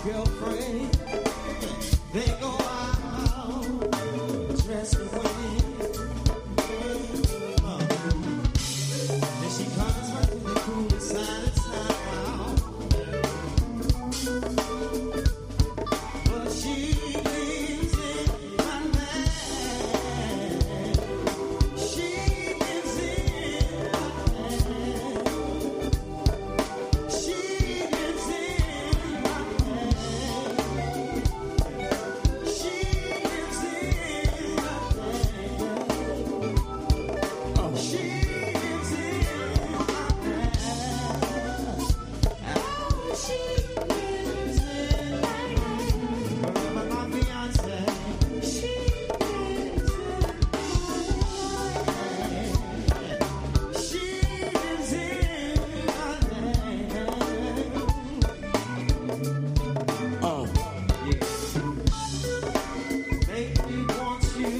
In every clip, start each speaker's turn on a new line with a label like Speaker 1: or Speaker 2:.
Speaker 1: girlfriend. They go out dressed to win. And she comes right to the cool side of town. But she lives in my land. She lives in my land. She lives in my land. She lives in my land. She lives in my land. Oh, she lives in my land. Remember my fiance? She lives in my land. She lives in my land. Make me want you.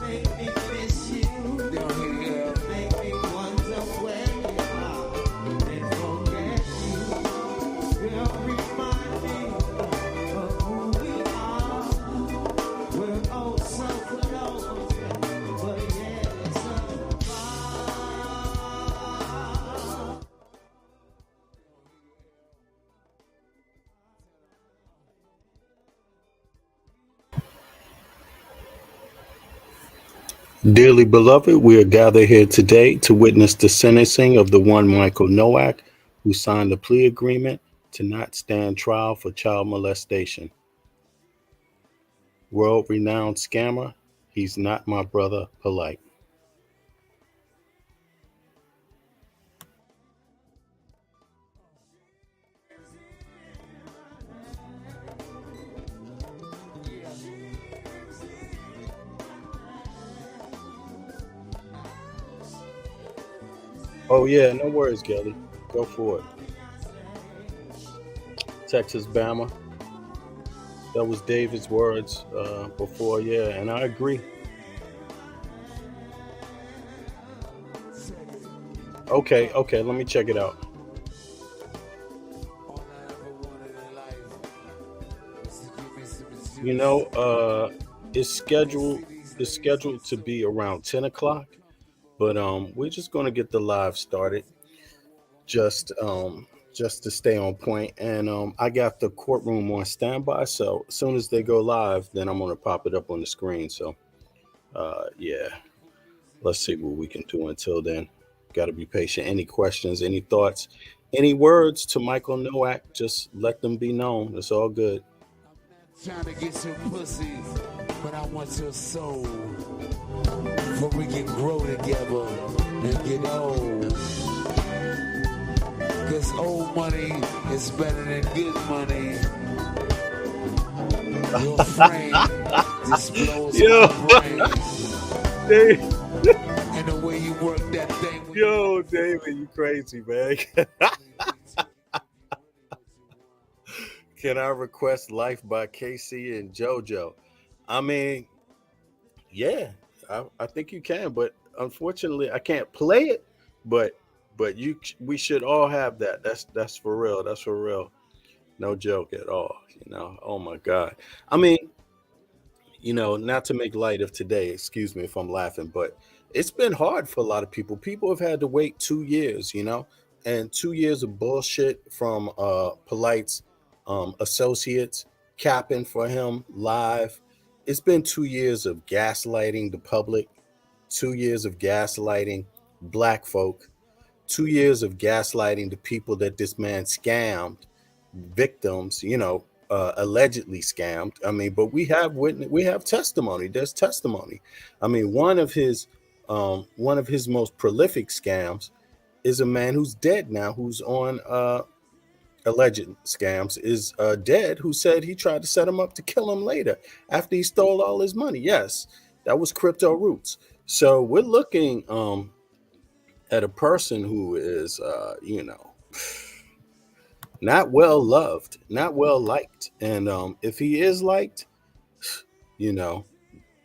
Speaker 1: Make me miss you. Make me wonder where you are and forget you. Girl, remind me of who we are. We're oh so close, but yet so far.
Speaker 2: Dearly beloved, we are gathered here today to witness the sentencing of the one Michael Noak, who signed a plea agreement to not stand trial for child molestation. World-renowned scammer, he's not my brother, Polite. Oh yeah, no worries, Gelly. Go for it. Texas Bama. That was David's words before, yeah, and I agree. Okay, let me check it out. You know, it's scheduled to be around 10 o'clock, but we're just gonna get the live started just just to stay on point. And I got the courtroom on standby, so as soon as they go live, then I'm gonna pop it up on the screen. So yeah, let's see what we can do until then. Got to be patient. Any questions, any thoughts, any words to Michael Noak, just let them be known. It's all good.
Speaker 1: Trying to get your pussy, but I want your soul. Before we can grow together and get old. Cause old money is better than good money. Your frame just blows my brain.
Speaker 2: Dave.
Speaker 1: And the way you work that thing.
Speaker 2: Yo, David, you crazy, man. Can I request Life by KC and JoJo? I mean, yeah, I think you can, but unfortunately, I can't play it. But we should all have that. That's for real. That's for real. No joke at all. You know. Oh my God. I mean, you know, not to make light of today. Excuse me if I'm laughing, but it's been hard for a lot of people. People have had to wait 2 years. You know, and 2 years of bullshit from Polite's associates capping for him live. It's been 2 years of gaslighting the public, 2 years of gaslighting black folk, 2 years of gaslighting the people that this man scammed, victims, you know, allegedly scammed. I mean, but we have testimony. There's testimony. I mean, one of his most prolific scams is a man who's dead now, who's on alleged scams, is dead, who said he tried to set him up to kill him later after he stole all his money. Yes, that was Crypto Roots. So we're looking at a person who is, you know, not well loved, not well liked. And if he is liked, you know,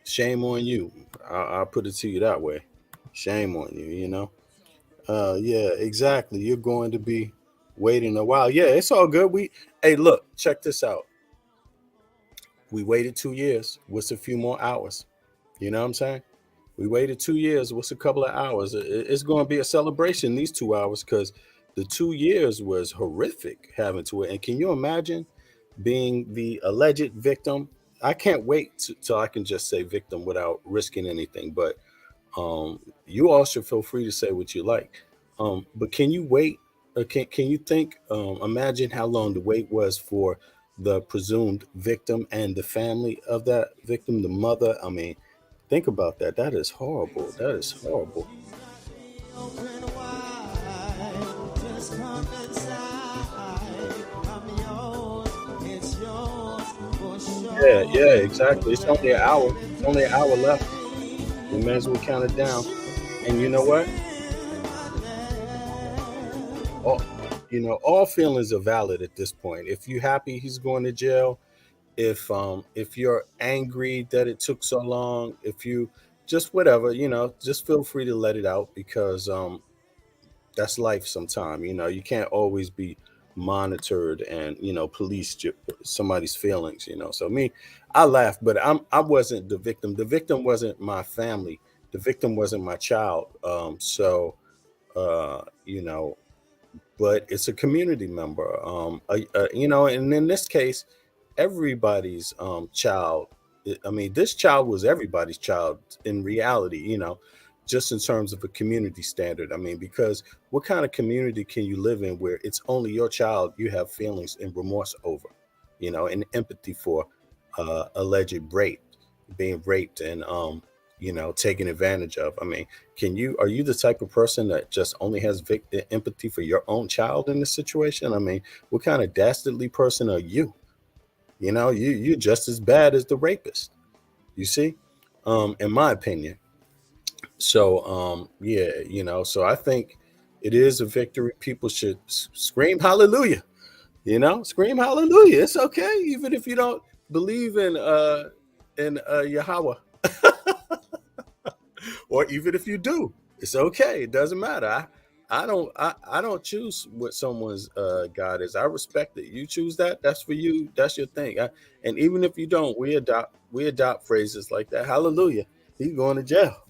Speaker 2: shame on you. I'll put it to you that way. Shame on you, you know. Yeah, exactly. You're going to be waiting a while. Yeah, it's all good. Hey, look, check this out. We waited 2 years. What's a few more hours? You know what I'm saying? We waited 2 years. What's a couple of hours? It's going to be a celebration these 2 hours, because the 2 years was horrific having to it. And can you imagine being the alleged victim? I can't wait till I can just say victim without risking anything. But you all should feel free to say what you like. But can you wait? Can you think? Imagine how long the wait was for the presumed victim and the family of that victim, the mother. I mean, think about that. That is horrible. That is horrible. Yeah, exactly. It's only an hour. It's only an hour left. We may as well count it down. And you know what? All feelings are valid at this point. If you're happy he's going to jail, if you're angry that it took so long, if you just whatever, just feel free to let it out, because that's life sometime. You can't always be monitored and police somebody's feelings. So me, I laughed, but I wasn't the victim. The victim wasn't my family. The victim wasn't my child. But it's a community member. And in this case, everybody's child. I mean, this child was everybody's child in reality, just in terms of a community standard. I mean, because what kind of community can you live in where it's only your child you have feelings and remorse over, and empathy for alleged being raped and taken advantage of? I mean, are you the type of person that just only has empathy for your own child in this situation? I mean, what kind of dastardly person are you? You're just as bad as the rapist, you see, in my opinion. So, so I think it is a victory. People should scream hallelujah, scream hallelujah. It's okay. Even if you don't believe in Yahweh, or even if you do, it's okay. It doesn't matter. I don't choose what someone's God is. I respect it. You choose that. That's for you. That's your thing. And even if you don't, we adopt phrases like that. Hallelujah. He's going to jail.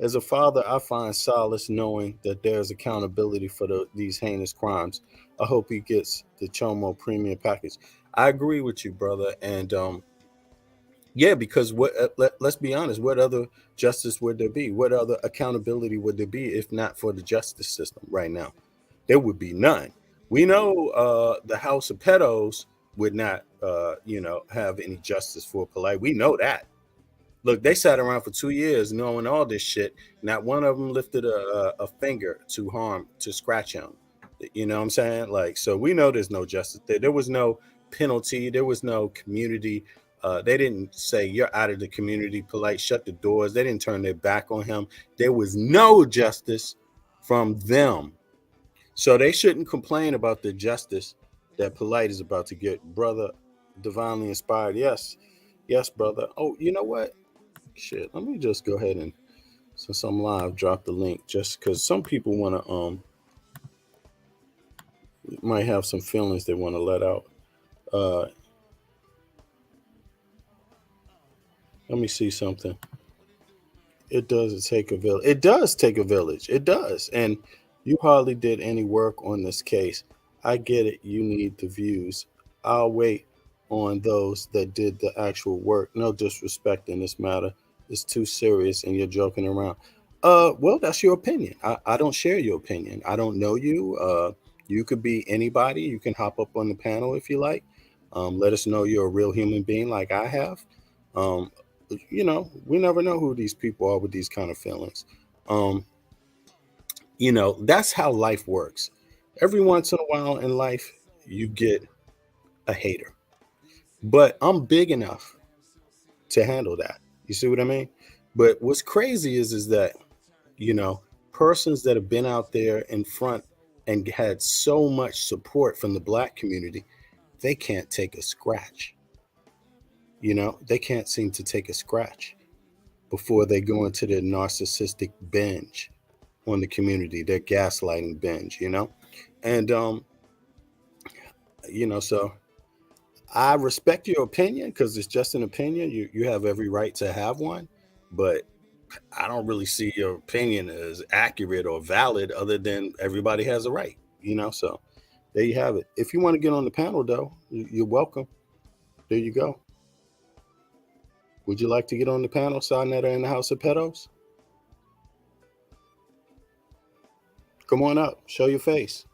Speaker 2: As a father, I find solace knowing that there's accountability for these heinous crimes. I hope he gets the Chomo premium package. I agree with you, brother. And yeah, because let's be honest, what other justice would there be? What other accountability would there be if not for the justice system right now? There would be none. We know the House of Pedos would not, have any justice for POLIGHT. We know that. Look, they sat around for 2 years knowing all this shit. Not one of them lifted a finger to scratch him. You know what I'm saying? Like, so we know there's no justice there. There was no penalty. There was no community. They didn't say you're out of the community. POLIGHT shut the doors. They didn't turn their back on him. There was no justice from them. So they shouldn't complain about the justice that POLIGHT is about to get. Brother, divinely inspired. Yes, brother. Oh, you know what? Shit, let me just go ahead and, since I'm live, drop the link, just because some people want to might have some feelings they want to let out. Let me see something. It does take a village. It does take a village. It does. And you hardly did any work on this case. I get it. You need the views. I'll wait on those that did the actual work. No disrespect in this matter. It's too serious and you're joking around. Well, that's your opinion. I don't share your opinion. I don't know you. You could be anybody. You can hop up on the panel if you like. Let us know you're a real human being like I have. We never know who these people are with these kind of feelings. That's how life works. Every once in a while in life, you get a hater. But I'm big enough to handle that. You see what I mean? But what's crazy is that, persons that have been out there in front and had so much support from the Black community, they can't take a scratch. They can't seem to take a scratch before they go into their narcissistic binge on the community, their gaslighting binge, And so I respect your opinion because it's just an opinion. You have every right to have one, but I don't really see your opinion as accurate or valid other than everybody has a right, So there you have it. If you want to get on the panel, though, you're welcome. There you go. Would you like to get on the panel, Sarnetta in the House of Pedos? Come on up. Show your face.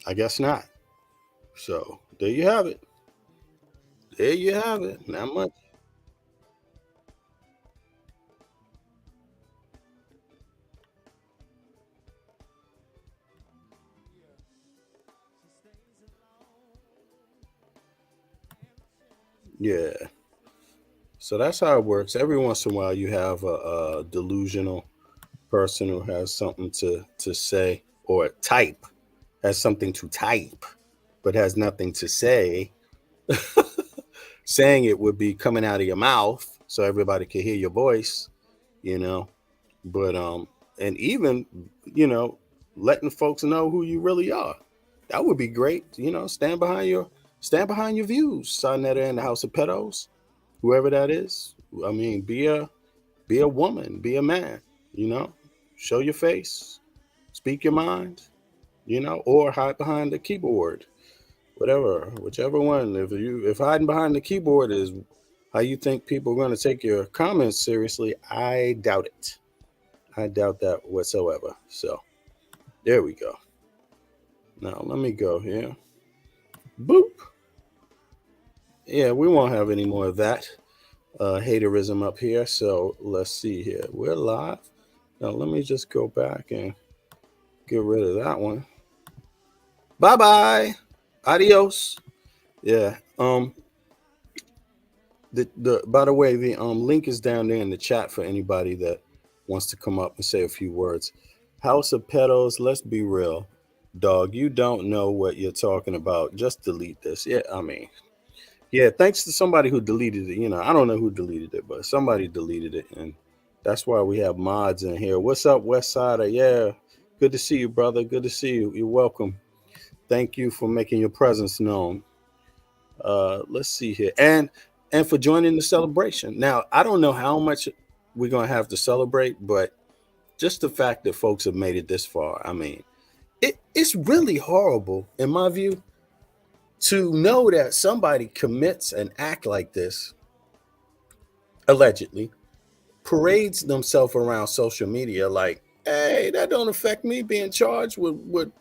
Speaker 2: I guess not. So there you have it. There you have it. Not much. Yeah. So that's how it works. Every once in a while, you have a delusional person who has something to say or type, has something to type, but has nothing to say. Saying it would be coming out of your mouth so everybody can hear your voice, But and even letting folks know who you really are. That would be great. Stand behind your views, Sarnetta in the House of Pedos, whoever that is. I mean, be a woman, be a man, show your face, speak your mind, or hide behind the keyboard. Whichever one. If hiding behind the keyboard is how you think people are going to take your comments seriously, I doubt it. I doubt that whatsoever. So there we go. Now let me go here. Boop. Yeah, we won't have any more of that haterism up here. So let's see here. We're live. Now let me just go back and get rid of that one. Bye-bye. Adios. Yeah. By the way, the link is down there in the chat for anybody that wants to come up and say a few words. House of Pedos, let's be real. Dog, you don't know what you're talking about. Just delete this. Yeah, I mean, yeah, thanks to somebody who deleted it. I don't know who deleted it, but somebody deleted it. And that's why we have mods in here. What's up, West Sider? Yeah, good to see you, brother. Good to see you. You're welcome. Thank you for making your presence known. Let's see here. And for joining the celebration. Now, I don't know how much we're going to have to celebrate, but just the fact that folks have made it this far, I mean, it's really horrible, in my view, to know that somebody commits an act like this, allegedly, parades themselves around social media like, hey, that don't affect me being charged with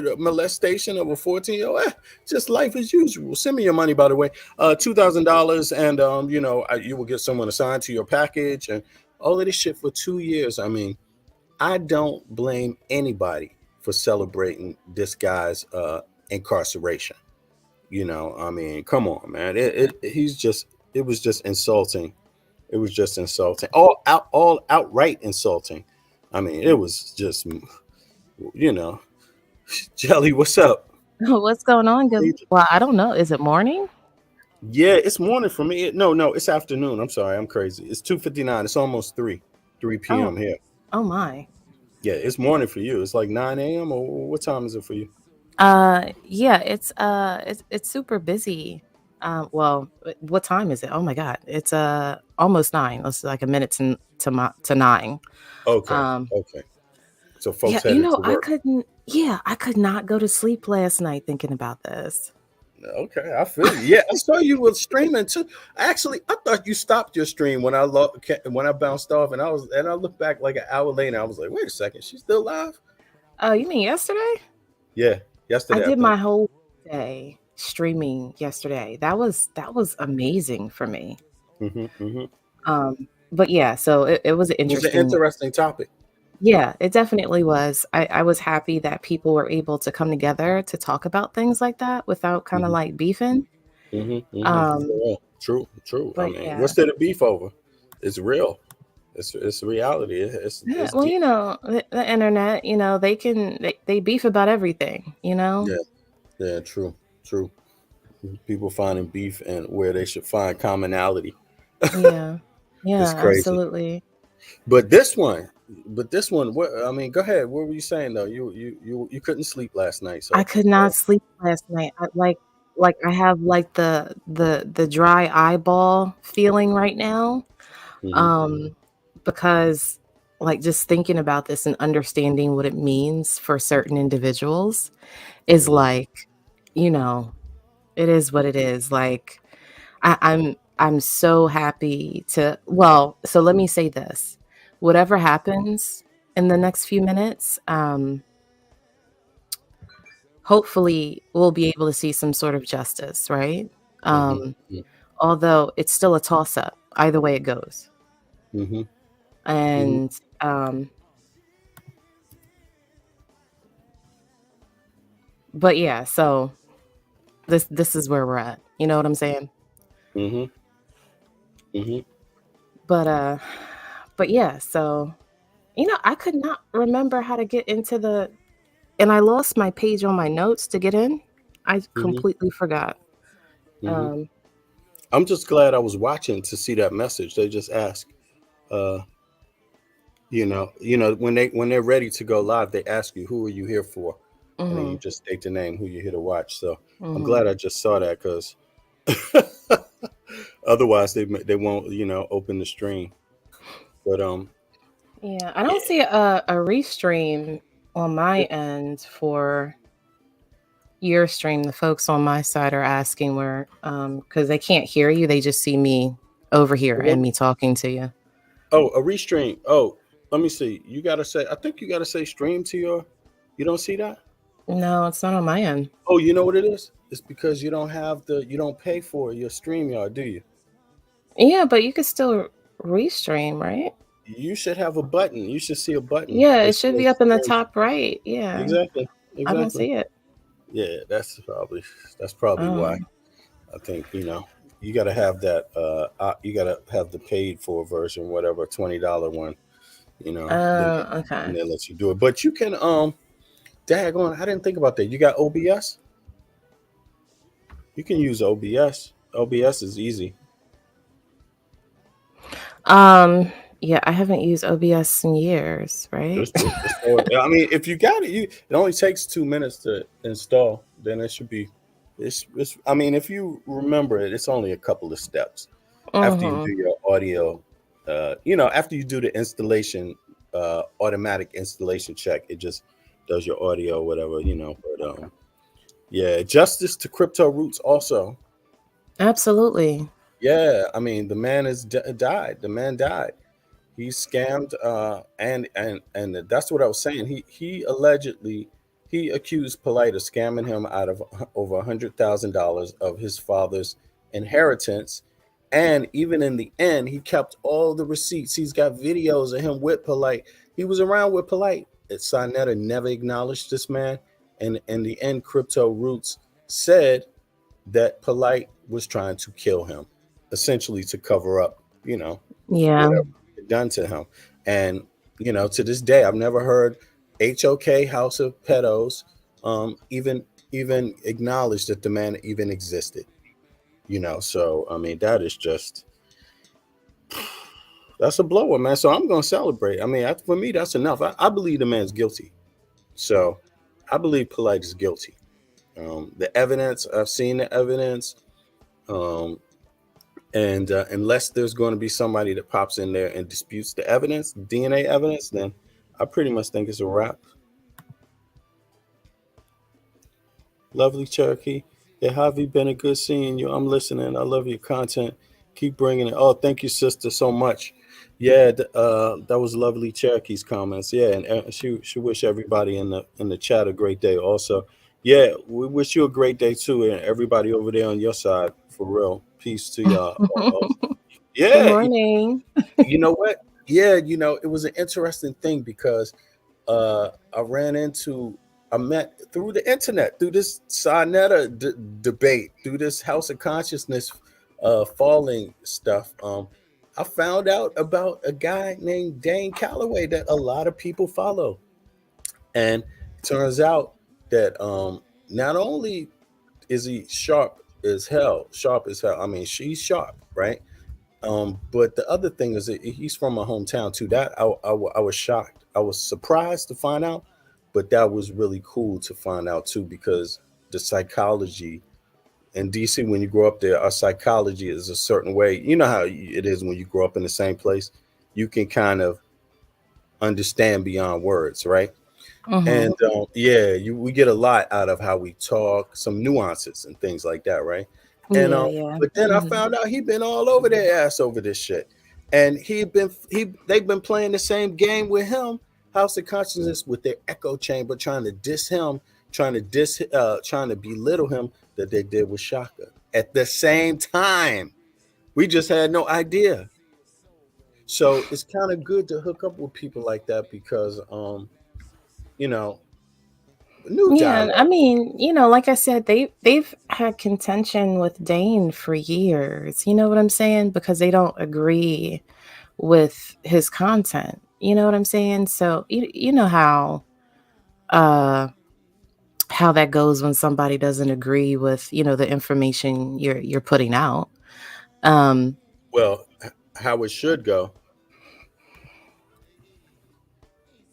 Speaker 2: a molestation of a 14-year-old. Just life as usual. Send me your money, by the way. $2,000, and you will get someone assigned to your package and all of this shit for 2 years. I mean, I don't blame anybody for celebrating this guy's incarceration. I mean, come on, man. It was just insulting. It was just insulting. All outright insulting. I mean, it was just, Jelly, what's up?
Speaker 3: What's going on? Well, I don't know. Is it morning?
Speaker 2: Yeah, it's morning for me. No, it's afternoon. I'm sorry, I'm crazy. It's 2:59. It's almost 3 p.m. here.
Speaker 3: Oh my.
Speaker 2: Yeah, it's morning for you. It's like 9 a.m. or what time is it for you?
Speaker 3: Yeah, it's super busy. Well, what time is it? Oh my God, it's almost 9. It's like a minute to 9.
Speaker 2: Okay. Okay. So folks,
Speaker 3: yeah,
Speaker 2: headed to work.
Speaker 3: I could not go to sleep last night thinking about this.
Speaker 2: Okay, I feel you. Yeah, I saw you were streaming too. Actually, I thought you stopped your stream when I bounced off, and I looked back like an hour later. I was like, wait a second, she's still live?
Speaker 3: Oh, you mean yesterday?
Speaker 2: Yeah, yesterday.
Speaker 3: I did my whole day streaming yesterday. That was amazing for me. But yeah, so it was
Speaker 2: It was an interesting topic.
Speaker 3: Yeah, it definitely was. I was happy that people were able to come together to talk about things like that without kind of like beefing.
Speaker 2: Yeah, true. I mean,
Speaker 3: yeah.
Speaker 2: what's there to beef over? It's real. It's reality. It's
Speaker 3: well, the internet, they beef about everything,
Speaker 2: Yeah, true. People finding beef and where they should find commonality.
Speaker 3: Yeah. Yeah,
Speaker 2: crazy.
Speaker 3: absolutely.
Speaker 2: But this one, what I mean, go ahead. What were you saying though? You couldn't sleep last night,
Speaker 3: I
Speaker 2: so
Speaker 3: could not sleep last night. Like I have like the dry eyeball feeling right now.
Speaker 2: mhm,
Speaker 3: Um because like just thinking about this and understanding what it means for certain individuals is
Speaker 2: mhm,
Speaker 3: like, you know, it is what it is. Like I'm so happy to well, so let me say this. Whatever happens in the next few minutes, hopefully we'll be able to see some sort of justice, right?
Speaker 2: mhm,
Speaker 3: Um, although it's still a toss up, either way it goes.
Speaker 2: mhm, mhm,
Speaker 3: And but yeah, so this is where we're at. You know what I'm saying?
Speaker 2: mhm, mhm.
Speaker 3: But but yeah, so I could not remember how to get into the and I lost my page on my notes to get in. I
Speaker 2: Mhm,
Speaker 3: completely forgot.
Speaker 2: mhm.
Speaker 3: Um
Speaker 2: I'm just glad I was watching to see that message. They just ask, uh, when they're ready to go live, they ask you, "Who are you here for?" And then you
Speaker 3: mhm
Speaker 2: just state the name, who you're here to watch. So I'm
Speaker 3: mhm.
Speaker 2: glad I just saw that because otherwise they won't open the stream. But
Speaker 3: Yeah, I don't
Speaker 2: yeah,
Speaker 3: see a restream on my end for your stream. The folks on my side are asking where because they can't hear you, they just see me over here and me talking to you.
Speaker 2: oh, a restream. Oh, let me see. I think you gotta say stream to your. You don't see that?
Speaker 3: No, it's not on my end.
Speaker 2: Oh, you know what it is? It's because you don't pay for your StreamYard, do you?
Speaker 3: Yeah, but you could still restream, right?
Speaker 2: You should have a button. You should see a button
Speaker 3: Yeah,
Speaker 2: that
Speaker 3: it should be
Speaker 2: says
Speaker 3: up in the
Speaker 2: stream.
Speaker 3: top right. Yeah,
Speaker 2: Exactly.
Speaker 3: I don't
Speaker 2: Exactly.
Speaker 3: see it.
Speaker 2: Yeah, that's probably why.
Speaker 3: Oh,
Speaker 2: I think, you gotta have that you gotta have the paid for version, whatever, $20 one, then
Speaker 3: okay.
Speaker 2: they let you do it. But you can daggone, I didn't think about that. You got OBS? You can use OBS. OBS is easy.
Speaker 3: Um, yeah, I haven't used OBS in years, right?
Speaker 2: I mean, if you got it, it only takes 2 minutes to install. Then it should be. It's. I mean, if you remember it, it's only a couple of steps after you
Speaker 3: Mm-hmm.
Speaker 2: do your audio. After you do the installation, automatic installation check, it just does your audio, whatever. But yeah, justice to crypto roots also.
Speaker 3: Absolutely.
Speaker 2: Yeah, I mean, the man has died. The man died. He scammed, and that's what I was saying. He allegedly he accused Polite of scamming him out of over $100,000 of his father's inheritance, and even in the end, he kept all the receipts. He's got videos of him with Polite. He was around with Polite. Sinetta never acknowledged this man, and in the end, Crypto Roots said that Polite was trying to kill him, essentially to cover up,
Speaker 3: Yeah.
Speaker 2: whatever done to him. And to this day, I've never heard HOK House of Pedos even acknowledge that the man even existed. So I mean, that is just that's a blower, man. So I'm gonna celebrate. I mean, for me, that's enough. I believe the man's guilty. So I believe Polite is guilty. The evidence, I've seen the evidence. Um, And unless there's going to be somebody that pops in there and disputes the evidence, DNA evidence, then I pretty much think it's a wrap. Lovely Cherokee. Yeah, Javi, been a good seeing you. I'm listening. I love your content. Keep bringing it. Oh, thank you, sister, so much. Yeah, that was lovely Cherokee's comments. Yeah, and she wish everybody in the chat a great day. Also, yeah, we wish you a great day too, and everybody over there on your side for real. Peace to y'all.
Speaker 3: Good
Speaker 2: Yeah,
Speaker 3: morning.
Speaker 2: you know what? Yeah, it was an interesting thing because I I met through the internet, through this Sinetta debate, through this House of Consciousness falling stuff. I found out about a guy named Dane Calloway that a lot of people follow, and it turns out that not only is he sharp as hell, I mean, she's sharp, right? But the other thing is that he's from my hometown too. That I was shocked. I was surprised to find out, but that was really cool to find out too, because the psychology in DC, when you grow up there, our psychology is a certain way. You know how it is when you grow up in the same place. You can kind of understand beyond words, right?
Speaker 3: Mm-hmm.
Speaker 2: And yeah, we get a lot out of how we talk, some nuances and things like that, right? And
Speaker 3: Yeah, yeah.
Speaker 2: but then I
Speaker 3: Mm-hmm.
Speaker 2: found out he'd been all over their ass over this shit, and they've been playing the same game with him, House of Consciousness, with their echo chamber, trying to diss him, trying to belittle him, that they did with Shaka at the same time. We just had no idea. So it's kind of good to hook up with people like that because you know, new
Speaker 3: Yeah, I
Speaker 2: dialogue.
Speaker 3: mean, like I said, they've had contention with Dane for years. You know what I'm saying? Because they don't agree with his content. You know what I'm saying? So you know uh how that goes when somebody doesn't agree with, the information you're putting out. Um
Speaker 2: Well, how it should go,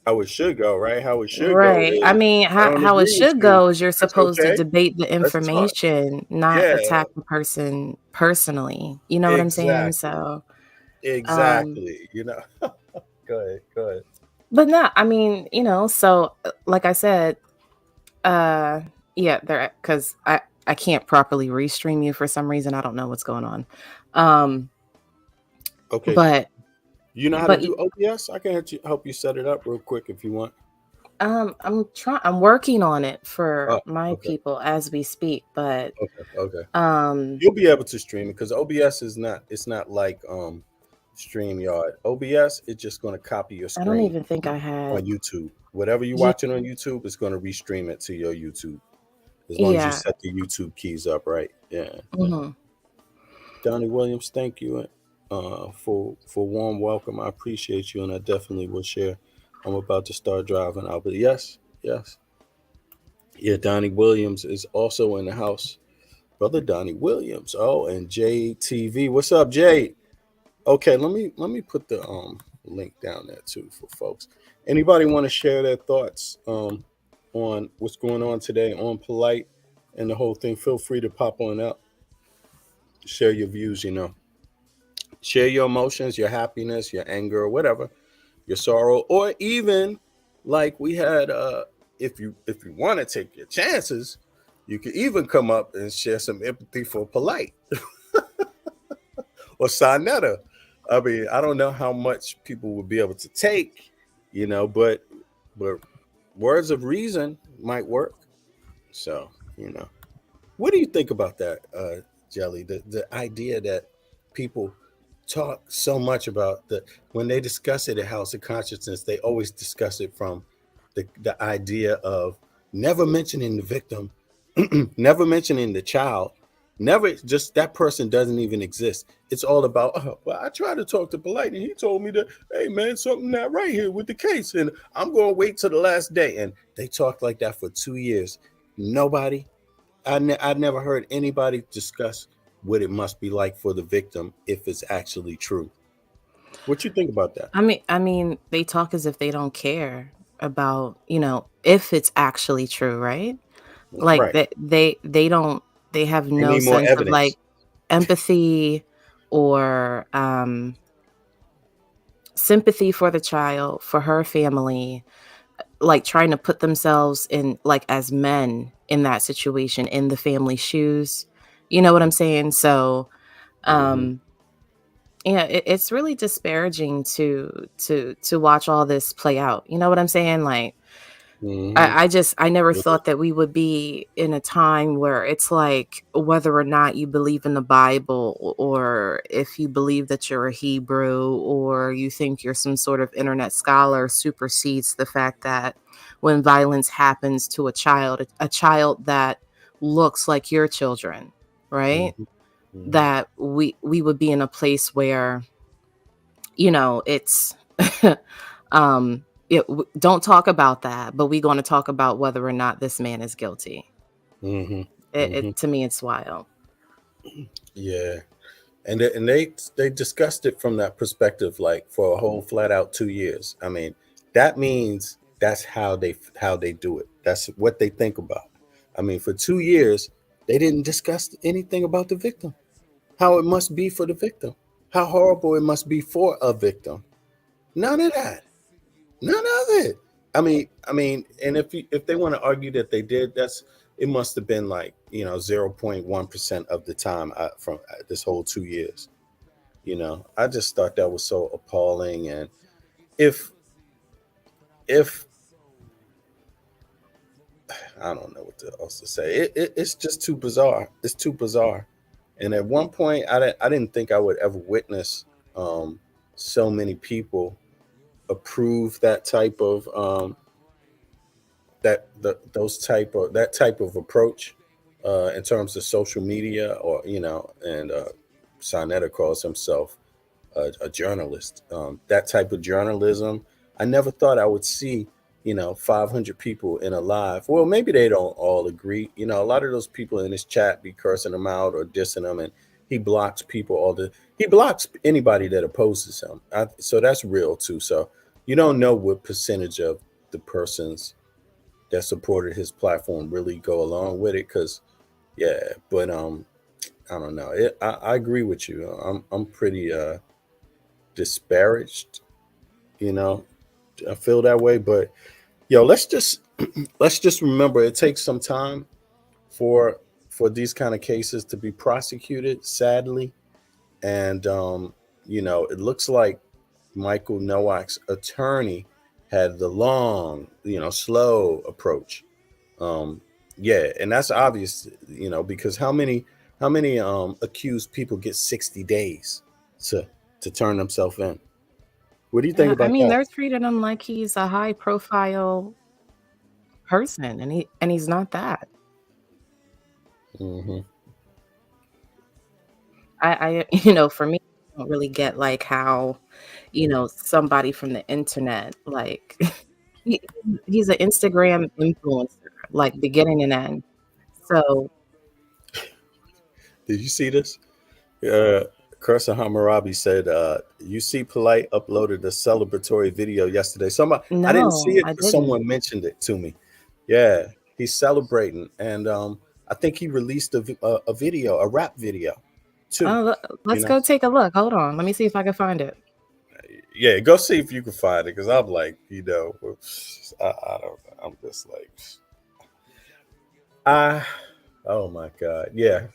Speaker 2: how it should go, right? How it should go
Speaker 3: right. I
Speaker 2: is,
Speaker 3: mean,
Speaker 2: I
Speaker 3: how
Speaker 2: don't
Speaker 3: how it
Speaker 2: agree with
Speaker 3: should
Speaker 2: you.
Speaker 3: go is you're
Speaker 2: That's
Speaker 3: supposed to
Speaker 2: okay.
Speaker 3: debate the
Speaker 2: Let's talk.
Speaker 3: information, not
Speaker 2: Yeah,
Speaker 3: attack the person personally. You know what I'm saying?
Speaker 2: exactly,
Speaker 3: So, um
Speaker 2: exactly. You know, go ahead, go ahead.
Speaker 3: but no, I mean, so like I said, uh yeah, there, because I can't properly restream you for some reason. I don't know what's going on. Um
Speaker 2: Okay,
Speaker 3: but
Speaker 2: you know how to
Speaker 3: but
Speaker 2: do OBS? I can help you set it up real quick if you want.
Speaker 3: I'm working on it for
Speaker 2: Oh,
Speaker 3: my
Speaker 2: okay,
Speaker 3: people as we speak, but
Speaker 2: okay.
Speaker 3: um
Speaker 2: You'll be able to stream it because OBS is not. It's not like StreamYard. OBS is just going to copy your
Speaker 3: I don't
Speaker 2: screen
Speaker 3: even think I
Speaker 2: on
Speaker 3: had.
Speaker 2: YouTube. Whatever you're
Speaker 3: Yeah,
Speaker 2: watching on YouTube, it's going to restream it to your YouTube as long as you
Speaker 3: yeah.
Speaker 2: set the YouTube keys up right. Yeah.
Speaker 3: Hmm.
Speaker 2: Donnie Williams, thank you for warm welcome. I appreciate you, and I definitely will share. I'm about to start driving out, but yes, yes, yeah. Donnie Williams is also in the house. Brother Donnie Williams. Oh, and JTV. What's up, Jay? Okay, let me put the link down there too for folks. Anybody want to share their thoughts on what's going on today on Polite and the whole thing? Feel free to pop on up, share your views. Share your emotions, your happiness, your anger, or whatever, your sorrow, or even like we had. If you want to take your chances, you could even come up and share some empathy for Polite or Sonetta. I mean, I don't know how much people would be able to take, but words of reason might work. So, what do you think about that, Jelly? The idea that people talk so much about when they discuss it at House of Consciousness, they always discuss it from the idea of never mentioning the victim, never mentioning the child, never just that person doesn't even exist. It's all about, oh, well, I tried to talk to Polite and he told me that, hey man, something not right here with the case, and I'm going to wait till the last day. And they talked like that for 2 years. Nobody, I never heard anybody discuss what it must be like for the victim if it's actually true. What you think about that?
Speaker 3: I mean, they talk as if they don't care about, if it's actually true, right? Like
Speaker 2: Right.
Speaker 3: they don't, they have
Speaker 2: They
Speaker 3: no
Speaker 2: need more
Speaker 3: sense of like
Speaker 2: evidence.
Speaker 3: empathy or sympathy for the child, for her family, like trying to put themselves in, like, as men in that situation, in the family shoes. You know what I'm saying? So,
Speaker 2: Mm-hmm.
Speaker 3: um yeah, it's really disparaging to watch all this play out. You know what I'm saying? Like,
Speaker 2: Mm-hmm.
Speaker 3: I never
Speaker 2: It
Speaker 3: thought
Speaker 2: is.
Speaker 3: that we would be in a time where it's like, whether or not you believe in the Bible, or if you believe that you're a Hebrew, or you think you're some sort of internet scholar, supersedes the fact that when violence happens to a child that looks like your children, right?
Speaker 2: Mm-hmm. Mm-hmm.
Speaker 3: That we would be in a place where, it's don't talk about that, but we're going to talk about whether or not this man is guilty.
Speaker 2: Mm-hmm.
Speaker 3: It
Speaker 2: Mm-hmm.
Speaker 3: to me, it's wild.
Speaker 2: Yeah. And they discussed it from that perspective, like for a whole flat out 2 years. I mean, that means that's how they do it. That's what they think about. I mean, for 2 years, they didn't discuss anything about the victim, how it must be for the victim, how horrible it must be for a victim. None of that. None of it. I mean, and if they want to argue that they did, it must have been like 0.1% of the time from this whole 2 years. I just thought that was so appalling. And if I don't know what else to say, it's just too bizarre. It's too bizarre. And at one point, I didn't think I would ever witness so many people approve that type of that type of approach in terms of social media, or and Sonetta calls himself a journalist. That type of journalism, I never thought I would see 500 people in a live. Well, maybe they don't all agree. A lot of those people in his chat be cursing him out or dissing him, and he blocks people he blocks anybody that opposes him. So that's real too. So you don't know what percentage of the persons that supported his platform really go along with it. But I don't know. I agree with you. I'm pretty disparaged. I feel that way. But let's just remember, it takes some time for these kind of cases to be prosecuted, sadly. And it looks like Michael Noak's attorney had the long, slow approach. And that's obvious, because how many accused people get 60 days to turn themselves in? What do you think about that?
Speaker 3: they're treating him like he's a high profile person, and he's not that.
Speaker 2: Mm-hmm.
Speaker 3: I for me, I don't really get like how, somebody from the internet, like he's an Instagram influencer, like beginning and end. So
Speaker 2: Did you see this? Kursa Hammurabi said, you see POLIGHT uploaded a celebratory video yesterday. I didn't see
Speaker 3: no,
Speaker 2: it,
Speaker 3: I
Speaker 2: but
Speaker 3: didn't.
Speaker 2: someone mentioned it to me. Yeah, he's celebrating. And I think he released a video, a rap video too.
Speaker 3: Oh, let's go take a look. Hold on. Let me see if I can find it.
Speaker 2: Yeah, go see if you can find it, because I'm like, I don't know. I'm just like, oh my God. Yeah.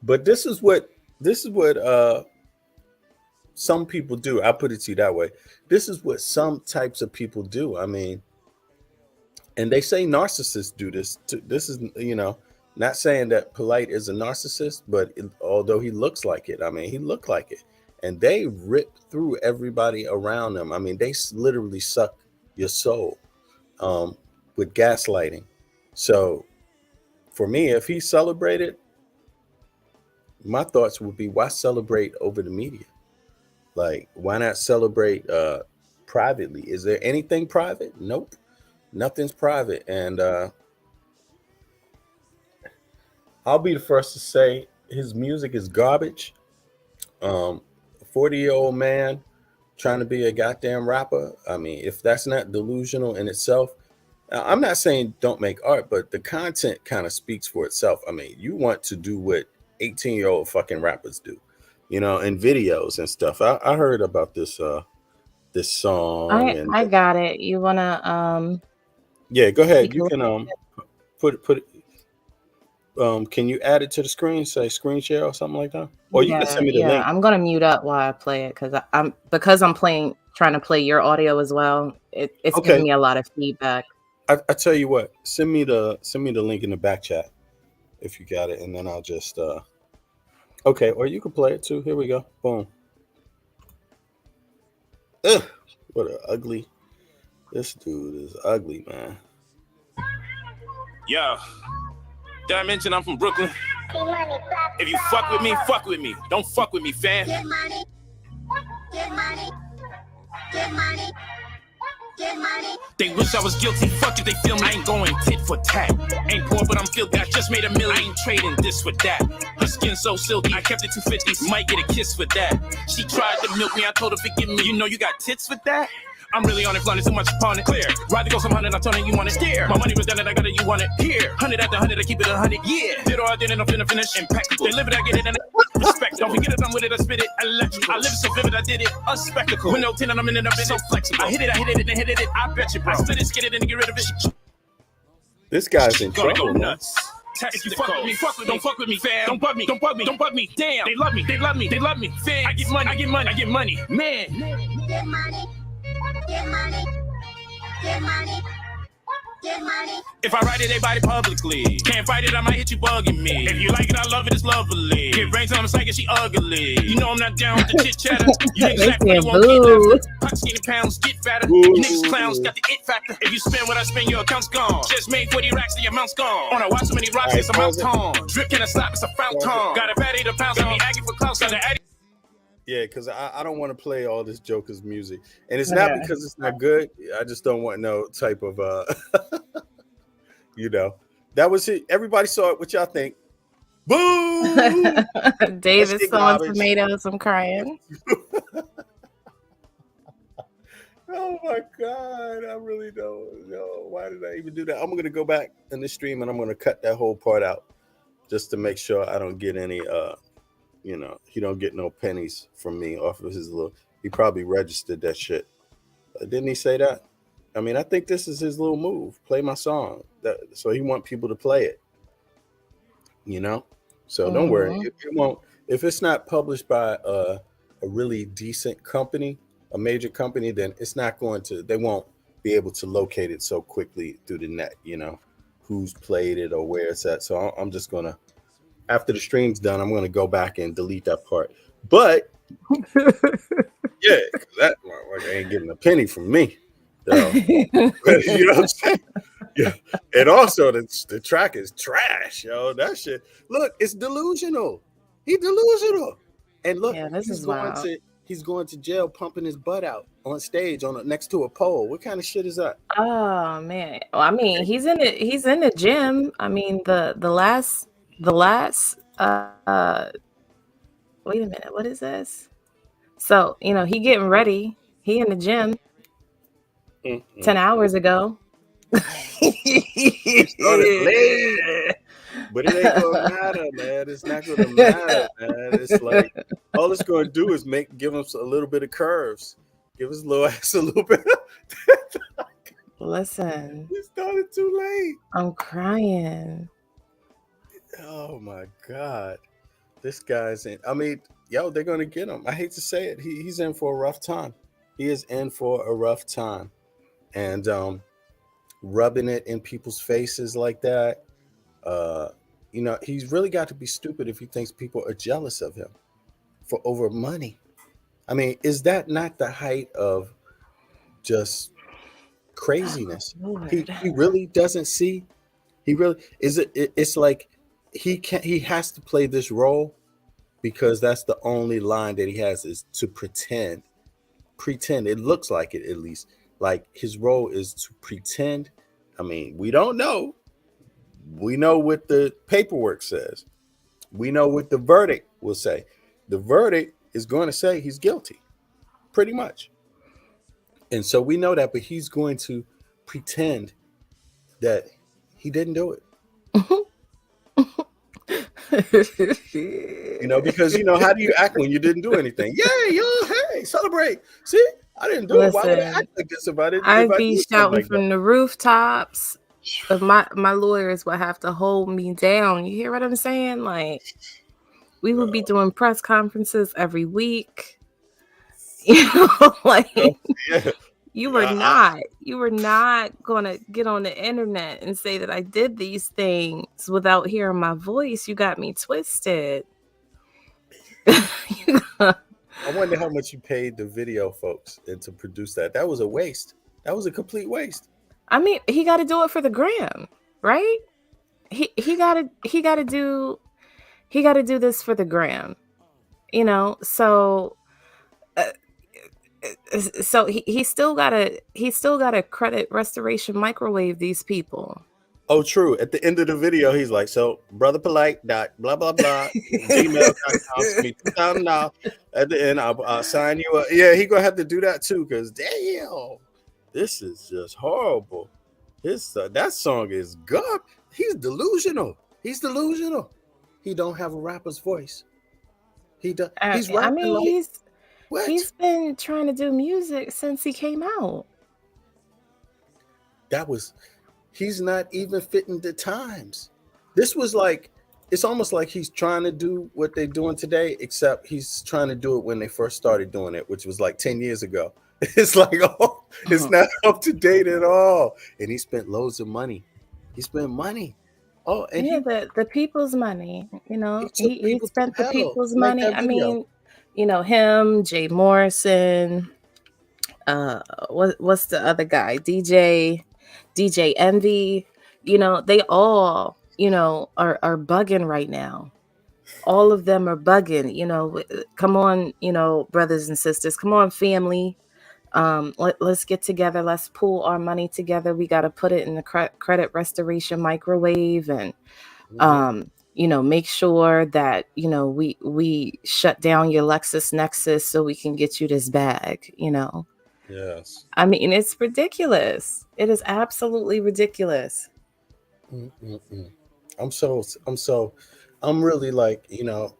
Speaker 2: But this is what some people do. I put it to you that way. This is what some types of people do. I mean, and they say narcissists do this. This is, not saying that POLIGHT is a narcissist, but although he looks like it, he looked like it. And they rip through everybody around them. They literally suck your soul with gaslighting. So for me, if he celebrated, my thoughts would be, why celebrate over the media? Like, why not celebrate privately? Is there anything private? Nope. Nothing's private. And I'll be the first to say his music is garbage. 40-year-old man trying to be a goddamn rapper. If that's not delusional in itself, I'm not saying don't make art, but the content kind of speaks for itself. You want to do what 18-year-old fucking rappers do, in videos and stuff. I heard about this this song.
Speaker 3: I got it. You wanna
Speaker 2: yeah, go ahead. You can put it. Can you add it to the screen? Say screen share or something like that, or you can send me the link.
Speaker 3: I'm gonna mute up while I play it, because I'm trying to play your audio as well. It's
Speaker 2: Okay.
Speaker 3: giving me a lot of feedback.
Speaker 2: I tell you what, send me the link in the back chat if you got it, and then I'll just okay, or you can play it too. Here we go. Boom. Ugh, what a ugly. This dude is ugly, man.
Speaker 4: Yo, did I mention I'm from Brooklyn? If you fuck with me, fuck with me. Don't fuck with me, fam.
Speaker 5: Get money. Get money. Get money.
Speaker 4: They wish I was guilty, fuck if they feel me. I ain't going tit for tat. Ain't poor, but I'm filthy. I just made $1 million. I ain't trading this for that. Her skin so silky, I kept it 250. Might get a kiss for that. She tried to milk me, I told her forgive me. You know you got tits for that? I'm really on it, flaunting too much upon it. Clear. Rather go some 100, I told her you want it. Steer. My money was done and I got it, you want it. Here. 100 after 100, I keep it 100. Yeah. Did all I did and I'm finna finish. Impeccable. They live it, I get it, and respect. Don't forget it, I'm with it, I spit it. Electric. I live it so vivid, I did it. A spectacle. With no 10 and I'm in it, I've been so flexible. I hit it, and hit it. I bet you, bro. I split it, skid it, and get rid of it.
Speaker 2: This guy's in
Speaker 4: Gonna
Speaker 2: trouble.
Speaker 4: go nuts. If you fuck with me, don't fuck with me, fam. Don't bug me, don't bug me, don't bug me. Damn. They love me, they love me, they love me. Fam. I get money, I get money, I get money. Man.
Speaker 5: Get money. Get money. Get money. Get money.
Speaker 4: If I write it, they bite it publicly. Can't fight it, I might hit you bugging me. If you like it, I love it, it's lovely. Get brains on the psychic, she ugly. You know I'm not down with the chit chatter. You niggas act like you won't get after. Punch skinny pounds, get fatter. You niggas clowns got the it factor. If you spend what I spend, your account's gone. Just made 40 racks and your amount's gone. On I watch so many rocks, it's a mouth gone. Drip can I stop, it's a fountain. Got a bad 8 pounds, got me aggy for clouds. Got an addy.
Speaker 2: Yeah, because I don't want to play all this Joker's music. And it's not because it's not good. I just don't want no type of, you know. That was it. Everybody saw it. What y'all think? Boom!
Speaker 3: David saw tomatoes. I'm crying.
Speaker 2: Oh, my God. I really don't know. Why did I even do that? I'm going to go back in the stream, and I'm going to cut that whole part out just to make sure I don't get any you know, he don't get no pennies from me off of his little. He probably registered that shit. Didn't he say that? I mean, I think this is his little move. Play my song. So he want people to play it. You know? So don't worry. It won't. If it's not published by a really decent company, a major company, then it's not going to. They won't be able to locate it so quickly through the net. You know, who's played it or where it's at. So I'm just gonna. After the stream's done, I'm going to go back and delete that part. But, yeah, that motherfucker ain't getting a penny from me. So, you know what I'm saying? Yeah. And also, the track is trash, yo. That shit. Look, it's delusional. He's delusional. And look, he's going to jail pumping his butt out on stage next to a pole. What kind of shit is that?
Speaker 3: Oh, man. Well, I mean, he's in the gym. I mean, the last wait a minute, what is this? So, you know, he getting ready. He in the gym 10 hours ago.
Speaker 2: But it ain't gonna matter, man. It's not gonna matter, man. It's like all it's gonna do is give him a little bit of curves. Give his little ass a little bit.
Speaker 3: Listen.
Speaker 2: We started too late.
Speaker 3: I'm crying.
Speaker 2: Oh my God, this guy's in. I mean, yo, they're gonna get him. I hate to say it. He's in for a rough time. He is in for a rough time, and rubbing it in people's faces like that. You know, he's really got to be stupid if he thinks people are jealous of him for over money. I mean, is that not the height of just craziness? He really doesn't see. He really is. It's like. He has to play this role because that's the only line that he has is to pretend. It looks like it, at least. Like his role is to pretend. I mean, we don't know. We know what the paperwork says. We know what the verdict will say. The verdict is going to say he's guilty, pretty much. And so we know that, but he's going to pretend that he didn't do it. You know, because you know, how do you act when you didn't do anything? Yeah, yo, hey, celebrate. See, I didn't do it. Why would I act like this if I didn't?
Speaker 3: I'd be shouting from the rooftops. But my lawyers would have to hold me down. You hear what I'm saying? Like, we would be doing press conferences every week. You know, like you were not gonna get on the internet and say that I did these things without hearing my voice. You got me twisted.
Speaker 2: I wonder how much you paid the video folks and to produce that. That was a waste. That was a complete waste.
Speaker 3: I mean, he got to do it for the gram, right? He got to do this for the gram, you know. So So he still gotta credit restoration microwave these people.
Speaker 2: Oh, true. At the end of the video, he's like, "So, brother polite dot blah blah blah gmail.com, send me $2,000. At the end, I'll sign you up." Yeah, he gonna have to do that too, because damn, this is just horrible. That song is good. He's delusional. He's delusional. He don't have a rapper's voice. He's rapping
Speaker 3: I mean,
Speaker 2: like what?
Speaker 3: he's been trying to do music since he came out.
Speaker 2: He's not even fitting the times. This was like, it's almost like he's trying to do what they're doing today, except he's trying to do it when they first started doing it, which was like 10 years ago. It's like, oh, it's not up to date at all. And he spent loads of money. He spent money. Oh, and
Speaker 3: yeah, the people's money, you know,
Speaker 2: He
Speaker 3: he
Speaker 2: took
Speaker 3: spent
Speaker 2: people
Speaker 3: the
Speaker 2: to hell
Speaker 3: people's
Speaker 2: to make
Speaker 3: money.
Speaker 2: that
Speaker 3: I
Speaker 2: video.
Speaker 3: mean, you know, him, Jay Morrison, what's the other guy? DJ Envy, you know, they all, you know, are bugging right now. All of them are bugging, you know. Come on, you know, brothers and sisters, come on, family. Let's get together. Let's pool our money together. We got to put it in the credit restoration microwave, and you know, make sure that, you know, we shut down your LexisNexis so we can get you this bag, you know.
Speaker 2: Yes.
Speaker 3: I mean, it's ridiculous. It is absolutely ridiculous.
Speaker 2: I'm really like, you know,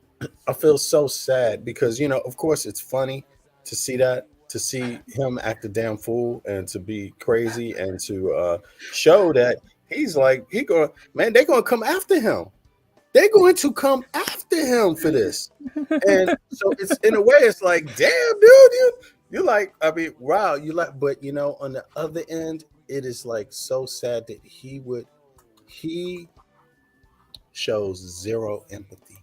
Speaker 2: I feel so sad because, you know, of course it's funny to see that, to see him act a damn fool and to be crazy and to show that he's like, they're going to come after him. They're going to come after him for this. And so it's, in a way, it's like, damn, dude, you're like, I mean, wow, you like, but you know, on the other end, it is like so sad that he shows zero empathy.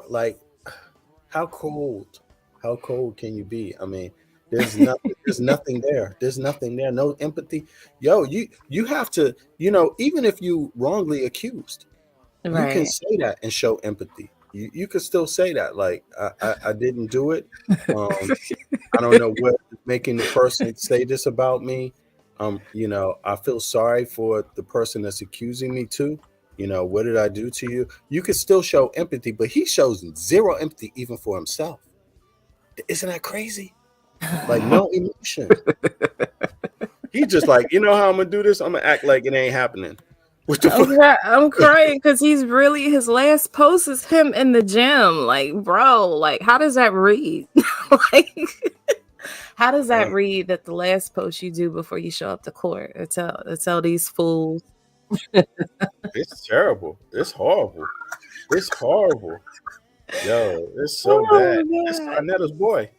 Speaker 2: Like, how cold can you be? I mean, there's nothing there. No empathy. Yo, you have to, you know, even if you wrongly accused, you can say that and show empathy. You could still say that, like, I didn't do it. I don't know what is making the person say this about me. You know, I feel sorry for the person that's accusing me too. You know, what did I do to you? You could still show empathy, but he shows zero empathy even for himself. Isn't that crazy? Like, no emotion. He just like, you know how I'm gonna do this? I'm gonna act like it ain't happening. What the fuck?
Speaker 3: I'm crying because his last post is him in the gym. Like, bro, like, how does that read? Like, how does that read that the last post you do before you show up to court? Tell these fools.
Speaker 2: It's terrible. It's horrible. Yo, it's so bad. It's Sarnetta's boy,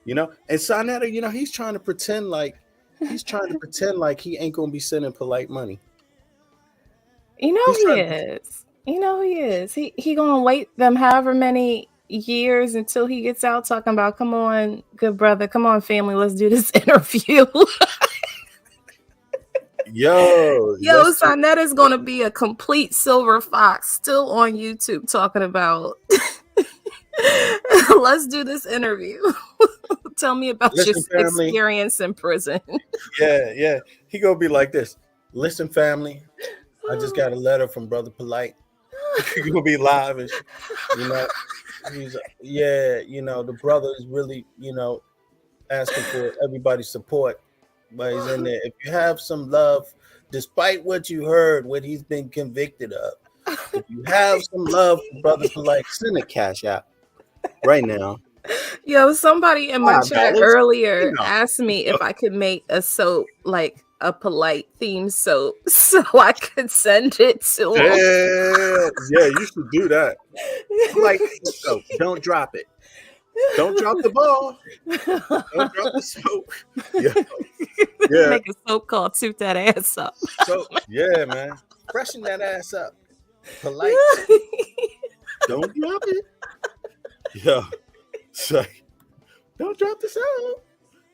Speaker 2: you know. And Sarnetta, you know, he's trying to pretend like he ain't gonna be sending polite money.
Speaker 3: You know he is. You know he is. He gonna wait them however many years until he gets out talking about, come on, good brother, come on, family, let's do this interview.
Speaker 2: Yo,
Speaker 3: Sarnetta's gonna be a complete silver fox still on YouTube talking about let's do this interview. Tell me about your experience in prison.
Speaker 2: Yeah. He gonna be like this. Listen, family, I just got a letter from Brother Polite. He gonna be live and you know, you know, the brother is really, you know, asking for everybody's support. But he's in there. If you have some love, despite what you heard, what he's been convicted of, if you have some love for Brother Polite, send a cash out right now.
Speaker 3: Yo, somebody in my chat earlier asked me if I could make a soap, like a polite theme soap, so I could send it to him.
Speaker 2: Yeah, you should do that. Like, soap, don't drop it. Don't drop the ball. Don't drop the soap. Yeah.
Speaker 3: Make a soap called Toot That Ass Up.
Speaker 2: So, yeah, man. Freshen that ass up. Polite. Don't drop it. Yeah. It's like, don't drop the soap.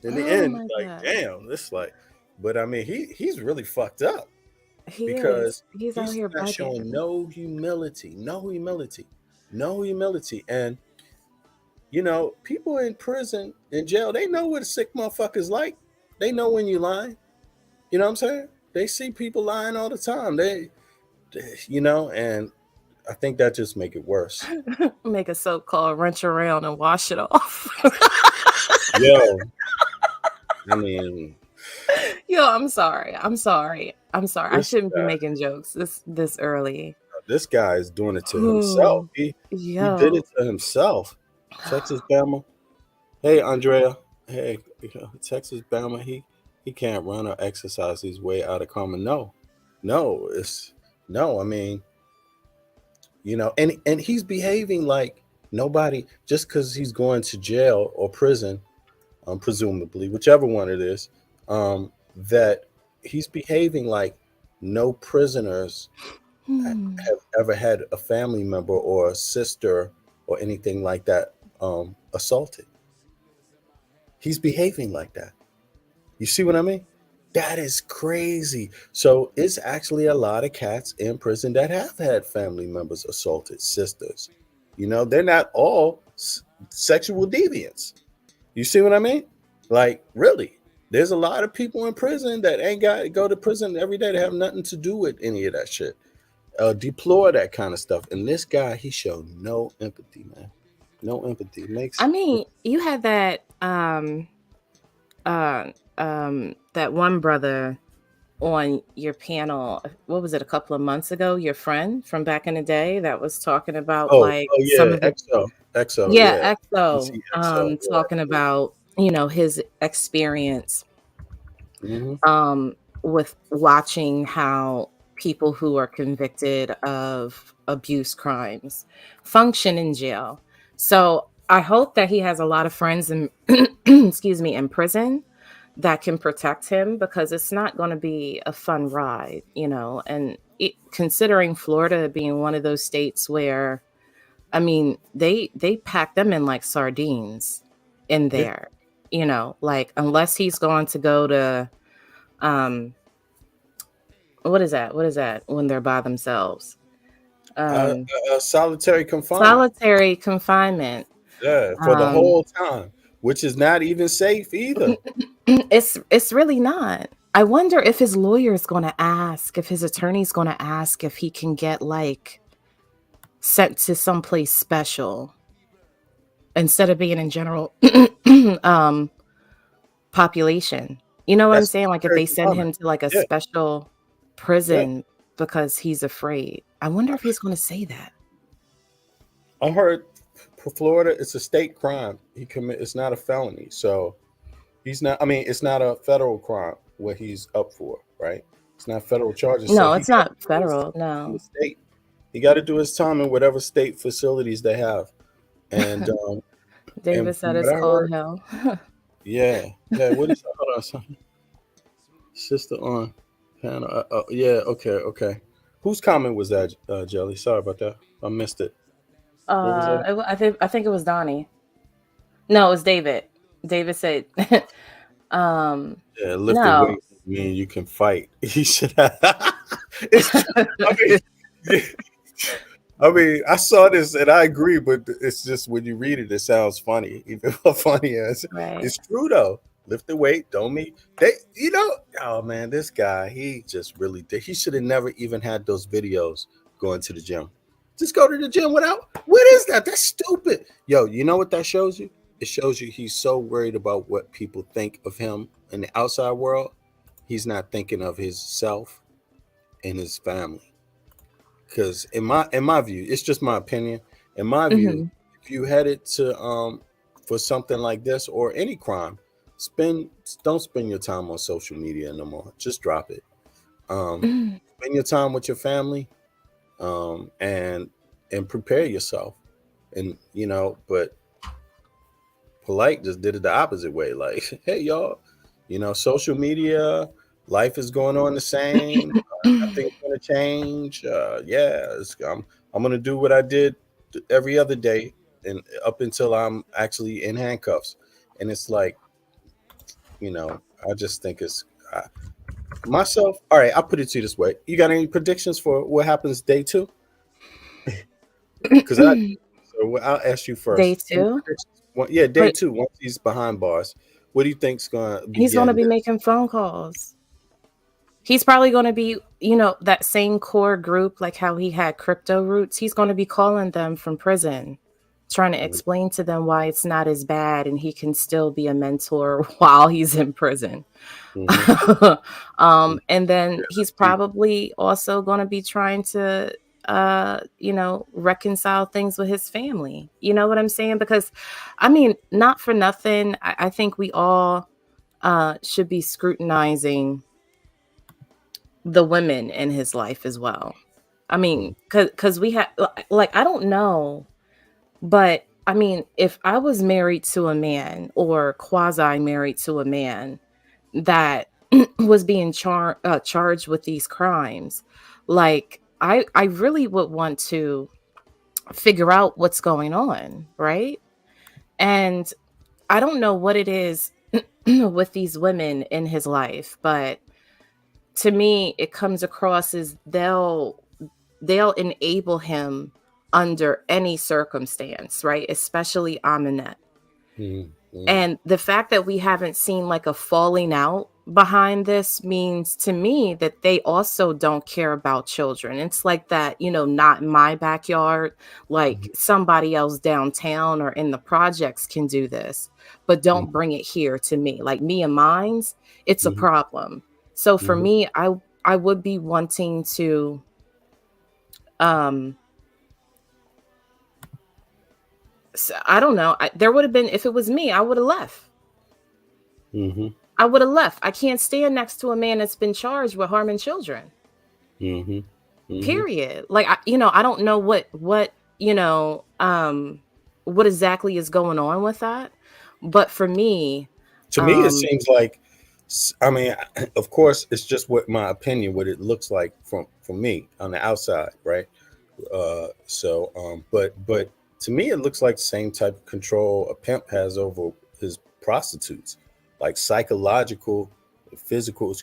Speaker 2: In the end, like, God. Damn, it's like, but I mean, he's really fucked up. Because
Speaker 3: he's out here
Speaker 2: not showing no humility. no humility. And you know, people in prison, in jail, they know what a sick motherfucker's like. They know when you're lying. You know what I'm saying? They see people lying all the time. You know, and I think that just make it worse.
Speaker 3: Make a soap call, wrench around, and wash it off.
Speaker 2: Yo, I mean,
Speaker 3: Yo, I'm sorry. I
Speaker 2: This
Speaker 3: shouldn't be
Speaker 2: guy.
Speaker 3: making jokes this early.
Speaker 2: This guy is doing it to himself.
Speaker 3: Ooh,
Speaker 2: He did
Speaker 3: yo.
Speaker 2: it to himself. Texas Bama. Hey, Andrea. Hey, Texas Bama. He can't run or exercise his way out of karma. No, no. I mean, you know, and he's behaving like nobody just because he's going to jail or prison, presumably, whichever one it is. That he's behaving like no prisoners have ever had a family member or a sister or anything like that assaulted. He's behaving like that. You see what I mean? That is crazy. So it's actually a lot of cats in prison that have had family members assaulted, sisters. You know, they're not all sexual deviants. You see what I mean? Like, really, there's a lot of people in prison that ain't got to go to prison every day to have nothing to do with any of that shit. Deplore that kind of stuff. And this guy, he showed no empathy, man. No empathy.
Speaker 3: I mean, you had that that one brother on your panel. What was it, a couple of months ago? Your friend from back in the day that was talking about some of the
Speaker 2: XO,
Speaker 3: yeah,
Speaker 2: EXO,
Speaker 3: talking about, you know, his experience with watching how people who are convicted of abuse crimes function in jail. So I hope that he has a lot of friends in excuse me, in prison that can protect him, because it's not going to be a fun ride, you know. And considering Florida being one of those states where, I mean, they pack them in like sardines in there, you know, like unless he's going to go to what is that when they're by themselves?
Speaker 2: Solitary confinement.
Speaker 3: Solitary confinement.
Speaker 2: Yeah, for the whole time, which is not even safe either.
Speaker 3: It's really not. I wonder if his lawyer is going to ask, if his attorney's going to ask if he can get like sent to someplace special instead of being in general population. You know what I'm saying? Like if they send him to like a special prison because he's afraid. I wonder if he's going to say that.
Speaker 2: I heard for Florida, it's a state crime. It's not a felony. So he's not, I mean, it's not a federal crime what he's up for, right? It's not federal charges.
Speaker 3: No,
Speaker 2: so
Speaker 3: it's not federal. No.
Speaker 2: State. He got to do his time in whatever state facilities they have. And
Speaker 3: David said it's called hell.
Speaker 2: Yeah. What is that? Hold on, son. Sister on panel. Yeah. Okay. Whose comment was that, Jelly? Sorry about that. I missed it.
Speaker 3: I think it was Donnie. No, it was David. David said,
Speaker 2: lift the weight. I mean, you can fight. He should have. I mean, I saw this and I agree, but it's just when you read it, it sounds funny. Even more funny as it's true though. Lift the weight, don't me. You know, oh man, this guy, he just really did. He should have never even had those videos going to the gym. Just go to the gym without. What is that? That's stupid. Yo, you know what that shows you? It shows you he's so worried about what people think of him in the outside world. He's not thinking of his self and his family. Because in my view, it's just my opinion. In my view, if you headed to for something like this or any crime, don't spend your time on social media no more. Just drop it. Spend your time with your family, and prepare yourself. And you know, but Polite just did it the opposite way. Like, hey y'all, you know, social media, life is going on the same. Nothing's gonna change. I'm gonna do what I did every other day, and up until I'm actually in handcuffs. And it's like, you know, I just think it's myself. All right, I'll put it to you this way. You got any predictions for what happens day 2? Because I'll ask you
Speaker 3: Day
Speaker 2: first.
Speaker 3: two.
Speaker 2: Yeah, day
Speaker 3: But
Speaker 2: 2. Once he's behind bars, what do you think's going to
Speaker 3: he's going to
Speaker 2: begin?
Speaker 3: be making phone calls. He's probably going to be, that same core group, like how he had crypto roots. He's going to be calling them from prison, trying to explain to them why it's not as bad and he can still be a mentor while he's in prison. And then he's probably also going to be trying to, reconcile things with his family. You know what I'm saying? Because, I mean, not for nothing, I think we all should be scrutinizing the women in his life as well. I mean, because we have, like, I don't know, but I mean, if I was married to a man or quasi married to a man that was being charged with these crimes, like, I really would want to figure out what's going on, right? And I don't know what it is with these women in his life, but to me, it comes across as they'll enable him under any circumstance, right? Especially Aminette. And the fact that we haven't seen like a falling out behind this means to me that they also don't care about children. It's like that, not in my backyard, like somebody else downtown or in the projects can do this, but don't bring it here to me. Like me and mine's, it's a problem. So for me, I would be wanting to so I don't know. There would have been, if it was me, I would have left. I would have left. I can't stand next to a man that's been charged with harming children. Period. Like, I don't know what exactly is going on with that. But for me,
Speaker 2: to me, it seems like, I mean, of course, it's just what my opinion, what it looks like from me on the outside, right? But to me, it looks like the same type of control a pimp has over his prostitutes, like psychological, physical.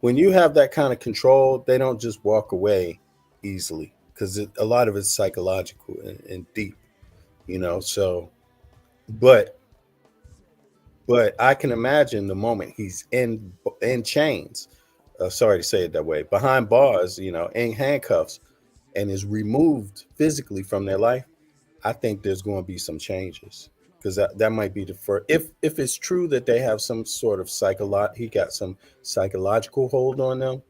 Speaker 2: When you have that kind of control, they don't just walk away easily because a lot of it's psychological and deep, So, but I can imagine the moment he's in chains. Sorry to say it that way, behind bars, in handcuffs, and is removed physically from their life. I think there's going to be some changes because that might be the first. If it's true that they have some sort of he got some psychological hold on them,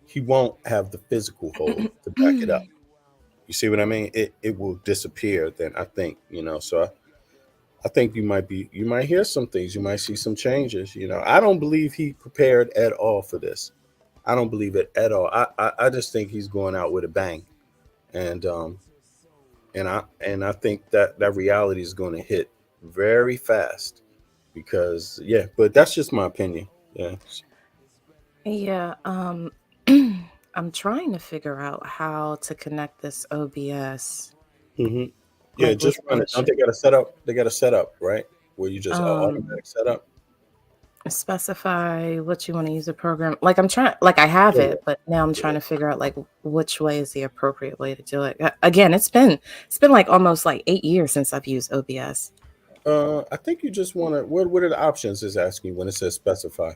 Speaker 2: he won't have the physical hold to back it up. You see what I mean? It will disappear then, I think, so I think you might hear some things. You might see some changes. I don't believe he prepared at all for this. I don't believe it at all. I just think he's going out with a bang. And I think that reality is going to hit very fast because but that's just my opinion.
Speaker 3: Yeah. I'm trying to figure out how to connect this OBS.
Speaker 2: Yeah, just run it. Don't they got a setup? They got a setup, right? Where you just automatic setup.
Speaker 3: Specify what you want to use the program. Like I'm trying, like I have it, but now I'm trying to figure out like which way is the appropriate way to do it. Again, it's been like almost like 8 years since I've used OBS.
Speaker 2: I think you just want to. What are the options? Is asking when it says specify.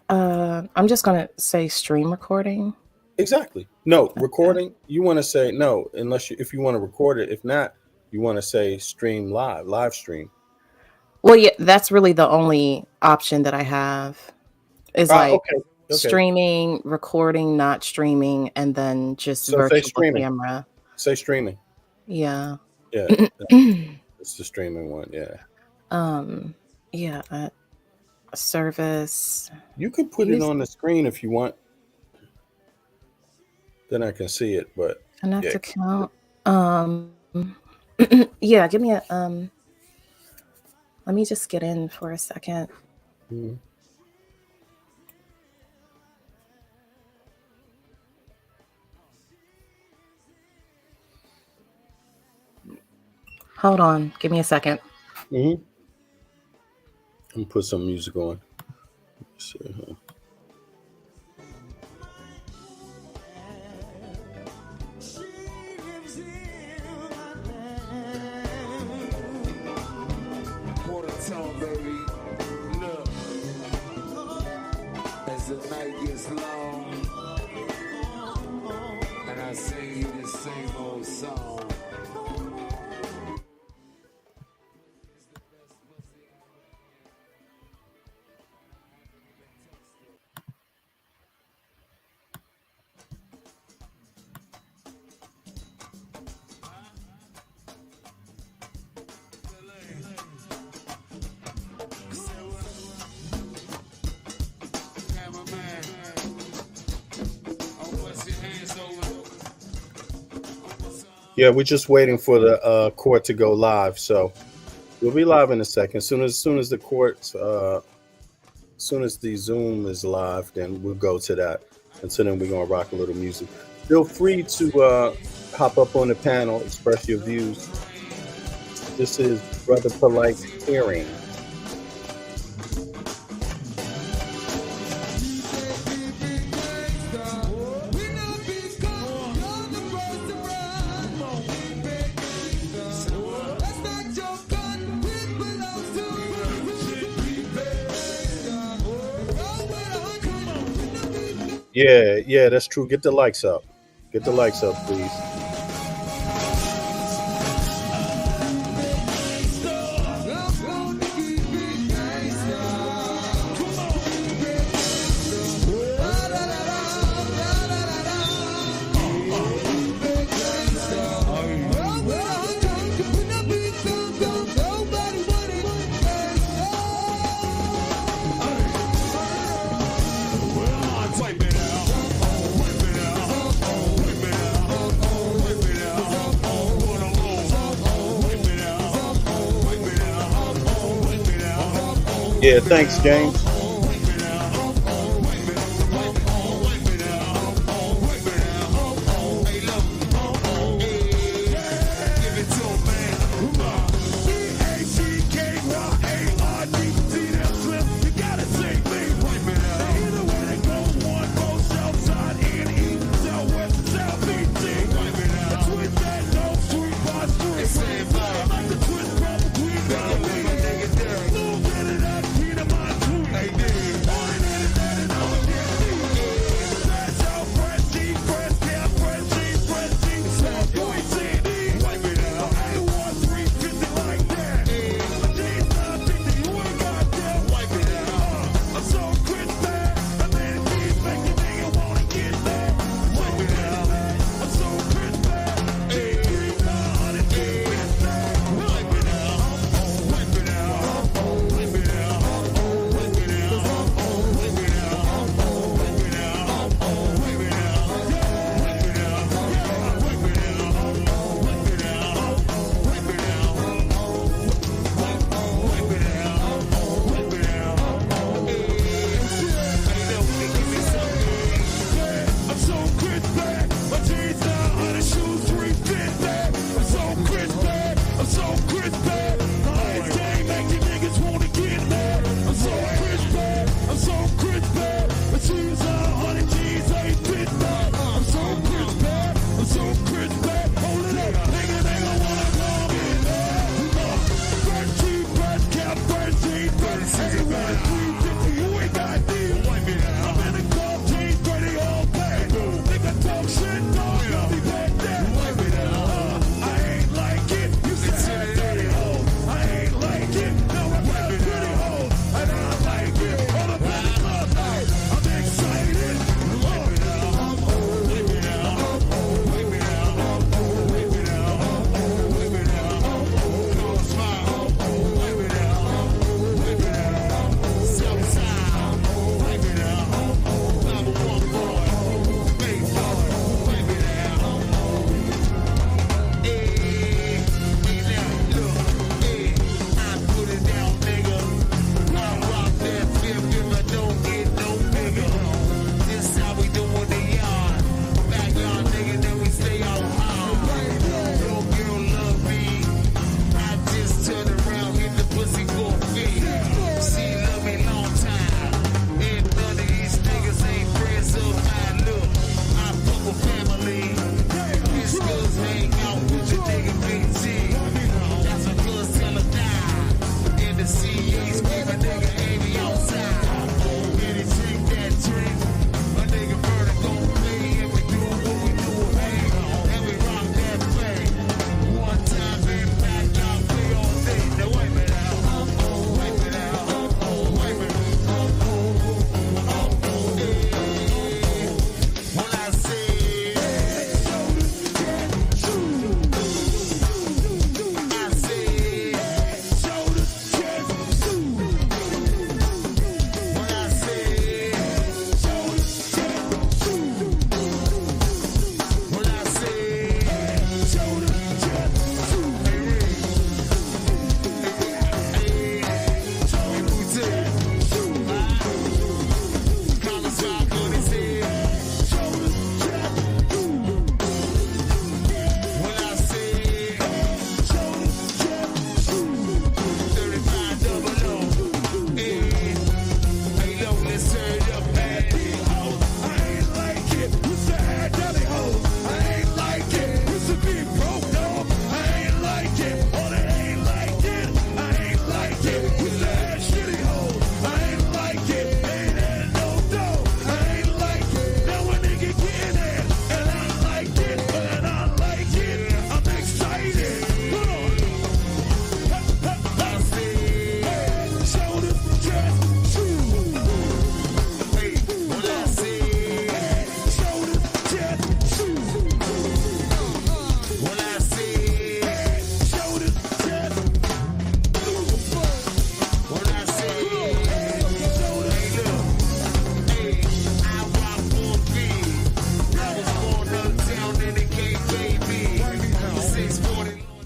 Speaker 3: I'm just gonna say stream recording.
Speaker 2: Exactly. No recording. You want to say no unless if you want to record it. If not, you want to say stream live stream.
Speaker 3: Well, yeah, that's really the only option that I have is like
Speaker 2: okay.
Speaker 3: streaming, recording, not streaming, and then just virtual camera.
Speaker 2: Say streaming.
Speaker 3: Yeah.
Speaker 2: Yeah. It's the streaming one. Yeah.
Speaker 3: Yeah. Service.
Speaker 2: You could put it on the screen if you want. Then I can see it, but
Speaker 3: connect account. Yeah, give me a let me just get in for a second. Hold on, give me a second.
Speaker 2: I'm gonna put some music on. Let's see.
Speaker 1: baby. Look, as the night gets long, and I sing you this same old song.
Speaker 2: Yeah, we're just waiting for the court to go live, so we'll be live in a second. Soon as the court's, soon as the Zoom is live, then we'll go to that. Until then, we're gonna rock a little music. Feel free to hop up on the panel, express your views. This is Brother Polite Hearing. Yeah, that's true. Get the likes up. Get the likes up, please. Yeah, thanks, James.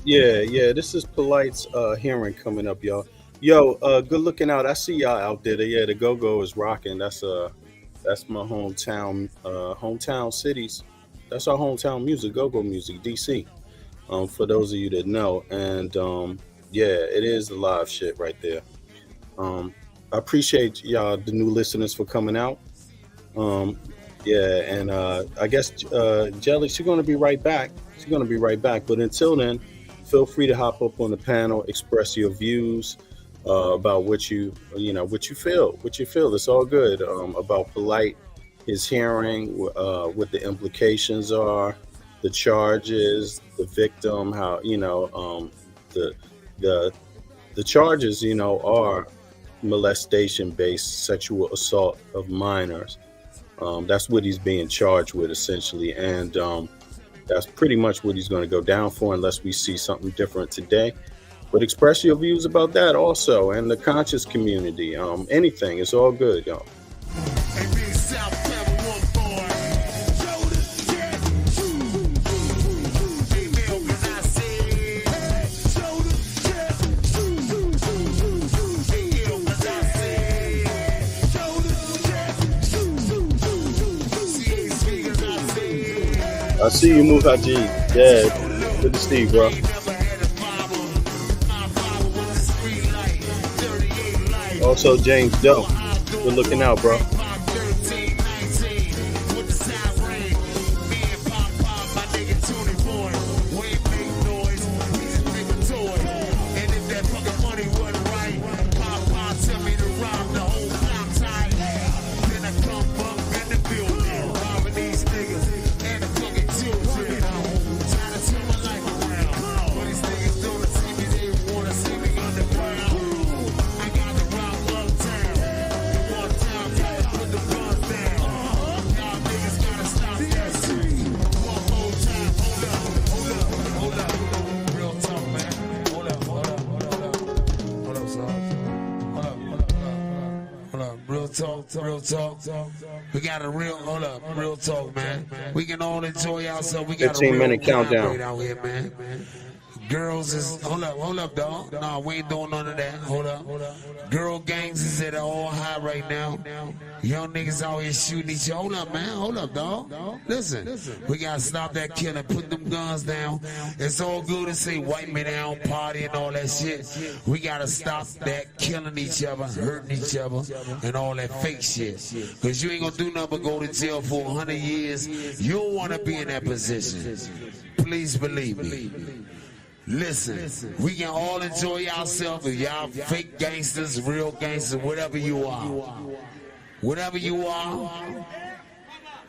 Speaker 2: Yeah. This is Polite's hearing coming up, y'all. Yo, good looking out. I see y'all out there. Yeah, the Go-Go is rocking. That's my hometown cities. That's our hometown music, Go-Go music, DC. For those of you that know. And yeah, it is the live shit right there. I appreciate y'all, the new listeners, for coming out. Yeah, and I guess Jelly, she's gonna be right back. But until then, feel free to hop up on the panel, express your views about what you feel. It's all good about Polite, his hearing, what the implications are, the charges, the victim, how the charges are molestation-based sexual assault of minors. That's what he's being charged with, essentially, and that's pretty much what he's going to go down for, unless we see something different today. But express your views about that also, and the conscious community. Anything, it's all good, y'all. I see you move, Haji. Yeah, good to see you, bro. Also, James Doe. Good looking out, bro.
Speaker 1: Real talk. We got a real talk, man. We can all enjoy ourselves. We got
Speaker 2: 15-minute countdown
Speaker 1: out here, man. Girls is hold up, dog. No, we ain't doing none of that. Hold up. Girl gangs is at all high right now. Young niggas out here shooting each other. Hold up, man. Hold up, dog. Listen, we gotta stop that killing. Put them guns down. It's all good to say white men down, party and all that shit. We gotta stop that killing each other, hurting each other, and all that fake shit. Cause you ain't gonna do nothing but go to jail for 100 years. You don't wanna be in that position. Please believe me. Listen, we can all enjoy ourselves. If y'all fake gangsters, real gangsters, whatever you are.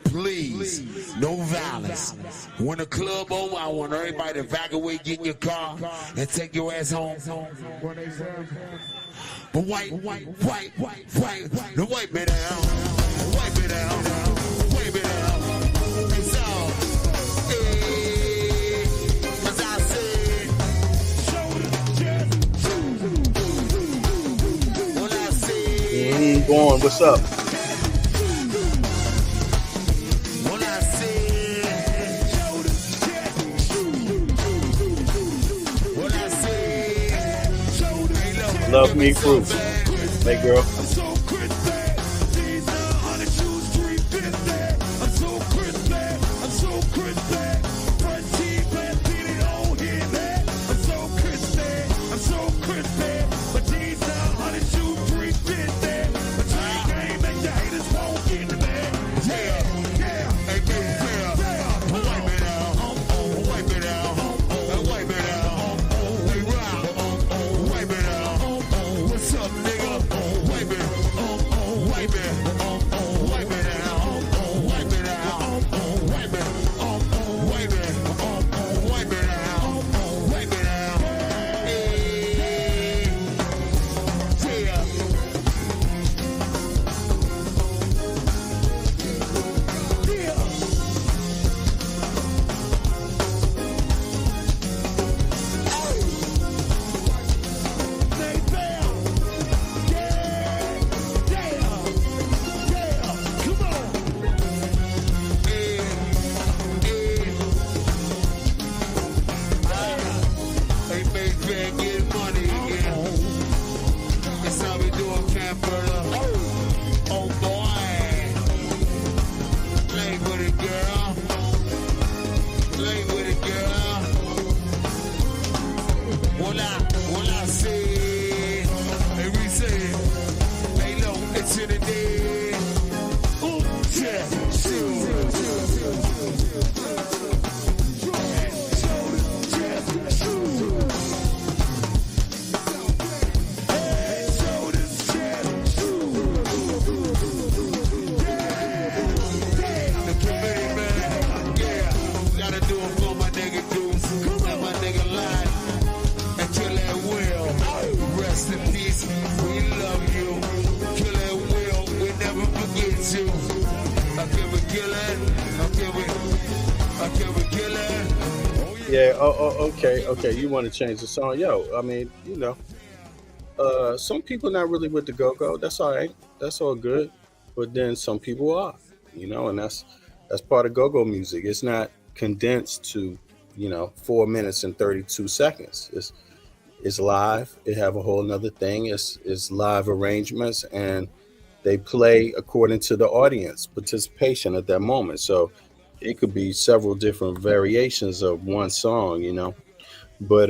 Speaker 1: Please, no violence. When the club over, I want everybody to evacuate, get in your car, and take your ass home. But white, the white man down, white man down. It's all, as I said, what I said.
Speaker 2: Going, what's up? Love me fruit. Hey, girl.
Speaker 1: What's up, nigga? Wait a minute.
Speaker 2: Yeah. Okay. You want to change the song? Yo, I mean, some people not really with the go-go. That's all right. That's all good. But then some people are, and that's part of go-go music. It's not condensed to, 4 minutes and 32 seconds. It's live. It have a whole nother thing. It's live arrangements, and they play according to the audience participation at that moment. So it could be several different variations of one song, But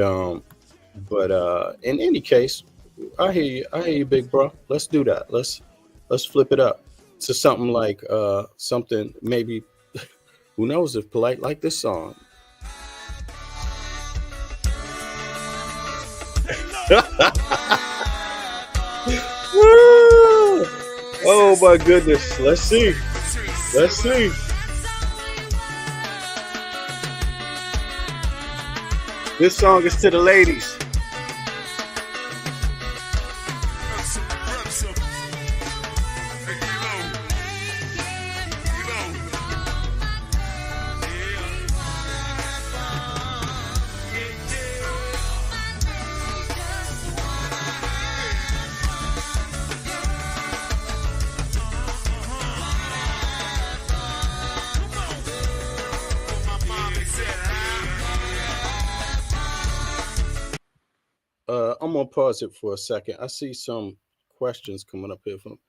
Speaker 2: in any case, I hear you, big bro. Let's do that. Let's flip it up to something like something maybe. Who knows if Polite like this song? Oh my goodness. Let's see. This song is to the ladies. I'm gonna pause it for a second. I see some questions coming up here from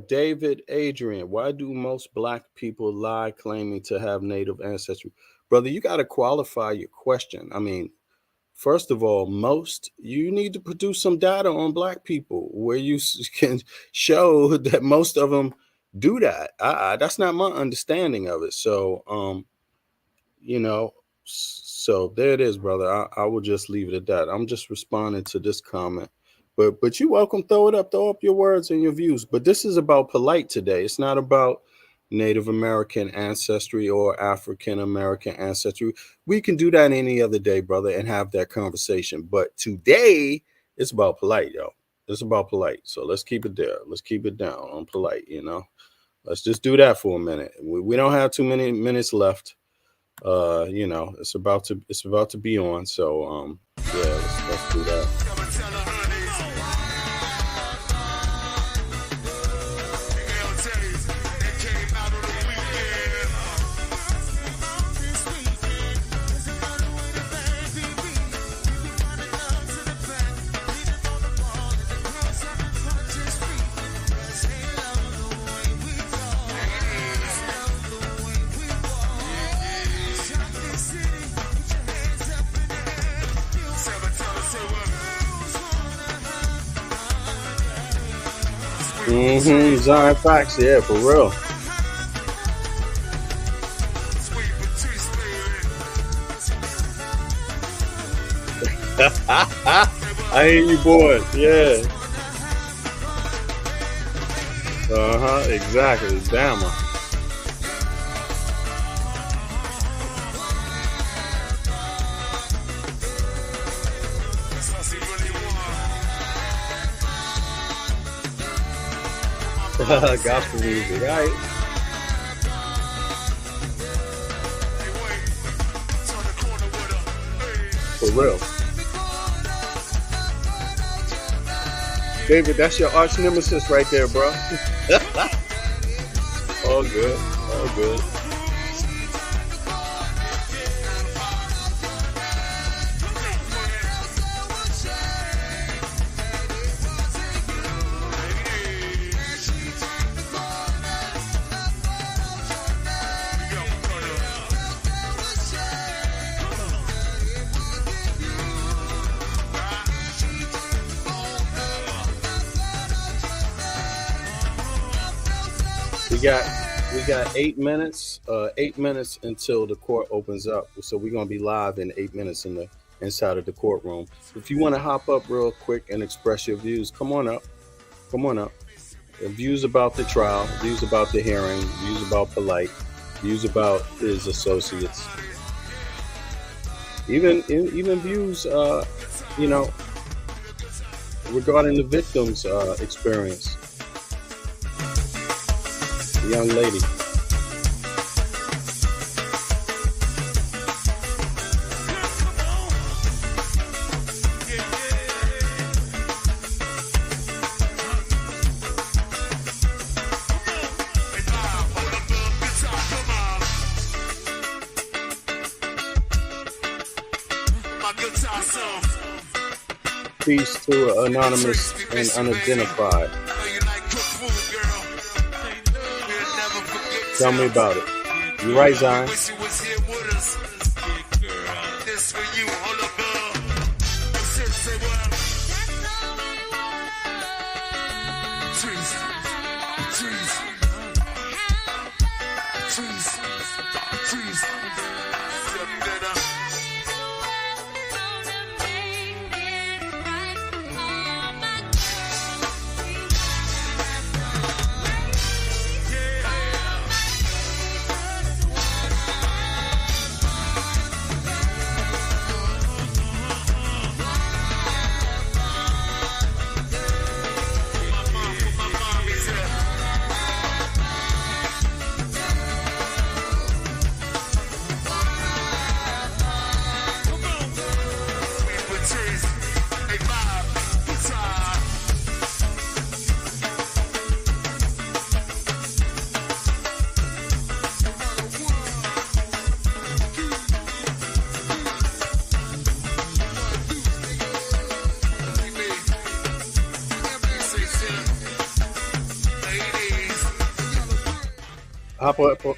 Speaker 2: David Adrian. Why do most Black people lie claiming to have Native ancestry? Brother, you got to qualify your question. I mean, first of all, you need to produce some data on Black people where you can show that most of them do that. That's not my understanding of it. So, so there it is, brother. I will just leave it at that. I'm just responding to this comment. But you're welcome. Throw up your words and your views. But this is about Polite today. It's not about Native American ancestry or African American ancestry. We can do that any other day, brother, and have that conversation. But today, it's about Polite, yo. It's about Polite. So let's keep it there. Let's keep it down on Polite, Let's just do that for a minute. We don't have too many minutes left. It's about to be on. So let's do that. Zion facts, yeah, for real. I hear you, boys. Yeah. Exactly. Damn. Gospel music, right? For real. David, that's your arch nemesis right there, bro. All good. All good. We got 8 minutes. 8 minutes until the court opens up. So we're gonna be live in 8 minutes inside of the courtroom. If you want to hop up real quick and express your views, come on up. Views about the trial, views about the hearing, views about Polite, views about his associates, even views, regarding the victim's experience. The young lady. Peace to anonymous and unidentified. Tell me about it. You right, Zion?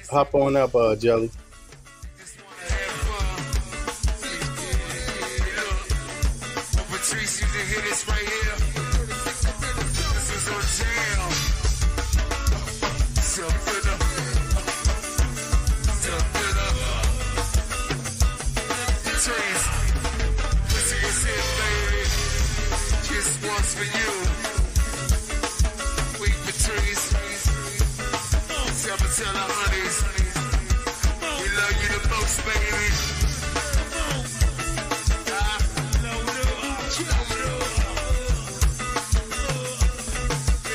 Speaker 2: Hop on up, Jelly.
Speaker 1: Patrice, you can hear this right here. This is on jam. Patrice, listen, you said, baby. Kiss once for you. Wait, Patrice. Tell the honeys, we love you the most, baby.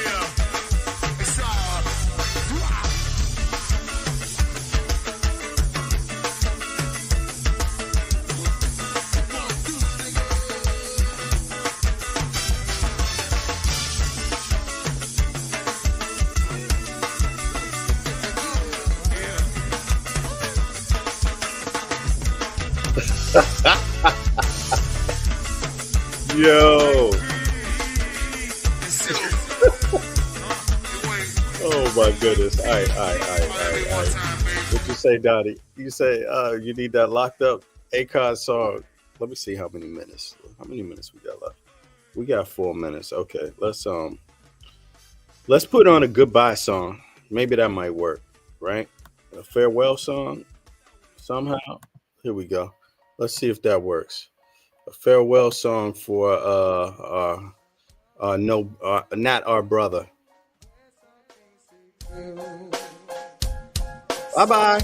Speaker 1: Yeah, it's all.
Speaker 2: Yo. Oh my goodness. All right. What you say, Dottie? You say you need that locked up Akon song. Let me see how many minutes. How many minutes we got left? We got 4 minutes. Okay. Let's put on a goodbye song. Maybe that might work, right? A farewell song somehow. Here we go. Let's see if that works. A farewell song for not our brother. Bye bye.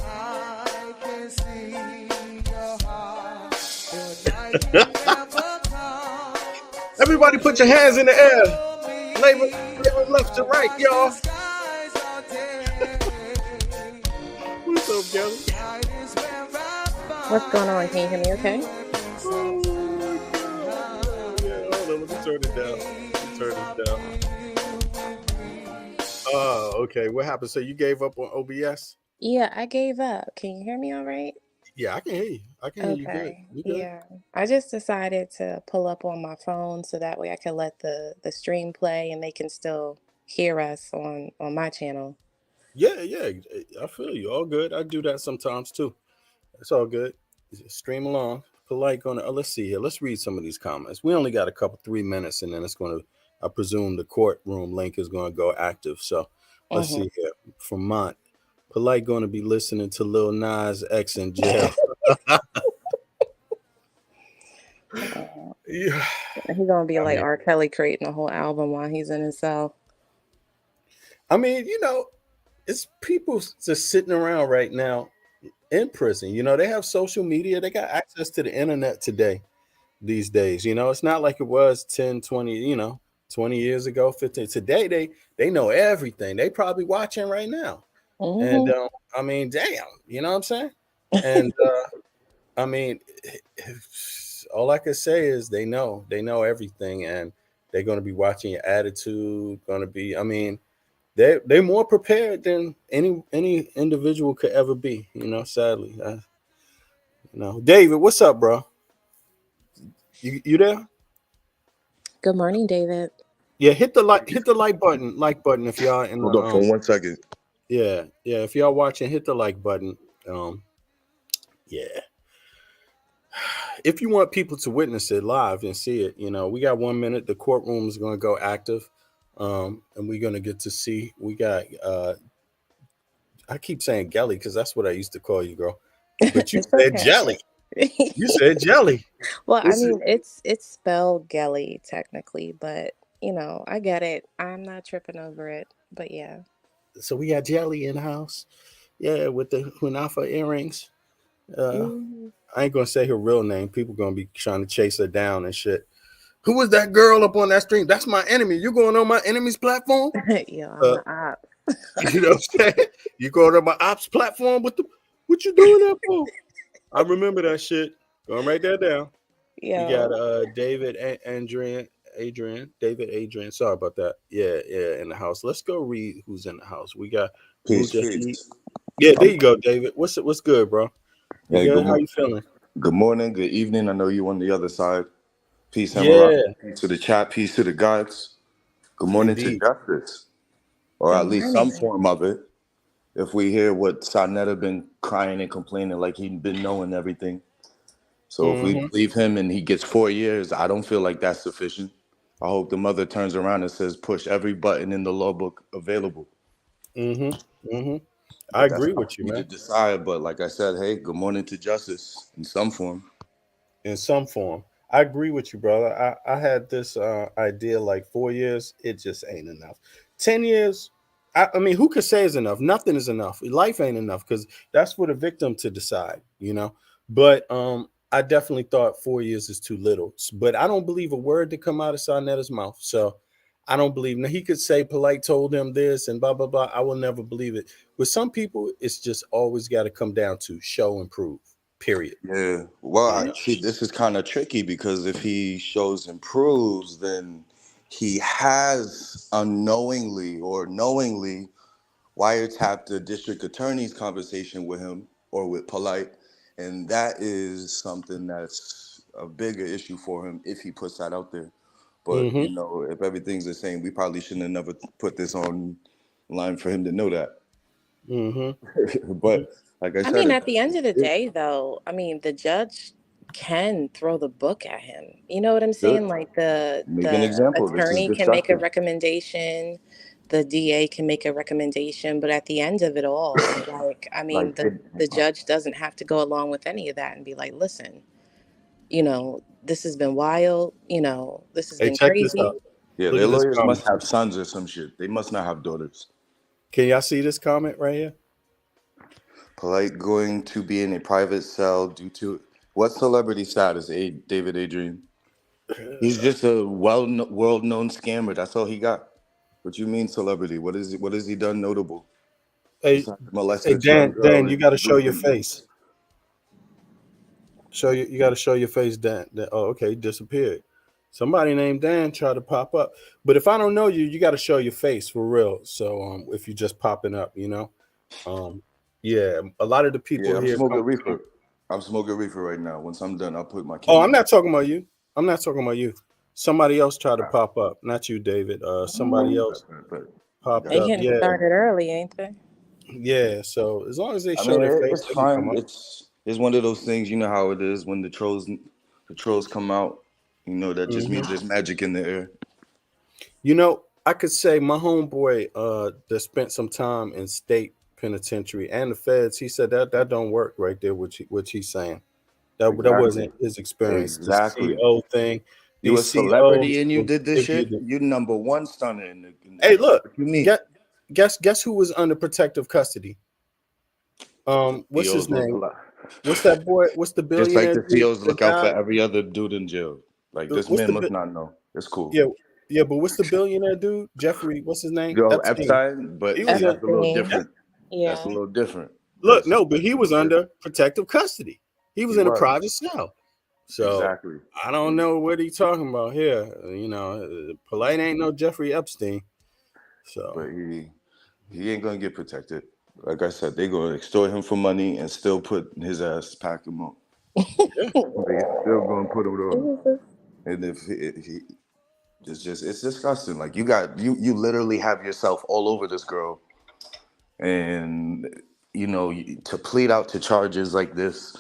Speaker 2: Everybody, put your hands in the air. Labor left to right, y'all. What's up, Kelly?
Speaker 3: What's going on? Can you hear me okay?
Speaker 2: Let me turn it down. Oh, okay. What happened? So you gave up on OBS?
Speaker 3: Yeah, I gave up. Can you hear me all right?
Speaker 2: Yeah, I can hear you. I can hear you good. You good?
Speaker 3: Yeah. I just decided to pull up on my phone so that way I can let the stream play and they can still hear us on my channel.
Speaker 2: Yeah. I feel you. All good. I do that sometimes too. It's all good. Stream along. Polite gonna let's see here. Let's read some of these comments. We only got 3 minutes, and then it's gonna. I presume the courtroom link is gonna go active. So let's see here. From Mont, Polite gonna be listening to Lil Nas X in jail.
Speaker 3: Yeah. He's gonna be like R. Kelly creating a whole album while he's in his cell.
Speaker 2: I mean, it's people just sitting around right now in prison. They have social media. They got access to the internet these days. It's not like it was 10, 20, 20 years ago, 15. Today, they know everything. They probably watching right now. And I mean, damn, you know what I'm saying? And I mean, all I can say is they know everything, and they're going to be watching your attitude. They're more prepared than any individual could ever be. Sadly. David, what's up, bro? You there?
Speaker 3: Good morning, David.
Speaker 2: Yeah, hit the like button if y'all in
Speaker 6: Hold
Speaker 2: the
Speaker 6: on for 1 second.
Speaker 2: yeah, if y'all watching, hit the like button. Yeah. If you want people to witness it live and see it, we got 1 minute. The courtroom is going to go active, and we're going to get to see. We got I keep saying Gelly because that's what I used to call you, girl. But you
Speaker 3: It's
Speaker 2: said
Speaker 3: okay.
Speaker 2: Jelly. You said Jelly.
Speaker 3: Well, I mean, it's spelled Gelly technically, but I get it. I'm not tripping over it, but yeah.
Speaker 2: So we got Jelly in the house. Yeah, with the Hunafa earrings. I ain't gonna say her real name. People gonna be trying to chase her down and shit. Who was that girl up on that stream? That's my enemy. You going on my enemy's platform?
Speaker 3: Yeah, I'm an op.
Speaker 2: You know what I'm saying? You going on my ops platform? What you doing that for? I remember that shit. Go and write that down.
Speaker 3: Yeah.
Speaker 2: We got David Adrian. Sorry about that. Yeah, in the house. Let's go read who's in the house. We got
Speaker 6: Peace.
Speaker 2: Yeah, there you go, David. What's good, bro? You
Speaker 6: Hey,
Speaker 2: good? How you feeling?
Speaker 6: Good morning, good evening. I know you on the other side. Peace,
Speaker 2: Yeah.
Speaker 6: Peace to the chat, peace to the gods. Good morning
Speaker 2: Indeed.
Speaker 6: to justice, or
Speaker 3: Good
Speaker 6: at least some
Speaker 3: morning.
Speaker 6: form of it. If we hear what Sarnetta been crying and complaining like he'd been knowing everything. So if we believe him and he gets 4 years, I don't feel like that's sufficient. I hope the mother turns around and says, push every button in the law book available.
Speaker 2: I agree with you, man.
Speaker 6: To decide, but like I said, hey, good morning to justice in some form.
Speaker 2: In some form. I agree with you, brother. I had this idea like 4 years, it just ain't enough. 10 years, I mean, who could say is enough? Nothing is enough. Life ain't enough because that's for the victim to decide, But I definitely thought 4 years is too little. But I don't believe a word to come out of Sarnetta's mouth. So I don't believe. Now, he could say Polite told him this and blah, blah, blah. I will never believe it. With some people, it's just always got to come down to show and prove, period.
Speaker 6: Yeah. Well, I see, this is kind of tricky because if he shows and proves, then he has unknowingly or knowingly wiretapped the district attorney's conversation with him or with Polite. And that is something that's a bigger issue for him if he puts that out there. But, if everything's the same, we probably shouldn't have never put this on line for him to know that. But like I said,
Speaker 3: mean, at the end of the day, though, I mean, the judge can throw the book at him. You know what I'm saying? Like the attorney can make a recommendation, the DA can make a recommendation, but at the end of it all, like, I mean, the judge doesn't have to go along with any of that and be like, listen, this has been wild, this has been crazy.
Speaker 6: Yeah, their lawyers must have sons or some shit. They must not have daughters.
Speaker 2: Can y'all see this comment right here?
Speaker 6: Polite going to be in a private cell due to what celebrity status? David Adrian. He's just a world-known scammer. That's all he got. What you mean celebrity? What has he done notable?
Speaker 2: Hey Dan, you got to show your face. You got to show your face, Dan. Oh, okay, he disappeared. Somebody named Dan tried to pop up, but if I don't know you, you got to show your face for real. So if you're just popping up, yeah, a lot of the people
Speaker 6: I'm
Speaker 2: here.
Speaker 6: Smoking reefer. I'm smoking reefer right now. Once I'm done, I'll put my.
Speaker 2: Oh, I'm not talking about you. Somebody else tried to pop up, not you, David. Somebody else popped up.
Speaker 3: They getting started early, ain't they?
Speaker 2: Yeah. So as long as they show their face,
Speaker 6: it's fine. It's one of those things. You know how it is when the trolls come out. That just means there's magic in the air.
Speaker 2: I could say my homeboy that spent some time in state penitentiary and the feds, he said that don't work right there, which he's saying. That wasn't his experience.
Speaker 6: Exactly.
Speaker 2: The CO thing.
Speaker 6: You a celebrity and you did this shit? You number one stunner in the
Speaker 2: Hey, look. What you mean? Guess who was under protective custody? What's his name? What's that boy? What's the billionaire?
Speaker 6: Just like the COs look out for every other dude in jail. Like this man must not know. It's cool.
Speaker 2: Yeah, but what's the billionaire dude? Jeffrey, what's his name?
Speaker 6: Epstein, but that's a little different.
Speaker 3: Yeah.
Speaker 6: That's a little different.
Speaker 2: Look, no, but he was under protective custody. He was in a private cell. So
Speaker 6: exactly.
Speaker 2: I don't know what he's talking about here. Polite ain't no Jeffrey Epstein. So
Speaker 6: but he ain't gonna get protected. Like I said, they're gonna extort him for money and still put his ass, pack him up. They're still gonna put him on. And if it's disgusting. Like you literally have yourself all over this girl, and to plead out to charges like this,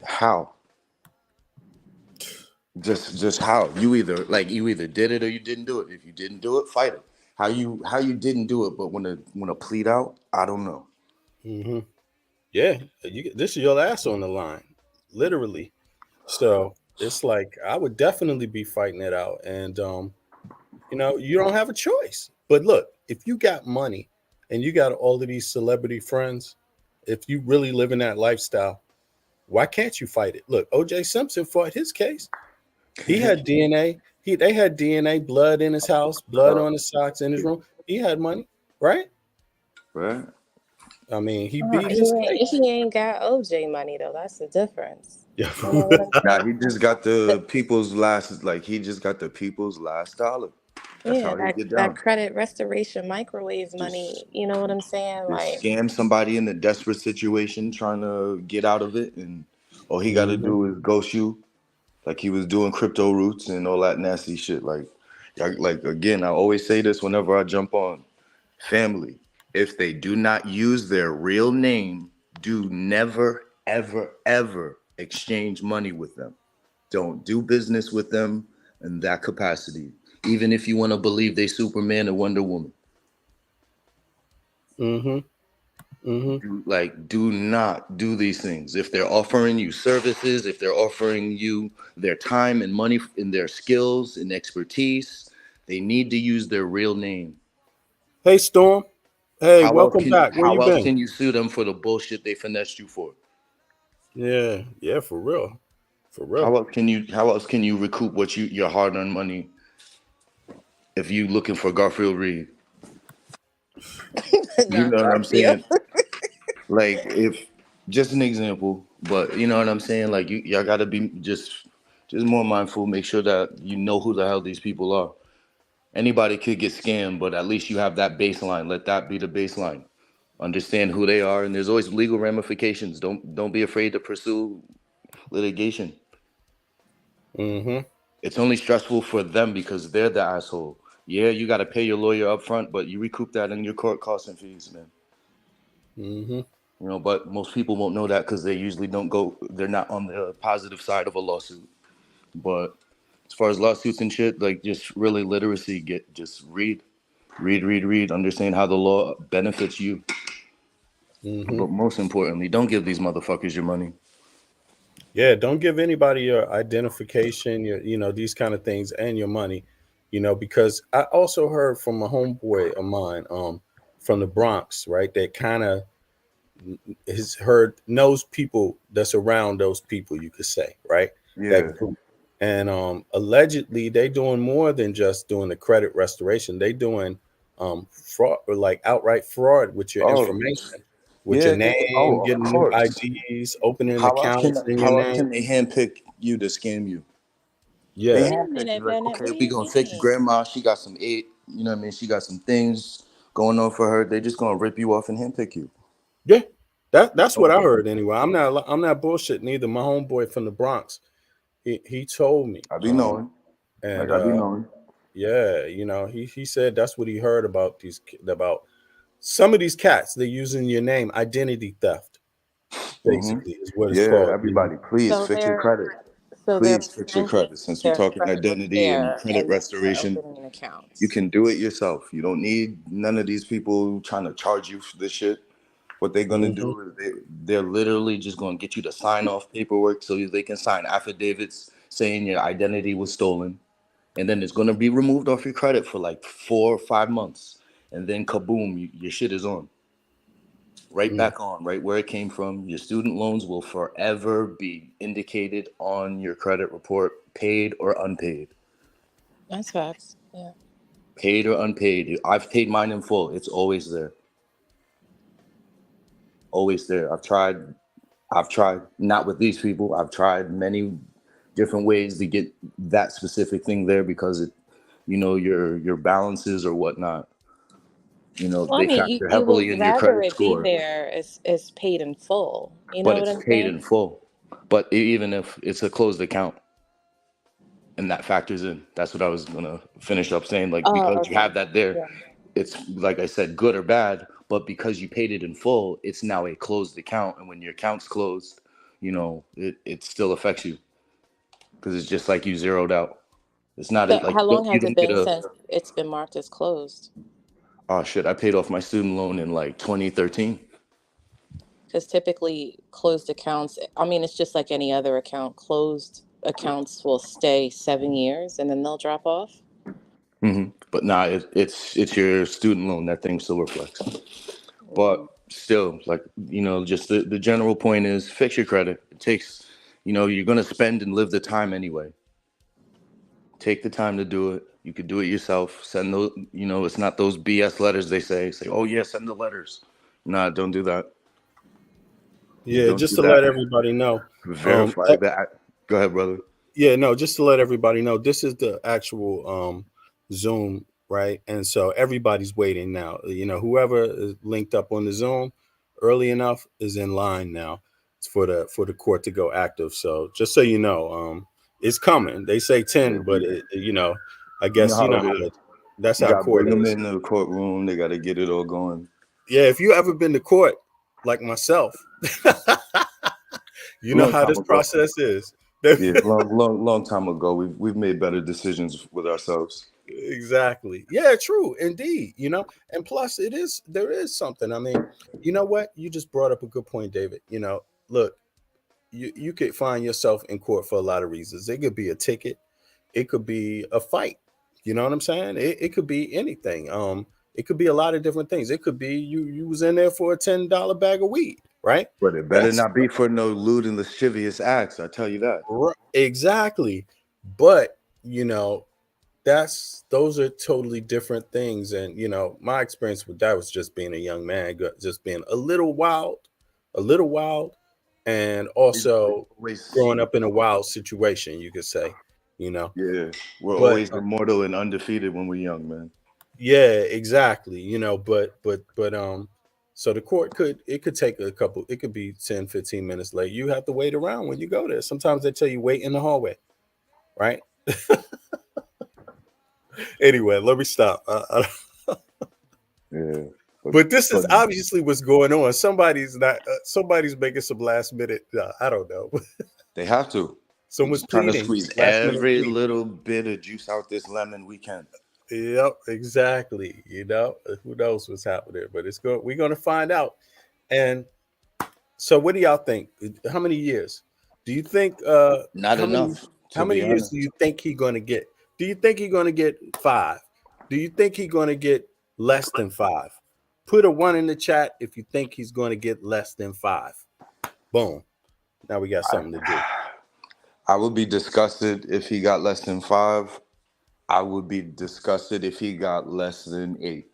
Speaker 6: how? Just how? You either did it or you didn't do it. If you didn't do it, fight it. How you didn't do it, but when a plead out, I don't know.
Speaker 2: Mm-hmm. Yeah, this is your last on the line, literally. So it's like I would definitely be fighting it out, and you don't have a choice. But look, if you got money and you got all of these celebrity friends, if you really live in that lifestyle, why can't you fight it? Look, O.J. Simpson fought his case. He had DNA. They had DNA, blood in his house, blood on his socks in his room. He had money, right?
Speaker 6: Right.
Speaker 2: I mean, he beat his case.
Speaker 3: He ain't got OJ money though. That's the difference.
Speaker 2: Yeah.
Speaker 3: You know what I'm saying?
Speaker 6: Nah, he just got the people's last. Like he just got the people's last dollar. That's how he get down.
Speaker 3: That credit restoration microwave money. You know what I'm saying?
Speaker 6: Just
Speaker 3: Like
Speaker 6: scam somebody in a desperate situation, trying to get out of it, and all he got to do is ghost you, like he was doing crypto roots and all that nasty shit. Like again, I always say this whenever I jump on. Family, if they do not use their real name, do never, ever, ever exchange money with them. Don't do business with them in that capacity, even if you want to believe they Superman or Wonder Woman. Do not do these things. If they're offering you services, if they're offering you their time and money and their skills and expertise, they need to use their real name.
Speaker 2: Hey, Storm. Hey, welcome back. Where you been?
Speaker 6: How else can you sue them for the bullshit they finessed you for?
Speaker 2: Yeah, for real. For real.
Speaker 6: How else can you recoup what your hard-earned money if you looking for Garfield Reed? You know what I'm saying? Like, if just an example, but you know what I'm saying? Like y'all gotta be just more mindful, make sure that you know who the hell these people are. Anybody could get scammed, but at least you have that baseline. Let that be the baseline. Understand who they are, and there's always legal ramifications. Don't be afraid to pursue litigation. It's only stressful for them because they're the asshole. Yeah, you got to pay your lawyer up front, but you recoup that in your court costs and fees, man. But most people won't know that because they usually they're not on the positive side of a lawsuit. But as far as lawsuits and shit, like just really literacy, just read, understand how the law benefits you. But most importantly, don't give these motherfuckers your money.
Speaker 2: Yeah, don't give anybody your identification, these kind of things, and your money, because I also heard from a homeboy of mine, from the Bronx, right, that kind of knows people that's around those people, you could say, right?
Speaker 6: Yeah.
Speaker 2: And allegedly they doing more than just doing the credit restoration. They doing fraud, or like outright fraud with your information, with your name, getting new IDs, opening accounts in your name.
Speaker 6: How else can they handpick you to scam you?
Speaker 2: Yeah.
Speaker 6: They handpick you like, okay, we gonna fix grandma. She got some you know what I mean? She got some things going on for her. They just gonna rip you off and handpick you.
Speaker 2: Yeah. That's what I heard anyway. I'm not bullshitting either. My homeboy from the Bronx, he told me.
Speaker 6: I be knowing.
Speaker 2: And
Speaker 6: I be knowing.
Speaker 2: Yeah, he said that's what he heard about some of these cats. They're using your name, identity theft, basically, is what it's called.
Speaker 6: Everybody, please fix your credit. Please fix your credit. Since we're talking identity and credit restoration, you can do it yourself. You don't need none of these people trying to charge you for this shit. What they're gonna do is they're literally just gonna get you to sign off paperwork so they can sign affidavits saying your identity was stolen, and then it's gonna be removed off your credit for like 4 or 5 months, and then kaboom, your shit is on. Right back on, right where it came from. Your student loans will forever be indicated on your credit report, paid or unpaid.
Speaker 3: That's facts. Yeah.
Speaker 6: Paid or unpaid. I've paid mine in full. It's always there. Always there. I've tried not with these people. I've tried many different ways to get that specific thing there because it, your balances or whatnot. They factor heavily in your credit score.
Speaker 3: Be there is paid in full.
Speaker 6: But it's paid in full. But even if it's a closed account. and that factors in. That's what I was gonna finish up saying. Like,
Speaker 3: Oh,
Speaker 6: because you
Speaker 3: okay.
Speaker 6: have that there,
Speaker 3: Yeah.
Speaker 6: it's like I said, good or bad. But because you paid it in full, it's now a closed account, and when your account's closed, you know, it still affects you because it's just like you zeroed out. It's not
Speaker 3: So
Speaker 6: like
Speaker 3: how long
Speaker 6: you
Speaker 3: has it
Speaker 6: don't get
Speaker 3: been
Speaker 6: a,
Speaker 3: since it's been marked as closed?
Speaker 6: oh shit, I paid off my student loan in like 2013.
Speaker 3: Because typically closed accounts, I mean, it's just like any other account. Closed accounts will stay 7 years and then they'll drop off.
Speaker 6: But nah, it's your student loan. That thing still reflects. But still, like, you know, just the general point is fix your credit. It takes, you know, you're gonna spend and live the time anyway. Take the time to do it. You could do it yourself. Send those, you know, it's not those BS letters they say, oh yeah, send the letters. Nah, don't do that.
Speaker 2: Yeah,
Speaker 6: Don't
Speaker 2: just
Speaker 6: do
Speaker 2: to
Speaker 6: that.
Speaker 2: let everybody know.
Speaker 6: Verify that. Go ahead, brother.
Speaker 2: Yeah, no, just to let everybody know, this is the actual Zoom, right? And so everybody's waiting now. You know, whoever is linked up on the Zoom early enough is in line now for the court to go active. So just so you know, it's coming. They say 10, but you know, I guess
Speaker 6: You know how it is.
Speaker 2: that's
Speaker 6: You
Speaker 2: how
Speaker 6: gotta
Speaker 2: court
Speaker 6: bring them
Speaker 2: is.
Speaker 6: into the courtroom. They gotta get it all going.
Speaker 2: Yeah, if you ever been to court like myself, you know
Speaker 6: Long
Speaker 2: how
Speaker 6: time
Speaker 2: this
Speaker 6: ago.
Speaker 2: process is.
Speaker 6: Yeah, long time ago. We've made better decisions with ourselves.
Speaker 2: Exactly. Yeah, true. Indeed. You know, and plus there is something. I mean, you know what? You just brought up a good point, David. You know, look, you could find yourself in court for a lot of reasons. It could be a ticket, it could be a fight. You know what I'm saying? It could be anything. It could be a lot of different things. It could be you was in there for a $10 bag of weed, right?
Speaker 6: But it better not be for no lewd and lascivious acts. I tell you that.
Speaker 2: Exactly. But you know, those are totally different things. And you know, my experience with that was just being a young man, just being a little wild, and also growing up in a wild situation, you could say, you know.
Speaker 6: Yeah, we're
Speaker 2: But
Speaker 6: always immortal and undefeated when we're young, man.
Speaker 2: yeah, exactly, you know. But so the court could take it could be 10-15 minutes late. You have to wait around when you go there. Sometimes they tell you wait in the hallway, right? Anyway, let me stop.
Speaker 6: Yeah,
Speaker 2: But this is obviously what's going on. Somebody's making some last minute. I don't know.
Speaker 6: they have to.
Speaker 2: Someone's
Speaker 6: Trying to
Speaker 2: pleading.
Speaker 6: squeeze
Speaker 2: Last minute
Speaker 6: every
Speaker 2: plea.
Speaker 6: little bit of juice out this lemon we can.
Speaker 2: Yep, exactly. You know, who knows what's happening? But it's good. We're gonna find out. And so, what do y'all think? How many years? Do you think?
Speaker 6: Not enough.
Speaker 2: How many years do you think he's gonna get? Do you think he's gonna get 5? Do you think he's gonna get less than 5? Put a 1 in the chat if you think he's going to get less than 5. Boom. Now we got something to do.
Speaker 6: I would be disgusted if he got less than 5. I would be disgusted if he got less than 8.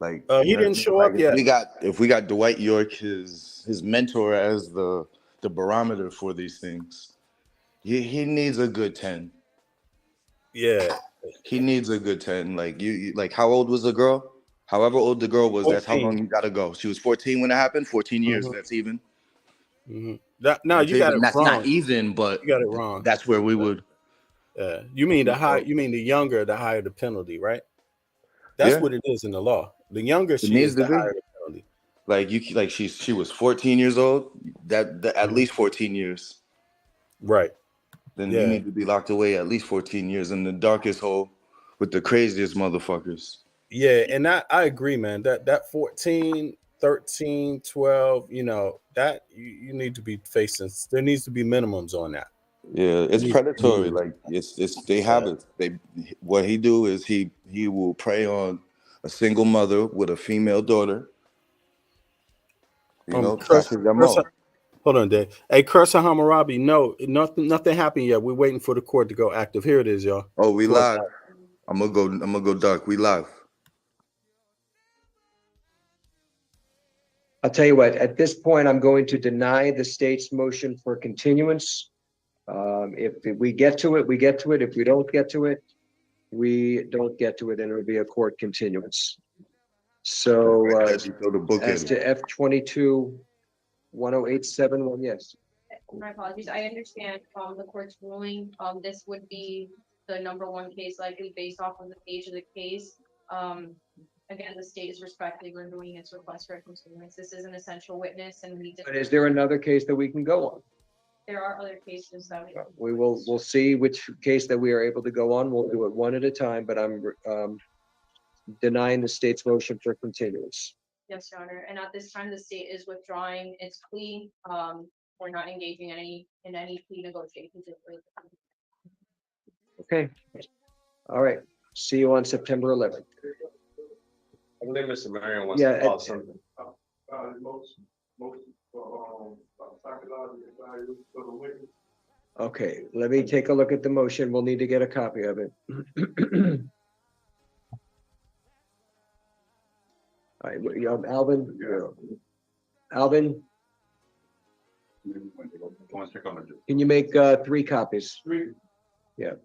Speaker 6: Like
Speaker 2: he didn't show up yet.
Speaker 6: If we got Dwight York, his mentor, as the barometer for these things, he needs a good 10.
Speaker 2: Yeah,
Speaker 6: he needs a good 10. Like you like, how old was the girl? However old the girl was, 14. That's how long you gotta go. She was 14 when it happened. 14 years. Mm-hmm. That's even.
Speaker 2: Mm-hmm. No, you got it
Speaker 6: that's
Speaker 2: wrong.
Speaker 6: Not even, but
Speaker 2: you got it wrong.
Speaker 6: That's where we would.
Speaker 2: You mean the high? You mean the younger, the higher the penalty, right? That's what it is in the law. The younger she is, the higher the penalty.
Speaker 6: Like she was 14 years old. That at least 14 years.
Speaker 2: Right.
Speaker 6: Then you need to be locked away at least 14 years in the darkest hole with the craziest motherfuckers.
Speaker 2: Yeah, and I agree, man. That 14, 13, 12, you know, that you need to be facing. There needs to be minimums on that.
Speaker 6: Yeah, it's predatory. Like it's they have it. What he do is he will prey on a single mother with a female daughter. You know,
Speaker 2: hold on, Dave. Hey, Cursa Hammurabi, no, nothing happened yet. We're waiting for the court to go active. Here it is, y'all.
Speaker 6: Oh, we live. I'm gonna go dark. We live.
Speaker 7: I'll tell you what, at this point, I'm going to deny the state's motion for continuance. If we get to it, we get to it. If we don't get to it, we don't get to it, and it'll be a court continuance. So as to F22-10871, yes.
Speaker 8: My apologies. I understand the court's ruling. This would be the #1 case likely based off of the age of the case. Again, the state is respectfully renewing its request for a continuance. This is an essential witness, and we.
Speaker 7: But is there another case that we can go on?
Speaker 8: There are other cases that
Speaker 7: We'll see which case that we are able to go on. We'll do it one at a time, but I'm denying the state's motion for continuance.
Speaker 8: Yes, Your Honor. And at this time, the state is withdrawing its plea. We're not engaging in any plea negotiations.
Speaker 7: Okay. All right. See you on September 11th.
Speaker 9: I believe Mr. Marion wants
Speaker 7: Yeah,
Speaker 9: to call something.
Speaker 7: Okay, let me take a look at the motion. We'll need to get a copy of it. All right, Alvin. Alvin, can you make 3 copies? Yeah.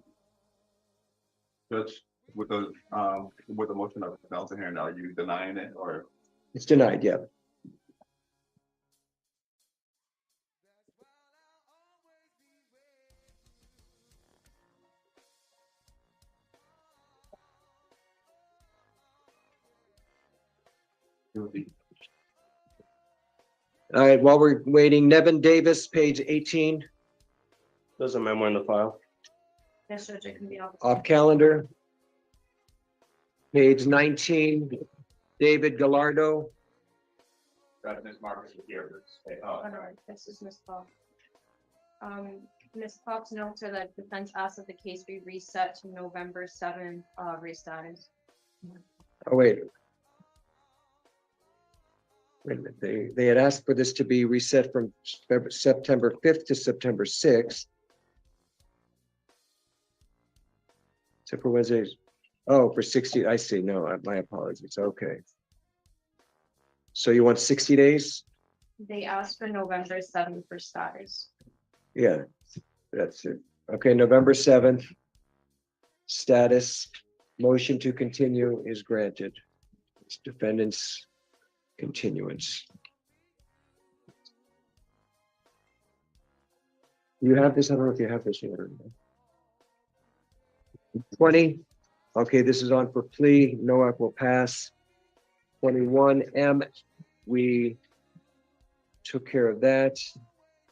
Speaker 10: Judge, with the motion of council here, now, are you denying it or?
Speaker 7: It's denied, yeah. All right, while we're waiting, Nevin Davis, page 18.
Speaker 9: There's a memo in the file.
Speaker 8: Yes, Judge, it can be
Speaker 7: Off calendar. Page 19, David Gallardo.
Speaker 10: Ms. Marcus is here.
Speaker 8: This is Ms. Paul. Ms. Paul's notes are that defense asked that the case be reset to November 7th, restatus.
Speaker 7: Oh, wait. Wait a minute, they had asked for this to be reset from September 5th to September 6th. Except for Wednesdays. Oh, for 60, I see. No, my apologies. Okay. So you want 60 days?
Speaker 8: They asked for November 7th for status.
Speaker 7: Yeah, that's it. Okay, November 7th. Status, motion to continue is granted. It's defendant's continuance. You have this? I don't know if you have this here. 20. Okay, this is on for plea. NOAK will pass. 21M, we took care of that.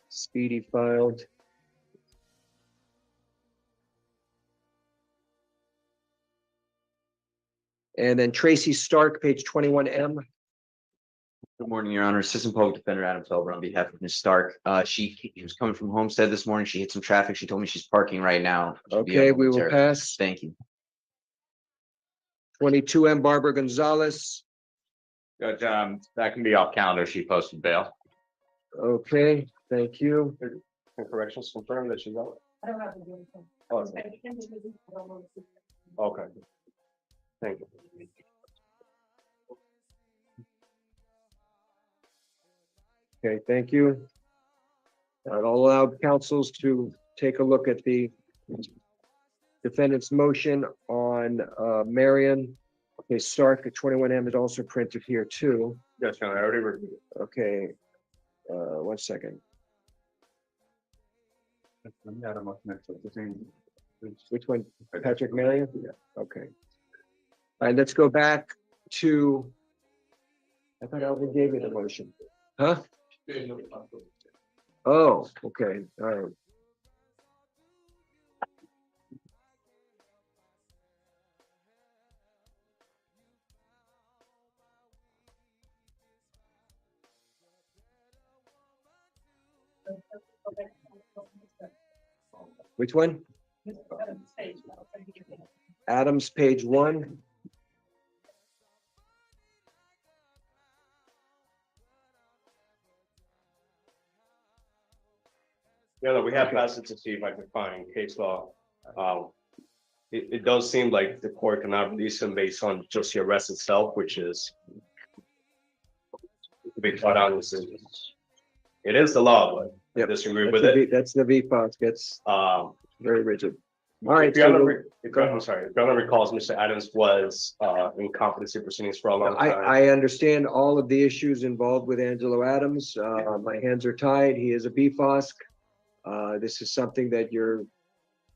Speaker 7: Speedy filed. And then Tracy Stark, page 21M.
Speaker 11: Good morning, Your Honor. Assistant Public Defender Adam Felber on behalf of Ms. Stark. She was coming from Homestead this morning. She hit some traffic. She told me she's parking right now.
Speaker 7: Okay, we will pass.
Speaker 11: Thank you.
Speaker 7: 22M Barbara Gonzalez.
Speaker 9: Judge, that can be off calendar. She posted bail.
Speaker 7: Okay, thank you.
Speaker 9: Can corrections confirm that she's out?
Speaker 8: I don't have to do anything.
Speaker 9: Okay. Thank you.
Speaker 7: Okay, thank you. I'll allow councils to take a look at the defendant's motion on Marion. Okay, Stark at 21M is also printed here too.
Speaker 9: Yes, Your Honor, I already reviewed it.
Speaker 7: Okay, 1 second. Which one? Patrick Marion? Yeah, okay. All right, let's go back to, I thought Alvin gave you the motion. Huh? Oh, okay, all right. Which one? Adams, page 1.
Speaker 9: Yeah, we have passed it to see if I can find case law. It does seem like the court cannot release him based on just the arrest itself, which is to be thought out. It is the law, but I disagree with it.
Speaker 7: That's the VFOS gets very rigid. All right.
Speaker 9: If Your Honor recalls, Mr. Adams was in competency proceedings for a long time.
Speaker 7: I understand all of the issues involved with Angelo Adams. My hands are tied. He is a BFOS. This is something that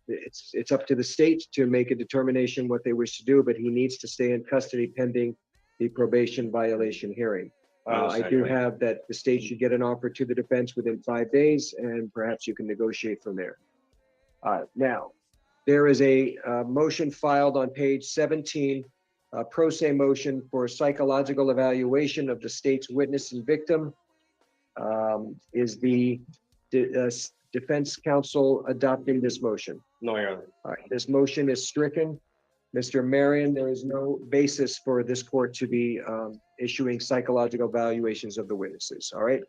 Speaker 7: it's up to the state to make a determination what they wish to do, but he needs to stay in custody pending the probation violation hearing. I do have that the state should get an offer to the defense within 5 days, and perhaps you can negotiate from there. Now, there is a motion filed on page 17, a pro se motion for psychological evaluation of the state's witness and victim. Is the defense counsel adopting this motion?
Speaker 9: No, Your Honor.
Speaker 7: All right, this motion is stricken. Mr. Marion, there is no basis for this court to be issuing psychological evaluations of the witnesses. All right.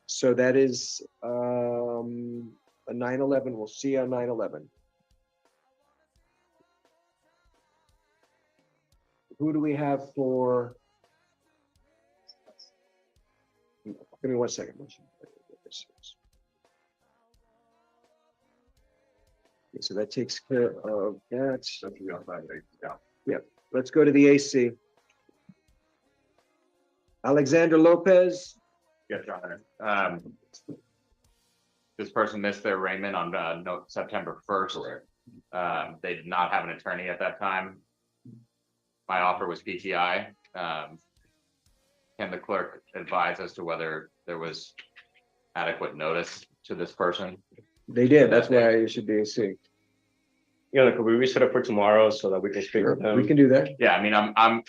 Speaker 7: So that is a 9/11. We'll see you on 9/11. Who do we have for? Give me 1 second. Okay, so that takes care of that. Yeah, let's go to the AC. Alexander Lopez.
Speaker 12: Yes, Your Honor. This person missed their arraignment on September 1st. They did not have an attorney at that time. My offer was PTI. Can the clerk advise as to whether there was adequate notice to this person?
Speaker 7: They did. That's why you should be AC.
Speaker 9: Yeah, could we reset it for tomorrow so that we can speak with him?
Speaker 7: We can do that.
Speaker 12: Yeah, I mean,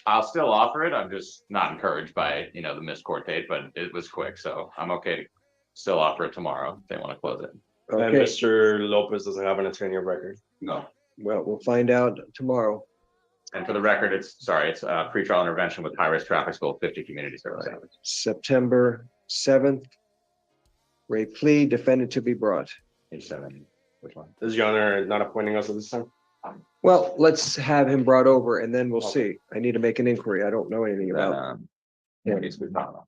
Speaker 12: I'll still offer it. I'm just not encouraged by, the missed court date, but it was quick, so I'm okay to still offer it tomorrow if they want to close it.
Speaker 9: And
Speaker 7: Okay.
Speaker 9: Mr. Lopez doesn't have an attorney of record.
Speaker 12: No.
Speaker 7: Well, we'll find out tomorrow.
Speaker 12: And for the record, it's pretrial intervention with high-risk traffic school, 50 community service hours.
Speaker 7: September 7th. Ray plea, defendant to be brought.
Speaker 12: Page 7. Which one?
Speaker 9: Is Your Honor not appointing us at this time?
Speaker 7: Well, let's have him brought over and then we'll see. I need to make an inquiry. I don't know anything about.
Speaker 12: Yeah, needs to be found.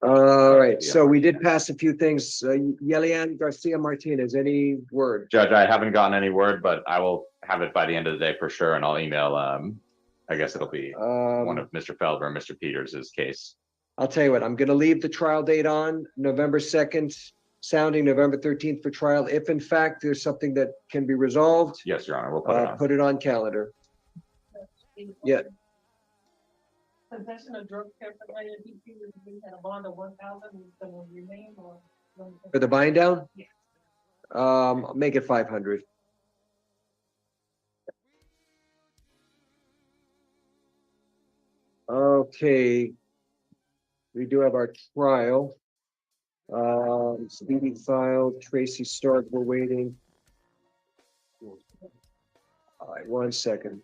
Speaker 7: All right, so we did pass a few things. Yelian Garcia Martinez, any word?
Speaker 12: Judge, I haven't gotten any word, but I will have it by the end of the day for sure, and I'll email, I guess it'll be one of Mr. Felber and Mr. Peters' case.
Speaker 7: I'll tell you what, I'm gonna leave the trial date on November 2nd, sounding November 13th for trial. If in fact there's something that can be resolved,
Speaker 12: Yes, Your Honor, we'll put it on.
Speaker 7: put it on calendar. Yeah,
Speaker 13: Possession of drug paraphernalia, DP had a bond of 1,000, gonna remain or?
Speaker 7: for the bind down? Make it 500. Okay. We do have our trial. Speedy file, Tracy Stark, we're waiting. All right, 1 second.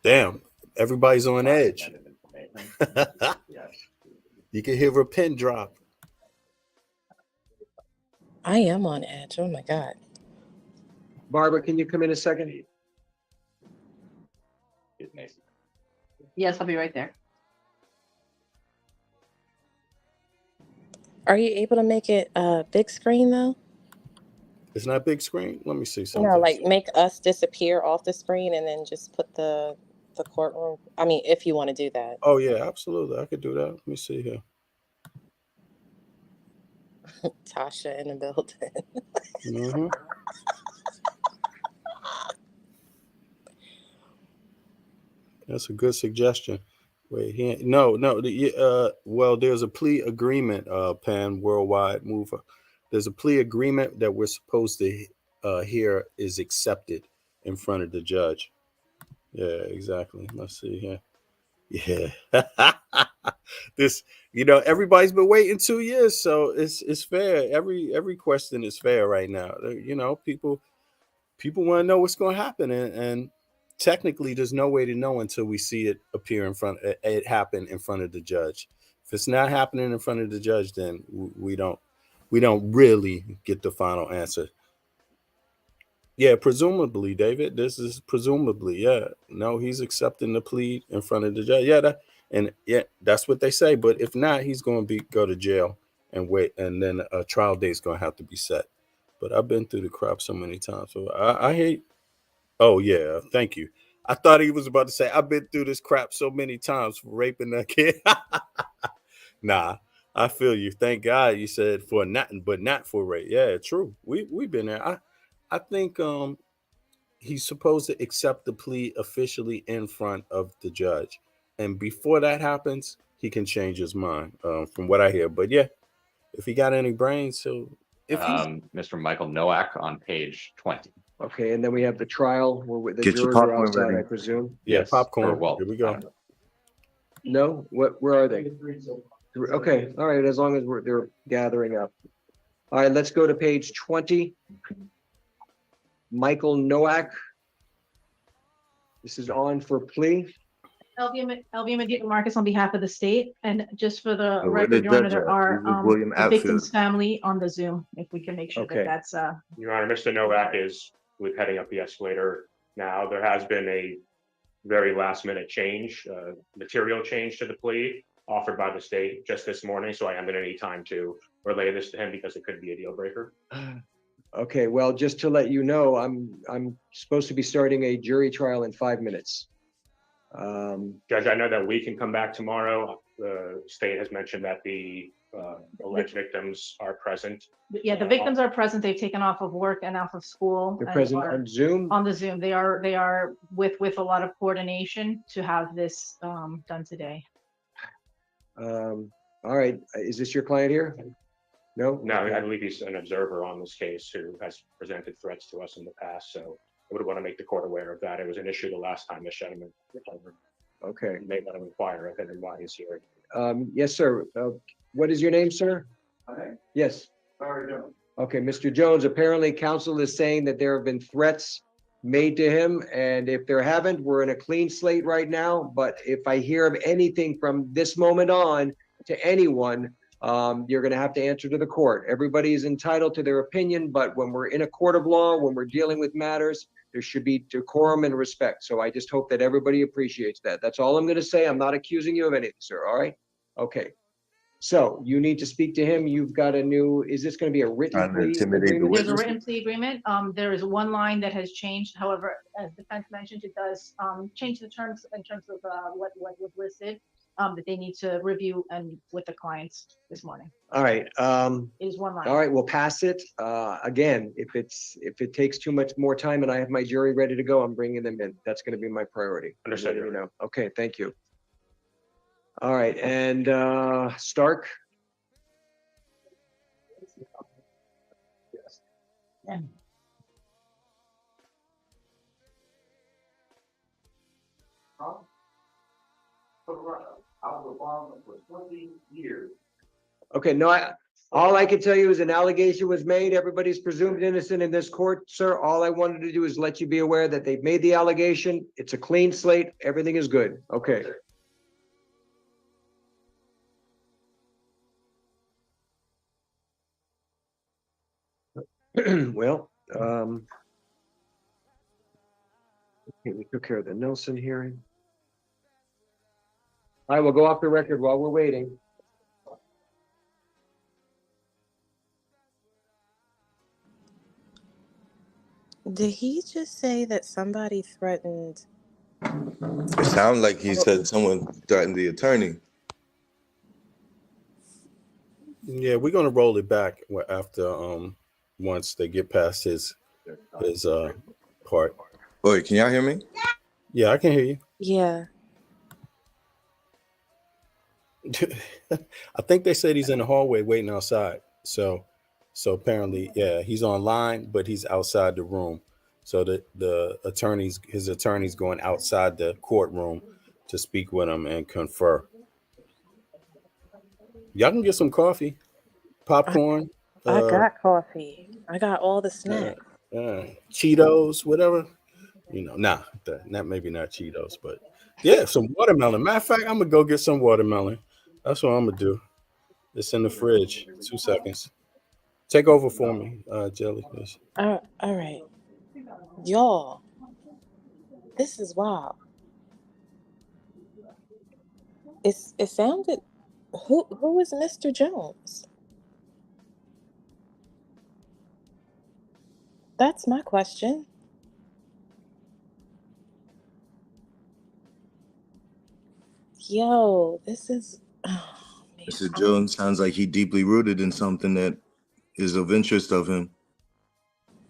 Speaker 2: Damn, everybody's on edge. You can hear a pin drop.
Speaker 3: I am on edge. Oh my God.
Speaker 7: Barbara, can you come in a second?
Speaker 14: Yes, I'll be right there.
Speaker 3: Are you able to make it big screen though?
Speaker 2: It's not big screen. Let me see something.
Speaker 3: No, like make us disappear off the screen and then just put the courtroom. I mean, if you want to do that.
Speaker 2: Oh yeah, absolutely. I could do that. Let me see here.
Speaker 3: Tasha in the building.
Speaker 2: Mm-hmm. That's a good suggestion. Wait, no. Well, there's a plea agreement, Pan Worldwide Mover. There's a plea agreement that we're supposed to hear is accepted. in front of the judge. Yeah, exactly. Let's see here. Yeah. This, everybody's been waiting 2 years, so it's fair. Every question is fair right now. People want to know what's going to happen, and technically there's no way to know until we see it happen in front of the judge. If it's not happening in front of the judge, then we don't really get the final answer. Yeah, presumably, David. This is presumably, yeah. No, he's accepting the plea in front of the judge. Yeah, that's what they say. But if not, he's going to go to jail and wait, and then a trial date's going to have to be set. But I've been through the crap so many times, so I hate. Oh yeah, thank you. I thought he was about to say I've been through this crap so many times for raping that kid. Nah, I feel you. Thank God you said for nothing, but not for rape. Yeah, true. We've been there. I think he's supposed to accept the plea officially in front of the judge, and before that happens, he can change his mind. From what I hear, but yeah, if he got any brains, so if
Speaker 12: Mr. Michael Noack on page 20.
Speaker 7: Okay, and then we have the trial where the
Speaker 6: Get your
Speaker 7: jurors are
Speaker 6: popcorn
Speaker 7: outside,
Speaker 6: ready.
Speaker 7: I presume.
Speaker 2: yeah,
Speaker 12: Yes,
Speaker 2: popcorn.
Speaker 12: or, well,
Speaker 2: Here we go.
Speaker 7: No, where are they? Okay, all right. As long as they're gathering up. All right, let's go to page 20. Michael Noack. This is on for plea.
Speaker 8: Elvia Medina Marcus on behalf of the state, and just for the
Speaker 6: Where the
Speaker 8: record, Your Honor,
Speaker 6: judge
Speaker 8: there
Speaker 6: at?
Speaker 8: are
Speaker 6: This is William
Speaker 8: the victim's
Speaker 6: Apfield.
Speaker 8: family on the Zoom, if we can make sure
Speaker 7: Okay.
Speaker 8: that that's
Speaker 9: Your Honor, Mr. Novak is heading up the escalator now. There has been a very last minute change, material change to the plea offered by the state just this morning. So I am going to need time to relay this to him because it could be a deal breaker.
Speaker 7: Okay, well, just to let you know, I'm supposed to be starting a jury trial in 5 minutes.
Speaker 9: Judge, I know that we can come back tomorrow. The state has mentioned that the alleged victims are present.
Speaker 8: yeah, the victims are present. They've taken off of work and off of school.
Speaker 7: They're
Speaker 8: and
Speaker 7: present
Speaker 8: are
Speaker 7: on Zoom.
Speaker 8: on the Zoom. They are with a lot of coordination to have this done today.
Speaker 7: All right, is this your client here? No?
Speaker 9: No, I believe he's an observer on this case who has presented threats to us in the past. So I would want to make the court aware of that. It was an issue the last time this gentleman
Speaker 7: Okay.
Speaker 9: may want to inquire of him and why he's here.
Speaker 7: Yes, sir. What is your name, sir? Yes. Okay, Mr. Jones, apparently counsel is saying that there have been threats made to him, and if there haven't, we're in a clean slate right now. But if I hear of anything from this moment on to anyone, you're going to have to answer to the court. Everybody is entitled to their opinion, but when we're in a court of law, when we're dealing with matters, there should be decorum and respect. So I just hope that everybody appreciates that. That's all I'm going to say. I'm not accusing you of anything, sir. All right? Okay. So you need to speak to him. You've got a new, is this going to be a written
Speaker 6: Trying to
Speaker 7: plea
Speaker 6: intimidate the
Speaker 7: agreement?
Speaker 8: There's a
Speaker 6: witness.
Speaker 8: written plea agreement. There is one line that has changed. However, as defense mentioned, it does change the terms in terms of what was listed that they need to review and with the clients this morning.
Speaker 7: All right.
Speaker 8: It is one line.
Speaker 7: All right, we'll pass it. Again, if it takes too much more time and I have my jury ready to go, I'm bringing them in. That's going to be my priority.
Speaker 9: Understood.
Speaker 7: You know. Okay, thank you. All right, and Stark. Okay, no, all I can tell you is an allegation was made. Everybody's presumed innocent in this court, sir. All I wanted to do is let you be aware that they've made the allegation. It's a clean slate. Everything is good. Okay. Well, okay, we took care of the Nelson hearing. All right, we'll go off the record while we're waiting.
Speaker 3: Did he just say that somebody threatened?
Speaker 6: It sounded like he said someone threatened the attorney.
Speaker 2: Yeah, we're gonna roll it back after once they get past his part.
Speaker 6: Wait, can y'all hear me?
Speaker 2: Yeah, I can hear you.
Speaker 3: Yeah.
Speaker 2: I think they said he's in the hallway waiting outside. So apparently, yeah, he's online, but he's outside the room. So his attorney's going outside the courtroom to speak with him and confer. Y'all can get some coffee, popcorn.
Speaker 3: I got coffee. I got all the snacks.
Speaker 2: Cheetos, whatever. That maybe not Cheetos, but yeah, some watermelon. Matter of fact, I'm gonna go get some watermelon. That's what I'm gonna do. It's in the fridge. 2 seconds. Take over for me, Jelly.
Speaker 3: All right, y'all. This is wild. It sounded. Who is Mr. Jones? That's my question. Yo, this is. Oh, man.
Speaker 6: Mr. Jones sounds like he deeply rooted in something that is of interest of him.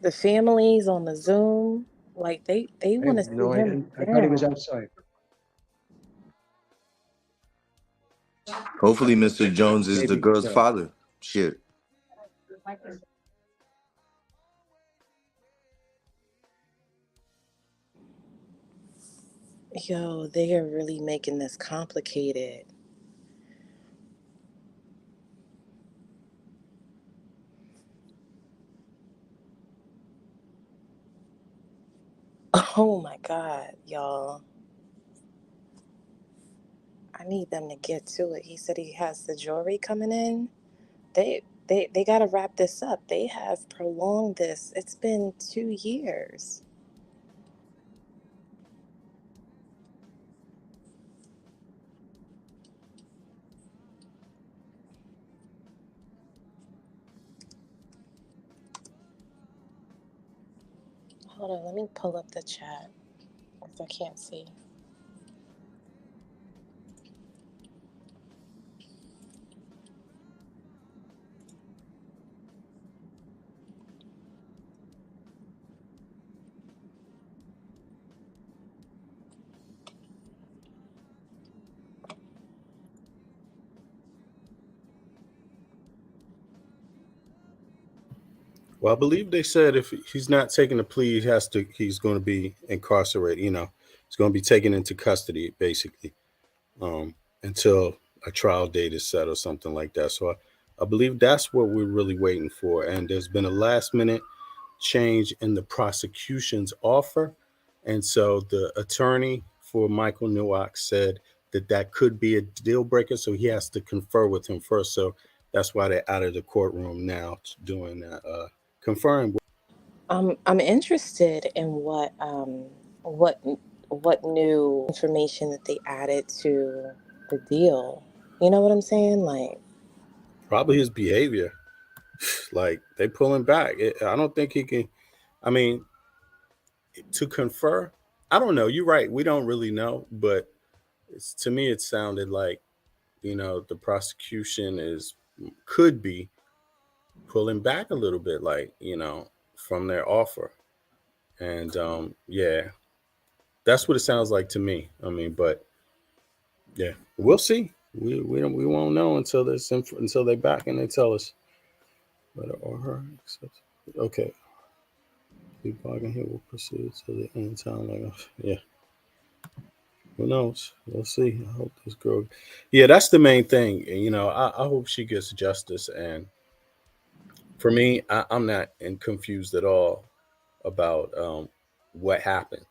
Speaker 3: The families on the Zoom, like they want to see him.
Speaker 7: I thought he was outside.
Speaker 6: Hopefully, Mr. Jones is the girl's father. Shit.
Speaker 3: Yo, they are really making this complicated. Oh my God, y'all. I need them to get to it. He said he has the jury coming in. They got to wrap this up. They have prolonged this. It's been 2 years. Hold on, let me pull up the chat because I can't see.
Speaker 2: Well, I believe they said if he's not taking a plea, he's going to be incarcerated. He's going to be taken into custody, basically, until a trial date is set or something like that. So I believe that's what we're really waiting for. And there's been a last minute change in the prosecution's offer. And so the attorney for Michael Noak said that could be a deal breaker. So he has to confer with him first. So that's why they're out of the courtroom now doing that. Conferring.
Speaker 3: I'm interested in what new information that they added to the deal. You know what I'm saying? Like
Speaker 2: probably his behavior. Like they pull him back. I don't think he can. I mean, to confer. I don't know. You're right. We don't really know, but to me, it sounded like the prosecution could be pulling back a little bit, like from their offer. And yeah, that's what it sounds like to me. I mean, but yeah, we'll see. We won't know until they back and they tell us. But or her, okay. The bargain here will proceed to the end time. Yeah. Who knows? We'll see. I hope this girl. Yeah, that's the main thing. I hope she gets justice. And for me, I'm not confused at all about what happened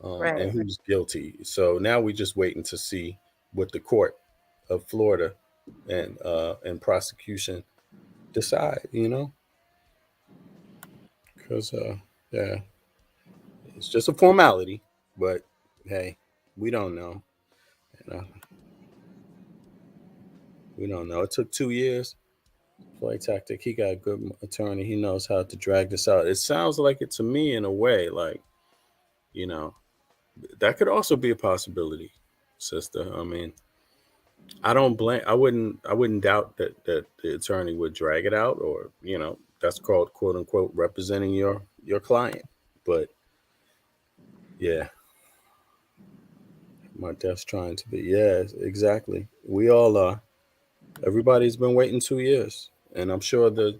Speaker 3: right.
Speaker 2: and who's guilty. So now we're just waiting to see what the court of Florida and prosecution decide. Because yeah, it's just a formality. But hey, we don't know. We don't know. It took 2 years. Play tactic. He got a good attorney. He knows how to drag this out. It sounds like it to me in a way, like, that could also be a possibility, sister. I mean, I wouldn't doubt that the attorney would drag it out, or, that's called quote unquote representing your client. But yeah. My death's trying to be. Yeah, exactly. We all are. Everybody's been waiting 2 years. And I'm sure the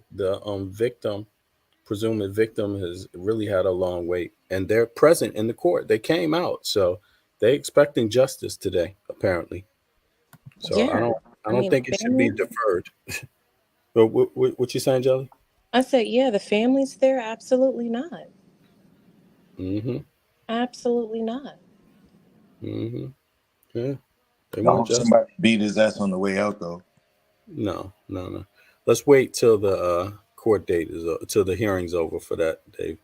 Speaker 2: victim presumed victim has really had a long wait, and they're present in the court. They came out, so they expecting justice today, apparently. So
Speaker 3: Yeah.
Speaker 2: I don't
Speaker 3: mean,
Speaker 2: think
Speaker 3: the
Speaker 2: it should be
Speaker 3: family,
Speaker 2: deferred. But what you saying, Jelly?
Speaker 3: I said, yeah, the family's there. Absolutely not.
Speaker 2: Mm-hmm.
Speaker 3: Absolutely not.
Speaker 2: Mm-hmm. Yeah. They
Speaker 6: I
Speaker 2: want
Speaker 6: hope
Speaker 2: justice.
Speaker 6: somebody beat his ass on the way out, though.
Speaker 2: No. Let's wait till the court date is till the hearing's over for that, Dave.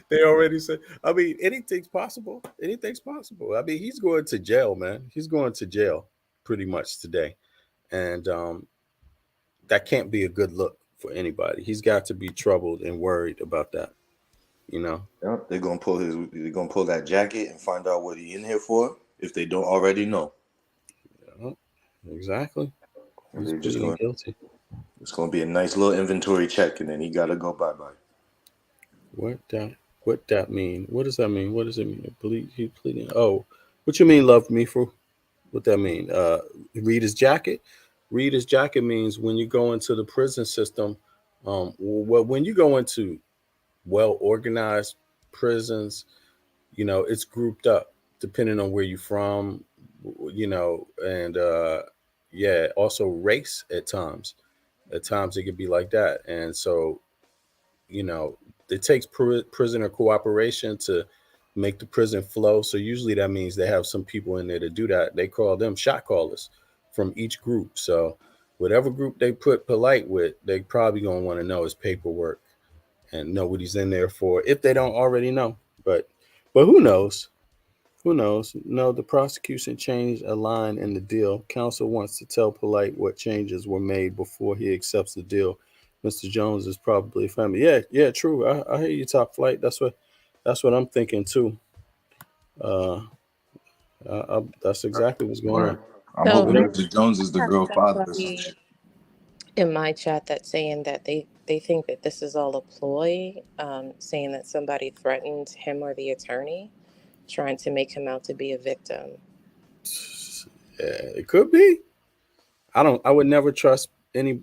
Speaker 2: They already said. I mean, anything's possible. Anything's possible. I mean, he's going to jail, man. He's going to jail pretty much today, and that can't be a good look for anybody. He's got to be troubled and worried about that. You know.
Speaker 6: Yep. They're gonna pull that jacket and find out what he in here for if they don't already know.
Speaker 2: Yeah, exactly. He's
Speaker 6: They're just
Speaker 2: pleading
Speaker 6: going.
Speaker 2: guilty.
Speaker 6: It's gonna be a nice little inventory check, and then he gotta go bye-bye.
Speaker 2: What that mean? What does that mean? What does it mean? He pleading. Oh, what you mean? Love me for? What that mean? Read his jacket. Read his jacket means when you go into the prison system. Well, when you go into well organized prisons, you know it's grouped up depending on where you're from. You know, and yeah, also race at times. At times it could be like that, and so you know it takes prisoner cooperation to make the prison flow. So usually that means they have some people in there to do that. They call them shot callers from each group. So whatever group they put Polite with, they probably gonna want to know his paperwork and know what he's in there for if they don't already know. But who knows? Who knows? No, the prosecution changed a line in the deal. Counsel wants to tell Polite what changes were made before he accepts the deal. Mr. Jones is probably a family. Yeah, true. I hear you, Top Flight. That's what I'm thinking too. Uh, that's exactly what's going on.
Speaker 6: I'm
Speaker 3: So
Speaker 6: hoping Mr. Jones is the
Speaker 3: have
Speaker 6: girl father or some
Speaker 3: somebody
Speaker 6: shit.
Speaker 3: in my chat that's saying that they think that this is all a ploy, saying that somebody threatened him or the attorney, trying to make him out to be a victim.
Speaker 2: Yeah, it could be. I would never trust any.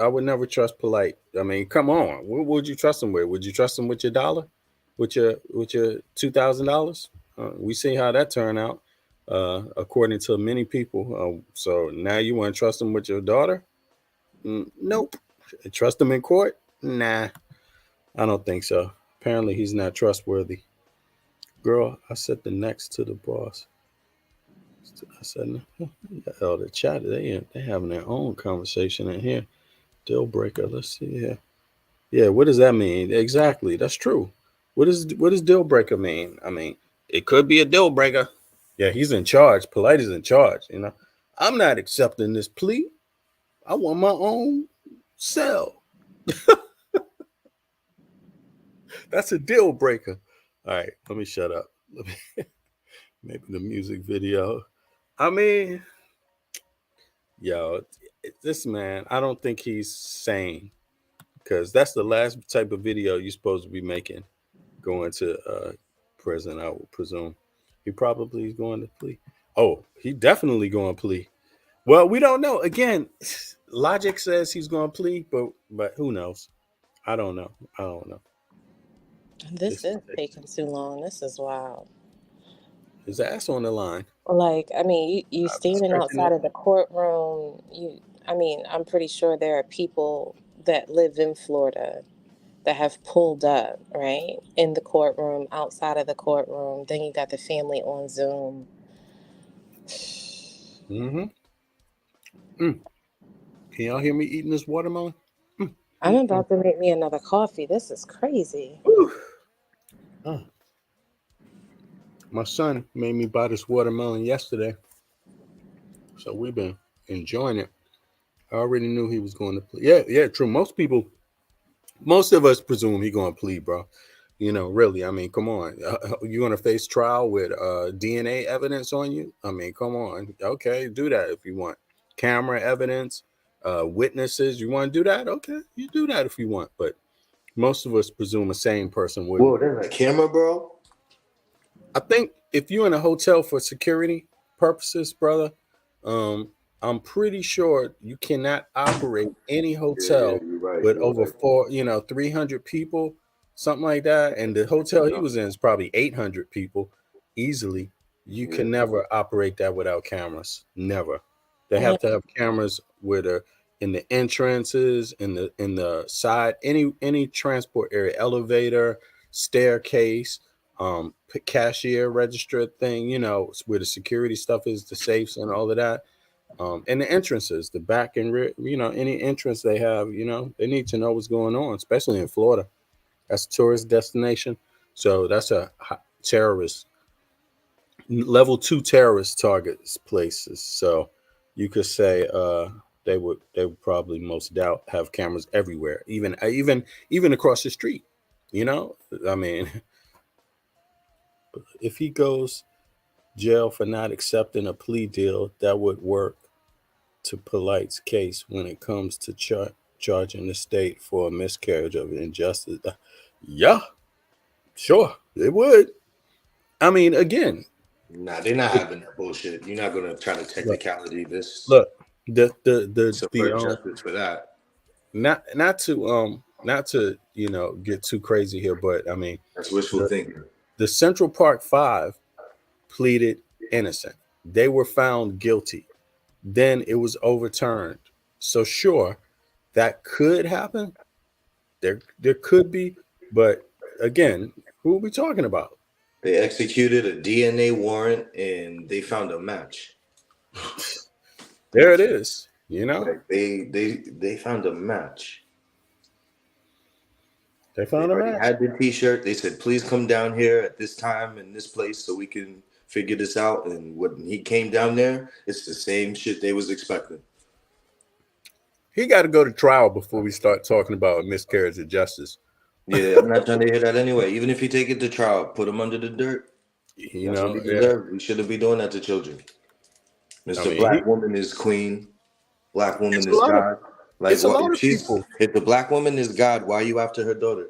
Speaker 2: I would never trust Polite. I mean, come on. What would you trust him with? Would you trust him with your dollar? With your $2,000? We see how that turned out, according to many people. So now you want to trust him with your daughter? Nope. Trust him in court? Nah, I don't think so. Apparently, he's not trustworthy. Girl, I said the next to the boss. I said, oh, the chat, they having their own conversation in here. Deal breaker. Let's see here. Yeah, what does that mean? Exactly. That's true. What does deal breaker mean? I mean, it could be a deal breaker. Yeah, he's in charge. Polite is in charge. You know, I'm not accepting this plea. I want my own cell. That's a deal breaker. All right, let me shut up. Maybe the music video. I mean, yo, this man, I don't think he's sane, because that's the last type of video you're supposed to be making going to prison, I would presume. He probably is going to plea. Oh, he definitely going to plea. Well, we don't know. Again, logic says he's going to plea, but who knows? I don't know.
Speaker 3: This is taking too long. This is wild.
Speaker 2: His ass on the line.
Speaker 3: Like, I mean, you standing outside of the courtroom. I'm pretty sure there are people that live in Florida that have pulled up, right, in the courtroom, outside of the courtroom. Then you got the family on Zoom.
Speaker 2: Mm-hmm. Can y'all hear me eating this watermelon?
Speaker 3: I'm about to make me another coffee. This is crazy.
Speaker 2: Oh. My son made me buy this watermelon yesterday, so we've been enjoying it. I already knew he was going to plead. Yeah, true. Most of us presume he's going to plead, bro. You know, really. I mean, come on. You're going to face trial with DNA evidence on you? I mean, come on. Okay, do that if you want. Camera evidence, witnesses. You want to do that? Okay, you do that if you want. But most of us presume a sane person would.
Speaker 6: Whoa, there's a camera, bro?
Speaker 2: I think if you're in a hotel for security purposes, brother, I'm pretty sure you cannot operate any hotel
Speaker 6: you're right.
Speaker 2: with
Speaker 6: You're
Speaker 2: over
Speaker 6: right.
Speaker 2: 300 people, something like that. And the hotel he was in is probably 800 people easily. You can never operate that without cameras. Never. They have to have cameras in the entrances, in the side, any transport area, elevator, staircase, cashier register thing, where the security stuff is, the safes and all of that. And the entrances, the back and rear, any entrance they have, they need to know what's going on, especially in Florida. That's a tourist destination. So that's a terrorist, level 2 terrorist targets places. So you could say they would probably most doubt have cameras everywhere, even across the street. I mean, if he goes jail for not accepting a plea deal, that would work to Polite's case when it comes to charging the state for a miscarriage of injustice. Yeah, sure, it would. I mean, again,
Speaker 6: Nah, they're not having that bullshit. You're not gonna try to technicality this.
Speaker 2: look, the
Speaker 6: subvert justice for that.
Speaker 2: Not to get too crazy here, but I mean
Speaker 6: that's wishful thinking.
Speaker 2: The Central Park Five pleaded innocent. They were found guilty. Then it was overturned. So sure, that could happen. There could be, but again, who are we talking about?
Speaker 6: They executed a DNA warrant and they found a match.
Speaker 2: There it is.
Speaker 6: Like they found a match.
Speaker 2: They found a match.
Speaker 6: Had the T-shirt. They said, "Please come down here at this time in this place so we can figure this out." And when he came down there, it's the same shit they was expecting.
Speaker 2: He got to go to trial before we start talking about a miscarriage of justice.
Speaker 6: Yeah, I'm not trying to hear that anyway. Even if you take it to trial, put him under the dirt. We shouldn't be doing that to children. Black woman is queen. Black woman is God. Like, if the black woman is God, why are you after her daughter?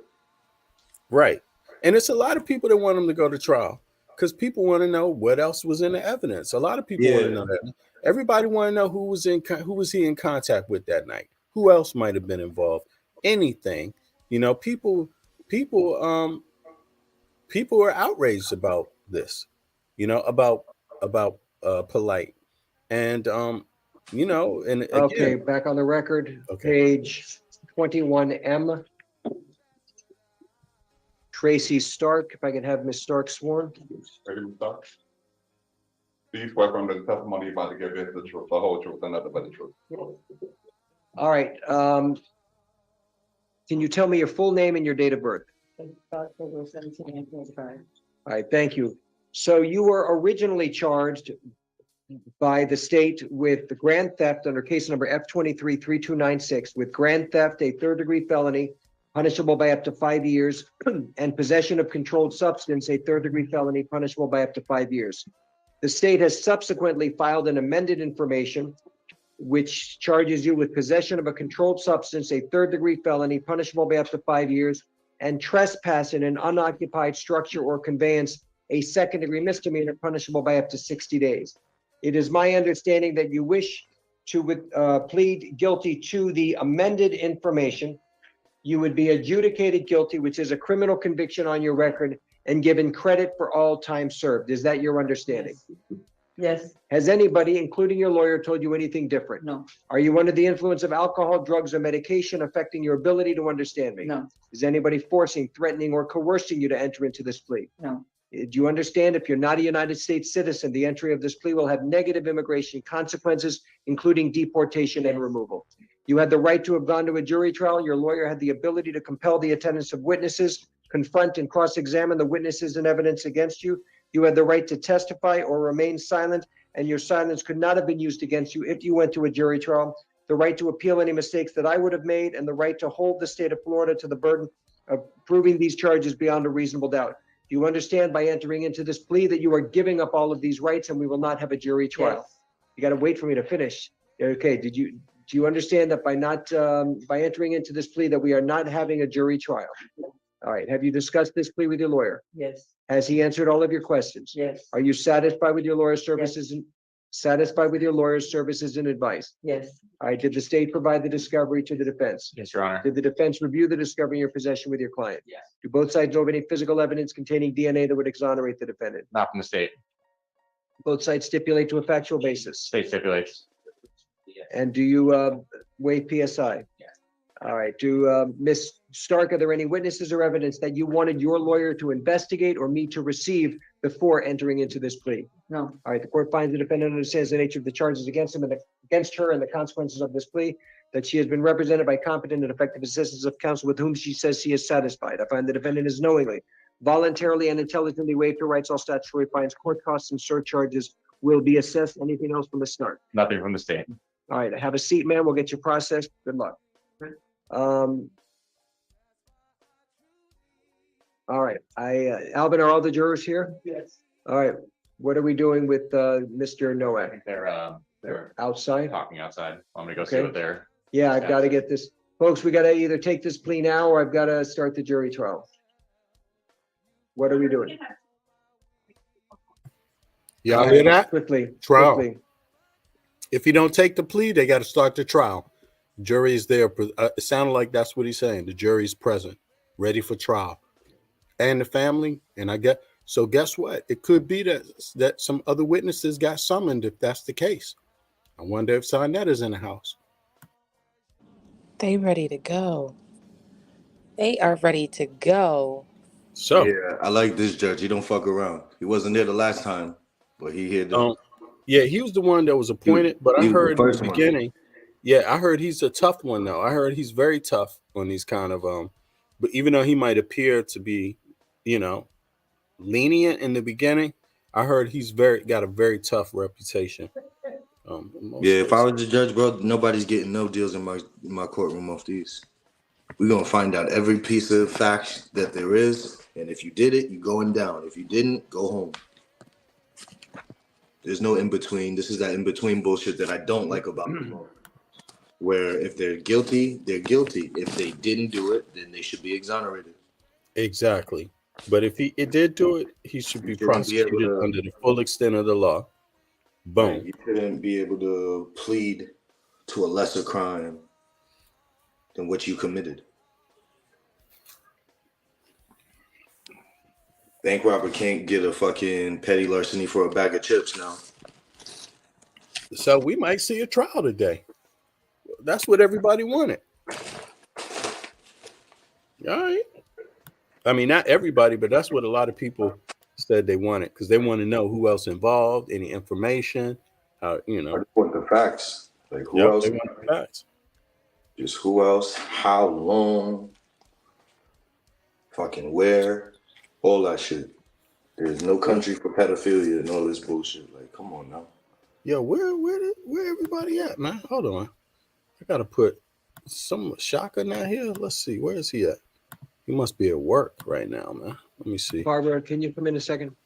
Speaker 2: Right. And it's a lot of people that want him to go to trial because people want to know what else was in the evidence. A lot of people want to know that. Everybody want to know who was he in contact with that night? Who else might have been involved? Anything. People are outraged about this. About Polite. And and again,
Speaker 7: okay, back on the record. Okay. Page 21M. Tracy Stark, if I could have Ms. Stark sworn.
Speaker 10: Ready, Ms. Stark? Do you swear from the testimony you're about to give is the truth, the whole truth, and nothing but the truth?
Speaker 7: All right. Can you tell me your full name and your date of birth?
Speaker 14: October 17, 1985.
Speaker 7: All right, thank you. So you were originally charged by the state with the grand theft under case number F23-3296 with grand theft, a third-degree felony, punishable by up to 5 years, and possession of controlled substance, a third-degree felony, punishable by up to 5 years. The state has subsequently filed an amended information which charges you with possession of a controlled substance, a third-degree felony, punishable by up to 5 years, and trespass in an unoccupied structure or conveyance, a second-degree misdemeanor, punishable by up to 60 days. It is my understanding that you wish to plead guilty to the amended information. You would be adjudicated guilty, which is a criminal conviction on your record, and given credit for all time served. Is that your understanding?
Speaker 14: Yes.
Speaker 7: Has anybody, including your lawyer, told you anything different?
Speaker 14: No.
Speaker 7: Are you under the influence of alcohol, drugs, or medication affecting your ability to understand me?
Speaker 14: No.
Speaker 7: Is anybody forcing, threatening, or coercing you to enter into this plea?
Speaker 14: No.
Speaker 7: Do you understand if you're not a United States citizen, the entry of this plea will have negative immigration consequences, including deportation and removal? You had the right to have gone to a jury trial. Your lawyer had the ability to compel the attendance of witnesses, confront and cross-examine the witnesses and evidence against you. You had the right to testify or remain silent, and your silence could not have been used against you if you went to a jury trial. The right to appeal any mistakes that I would have made, and the right to hold the state of Florida to the burden of proving these charges beyond a reasonable doubt. Do you understand by entering into this plea that you are giving up all of these rights and we will not have a jury trial?
Speaker 14: Yes.
Speaker 7: You got to wait for me to finish. Okay. Do you understand that by entering into this plea that we are not having a jury trial? All right. Have you discussed this plea with your lawyer?
Speaker 14: Yes.
Speaker 7: Has he answered all of your questions?
Speaker 14: Yes.
Speaker 7: Are you satisfied with your lawyer's services?
Speaker 14: Yes.
Speaker 7: Satisfied with your lawyer's services and advice?
Speaker 14: Yes.
Speaker 7: All right, did the state provide the discovery to the defense?
Speaker 12: Yes, Your Honor.
Speaker 7: Did the defense review the discovery in your possession with your client?
Speaker 12: Yes.
Speaker 7: Do both sides know of any physical evidence containing DNA that would exonerate the defendant?
Speaker 12: Not from the state.
Speaker 7: Both sides stipulate to a factual basis.
Speaker 12: State stipulates.
Speaker 7: And do you weigh PSI?
Speaker 12: Yes.
Speaker 7: All right. Do Ms. Stark, are there any witnesses or evidence that you wanted your lawyer to investigate or me to receive before entering into this plea?
Speaker 14: No.
Speaker 7: All right. The court finds the defendant understands the nature of the charges against him and against her and the consequences of this plea, that she has been represented by competent and effective assistance of counsel with whom she says she is satisfied. I find the defendant is knowingly, voluntarily, and intelligently waived her rights. All statutory fines, court costs, and surcharges will be assessed. Anything else from the start?
Speaker 12: Nothing from the state.
Speaker 7: All right. Have a seat, ma'am. We'll get you processed. Good luck. All right. Alvin, are all the jurors here?
Speaker 13: Yes.
Speaker 7: All right. What are we doing with Mr. Noak?
Speaker 12: They're
Speaker 7: Outside?
Speaker 12: talking outside. I'm gonna go see
Speaker 7: Okay.
Speaker 12: what they're.
Speaker 7: Yeah, I've got to get this. Folks, we got to either take this plea now or I've got to start the jury trial. What are we doing?
Speaker 2: Y'all hear that?
Speaker 7: Quickly.
Speaker 2: Trial.
Speaker 7: Quickly.
Speaker 2: If you don't take the plea, they got to start the trial. Jury is there. It sounded like that's what he's saying. The jury is present, ready for trial. And the family, and so guess what? It could be that some other witnesses got summoned if that's the case. I wonder if Sarnetta's in the house.
Speaker 3: They ready to go. They are ready to go.
Speaker 2: So
Speaker 6: yeah, I like this judge. He don't fuck around. He wasn't there the last time, but he here.
Speaker 2: Yeah, he was the one that was appointed, but I heard in the beginning.
Speaker 6: One.
Speaker 2: Yeah, I heard he's a tough one though. I heard he's very tough on these kind of but even though he might appear to be, lenient in the beginning, I heard he's got a very tough reputation.
Speaker 6: Yeah, if I was the judge, bro, nobody's getting no deals in my courtroom off these. We're gonna find out every piece of fact that there is, and if you did it, you're going down. If you didn't, go home. There's no in between. This is that in between bullshit that I don't like about the law. Where if they're guilty, they're guilty. If they didn't do it, then they should be exonerated.
Speaker 2: Exactly. But if he did do it, he should be prosecuted under the full extent of the law. Boom.
Speaker 6: You shouldn't be able to plead to a lesser crime than what you committed. Bank robber can't get a fucking petty larceny for a bag of chips now.
Speaker 2: So we might see a trial today. That's what everybody wanted. All right. I mean, not everybody, but that's what a lot of people said they wanted, because they want to know who else involved, any information,
Speaker 6: I want the facts. Like who else?
Speaker 2: They want the facts.
Speaker 6: Just who else? How long? Fucking where? All that shit. There's no country for pedophilia and all this bullshit. Like, come on now.
Speaker 2: Yo, where everybody at, man? Hold on. I gotta put some shotgun out here. Let's see. Where is he at? He must be at work right now, man. Let me see.
Speaker 7: Barbara, can you come in a second?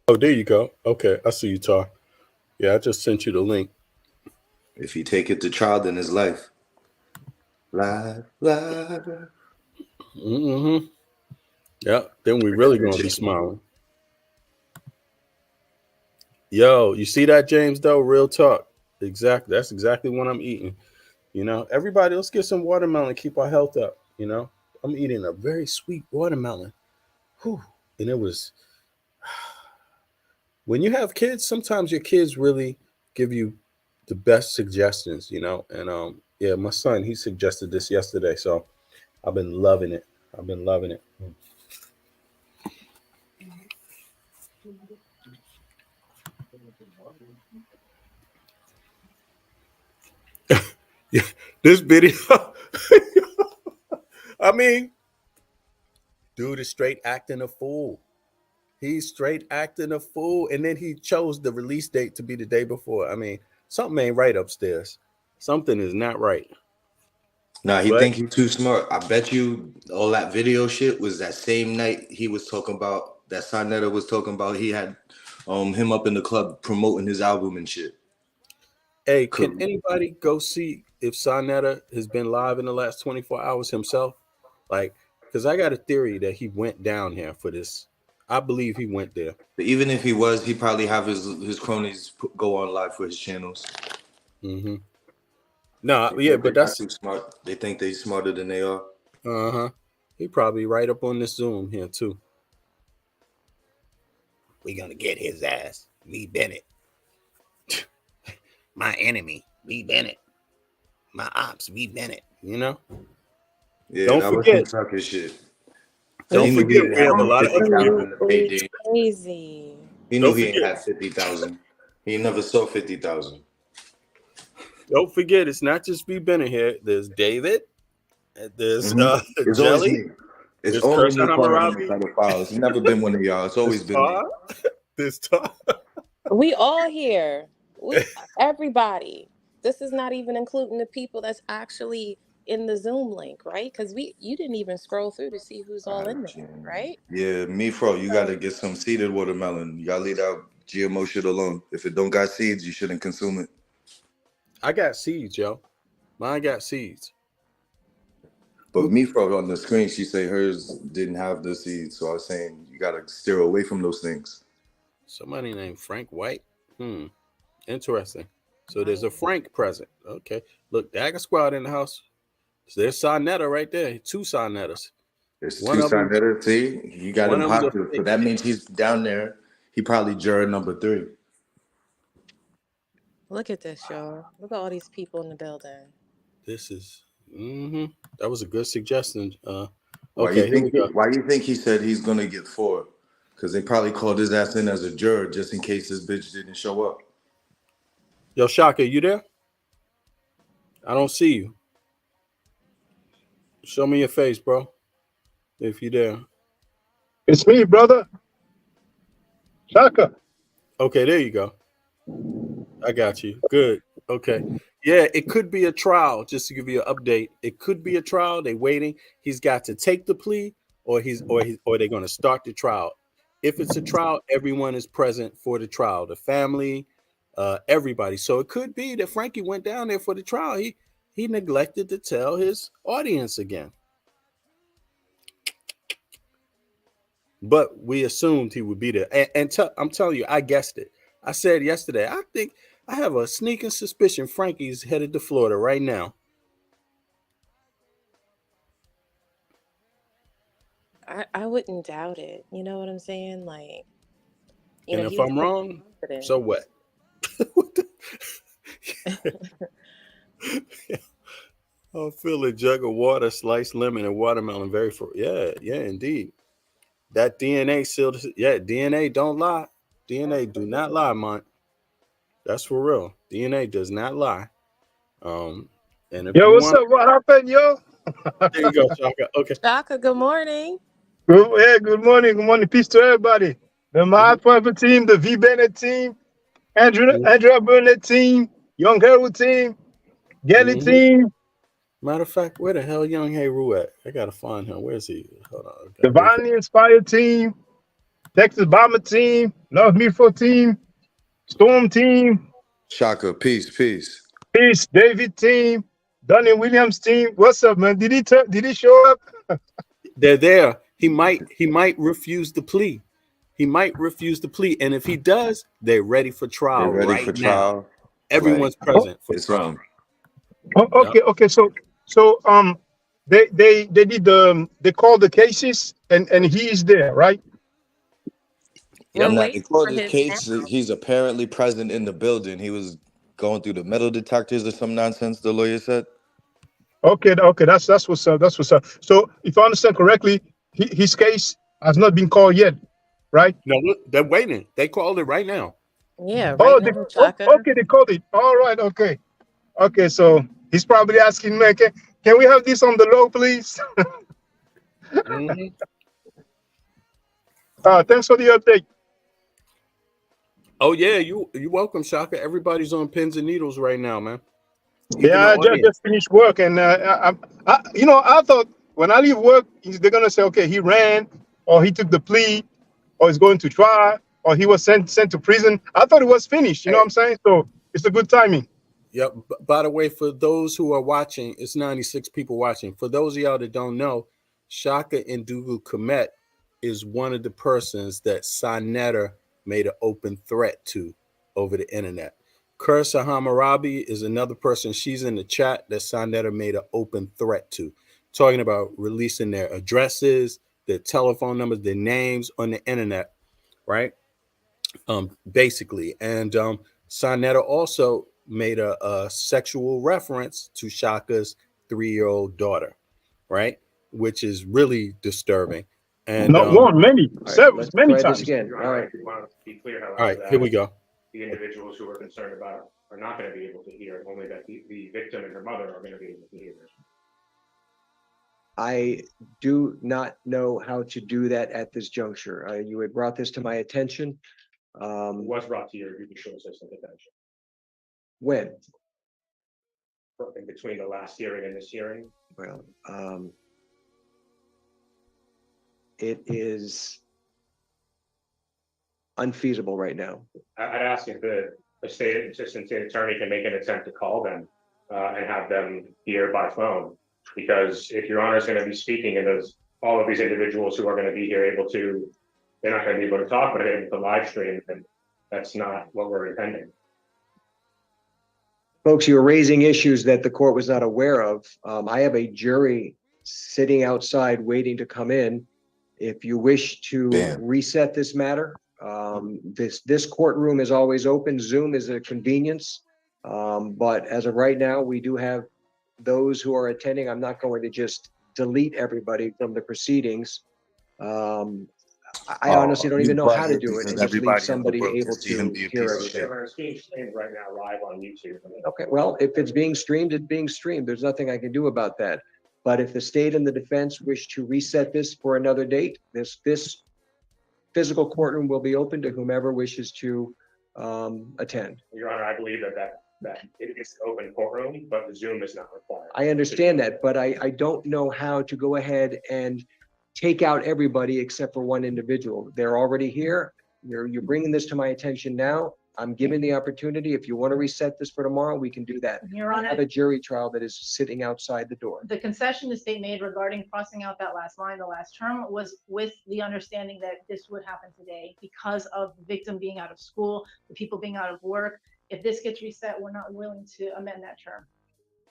Speaker 2: Oh, there you go. Okay, I see you, Tar. Yeah, I just sent you the link.
Speaker 6: If you take it to trial, then it's life. Life.
Speaker 2: Mm-hmm. Yeah, then we really gonna be smiling. Yo, you see that, James, though? Real talk. Exactly. That's exactly what I'm eating. Everybody, let's get some watermelon, keep our health up. I'm eating a very sweet watermelon. Whew. And it was, when you have kids, sometimes your kids really give you the best suggestions, and yeah, my son, he suggested this yesterday, so I've been loving it. Yeah, this video, I mean, dude is straight acting a fool. He's straight acting a fool, and then he chose the release date to be the day before. I mean, something ain't right upstairs. Something is not right.
Speaker 6: Nah, he think he's too smart. I bet you all that video shit was that same night he was talking about, that Sarnetta was talking about. He had him up in the club promoting his album and shit.
Speaker 2: Hey, can anybody go see if Sonetta has been live in the last 24 hours himself? Like, because I got a theory that he went down here for this. I believe he went there.
Speaker 6: But even if he was, he probably have his cronies go on live for his channels.
Speaker 2: Mm-hmm. No, yeah, but that's
Speaker 6: too smart. They think they smarter than they are.
Speaker 2: Uh-huh. He probably right up on this Zoom here too. We gonna get his ass. Lee Bennett. My enemy, Lee Bennett. My ops, Lee Bennett. You know?
Speaker 6: Yeah,
Speaker 2: don't forget.
Speaker 6: His shit.
Speaker 2: Don't forget we have a lot of
Speaker 3: crazy.
Speaker 6: He knew he ain't had 50,000. He never saw 50,000.
Speaker 2: Don't forget, it's not just B. Bennett here. There's David. There's
Speaker 6: it's
Speaker 2: Jelly.
Speaker 6: It's always me pedophiles. It's never been one of y'all. It's always been me.
Speaker 2: This time.
Speaker 3: We all here. Everybody. This is not even including the people that's actually in the Zoom link, right? Because you didn't even scroll through to see who's all in there, right?
Speaker 6: Yeah, me, bro. You gotta get some seeded watermelon. You gotta leave that GMO shit alone. If it don't got seeds, you shouldn't consume it.
Speaker 2: I got seeds, yo. Mine got seeds.
Speaker 6: But me, bro, on the screen, she say hers didn't have the seeds. So I was saying you gotta steer away from those things.
Speaker 2: Somebody named Frank White. Interesting. So there's a Frank present. Okay. Look, Dagger Squad in the house. So there's Sonetta right there. 2 Sonettas.
Speaker 6: There's 2 Sonettas. See, you got him positive. So that means he's down there. He probably juror number 3.
Speaker 3: Look at this, y'all. Look at all these people in the building.
Speaker 2: This is that was a good suggestion.
Speaker 6: Why do you think he said he's gonna get 4? Because they probably called his ass in as a juror just in case this bitch didn't show up.
Speaker 2: Yo, Shaka, you there? I don't see you. Show me your face, bro. If you there.
Speaker 15: It's me, brother. Shaka.
Speaker 2: Okay, there you go. I got you. Good. Okay. Yeah, it could be a trial. Just to give you an update, it could be a trial. They waiting. He's got to take the plea, or they're going to start the trial. If it's a trial, everyone is present for the trial. The family, everybody. So it could be that Frankie went down there for the trial. He neglected to tell his audience again. But we assumed he would be there. I'm telling you, I guessed it. I said yesterday, I think I have a sneaking suspicion Frankie's headed to Florida right now.
Speaker 3: I wouldn't doubt it. You know what I'm saying? Like,
Speaker 2: and if I'm wrong, so what? I'll fill a jug of water, sliced lemon, and watermelon. Yeah, indeed. That DNA sealed. Yeah, DNA don't lie. DNA do not lie, man. That's for real. DNA does not lie. And if
Speaker 15: yo, what's up? What happened, yo?
Speaker 2: There you go, Shaka. Okay.
Speaker 3: Shaka, good morning.
Speaker 15: Good morning. Good morning. Peace to everybody. The MAAT FOREVER team, the V Bennett team, Andrea Burnett team, Young Harold team, Gelly team.
Speaker 2: Matter of fact, where the hell Young Haru at? I gotta find him. Where's he? Hold on. Okay.
Speaker 15: Divinely Inspired team, Texas Bomber team, North Milford team, Storm team.
Speaker 6: Shaka, peace.
Speaker 15: Peace, David team, Donnie Williams team. What's up, man? Did he show up?
Speaker 2: They're there. He might refuse the plea. And if he does, they're ready for trial.
Speaker 6: They're ready for trial.
Speaker 2: Everyone's present for trial.
Speaker 15: Okay. So they did they called the cases and he's there, right?
Speaker 6: Yeah, they called his case. He's apparently present in the building. He was going through the metal detectors or some nonsense, the lawyer said.
Speaker 15: Okay, that's what's up. So if I understand correctly, his case has not been called yet, right?
Speaker 2: No, they're waiting. They called it right now.
Speaker 3: Yeah.
Speaker 15: They called it. All right. Okay. So he's probably asking me, can we have this on the low, please? Thanks for the update.
Speaker 2: Oh yeah, you welcome, Shaka. Everybody's on pins and needles right now, man.
Speaker 15: I just finished work, and I thought when I leave work, they're gonna say, okay, he ran, or he took the plea, or he's going to try, or he was sent to prison. I thought it was finished. You know what I'm saying? So it's a good timing.
Speaker 2: Yep. By the way, for those who are watching, it's 96 people watching. For those of y'all that don't know, Shaka Ndugu Komet is one of the persons that Sinetta made an open threat to over the internet. Kursa Hammurabi is another person. She's in the chat that Sinetta made an open threat to, talking about releasing their addresses, their telephone numbers, their names on the internet, right? Basically. And Sinetta also made a sexual reference to Shaka's 3-year-old daughter, right? Which is really disturbing. And
Speaker 15: not one, many, several, many
Speaker 7: try
Speaker 15: times.
Speaker 7: this again. All right.
Speaker 9: I want to be clear, however,
Speaker 2: all right,
Speaker 9: that
Speaker 2: here we go.
Speaker 9: the individuals who are concerned about are not going to be able to hear, only that the victim and her mother are going to be able to hear this.
Speaker 7: I do not know how to do that at this juncture. You had brought this to my attention.
Speaker 9: It was brought to your judicial assistant attention
Speaker 7: When?
Speaker 9: in between the last hearing and this hearing.
Speaker 7: Well, it is unfeasible right now.
Speaker 9: I'd ask if the state assistant state attorney can make an attempt to call them and have them hear by phone. Because if your honor is going to be speaking and there's all of these individuals who are going to be here able to, they're not going to be able to talk, but they're able to live stream, and that's not what we're intending.
Speaker 7: Folks, you're raising issues that the court was not aware of. I have a jury sitting outside waiting to come in. If you wish to reset this matter, this courtroom is always open. Zoom is a convenience. But as of right now, we do have those who are attending. I'm not going to just delete everybody from the proceedings. I honestly don't even know how to do it and just leave somebody able to hear everything.
Speaker 9: It's being streamed right now live on YouTube.
Speaker 7: Okay, well, if it's being streamed, it's being streamed. There's nothing I can do about that. But if the state and the defense wish to reset this for another date, this physical courtroom will be open to whomever wishes to attend.
Speaker 9: Your honor, I believe that it is an open courtroom, but the Zoom is not required.
Speaker 7: I understand that, but I don't know how to go ahead and take out everybody except for one individual. They're already here. You're bringing this to my attention now. I'm giving the opportunity. If you want to reset this for tomorrow, we can do that.
Speaker 16: Your
Speaker 7: I
Speaker 16: Honor,
Speaker 7: have a jury trial that is sitting outside the door.
Speaker 16: the concession the state made regarding crossing out that last line, the last term, was with the understanding that this would happen today because of the victim being out of school, the people being out of work. If this gets reset, we're not willing to amend that term.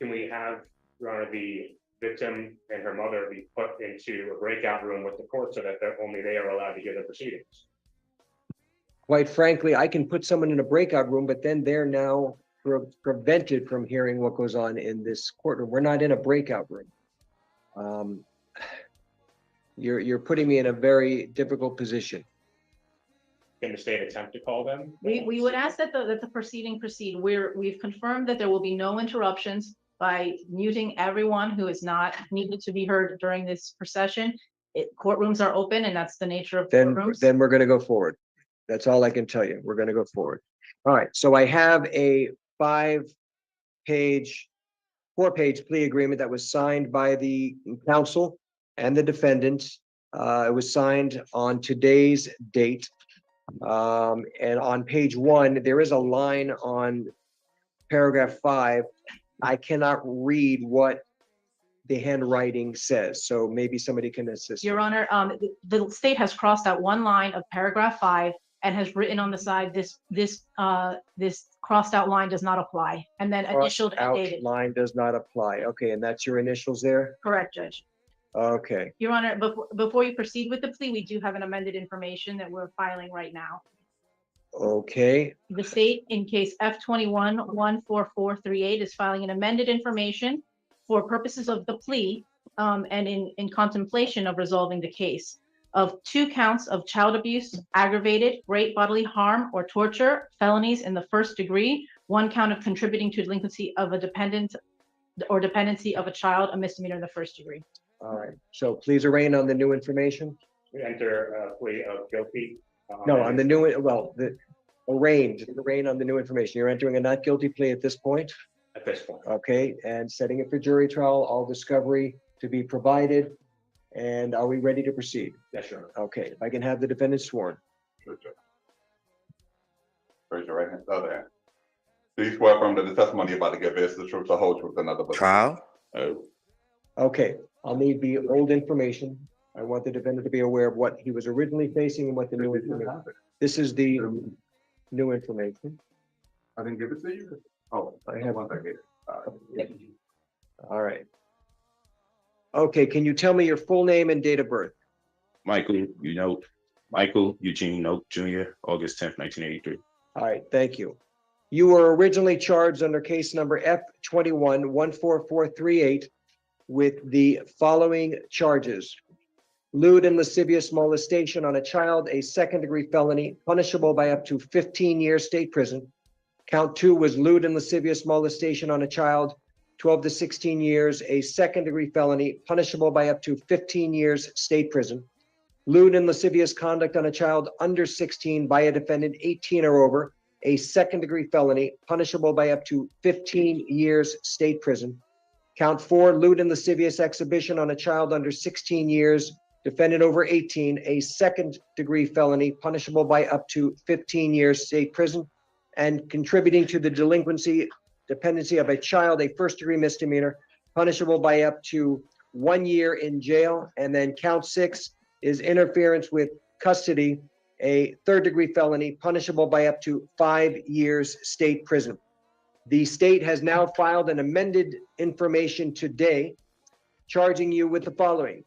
Speaker 9: Can we have, Your Honor, the victim and her mother be put into a breakout room with the court so that only they are allowed to hear the proceedings?
Speaker 7: Quite frankly, I can put someone in a breakout room, but then they're now prevented from hearing what goes on in this courtroom. We're not in a breakout room. You're putting me in a very difficult position.
Speaker 9: Can the state attempt to call them?
Speaker 16: We would ask that the proceeding proceed. We've confirmed that there will be no interruptions by muting everyone who is not needed to be heard during this procession. Courtrooms are open, and that's the nature of courtrooms.
Speaker 7: Then we're going to go forward. That's all I can tell you. We're going to go forward. All right. So I have a 4-page plea agreement that was signed by the counsel and the defendant. It was signed on today's date. And on page 1, there is a line on paragraph 5. I cannot read what the handwriting says, so maybe somebody can assist.
Speaker 16: Your Honor, the state has crossed out one line of paragraph 5 and has written on the side, this crossed out line does not apply, and then initialed and dated.
Speaker 7: Line does not apply. Okay, and that's your initials there?
Speaker 16: Correct, Judge.
Speaker 7: Okay.
Speaker 16: Your Honor, before you proceed with the plea, we do have an amended information that we're filing right now.
Speaker 7: Okay.
Speaker 16: The state, in case F21-14438, is filing an amended information for purposes of the plea and in contemplation of resolving the case of 2 counts of child abuse, aggravated, great bodily harm, or torture, felonies in the 1st degree, 1 count of contributing to delinquency of a dependent or dependency of a child, a misdemeanor in the 1st degree.
Speaker 7: All right. So please arraign on the new information.
Speaker 9: We enter a plea of guilty.
Speaker 7: No, on the new, arraigned on the new information. You're entering a not guilty plea at this point?
Speaker 9: At this point.
Speaker 7: Okay, and setting it for jury trial, all discovery to be provided. And are we ready to proceed?
Speaker 9: Yes, Your Honor.
Speaker 7: Okay, if I can have the defendant sworn.
Speaker 10: Raise your right hand, the other hand. Do you swear from the testimony you're about to give is the truth, the whole truth, and nothing but the truth?
Speaker 6: Trial?
Speaker 7: Okay, I'll need the old information. I want the defendant to be aware of what he was originally facing and what the new information. This is the new information.
Speaker 10: I didn't give it to you? Oh,
Speaker 7: I have
Speaker 10: one second.
Speaker 7: All right. Okay, can you tell me your full name and date of birth?
Speaker 17: Michael Eugene Noak Jr., August 10th, 1983.
Speaker 7: All right, thank you. You were originally charged under case number F21-14438 with the following charges: lewd and lascivious molestation on a child, a second-degree felony, punishable by up to 15 years state prison. Count 2 was lewd and lascivious molestation on a child, 12 to 16 years, a second-degree felony, punishable by up to 15 years state prison. Lewd and lascivious conduct on a child under 16 by a defendant 18 or over, a second-degree felony, punishable by up to 15 years state prison. Count 4, lewd and lascivious exhibition on a child under 16 years, defendant over 18, a second-degree felony, punishable by up to 15 years state prison. And contributing to the dependency of a child, a first-degree misdemeanor, punishable by up to 1 year in jail. And then count 6 is interference with custody, a third-degree felony, punishable by up to 5 years state prison. The state has now filed an amended information today, charging you with the following: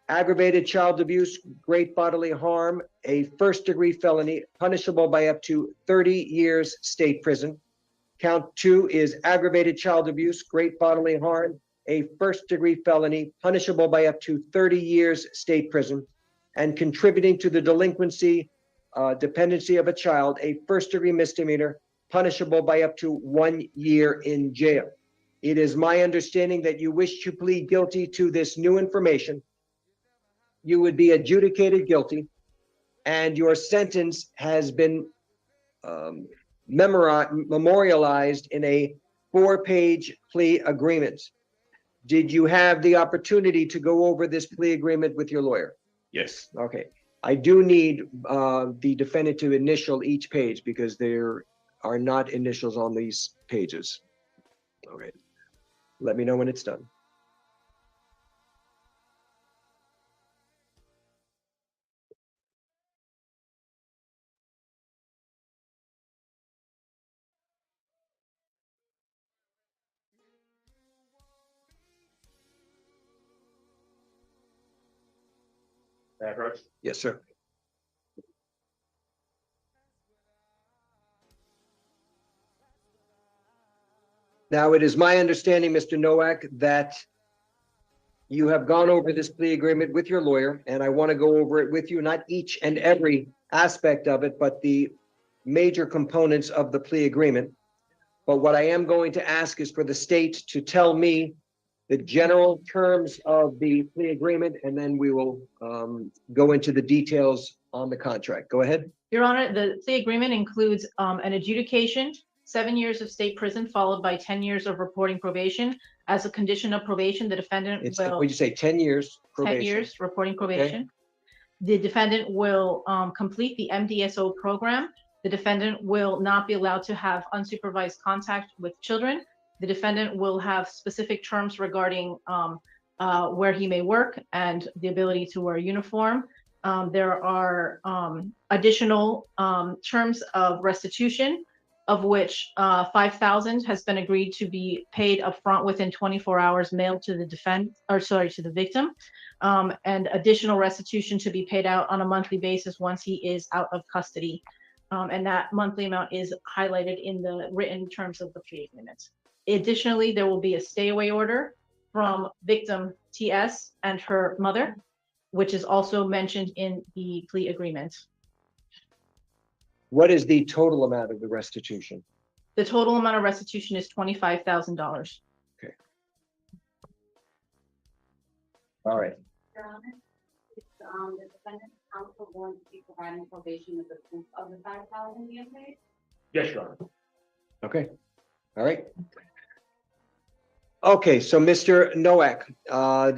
Speaker 7: aggravated child abuse, great bodily harm, a first-degree felony, punishable by up to 30 years state prison. Count 2 is aggravated child abuse, great bodily harm, a first-degree felony, punishable by up to 30 years state prison. And contributing to the dependency of a child, a first-degree misdemeanor, punishable by up to 1 year in jail. It is my understanding that you wish to plead guilty to this new information. You would be adjudicated guilty, and your sentence has been memorialized in a 4-page plea agreement. Did you have the opportunity to go over this plea agreement with your lawyer?
Speaker 17: Yes.
Speaker 7: Okay. I do need the defendant to initial each page because there are not initials on these pages. Okay. Let me know when it's done. Yes, sir. Now, it is my understanding, Mr. Noak, that you have gone over this plea agreement with your lawyer, and I want to go over it with you, not each and every aspect of it, but the major components of the plea agreement. But what I am going to ask is for the state to tell me the general terms of the plea agreement, and then we will go into the details on the contract. Go ahead.
Speaker 16: Your Honor, the plea agreement includes an adjudication, 7 years of state prison, followed by 10 years of reporting probation. As a condition of probation, the defendant will.
Speaker 7: Would you say 10 years probation?
Speaker 16: 10 years reporting probation. Okay. The defendant will complete the MDSO program. The defendant will not be allowed to have unsupervised contact with children. The defendant will have specific terms regarding where he may work and the ability to wear a uniform. There are additional terms of restitution, of which $5,000 has been agreed to be paid upfront within 24 hours, mailed to the to the victim, and additional restitution to be paid out on a monthly basis once he is out of custody. And that monthly amount is highlighted in the written terms of the plea agreement. Additionally, there will be a stay away order from victim TS and her mother, which is also mentioned in the plea agreement.
Speaker 7: What is the total amount of the restitution?
Speaker 16: The total amount of restitution is $25,000.
Speaker 7: Okay. All right.
Speaker 18: Your Honor, the defendant's counsel going to be providing probation with the proof of the $5,000 being paid?
Speaker 9: Yes, Your Honor.
Speaker 7: Okay. All right. Okay, so Mr. Noak,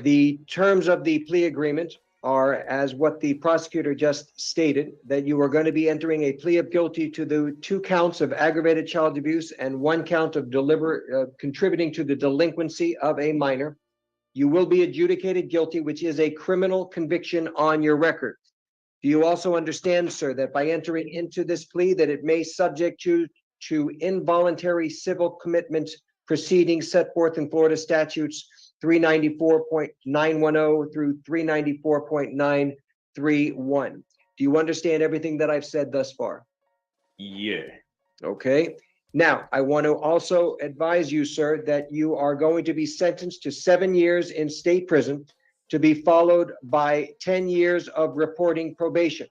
Speaker 7: the terms of the plea agreement are as what the prosecutor just stated, that you are going to be entering a plea of guilty to the 2 counts of aggravated child abuse and 1 count of contributing to the delinquency of a minor. You will be adjudicated guilty, which is a criminal conviction on your record. Do you also understand, sir, that by entering into this plea that it may subject you to involuntary civil commitment proceedings set forth in Florida statutes 394.910 through 394.931? Do you understand everything that I've said thus far?
Speaker 17: Yeah.
Speaker 7: Okay. Now, I want to also advise you, sir, that you are going to be sentenced to 7 years in state prison, to be followed by 10 years of reporting probation.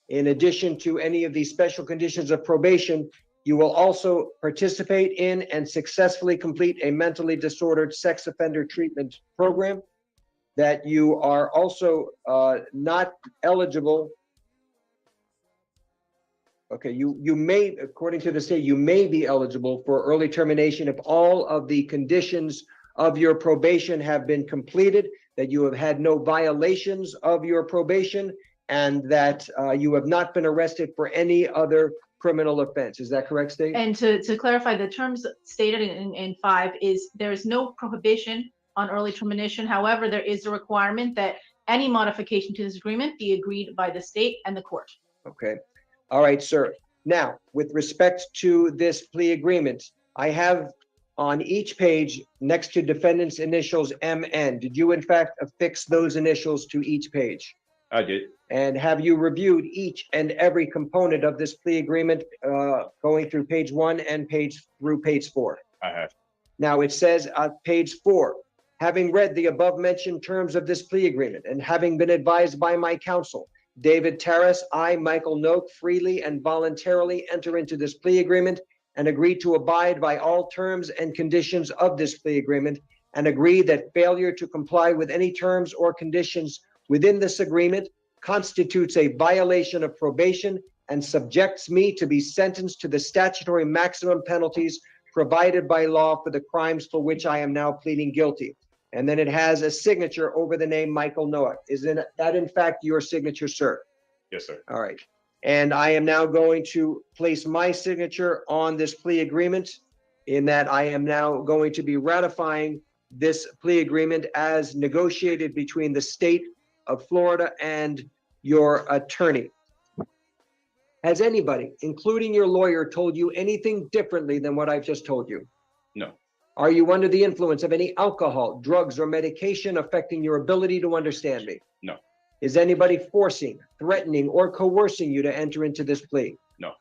Speaker 7: In addition to any of these special conditions of probation, you will also participate in and successfully complete a mentally disordered sex offender treatment program, that you are also not eligible. Okay, you may, according to the state, you may be eligible for early termination if all of the conditions of your probation have been completed, that you have had no violations of your probation, and that you have not been arrested for any other criminal offense. Is that correct, State?
Speaker 16: And to clarify, the terms stated in 5 is there is no prohibition on early termination. However, there is a requirement that any modification to this agreement be agreed by the state and the court.
Speaker 7: Okay. All right, sir. Now, with respect to this plea agreement, I have on each page next to defendant's initials MN. Did you in fact affix those initials to each page?
Speaker 17: I did.
Speaker 7: And have you reviewed each and every component of this plea agreement going through page 1 and through page 4?
Speaker 17: I have.
Speaker 7: Now it says on page 4, having read the above mentioned terms of this plea agreement and having been advised by my counsel, David Terrace, I, Michael Noak, freely and voluntarily enter into this plea agreement and agree to abide by all terms and conditions of this plea agreement, and agree that failure to comply with any terms or conditions within this agreement constitutes a violation of probation and subjects me to be sentenced to the statutory maximum penalties provided by law for the crimes for which I am now pleading guilty. And then it has a signature over the name Michael Noak. Is that in fact your signature, sir?
Speaker 17: Yes, sir.
Speaker 7: All right. And I am now going to place my signature on this plea agreement, in that I am now going to be ratifying this plea agreement as negotiated between the state of Florida and your attorney. Has anybody, including your lawyer, told you anything differently than what I've just told you?
Speaker 17: No.
Speaker 7: Are you under the influence of any alcohol, drugs, or medication affecting your ability to understand me?
Speaker 17: No.
Speaker 7: Is anybody forcing, threatening, or coercing you to enter into this plea?
Speaker 17: No.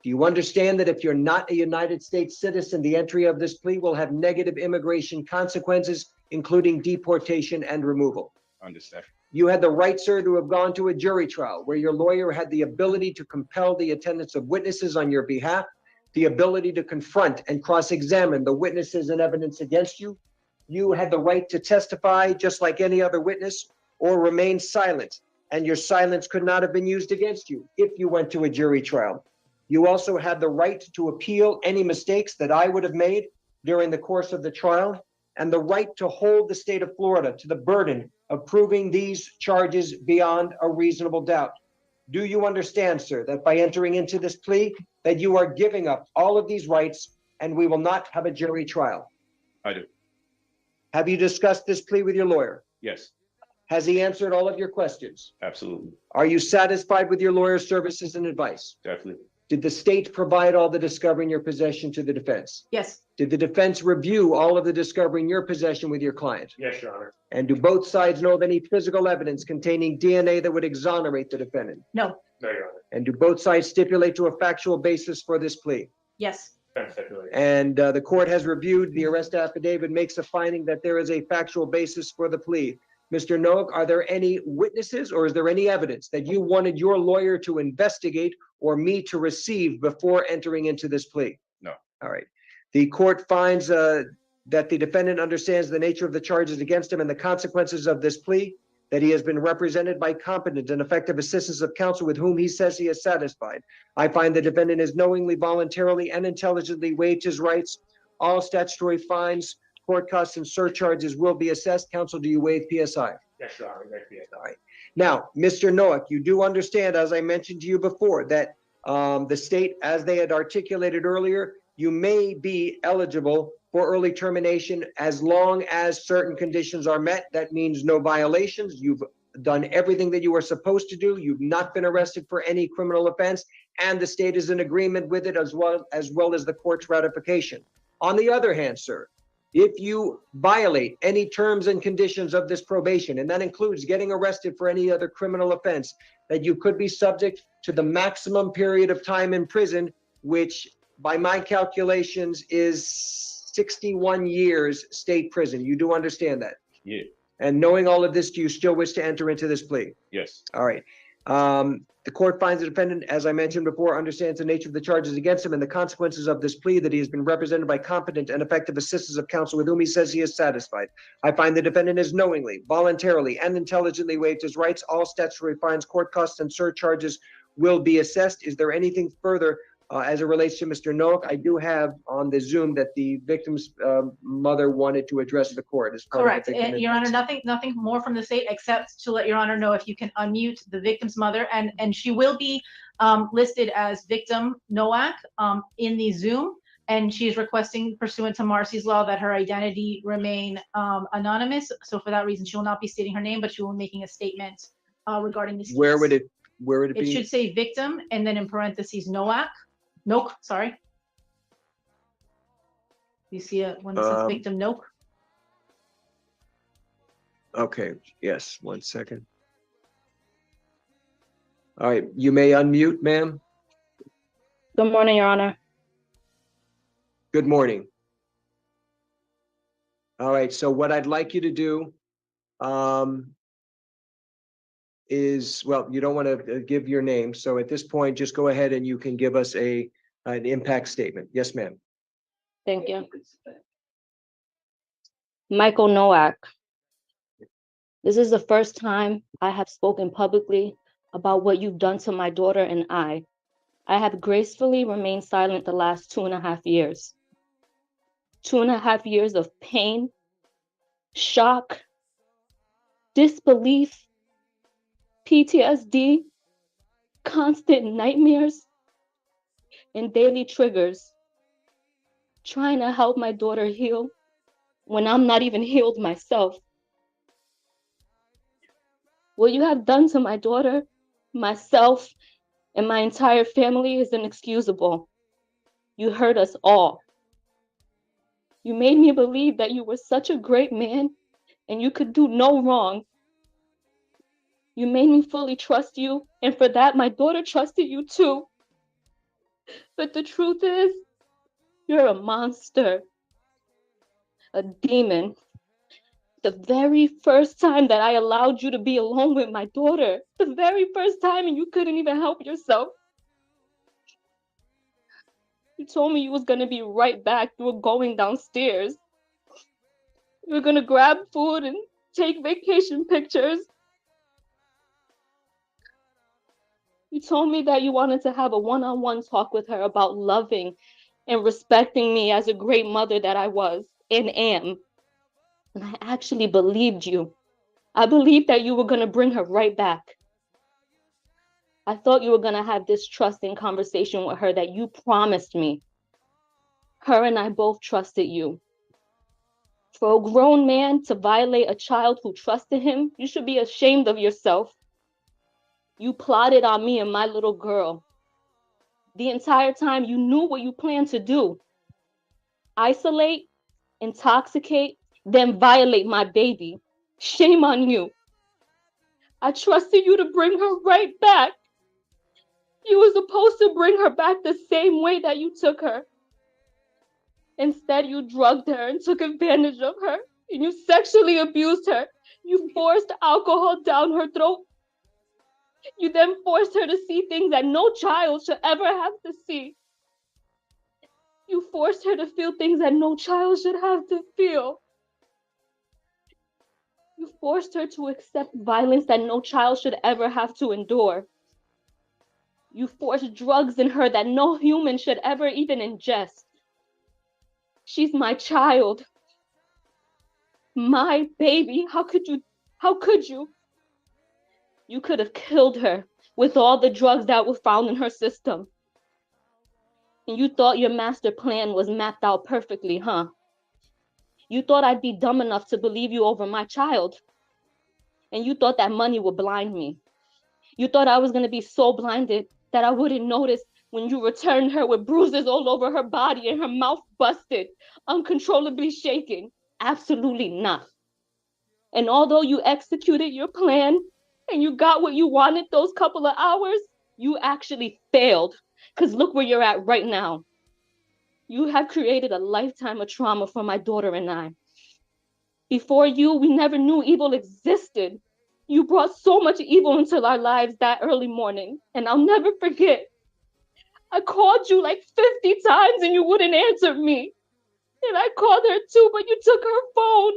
Speaker 7: Do you understand that if you're not a United States citizen, the entry of this plea will have negative immigration consequences, including deportation and removal?
Speaker 17: Understand.
Speaker 7: You had the right, sir, to have gone to a jury trial where your lawyer had the ability to compel the attendance of witnesses on your behalf, the ability to confront and cross-examine the witnesses and evidence against you. You had the right to testify just like any other witness, or remain silent, and your silence could not have been used against you if you went to a jury trial. You also had the right to appeal any mistakes that I would have made during the course of the trial, and the right to hold the state of Florida to the burden of proving these charges beyond a reasonable doubt. Do you understand, sir, that by entering into this plea, that you are giving up all of these rights and we will not have a jury trial?
Speaker 17: I do.
Speaker 7: Have you discussed this plea with your lawyer?
Speaker 17: Yes.
Speaker 7: Has he answered all of your questions?
Speaker 17: Absolutely.
Speaker 7: Are you satisfied with your lawyer's services and advice?
Speaker 17: Definitely.
Speaker 7: Did the state provide all the discovery in your possession to the defense?
Speaker 16: Yes.
Speaker 7: Did the defense review all of the discovery in your possession with your client?
Speaker 9: Yes, Your Honor.
Speaker 7: And do both sides know of any physical evidence containing DNA that would exonerate the defendant?
Speaker 16: No.
Speaker 9: No, Your Honor.
Speaker 7: And do both sides stipulate to a factual basis for this plea?
Speaker 16: Yes.
Speaker 7: And the court has reviewed the arrest affidavit, makes a finding that there is a factual basis for the plea. Mr. Noak, are there any witnesses or is there any evidence that you wanted your lawyer to investigate or me to receive before entering into this plea?
Speaker 17: No.
Speaker 7: All right. The court finds that the defendant understands the nature of the charges against him and the consequences of this plea, that he has been represented by competent and effective assistance of counsel with whom he says he is satisfied. I find the defendant has knowingly, voluntarily, and intelligently waived his rights. All statutory fines, court costs, and surcharges will be assessed. Counsel, do you waive PSI?
Speaker 9: Yes, Your Honor. Yes,
Speaker 7: All right. Now, Mr. Noak, you do understand, as I mentioned to you before, that the state, as they had articulated earlier, you may be eligible for early termination as long as certain conditions are met. That means no violations. You've done everything that you were supposed to do. You've not been arrested for any criminal offense, and the state is in agreement with it as well as the court's ratification. On the other hand, sir, if you violate any terms and conditions of this probation, and that includes getting arrested for any other criminal offense, that you could be subject to the maximum period of time in prison, which by my calculations is 61 years state prison. You do understand that?
Speaker 17: Yeah.
Speaker 7: And knowing all of this, do you still wish to enter into this plea?
Speaker 17: Yes.
Speaker 7: All right. The court finds the defendant, as I mentioned before, understands the nature of the charges against him and the consequences of this plea, that he has been represented by competent and effective assistance of counsel with whom he says he is satisfied. I find the defendant has knowingly, voluntarily, and intelligently waived his rights. All statutory fines, court costs, and surcharges will be assessed. Is there anything further as it relates to Mr. Noak? I do have on the Zoom that the victim's mother wanted to address the court as part
Speaker 16: Correct.
Speaker 7: of the victim
Speaker 16: Your Honor,
Speaker 7: impact.
Speaker 16: nothing more from the state except to let Your Honor know if you can unmute the victim's mother, and she will be listed as victim Noak in the Zoom, and she is requesting, pursuant to Marcy's law, that her identity remain anonymous. So for that reason, she will not be stating her name, but she will be making a statement regarding this.
Speaker 7: Where would
Speaker 16: case.
Speaker 7: it
Speaker 16: It
Speaker 7: be?
Speaker 16: should say victim and then in parentheses Noak, sorry. You see it when it says victim Noak?
Speaker 7: Okay, yes, 1 second. All right, you may unmute, ma'am.
Speaker 19: Good morning, Your Honor.
Speaker 7: Good morning. All right, so what I'd like you to do is, well, you don't want to give your name. So at this point, just go ahead and you can give us an impact statement. Yes, ma'am.
Speaker 19: Thank you. Michael Noak. This is the first time I have spoken publicly about what you've done to my daughter and I. I have gracefully remained silent the last 2.5 years. 2.5 years of pain, shock, disbelief, PTSD, constant nightmares, and daily triggers. Trying to help my daughter heal when I'm not even healed myself. What you have done to my daughter, myself, and my entire family is inexcusable. You hurt us all. You made me believe that you were such a great man and you could do no wrong. You made me fully trust you, and for that, my daughter trusted you too. But the truth is, you're a monster, a demon. The very first time that I allowed you to be alone with my daughter, the very first time, and you couldn't even help yourself. You told me you was gonna be right back. You were going downstairs. You were gonna grab food and take vacation pictures. You told me that you wanted to have a one-on-one talk with her about loving and respecting me as a great mother that I was and am. And I actually believed you. I believed that you were gonna bring her right back. I thought you were gonna have this trusting conversation with her that you promised me. Her and I both trusted you. For a grown man to violate a child who trusted him, you should be ashamed of yourself. You plotted on me and my little girl. The entire time you knew what you planned to do. Isolate, intoxicate, then violate my baby. Shame on you. I trusted you to bring her right back. You were supposed to bring her back the same way that you took her. Instead, you drugged her and took advantage of her, and you sexually abused her. You forced alcohol down her throat. You then forced her to see things that no child should ever have to see. You forced her to feel things that no child should have to feel. You forced her to accept violence that no child should ever have to endure. You forced drugs in her that no human should ever even ingest. She's my child. My baby. How could you? You could have killed her with all the drugs that were found in her system. And you thought your master plan was mapped out perfectly, huh? You thought I'd be dumb enough to believe you over my child. And you thought that money would blind me. You thought I was going to be so blinded that I wouldn't notice when you returned her with bruises all over her body and her mouth busted, uncontrollably shaking. Absolutely not. And although you executed your plan and you got what you wanted those couple of hours, you actually failed. Because look where you're at right now. You have created a lifetime of trauma for my daughter and I. Before you, we never knew evil existed. You brought so much evil into our lives that early morning, and I'll never forget. I called you like 50 times and you wouldn't answer me. And I called her too, but you took her phone.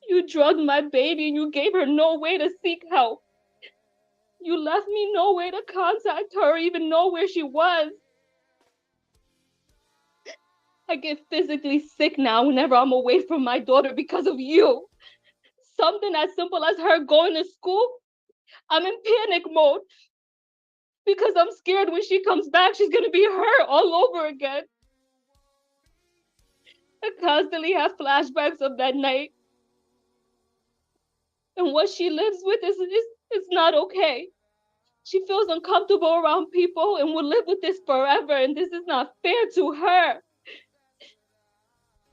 Speaker 19: You drugged my baby and you gave her no way to seek help. You left me no way to contact her or even know where she was. I get physically sick now whenever I'm away from my daughter because of you. Something as simple as her going to school, I'm in panic mode because I'm scared when she comes back, she's going to be hurt all over again. I constantly have flashbacks of that night. And what she lives with is not okay. She feels uncomfortable around people and will live with this forever, and this is not fair to her.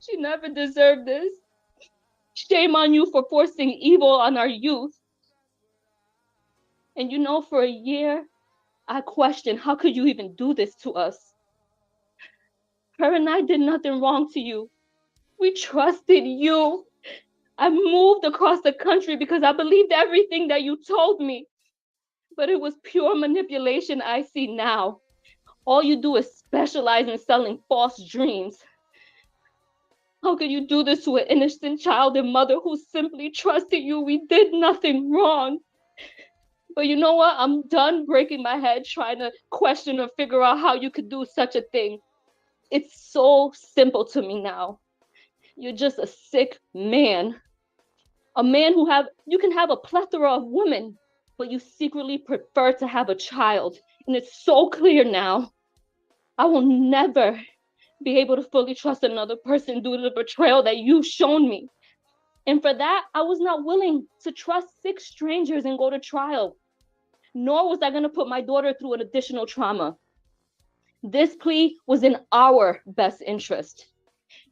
Speaker 19: She never deserved this. Shame on you for forcing evil on our youth. And you know, for a year, I questioned, how could you even do this to us? Her and I did nothing wrong to you. We trusted you. I moved across the country because I believed everything that you told me. But it was pure manipulation I see now. All you do is specialize in selling false dreams. How could you do this to an innocent child and mother who simply trusted you? We did nothing wrong. But you know what? I'm done breaking my head trying to question or figure out how you could do such a thing. It's so simple to me now. You're just a sick man. A man who you can have a plethora of women, but you secretly prefer to have a child. And it's so clear now. I will never be able to fully trust another person due to the betrayal that you've shown me. And for that, I was not willing to trust 6 strangers and go to trial. Nor was I going to put my daughter through an additional trauma. This plea was in our best interest.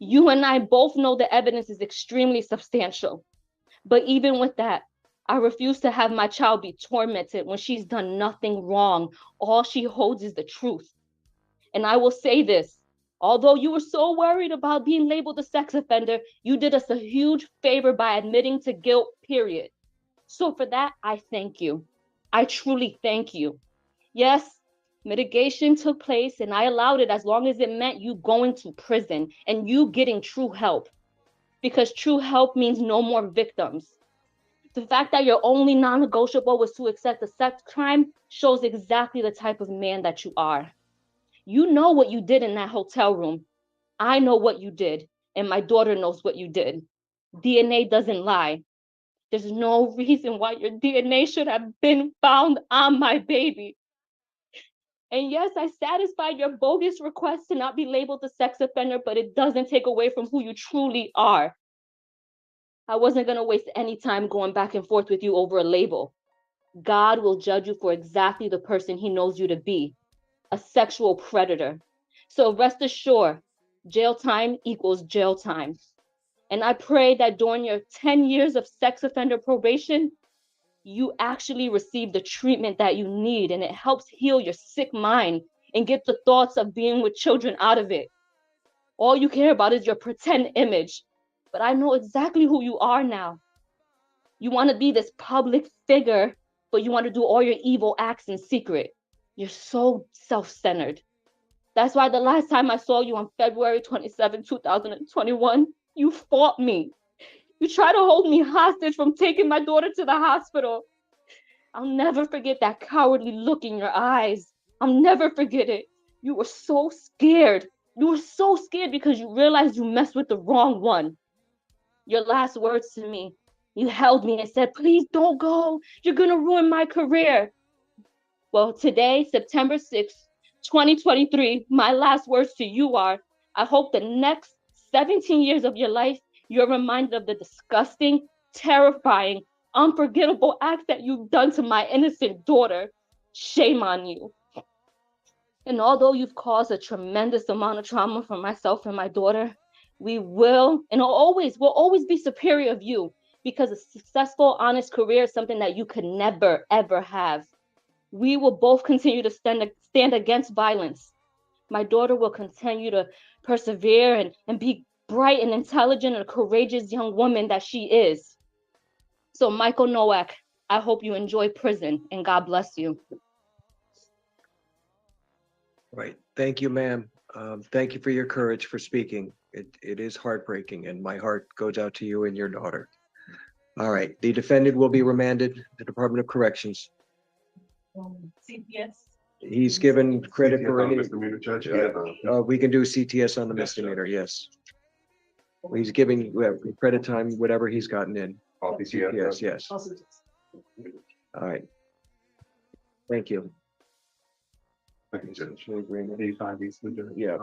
Speaker 19: You and I both know the evidence is extremely substantial. But even with that, I refuse to have my child be tormented when she's done nothing wrong. All she holds is the truth. And I will say this, although you were so worried about being labeled a sex offender, you did us a huge favor by admitting to guilt, period. So for that, I thank you. I truly thank you. Yes, mitigation took place and I allowed it as long as it meant you going to prison and you getting true help. Because true help means no more victims. The fact that your only non-negotiable was to accept a sex crime shows exactly the type of man that you are. You know what you did in that hotel room. I know what you did, and my daughter knows what you did. DNA doesn't lie. There's no reason why your DNA should have been found on my baby. And yes, I satisfied your bogus request to not be labeled a sex offender, but it doesn't take away from who you truly are. I wasn't going to waste any time going back and forth with you over a label. God will judge you for exactly the person he knows you to be, a sexual predator. So rest assured, jail time equals jail time. And I pray that during your 10 years of sex offender probation, you actually receive the treatment that you need, and it helps heal your sick mind and get the thoughts of being with children out of it. All you care about is your pretend image, but I know exactly who you are now. You want to be this public figure, but you want to do all your evil acts in secret. You're so self-centered. That's why the last time I saw you on February 27, 2021, you fought me. You tried to hold me hostage from taking my daughter to the hospital. I'll never forget that cowardly look in your eyes. I'll never forget it. You were so scared. You were so scared because you realized you messed with the wrong one. Your last words to me, You held me and said, please don't go. You're going to ruin my career. Well, today, September 6th, 2023, my last words to you are, I hope the next 17 years of your life, you're reminded of the disgusting, terrifying, unforgettable acts that you've done to my innocent daughter. Shame on you. And although you've caused a tremendous amount of trauma for myself and my daughter, we will and will always be superior of you, because a successful, honest career is something that you could never, ever have. We will both continue to stand against violence. My daughter will continue to persevere and be bright and intelligent and a courageous young woman that she is. So Michael Noak, I hope you enjoy prison and God bless you.
Speaker 7: Right. Thank you, ma'am. Thank you for your courage for speaking. It is heartbreaking, and my heart goes out to you and your daughter. All right. The defendant will be remanded to the Department of Corrections.
Speaker 13: CPS.
Speaker 7: He's given credit for any.
Speaker 10: Misdemeanor, Judge.
Speaker 7: We can do CTS on the misdemeanor, yes. He's giving credit time, whatever he's gotten in. CTS, yes. All right. Thank you.
Speaker 10: Thank you, Judge.
Speaker 7: Yeah.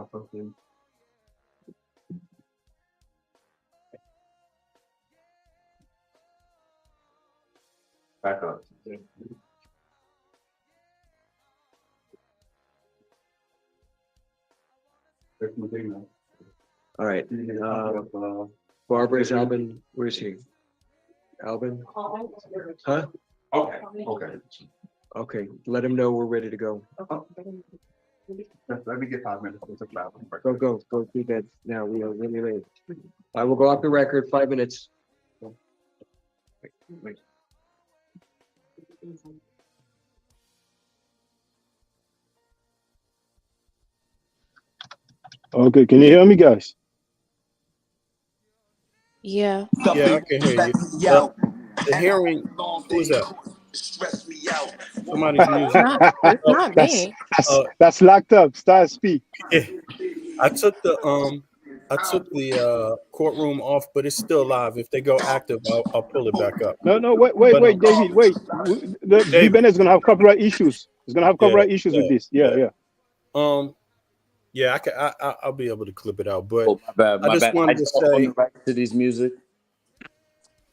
Speaker 10: Back up.
Speaker 7: All right. Barbara's Alvin. Where's he? Alvin? Huh?
Speaker 10: Okay. Okay.
Speaker 7: Okay. Let him know we're ready to go.
Speaker 10: Let me get 5 minutes.
Speaker 7: Go do that now. We are really late. I will go off the record. 5 minutes. Wait.
Speaker 15: Okay, can you hear me, guys?
Speaker 3: Yeah.
Speaker 2: Yeah, I can hear you. The hearing, who is that? Somebody's music.
Speaker 3: It's not me.
Speaker 15: That's locked up. Start speak.
Speaker 2: Yeah. I took the courtroom off, but it's still live. If they go active, I'll pull it back up.
Speaker 15: No, wait, David, wait. The V-Bennett is gonna have copyright issues. It's gonna have copyright issues with this. Yeah.
Speaker 2: Yeah, I'll be able to clip it out, but
Speaker 20: my
Speaker 2: I just
Speaker 20: bad.
Speaker 2: wanted to say,
Speaker 20: to these music.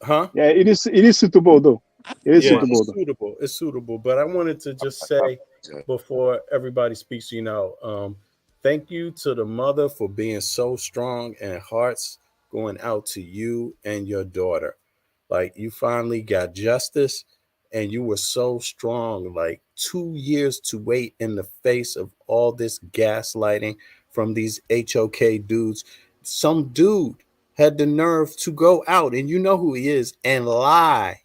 Speaker 2: Huh?
Speaker 15: Yeah, it is suitable though. It is suitable.
Speaker 2: It's suitable. But I wanted to just say before everybody speaks, thank you to the mother for being so strong, and hearts going out to you and your daughter. Like, you finally got justice, and you were so strong. Like, 2 years to wait in the face of all this gaslighting from these HOK dudes. Some dude had the nerve to go out, and you know who he is, and lie,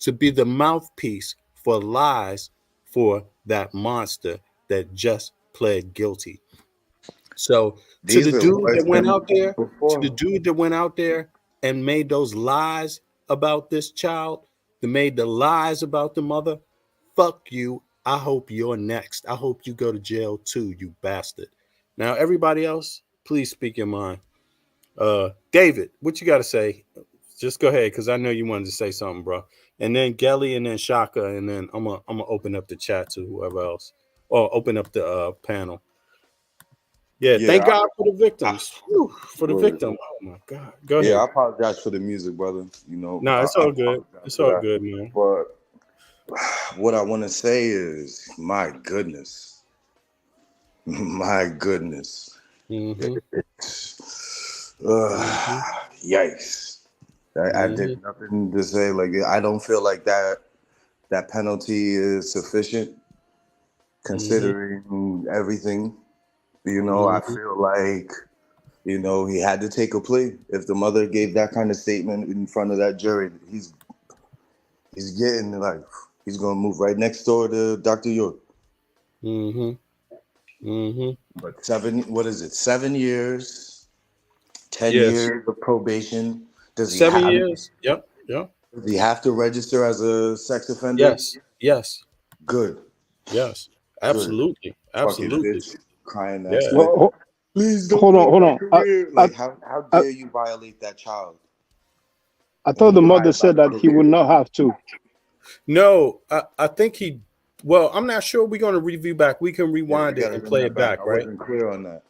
Speaker 2: to be the mouthpiece for lies for that monster that just pled guilty. So to the dude that went out there and made those lies about this child, that made the lies about the mother, fuck you. I hope you're next. I hope you go to jail too, you bastard. Now, everybody else, please speak your mind. David, what you got to say? Just go ahead, because I know you wanted to say something, bro. And then Gelly, and then Shaka, and then I'm gonna open up the chat to whoever else, or open up the panel. Yeah, thank God for the victims. For the victim. Oh my God. Go ahead.
Speaker 6: Yeah, I apologize for the music, brother.
Speaker 2: No, it's all good. It's all good, man.
Speaker 6: But what I want to say is, my goodness.
Speaker 2: Mm-hmm.
Speaker 6: Yikes. I did nothing to say. Like, I don't feel like that penalty is sufficient, considering everything. I feel like, he had to take a plea. If the mother gave that kind of statement in front of that jury, he's getting, like, he's going to move right next door to Dr. York. But 7 years, 10 years of probation. Does he
Speaker 2: 7 years? Yep.
Speaker 6: Does he have to register as a sex offender?
Speaker 2: Yes.
Speaker 6: Good.
Speaker 2: Yes. Absolutely.
Speaker 6: Good.
Speaker 2: Absolutely.
Speaker 6: Crying that.
Speaker 2: Yeah.
Speaker 15: Well,
Speaker 6: please don't.
Speaker 15: Hold on.
Speaker 6: Like, how dare you violate that child?
Speaker 15: I thought the mother said that he would not have to.
Speaker 2: No, I think he. Well, I'm not sure. We're going to review back. We can rewind it and play it back,
Speaker 6: I
Speaker 2: right?
Speaker 6: wasn't clear on that.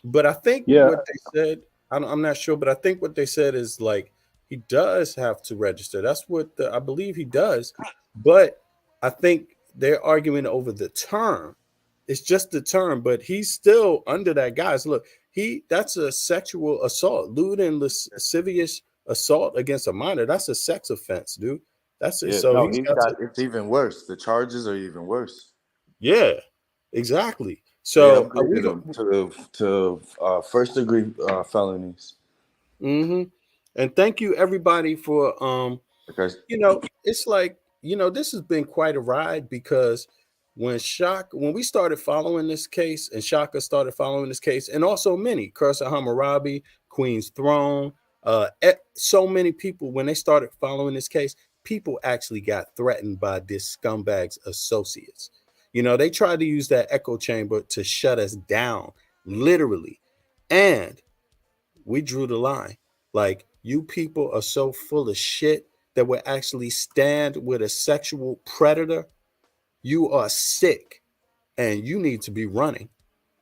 Speaker 2: But I think
Speaker 15: Yeah.
Speaker 2: what they said, I'm not sure, but I think what they said is like he does have to register. That's what I believe he does. But I think they're arguing over the term. It's just the term, but he's still under that, guys. Look, that's a sexual assault, lewd and lascivious assault against a minor. That's a sex offense, dude. That's it.
Speaker 6: Yeah,
Speaker 2: So
Speaker 6: no,
Speaker 2: he's got to,
Speaker 6: it's even worse. The charges are even worse.
Speaker 2: yeah, exactly.
Speaker 6: They
Speaker 2: So
Speaker 6: upgraded them to first degree felonies.
Speaker 2: And thank you everybody for it's like, this has been quite a ride, because when we started following this case, and Shaka started following this case, and also many, Cursa Hammurabi, Queen's Throne, so many people, when they started following this case, people actually got threatened by this scumbag's associates. They tried to use that echo chamber to shut us down, literally. And we drew the line. Like, you people are so full of shit that will actually stand with a sexual predator. You are sick and you need to be running.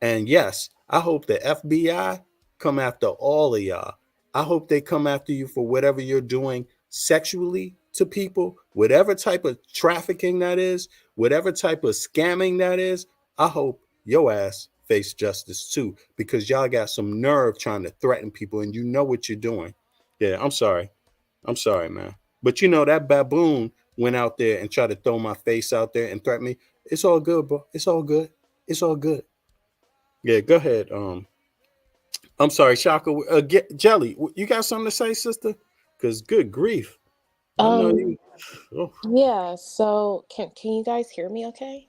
Speaker 2: And yes, I hope the FBI come after all of y'all. I hope they come after you for whatever you're doing sexually to people, whatever type of trafficking that is, whatever type of scamming that is. I hope your ass face justice too, because y'all got some nerve trying to threaten people, and you know what you're doing. Yeah, I'm sorry, man. But that baboon went out there and tried to throw my face out there and threaten me. It's all good, bro. It's all good. It's all good. Yeah, go ahead. I'm sorry, Shaka. Jelly, you got something to say, sister? Because good grief. I know you. Oh.
Speaker 3: Yeah, so can you guys hear me okay?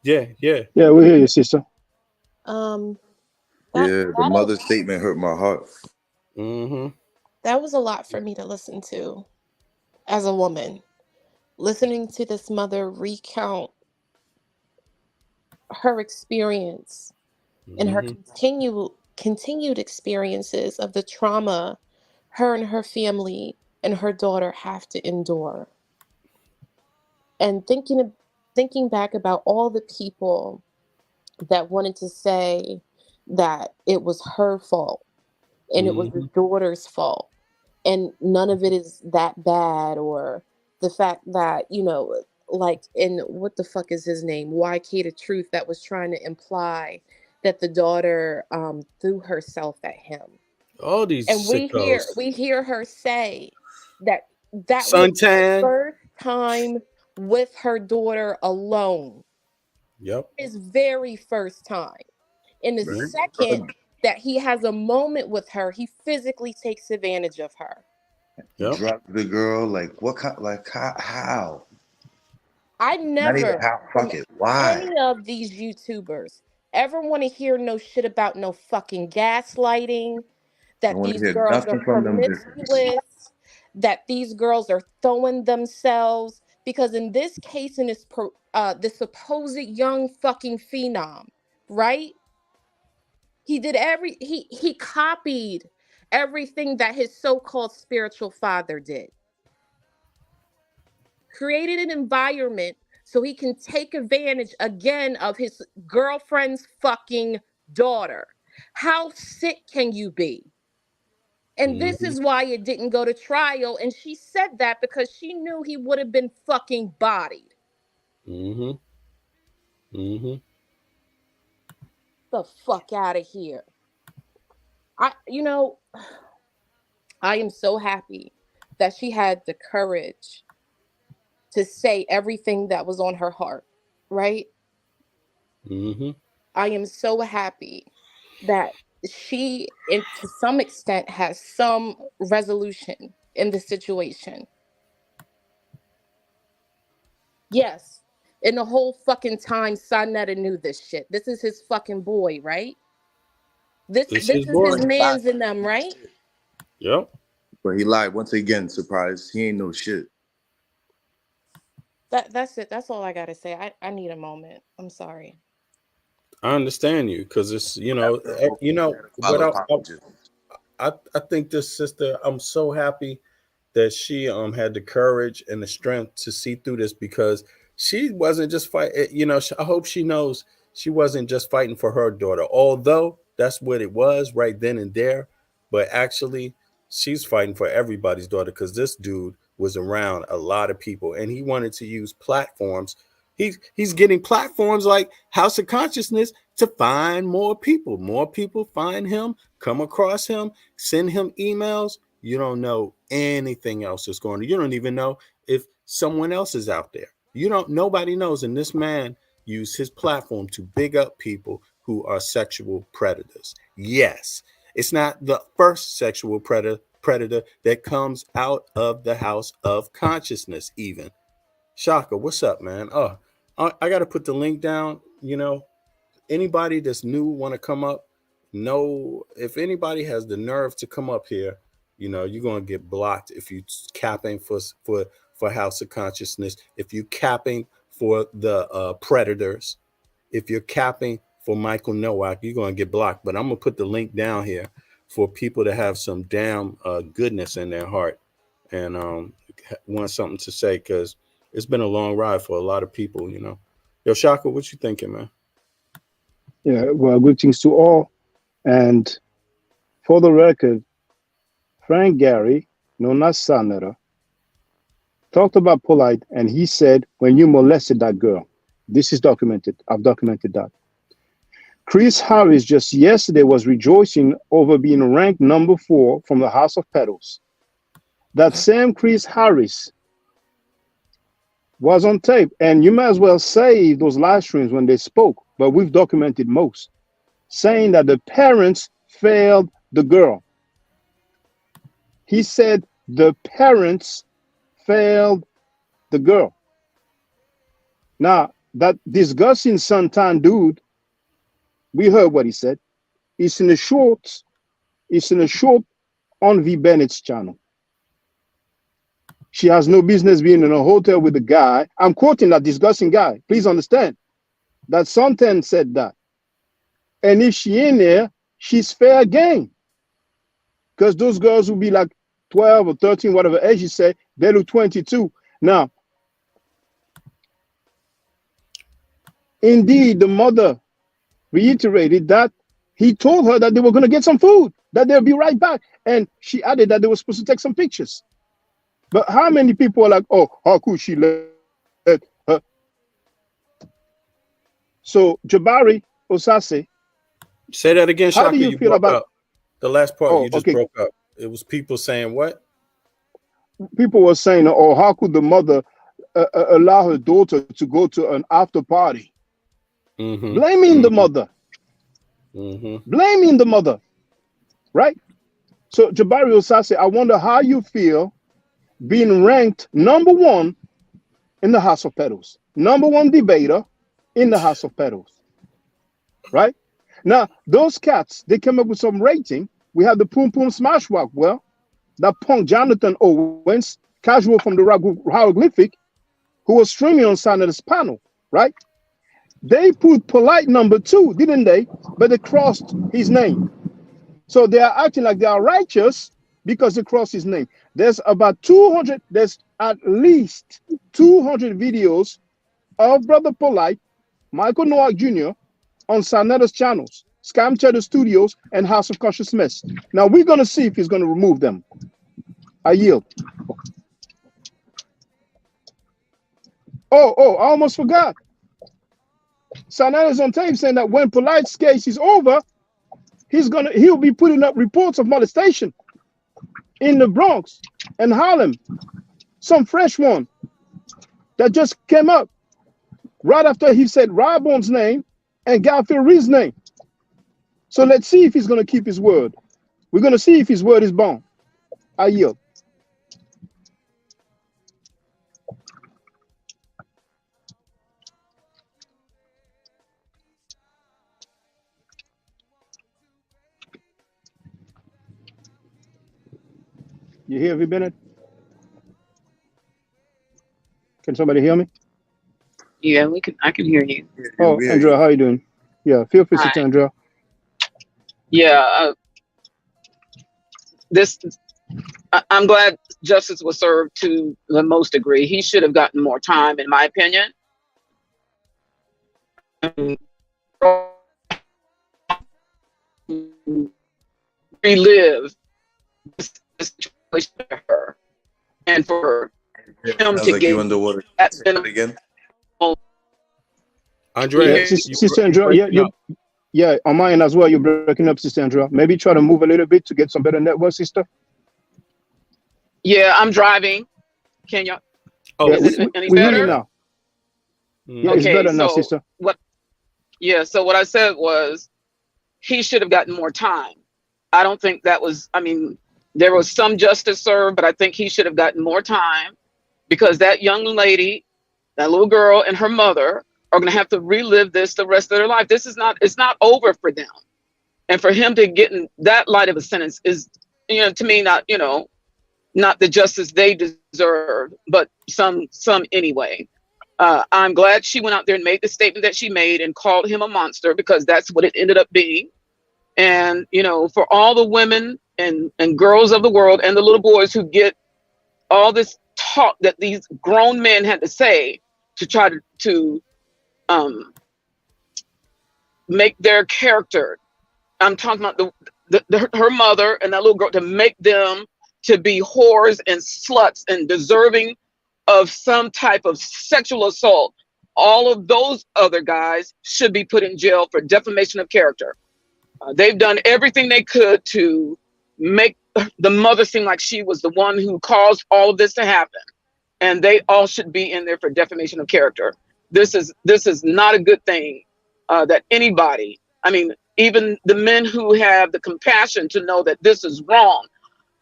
Speaker 2: Yeah.
Speaker 15: Yeah, we hear you, sister.
Speaker 6: The mother's statement hurt my heart.
Speaker 3: That was a lot for me to listen to as a woman. Listening to this mother recount her experience and her continued experiences of the trauma her and her family and her daughter have to endure. And thinking back about all the people that wanted to say that it was her fault and it was the daughter's fault, and none of it is that bad, or the fact that, like, in what the fuck is his name, YK the Truth, that was trying to imply that the daughter threw herself at him.
Speaker 2: All these
Speaker 3: And
Speaker 2: sickos.
Speaker 3: we hear her say that was
Speaker 2: Suntan.
Speaker 3: the first time with her daughter alone.
Speaker 2: Yep.
Speaker 3: His very first time. In the second that he has a moment with her, he physically takes advantage of her.
Speaker 6: Yep. Drop the girl, like what kind, like how?
Speaker 3: I never,
Speaker 6: Why?
Speaker 3: any of these YouTubers ever want to hear no shit about no fucking gaslighting, that these girls are promiscuous, that these girls are throwing themselves. Because in this case, in this supposed young fucking phenom, right? He did he copied everything that his so-called spiritual father did. Created an environment so he can take advantage again of his girlfriend's fucking daughter. How sick can you be? And this is why it didn't go to trial. And she said that because she knew he would have been fucking bodied. The fuck out of here. I am so happy that she had the courage to say everything that was on her heart, right? I am so happy that she, to some extent, has some resolution in the situation. Yes, in the whole fucking time, Sonetta knew this shit. This is his fucking boy, right? This is his man's in them, right?
Speaker 2: Yep.
Speaker 6: But he lied once again. Surprise! He ain't no shit.
Speaker 3: That's it. That's all I gotta say. I need a moment. I'm sorry.
Speaker 2: I understand you, because it's what I think this sister. I'm so happy that she had the courage and the strength to see through this, because she wasn't just fighting. You know, I hope she knows she wasn't just fighting for her daughter, although that's what it was right then and there. But actually, she's fighting for everybody's daughter, because this dude was around a lot of people and he wanted to use platforms. He's getting platforms like House of Consciousness to find more people. More people find him, come across him, send him emails. You don't know anything else that's going on. You don't even know if someone else is out there. Nobody knows. And this man used his platform to big up people who are sexual predators. Yes, it's not the first sexual predator that comes out of the House of Consciousness even. Shaka, what's up, man? Oh, I got to put the link down. You know, anybody that's new want to come up, if anybody has the nerve to come up here, you know, you're going to get blocked if you capping for House of Consciousness, if you capping for the predators, if you're capping for Michael Noak, you're going to get blocked. But I'm going to put the link down here for people to have some damn goodness in their heart and want something to say, because it's been a long ride for a lot of people, you know. Yo, Shaka, what you thinking, man?
Speaker 15: Yeah, well, greetings to all. And for the record, Frank Gary, known as Senator, talked about POLIGHT, and he said, when you molested that girl, this is documented. I've documented that. Chris Harris just yesterday was rejoicing over being ranked number 4 from the House of Pedals. That same Chris Harris was on tape, and you might as well save those live streams when they spoke, but we've documented most, saying that the parents failed the girl. He said the parents failed the girl. Now, that disgusting suntan dude, we heard what he said. It's in a short on V. Bennett's channel. She has no business being in a hotel with a guy. I'm quoting that disgusting guy. Please understand that Suntan said that. And if she in there, she's fair game. Because those girls will be like 12 or 13, whatever age you say, they look 22. Now, indeed, the mother reiterated that he told her that they were going to get some food, that they'll be right back. And she added that they were supposed to take some pictures. But how many people are like, oh, how could she let her? So, Jabari Osase.
Speaker 2: Say that again, Shaka.
Speaker 15: How do you feel about
Speaker 2: up. The last part you just
Speaker 15: okay.
Speaker 2: broke up? It was people saying what?
Speaker 15: People were saying, oh, how could the mother allow her daughter to go to an after party? Blaming the mother. Blaming the mother. Right? So, Jabari Osase, I wonder how you feel being ranked number 1 in the House of Pedals, number 1 debater in the House of Pedals, right? Now, those cats, they came up with some rating. We have the Poom Poom Smash Walk. Well, that punk Jonathan Owens, casual from the hieroglyphic, who was streaming on Senator's panel, right? They put POLIGHT number 2, didn't they? But they crossed his name. So they are acting like they are righteous because they crossed his name. There's about 200, there's at least 200 videos of Brother POLIGHT, Michael Noak Jr. on Saneta's channels, Scam Cheddar Studios, and House of Consciousness. Now we're going to see if he's going to remove them. I yield. Oh, I almost forgot. Saneta's on tape saying that when POLIGHT's case is over, he'll be putting up reports of molestation in the Bronx and Harlem, some fresh one that just came up right after he said Rybone's name and Garfield Reed's name. So let's see if he's going to keep his word. We're going to see if his word is bond. I yield. You hear me, Bennett? Can somebody hear me?
Speaker 20: Yeah, I can hear you.
Speaker 15: Oh, Andrea, how you doing? Yeah, feel free to sit, Andrea.
Speaker 20: Yeah, I'm glad justice was served to the most degree. He should have gotten more time, in my opinion. Relive this situation for her, and for him
Speaker 6: Sounds
Speaker 20: to
Speaker 6: like
Speaker 20: get
Speaker 6: you underwater.
Speaker 20: that
Speaker 6: Say that again.
Speaker 2: Andrea,
Speaker 15: Sister Andrea, yeah, on my end as well. You're breaking up, Sister Andrea. Maybe try to move a little bit to get some better network, sister.
Speaker 20: Yeah, I'm driving. Can you?
Speaker 2: Oh,
Speaker 20: Is it any
Speaker 15: we hear
Speaker 20: better?
Speaker 15: you now. Yeah, it's better now, sister.
Speaker 20: So what I said was he should have gotten more time. I don't think that was, I mean, there was some justice served, but I think he should have gotten more time, because that young lady, that little girl, and her mother are going to have to relive this the rest of their life. This is not, it's not over for them. And for him to get in that light of a sentence is, to me, not, not the justice they deserve, but some anyway. I'm glad she went out there and made the statement that she made and called him a monster, because that's what it ended up being. And, for all the women and girls of the world and the little boys who get all this talk that these grown men had to say to try to make their character, I'm talking about her mother and that little girl, to make them to be whores and sluts and deserving of some type of sexual assault. All of those other guys should be put in jail for defamation of character. They've done everything they could to make the mother seem like she was the one who caused all of this to happen. And they all should be in there for defamation of character. This is not a good thing that anybody, I mean, even the men who have the compassion to know that this is wrong,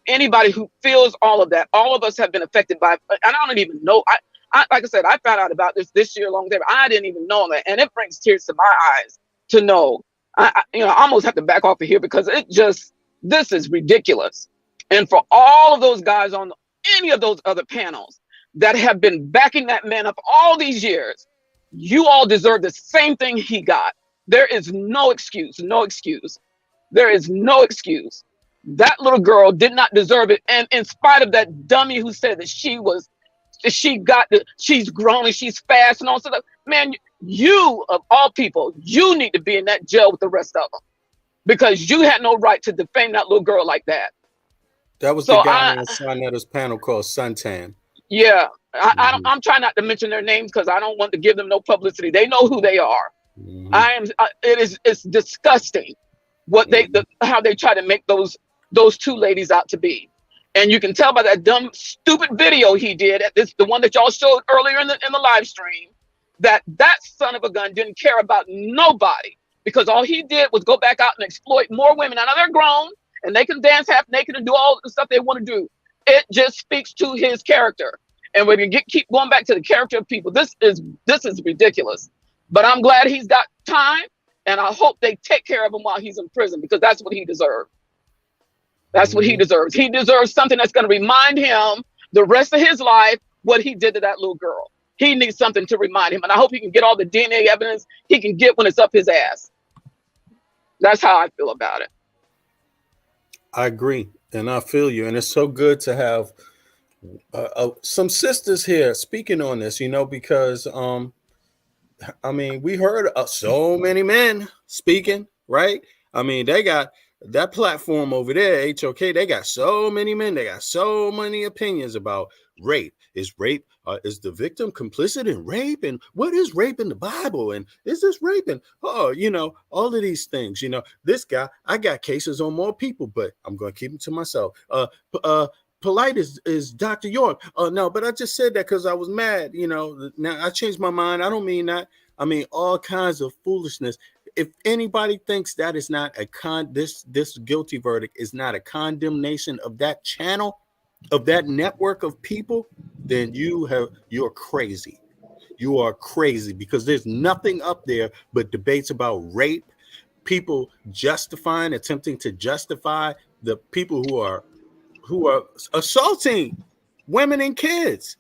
Speaker 20: anybody who feels all of that, all of us have been affected by, and I don't even know. I like I said, I found out about this year long time. I didn't even know that. And it brings tears to my eyes to know. I almost have to back off of here, because this is ridiculous. And for all of those guys on any of those other panels that have been backing that man up all these years, you all deserve the same thing he got. There is no excuse, no excuse. There is no excuse. That little girl did not deserve it. And in spite of that dummy who said that she's grown and she's fast and all sort of, man, you of all people, you need to be in that jail with the rest of them, because you had no right to defame that little girl like that.
Speaker 2: That was the guy on Sarnetta's panel called Suntan.
Speaker 20: Yeah, I'm trying not to mention their names because I don't want to give them no publicity. They know who they are. It's disgusting what how they try to make those two ladies out to be. And you can tell by that dumb, stupid video he did at the one that y'all showed earlier in the live stream, that son of a gun didn't care about nobody, because all he did was go back out and exploit more women. I know they're grown and they can dance half naked and do all the stuff they want to do. It just speaks to his character. And we're gonna keep going back to the character of people. This is ridiculous. But I'm glad he's got time, and I hope they take care of him while he's in prison, because that's what he deserves. That's what he deserves. He deserves something that's going to remind him the rest of his life what he did to that little girl. He needs something to remind him, and I hope he can get all the DNA evidence he can get when it's up his ass. That's how I feel about it.
Speaker 2: I agree, and I feel you, and it's so good to have some sisters here speaking on this, because I mean, we heard so many men speaking, right? I mean, they got that platform over there, HOK, they got so many men, they got so many opinions about rape. Is the victim complicit in rape? And what is rape in the Bible? And is this rape? And all of these things, this guy, I got cases on more people, but I'm going to keep them to myself. Polite is Dr. York. No, but I just said that because I was mad. Now I changed my mind. I don't mean that. I mean all kinds of foolishness. If anybody thinks that is not this guilty verdict is not a condemnation of that channel, of that network of people, then you're crazy. You are crazy, because there's nothing up there but debates about rape, people attempting to justify the people who are assaulting women and kids.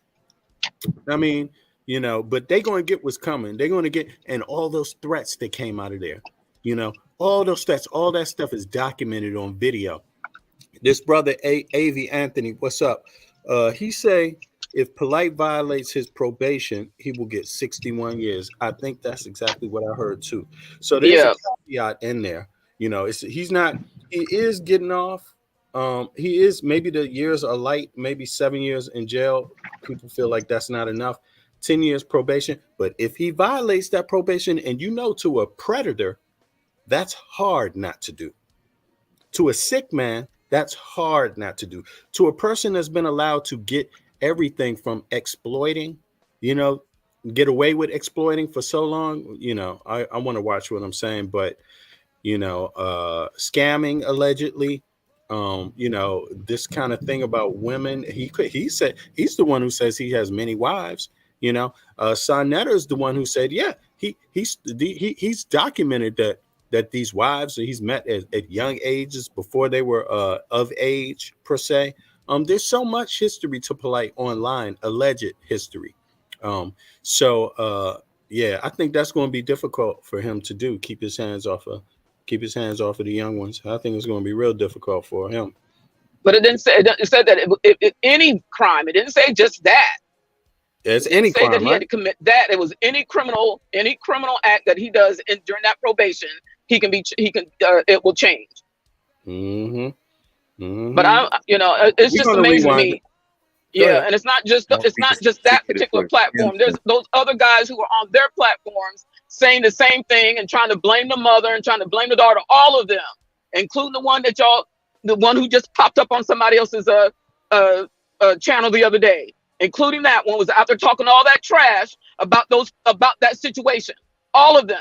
Speaker 2: I mean, but they're going to get what's coming. They're going to get, and all those threats that came out of there, all those threats, all that stuff is documented on video. This brother A.V. Anthony, what's up? He say if Polite violates his probation, he will get 61 years. I think that's exactly what I heard too. So there's a caveat in there. You know, he's not. He is getting off. He is, maybe the years are light. Maybe 7 years in jail. People feel like that's not enough. 10 years probation. But if he violates that probation, and you know, to a predator, that's hard not to do. To a sick man, that's hard not to do. To a person that's been allowed to get everything from exploiting, you know, get away with exploiting for so long, you know, I want to watch what I'm saying, but, you know, scamming allegedly, you know, this kind of thing about women. He said he's the one who says he has many wives. You know, Sonetta is the one who said, yeah, he's documented that these wives that he's met at young ages before they were of age per se. There's so much history to Polite online, alleged history. Yeah, I think that's going to be difficult for him to do. Keep his hands off of the young ones. I think it's going to be real difficult for him.
Speaker 20: But it didn't say. It said that any crime. It didn't say just that.
Speaker 2: It's any crime,
Speaker 20: that he had to commit that. It was any criminal act that he does during that probation. It will change.
Speaker 2: Mm-hmm. Mm-hmm.
Speaker 20: But it's just amazing to me. Yeah, and it's not just that particular platform. There's those other guys who are on their platforms saying the same thing and trying to blame the mother and trying to blame the daughter. All of them, including the one who just popped up on somebody else's channel the other day. Including that one, was out there talking all that trash about that situation. All of them.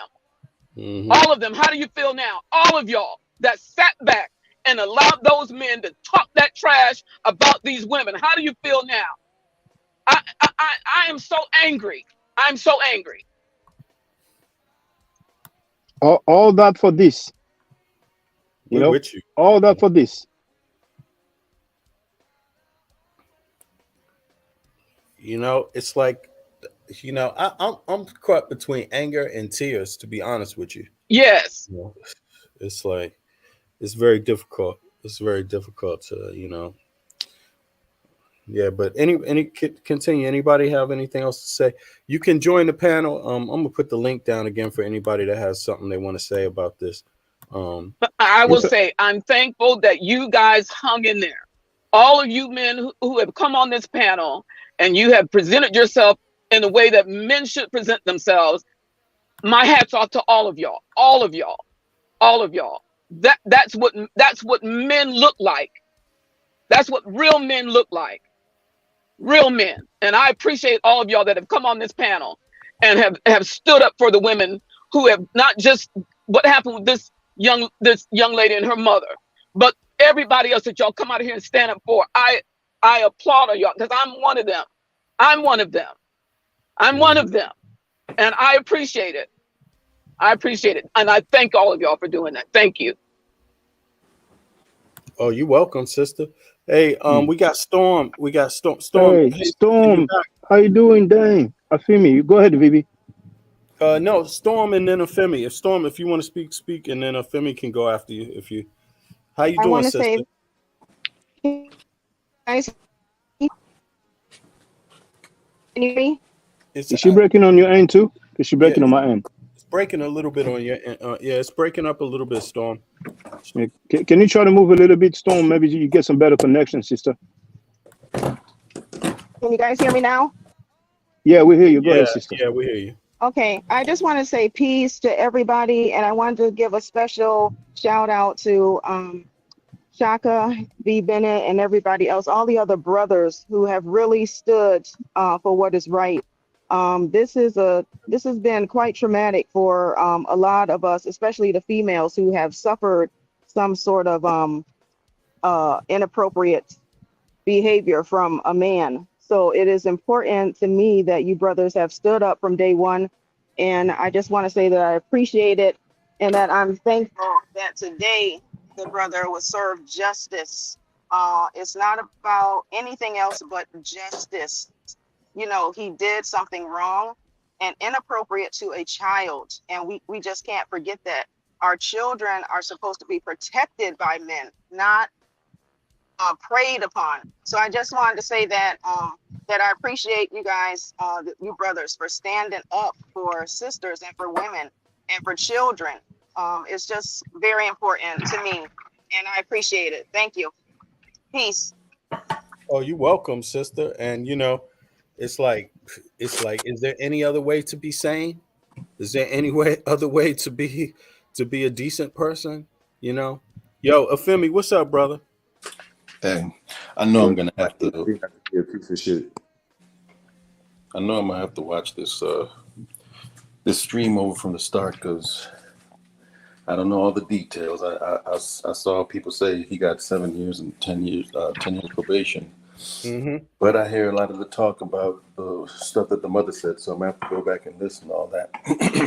Speaker 20: Mm-hmm. All of them. How do you feel now? All of y'all that sat back and allowed those men to talk that trash about these women. How do you feel now? I am so angry. I'm so angry.
Speaker 15: All that for this. With you. All that for this.
Speaker 2: You know, it's like, you know, I'm caught between anger and tears, to be honest with you.
Speaker 20: Yes.
Speaker 2: You know, it's like, it's very difficult. It's very difficult to, you know. Yeah, but continue. Anybody have anything else to say? You can join the panel. I'm gonna put the link down again for anybody that has something they want to say about this.
Speaker 20: I will say I'm thankful that you guys hung in there. All of you men who have come on this panel and you have presented yourself in the way that men should present themselves. My hat's off to all of y'all. All of y'all. All of y'all. That's what men look like. That's what real men look like. Real men. And I appreciate all of y'all that have come on this panel and have stood up for the women who have not just what happened with this young lady and her mother, but everybody else that y'all come out of here and stand up for. I applaud y'all because I'm one of them. I'm one of them. I'm one of them. And I appreciate it. I appreciate it. And I thank all of y'all for doing that. Thank you.
Speaker 2: Oh, you're welcome, sister. Hey, we got Storm. We got Storm.
Speaker 15: Hey, Storm. How you doing, dang? Afimi, you go ahead, Vivi.
Speaker 2: No, Storm and then Afemi. If you want to speak, and then Afemi can go after you. How you doing, sister?
Speaker 21: Guys, can you hear me?
Speaker 15: Is she breaking on your end too? Is she breaking on my end?
Speaker 2: It's breaking a little bit on your end. Yeah, it's breaking up a little bit, Storm.
Speaker 15: Can you try to move a little bit, Storm? Maybe you get some better connection, sister.
Speaker 21: Can you guys hear me now?
Speaker 15: Yeah, we hear you. Go ahead, sister.
Speaker 2: Yeah, we hear you.
Speaker 21: Okay, I just want to say peace to everybody, and I wanted to give a special shout out to Shaka, V. Bennett, and everybody else, all the other brothers who have really stood for what is right. This has been quite traumatic for a lot of us, especially the females who have suffered some sort of inappropriate behavior from a man. So it is important to me that you brothers have stood up from day one. And I just want to say that I appreciate it and that I'm thankful that today the brother was served justice. It's not about anything else but justice. You know, he did something wrong and inappropriate to a child. And we just can't forget that. Our children are supposed to be protected by men, not preyed upon. So I just wanted to say that that I appreciate you guys, you brothers, for standing up for sisters and for women and for children. It's just very important to me, and I appreciate it. Thank you. Peace.
Speaker 2: Oh, you're welcome, sister. And it's like, is there any other way to be sane? Is there any other way to be a decent person? Yo, Afemi, what's up, brother?
Speaker 5: Hey, I know I'm gonna have to be a piece of shit. I know I'm gonna have to watch this this stream over from the start because I don't know all the details. I saw people say he got 7 years and 10 years probation.
Speaker 2: Mm-hmm.
Speaker 5: But I hear a lot of the talk about the stuff that the mother said, so I'm gonna have to go back and listen to all that.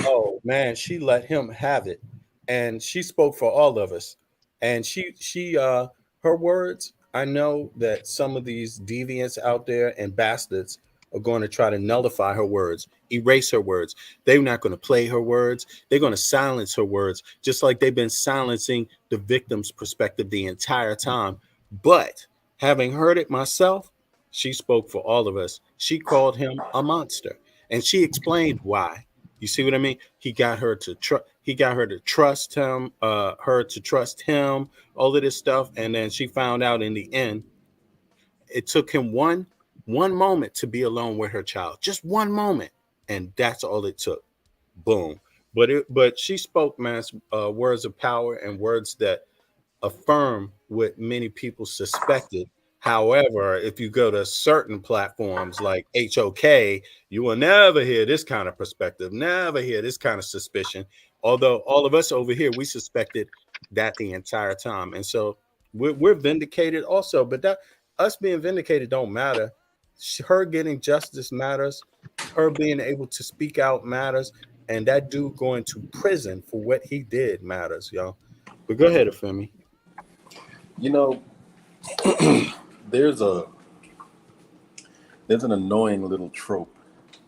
Speaker 2: Oh man, she let him have it, and she spoke for all of us. And she her words. I know that some of these deviants out there and bastards are going to try to nullify her words, erase her words. They're not going to play her words. They're going to silence her words, just like they've been silencing the victim's perspective the entire time. But having heard it myself, she spoke for all of us. She called him a monster, and she explained why. You see what I mean? He got her to trust him, all of this stuff, and then she found out in the end, it took him one moment to be alone with her child, just one moment, and that's all it took. Boom. But she spoke, man, words of power and words that affirm what many people suspected. However, if you go to certain platforms like HOK, you will never hear this kind of perspective, never hear this kind of suspicion. Although all of us over here, we suspected that the entire time. And so we're vindicated also, but that us being vindicated don't matter. Her getting justice matters. Her being able to speak out matters. And that dude going to prison for what he did matters, y'all. But go ahead, Afemi.
Speaker 5: There's an annoying little trope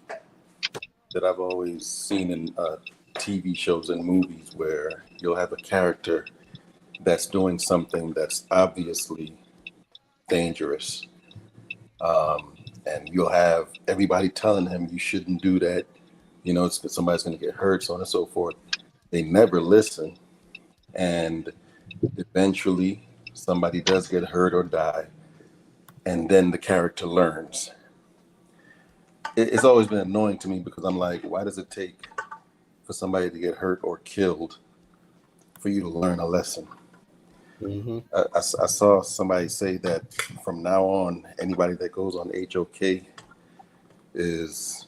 Speaker 5: that I've always seen in TV shows and movies where you'll have a character that's doing something that's obviously dangerous. And you'll have everybody telling him you shouldn't do that. Somebody's going to get hurt, so on and so forth. They never listen. And eventually somebody does get hurt or die. And then the character learns. It's always been annoying to me because I'm like, why does it take for somebody to get hurt or killed for you to learn a lesson?
Speaker 2: Mm-hmm.
Speaker 5: I saw somebody say that from now on, anybody that goes on HOK is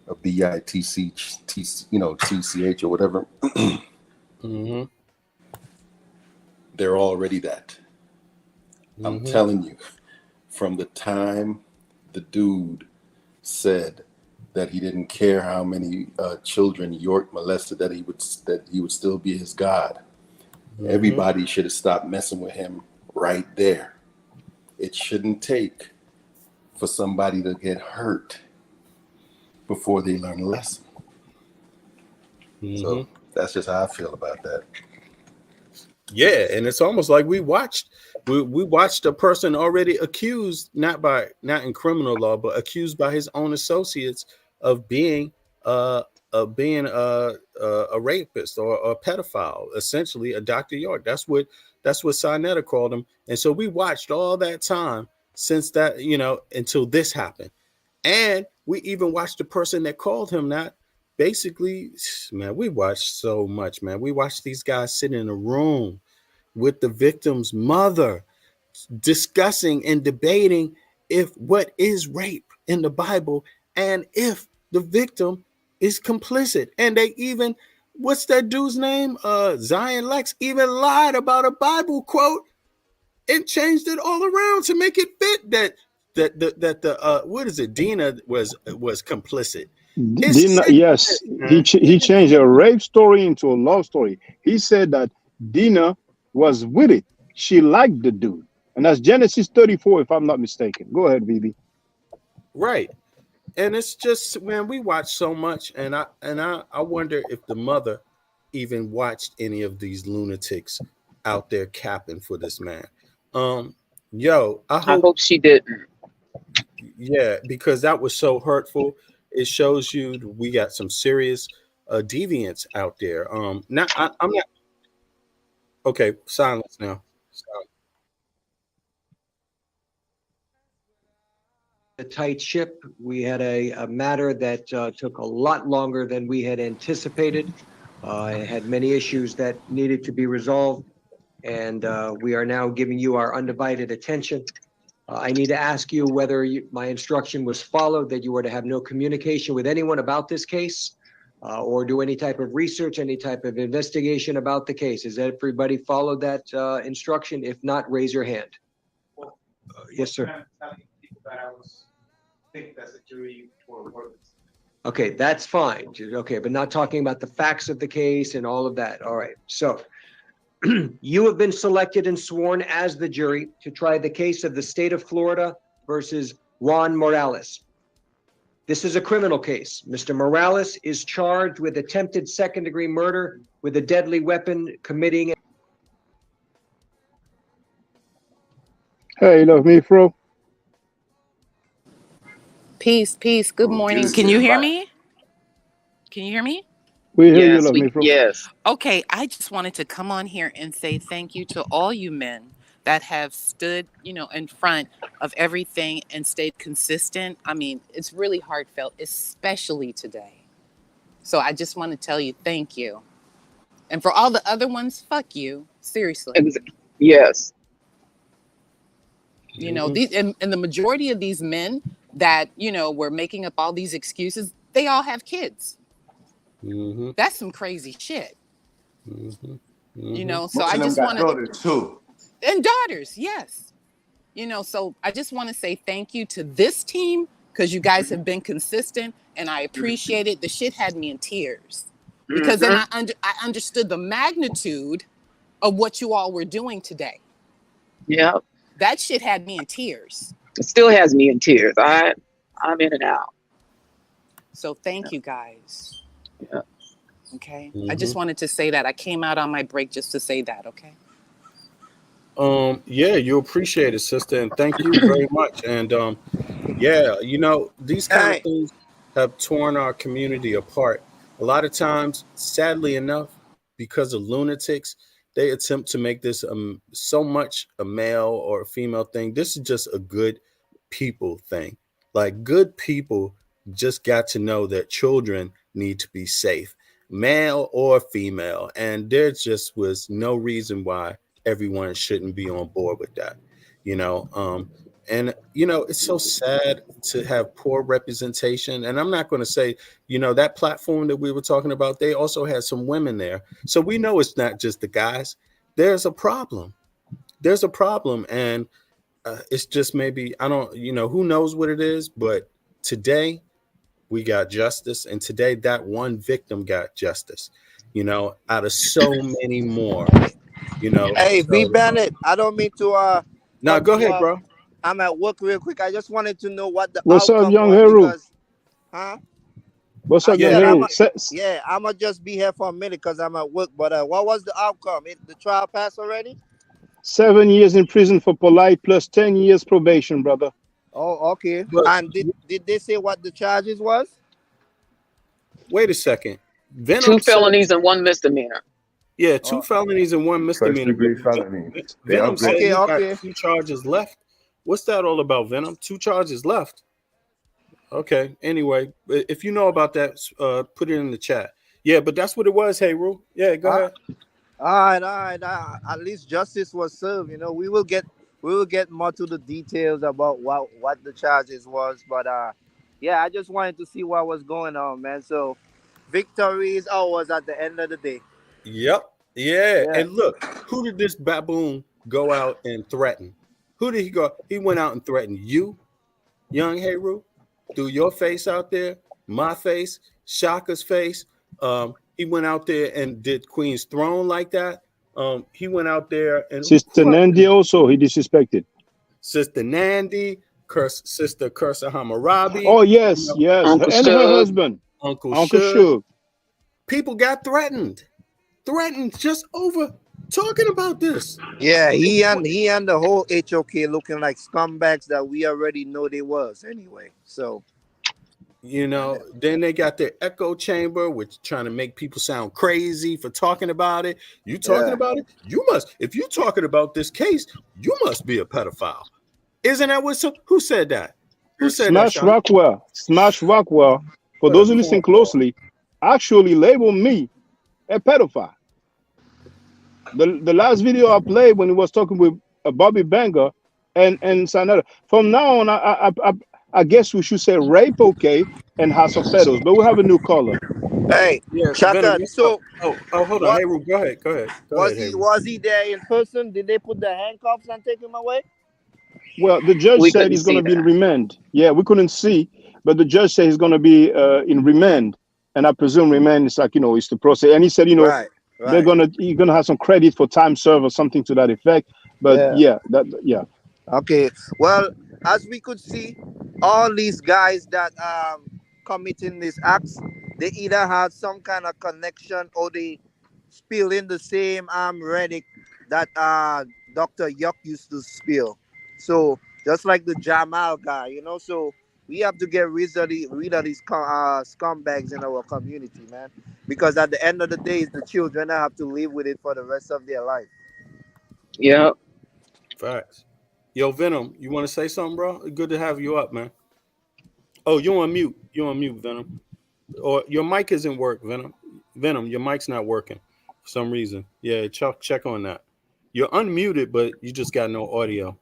Speaker 5: a BITC, TCH or whatever.
Speaker 2: Mm-hmm.
Speaker 5: They're already that.
Speaker 2: Mm-hmm.
Speaker 5: I'm telling you, from the time the dude said that he didn't care how many children York molested, that he would still be his God. Mm-hmm. Everybody should have stopped messing with him right there. It shouldn't take for somebody to get hurt before they learn a lesson. Mm-hmm. So that's just how I feel about that.
Speaker 2: Yeah, and it's almost like we watched a person already accused, not in criminal law, but accused by his own associates of being a rapist or a pedophile, essentially a Dr. York. That's what Sinetta called him. And so we watched all that time since that, until this happened. And we even watched the person that called him that. Basically, man, we watched so much, man. We watched these guys sit in a room with the victim's mother discussing and debating what is rape in the Bible and if the victim is complicit. And they even, what's that dude's name? Zion Lex even lied about a Bible quote and changed it all around to make it fit that the what is it? Dina was complicit.
Speaker 15: Dina, yes, he changed a rape story into a love story. He said that Dina was with it. She liked the dude, and that's Genesis 34, if I'm not mistaken. Go ahead, BB.
Speaker 2: Right, and it's just, man, we watch so much, and I wonder if the mother even watched any of these lunatics out there capping for this man. Yo,
Speaker 20: I hope she didn't.
Speaker 2: Yeah, because that was so hurtful. It shows you we got some serious deviants out there. I'm not okay. Silence now. Silence.
Speaker 7: A tight ship. We had a matter that took a lot longer than we had anticipated. It had many issues that needed to be resolved, and we are now giving you our undivided attention. I need to ask you whether my instruction was followed, that you were to have no communication with anyone about this case, or do any type of research, any type of investigation about the case. Has everybody followed that instruction? If not, raise your hand. Yes, sir. Okay, that's fine. Okay, but not talking about the facts of the case and all of that. All right. So you have been selected and sworn as the jury to try the case of the state of Florida versus Juan Morales. This is a criminal case. Mr. Morales is charged with attempted second-degree murder with a deadly weapon, committing.
Speaker 15: Hey, you love me, bro?
Speaker 3: Peace, peace. Good morning. Can you hear me? Can you hear me?
Speaker 15: We hear you, love me, bro.
Speaker 20: Yes.
Speaker 3: Okay, I just wanted to come on here and say thank you to all you men that have stood, in front of everything and stayed consistent. I mean, it's really heartfelt, especially today. So I just want to tell you thank you. And for all the other ones, fuck you. Seriously.
Speaker 20: Yes.
Speaker 3: These and the majority of these men that, were making up all these excuses, they all have kids.
Speaker 2: Mm-hmm.
Speaker 3: That's some crazy shit.
Speaker 2: Mm-hmm.
Speaker 3: So
Speaker 6: Most
Speaker 3: I
Speaker 6: of them
Speaker 3: just
Speaker 6: got
Speaker 3: want to.
Speaker 6: daughters too.
Speaker 3: And daughters, yes. So I just want to say thank you to this team because you guys have been consistent and I appreciate it. The shit had me in tears because then I understood the magnitude of what you all were doing today.
Speaker 20: Yeah.
Speaker 3: That shit had me in tears.
Speaker 20: It still has me in tears. I'm in and out.
Speaker 3: So thank you guys.
Speaker 20: Yeah.
Speaker 3: Okay. I just wanted to say that. I came out on my break just to say that, okay?
Speaker 2: Yeah, you appreciate it, sister, and thank you very much. And yeah, these kind of things have torn our community apart. A lot of times, sadly enough, because of lunatics, they attempt to make this so much a male or a female thing. This is just a good people thing. Like, good people just got to know that children need to be safe, male or female, and there just was no reason why everyone shouldn't be on board with that, and it's so sad to have poor representation. And I'm not going to say, that platform that we were talking about, they also had some women there, so we know it's not just the guys. There's a problem, and it's just maybe, I don't, who knows what it is, but today we got justice, and today that one victim got justice, out of so many more.
Speaker 4: Hey, V Bennett, I don't mean to
Speaker 2: no, go ahead, bro.
Speaker 4: I'm at work real quick. I just wanted to know what the
Speaker 15: What's
Speaker 4: outcome
Speaker 15: up, young
Speaker 4: was
Speaker 15: Heru?
Speaker 4: because,
Speaker 15: What's up, young Heru?
Speaker 4: Yeah, I'ma just be here for a minute because I'm at work. But what was the outcome? The trial passed already?
Speaker 15: 7 years in prison for polite plus 10 years probation, brother.
Speaker 4: Oh, okay. And did they say what the charges was?
Speaker 2: Wait a second. Venom
Speaker 20: 2 felonies and 1 misdemeanor.
Speaker 2: Yeah, 2 felonies and 1 misdemeanor.
Speaker 6: First-degree felony.
Speaker 2: Venom said he
Speaker 4: okay.
Speaker 2: got 2 charges left. What's that all about, Venom? 2 charges left. Okay. Anyway, if you know about that, put it in the chat. Yeah, but that's what it was. Hey, Ru. Yeah, go ahead.
Speaker 4: All right. At least justice was served. We will get more to the details about what the charges was. But yeah, I just wanted to see what was going on, man. So victory is ours at the end of the day.
Speaker 2: Yep. Yeah. And look, who did this baboon go out and threaten? Who did he go? He went out and threatened you, young Heru, threw your face out there, my face, Shaka's face. He went out there and did Queen's Throne like that. He went out there and
Speaker 15: Sister Nandi also, he disrespected.
Speaker 2: Sister Nandi, Sister Cursa Hammurabi.
Speaker 15: Oh, yes, yes.
Speaker 2: Uncle
Speaker 15: and
Speaker 2: Shug,
Speaker 15: her husband.
Speaker 2: Uncle
Speaker 15: Shug.
Speaker 2: Shug. People got threatened just over talking about this.
Speaker 4: Yeah, he and the whole HOK looking like scumbags that we already know they was anyway. So
Speaker 2: you know, then they got their echo chamber, which trying to make people sound crazy for talking about it. You talking about it? You must. If you talking about this case, you must be a pedophile. Isn't that what? Who said that? Who said
Speaker 15: Smash
Speaker 2: that?
Speaker 15: Rockwell. Smash Rockwell. For
Speaker 2: What
Speaker 15: those
Speaker 2: a
Speaker 15: who listen
Speaker 2: cornball.
Speaker 15: closely, actually labeled me a pedophile. The last video I played when he was talking with Bobby Banger and Sanada. From now on, I guess we should say rape okay and House of Pedos, but we have a new caller.
Speaker 4: Hey,
Speaker 2: Yeah,
Speaker 4: Chaka. So
Speaker 2: hold on. Hey, Ru, go ahead. Go ahead, Hayru.
Speaker 4: Was he there in person? Did they put the handcuffs and take him away?
Speaker 15: Well, the judge said he's going to be in remand. Yeah, we couldn't see, but the judge said he's going to be in remand, and I presume remand is like, it's the process. And he said, you're gonna have some credit for time served or something to that effect. But yeah.
Speaker 4: Okay. Well, as we could see, all these guys that committing these acts, they either had some kind of connection or they spill in the same relic that Dr. Yuck used to spill. So just like the Jamal guy, so we have to get rid of these scumbags in our community, man. Because at the end of the day, it's the children that have to live with it for the rest of their life.
Speaker 11: Yeah.
Speaker 2: Facts. Yo, Venom, you want to say something, bro? Good to have you up, man. Oh, you on mute. You on mute, Venom. Or your mic isn't work, Venom. Venom, your mic's not working for some reason. Yeah, check on that. You're unmuted, but you just got no audio.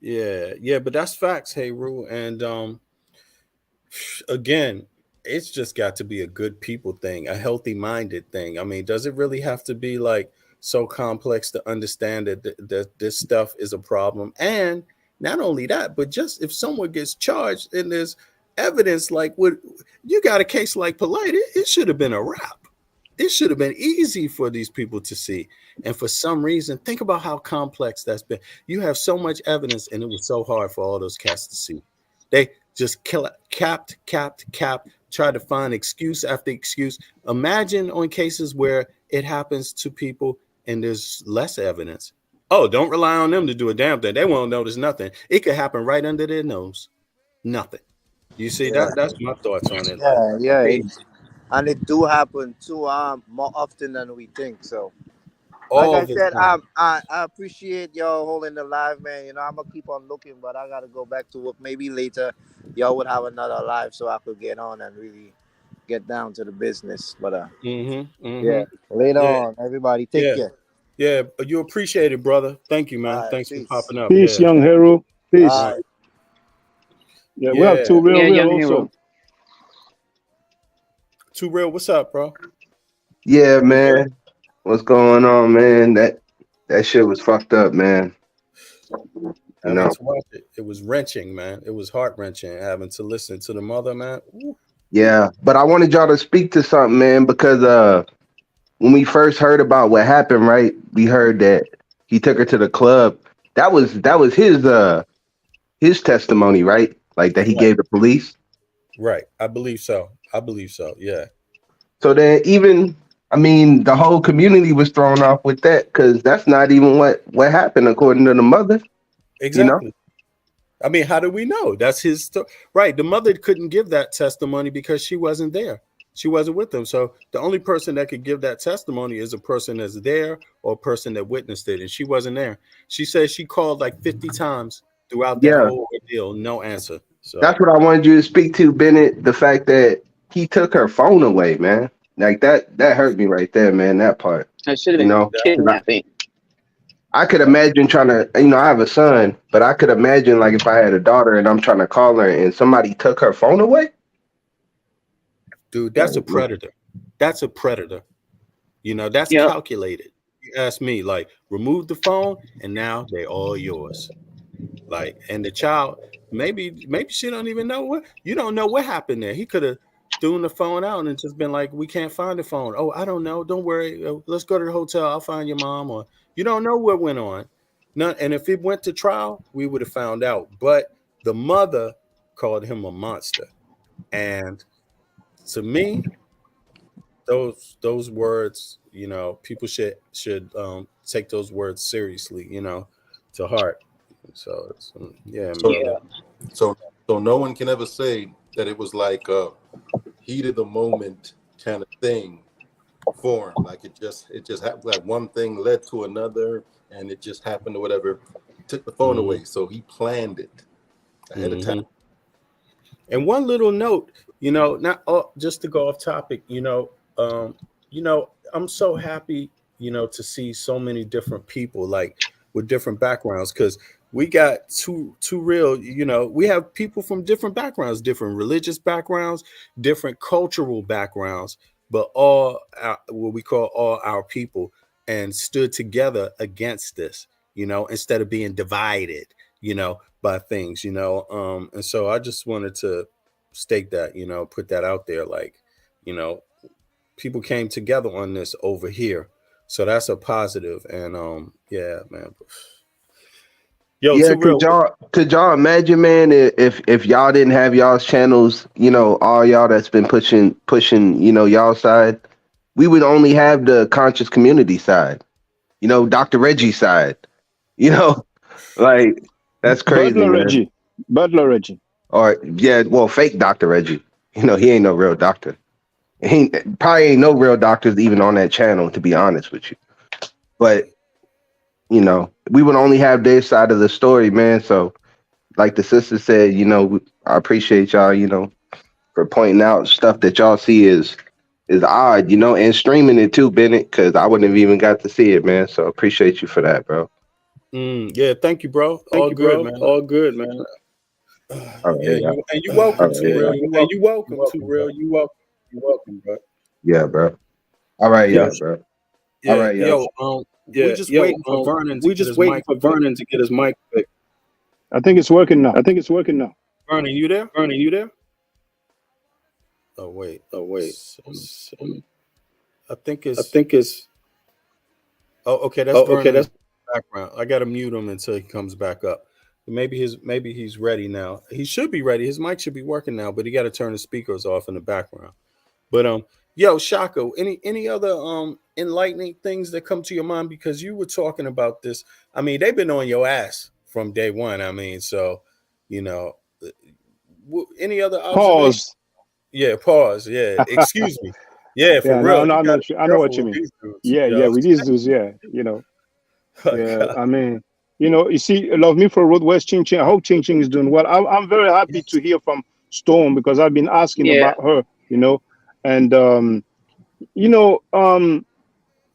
Speaker 2: Yeah, but that's facts, hey Ru. And again, it's just got to be a good people thing, a healthy minded thing. I mean, does it really have to be like so complex to understand that this stuff is a problem? And not only that, but just if someone gets charged and there's evidence, like what you got a case like POLIGHT, it should have been a wrap. It should have been easy for these people to see. And for some reason, think about how complex that's been. You have so much evidence, and it was so hard for all those cats to see. They just capped, try to find excuse after excuse. Imagine on cases where it happens to people and there's less evidence. Oh, don't rely on them to do a damn thing. They won't notice nothing. It could happen right under their nose. Nothing. You see, that's my thoughts on it.
Speaker 4: And it do happen too more often than we think. So
Speaker 2: all
Speaker 4: like I
Speaker 2: the
Speaker 4: said,
Speaker 2: time.
Speaker 4: I appreciate y'all holding the live, man. I'm gonna keep on looking, but I gotta go back to work. Maybe later y'all would have another live so I could get on and really get down to the business. But yeah, later on, everybody take care.
Speaker 2: Yeah, you appreciate it, brother. Thank you, man.
Speaker 4: Right,
Speaker 2: Thanks
Speaker 4: peace.
Speaker 2: for popping up.
Speaker 15: Peace, young hero. Peace.
Speaker 4: Right.
Speaker 15: Yeah, we have two real also.
Speaker 2: Too real. What's up, bro?
Speaker 1: Yeah, man. What's going on, man? That shit was fucked up, man.
Speaker 2: Having to watch it. It was wrenching, man. It was heart wrenching having to listen to the mother, man. Ooh.
Speaker 1: Yeah, but I wanted y'all to speak to something, man, because when we first heard about what happened, right? We heard that he took her to the club. That was his testimony, right? Like that he gave the police.
Speaker 2: Right. I believe so. Yeah.
Speaker 1: So then the whole community was thrown off with that because that's not even what happened according to the mother.
Speaker 2: Exactly. You know? I mean, how do we know? That's his story. Right. The mother couldn't give that testimony because she wasn't there. She wasn't with them. So the only person that could give that testimony is a person that's there or a person that witnessed it. And she wasn't there. She said she called like 50 times throughout that whole ordeal. No answer. So
Speaker 1: that's what I wanted you to speak to, Bennett. The fact that he took her phone away, man. Like that hurt me right there, man. That part.
Speaker 11: That should have been kidnapping.
Speaker 1: I could imagine trying to, I have a son, but I could imagine like if I had a daughter and I'm trying to call her and somebody took her phone away.
Speaker 2: Dude, that's a predator. That's a predator. That's calculated. You ask me, like, remove the phone and now they're all yours. Like, and the child, maybe she don't even know you don't know what happened there. He could have thrown the phone out and just been like, we can't find the phone. Oh, I don't know. Don't worry. Let's go to the hotel. I'll find your mom. Or you don't know what went on. And if it went to trial, we would have found out. But the mother called him a monster. And to me, those words you know, people should take those words seriously, you know, to heart. So it's, yeah, brother.
Speaker 5: So no one can ever say that it was like a heat of the moment kind of thing for him. Like it just happened. Like one thing led to another, and it just happened or whatever. He took the phone away, so he planned it ahead of time.
Speaker 2: And one little note, you know, not just to go off topic, you know, I'm so happy, you know, to see so many different people like with different backgrounds, because we got two real, you know, we have people from different backgrounds, different religious backgrounds, different cultural backgrounds, but all what we call all our people, and stood together against this, you know, instead of being divided, you know, by things, you know. And so I just wanted to state that, you know, put that out there, like, you know, people came together on this over here. So that's a positive. And yeah, man. Yo,
Speaker 1: yeah,
Speaker 2: Terrell,
Speaker 1: could y'all imagine, man, if y'all didn't have y'all's channels, you know, all y'all that's been pushing, you know, y'all side, we would only have the conscious community side, you know, Dr. Reggie side, you know, like that's crazy, man.
Speaker 15: Butler Reggie.
Speaker 1: Or yeah, well, fake Dr. Reggie. You know, he ain't no real doctor. He probably ain't no real doctors even on that channel, to be honest with you. But you know, we would only have their side of the story, man. So, like the sister said, you know, I appreciate y'all, you know, for pointing out stuff that y'all see is odd, you know, and streaming it too, Bennett, because I wouldn't have even got to see it, man. So appreciate you for that, bro.
Speaker 2: Yeah, thank you, bro. All good, man.
Speaker 1: All good, man.
Speaker 2: Yeah, you're welcome, Terrell. And you welcome, Terrell. You welcome, bro.
Speaker 1: Yeah, bro. All right,
Speaker 2: Yeah,
Speaker 1: y'all, bro.
Speaker 2: Yeah,
Speaker 1: All right,
Speaker 2: yo, we just waiting for Vernon to get his mic fixed.
Speaker 15: I think it's working now.
Speaker 2: Vernon, you there? Oh wait. I think it's. Oh, okay. That's Vernon. That's background. I gotta mute him until he comes back up. Maybe he's ready now. He should be ready. His mic should be working now, but he got to turn the speakers off in the background. But yo, Shako, any other enlightening things that come to your mind, because you were talking about this? I mean, they've been on your ass from day one. I mean, so you know, any other observations?
Speaker 15: Pause.
Speaker 2: Yeah, pause. Yeah, excuse me. Yeah, for
Speaker 15: Yeah,
Speaker 2: real.
Speaker 15: no, I know what you mean. Yeah, with these dudes, yeah, you know. Yeah, I mean, you know, you see, Love Me for Road West Ching Ching. I hope Ching Ching is doing well. I'm very happy to hear from Storm, because I've been asking about her, you know. And you know,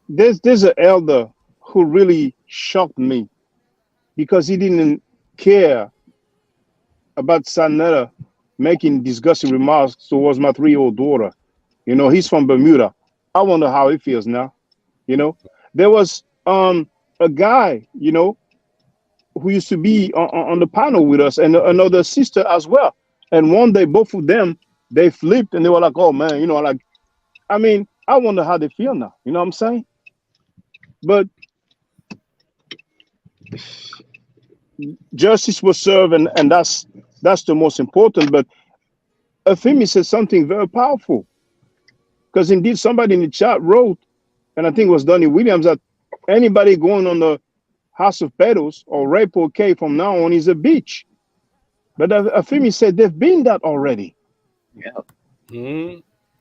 Speaker 15: there's an elder who really shocked me, because he didn't care about Sanetta making disgusting remarks towards my 3-year-old daughter. You know, he's from Bermuda. I wonder how he feels now. You know, there was a guy, you know, who used to be on the panel with us, and another sister as well. And one day, both of them, they flipped and they were like, oh man, you know, like, I mean, I wonder how they feel now. You know what I'm saying? But justice was served, and that's the most important. But Afemi said something very powerful, because indeed somebody in the chat wrote, and I think it was Donnie Williams, that anybody going on the House of Petals or Repo K from now on is a bitch. But Afemi said they've been that already.
Speaker 2: Yeah.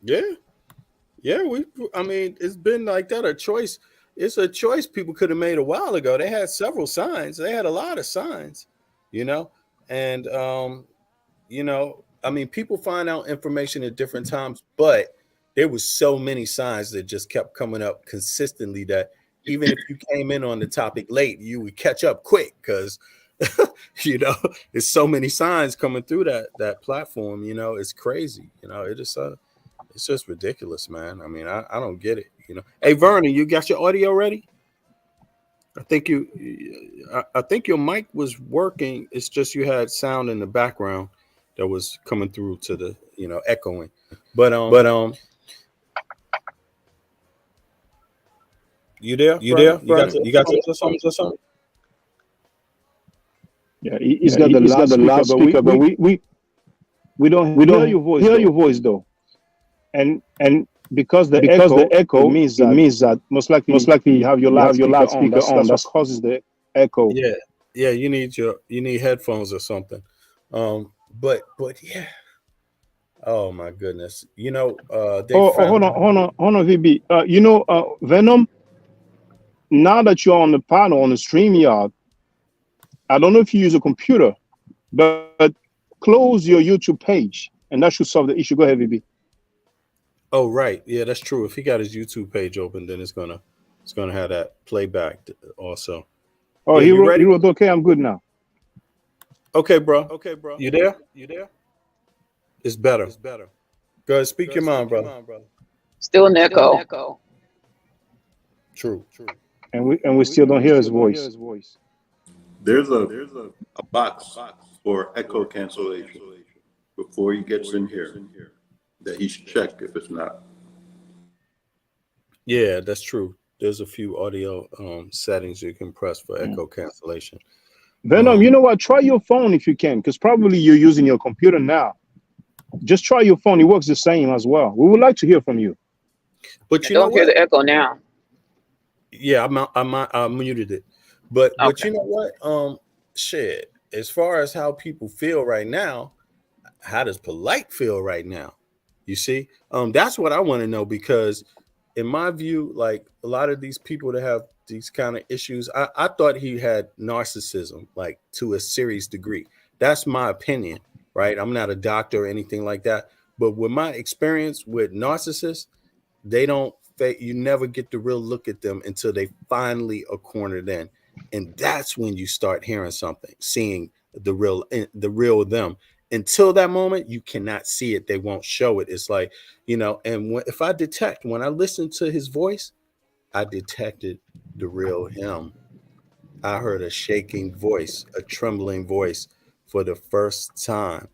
Speaker 2: Yeah. I mean, it's been like that. A choice. It's a choice people could have made a while ago. They had several signs. They had a lot of signs, you know, and you know, I mean, people find out information at different times, but there was so many signs that just kept coming up consistently that even if you came in on the topic late, you would catch up quick, because you know, there's so many signs coming through that platform. You know, it's crazy. You know, it's just ridiculous, man. I mean, I don't get it. You know, hey Vernon, you got your audio ready? I think your mic was working. It's just you had sound in the background that was coming through to the, you know, echoing. But you there? You there? You got something?
Speaker 15: Yeah, he's got the loudspeaker, but we don't hear your voice though. And because the echo means that most likely you have your loudspeaker on. That's what causes the echo.
Speaker 2: Yeah, you need headphones or something. But yeah. Oh my goodness. You know, they
Speaker 15: hold on, VB. Venom. Now that you're on the panel on the StreamYard, I don't know if you use a computer, but close your YouTube page, and that should solve the issue. Go ahead, VB.
Speaker 2: Oh right, yeah, that's true. If he got his YouTube page open, then it's gonna have that playback also.
Speaker 15: Oh,
Speaker 2: yeah,
Speaker 15: he
Speaker 2: you ready?
Speaker 15: wrote, okay, I'm good now.
Speaker 2: Okay, bro. You there? It's better. Go ahead, speak your mind, brother.
Speaker 20: Still an echo.
Speaker 2: True.
Speaker 15: And we still don't hear his voice.
Speaker 5: There's a box for echo cancellation before he gets in here that he should check if it's not.
Speaker 2: Yeah, that's true. There's a few audio settings you can press for echo cancellation.
Speaker 15: Venom, you know what? Try your phone if you can, because probably you're using your computer now. Just try your phone. It works the same as well. We would like to hear from you.
Speaker 2: But you
Speaker 20: don't hear the echo now.
Speaker 2: Yeah, I muted it. But you know what? Shit. As far as how people feel right now, how does POLIGHT feel right now? You see? That's what I want to know, because in my view, like a lot of these people that have these kind of issues, I thought he had narcissism, like to a serious degree. That's my opinion, right? I'm not a doctor or anything like that. But with my experience with narcissists, you never get the real look at them until they finally are cornered in. And that's when you start hearing something, seeing the real them. Until that moment, you cannot see it. They won't show it. It's like, and when I listened to his voice, I detected the real him. I heard a shaking voice, a trembling voice for the first time.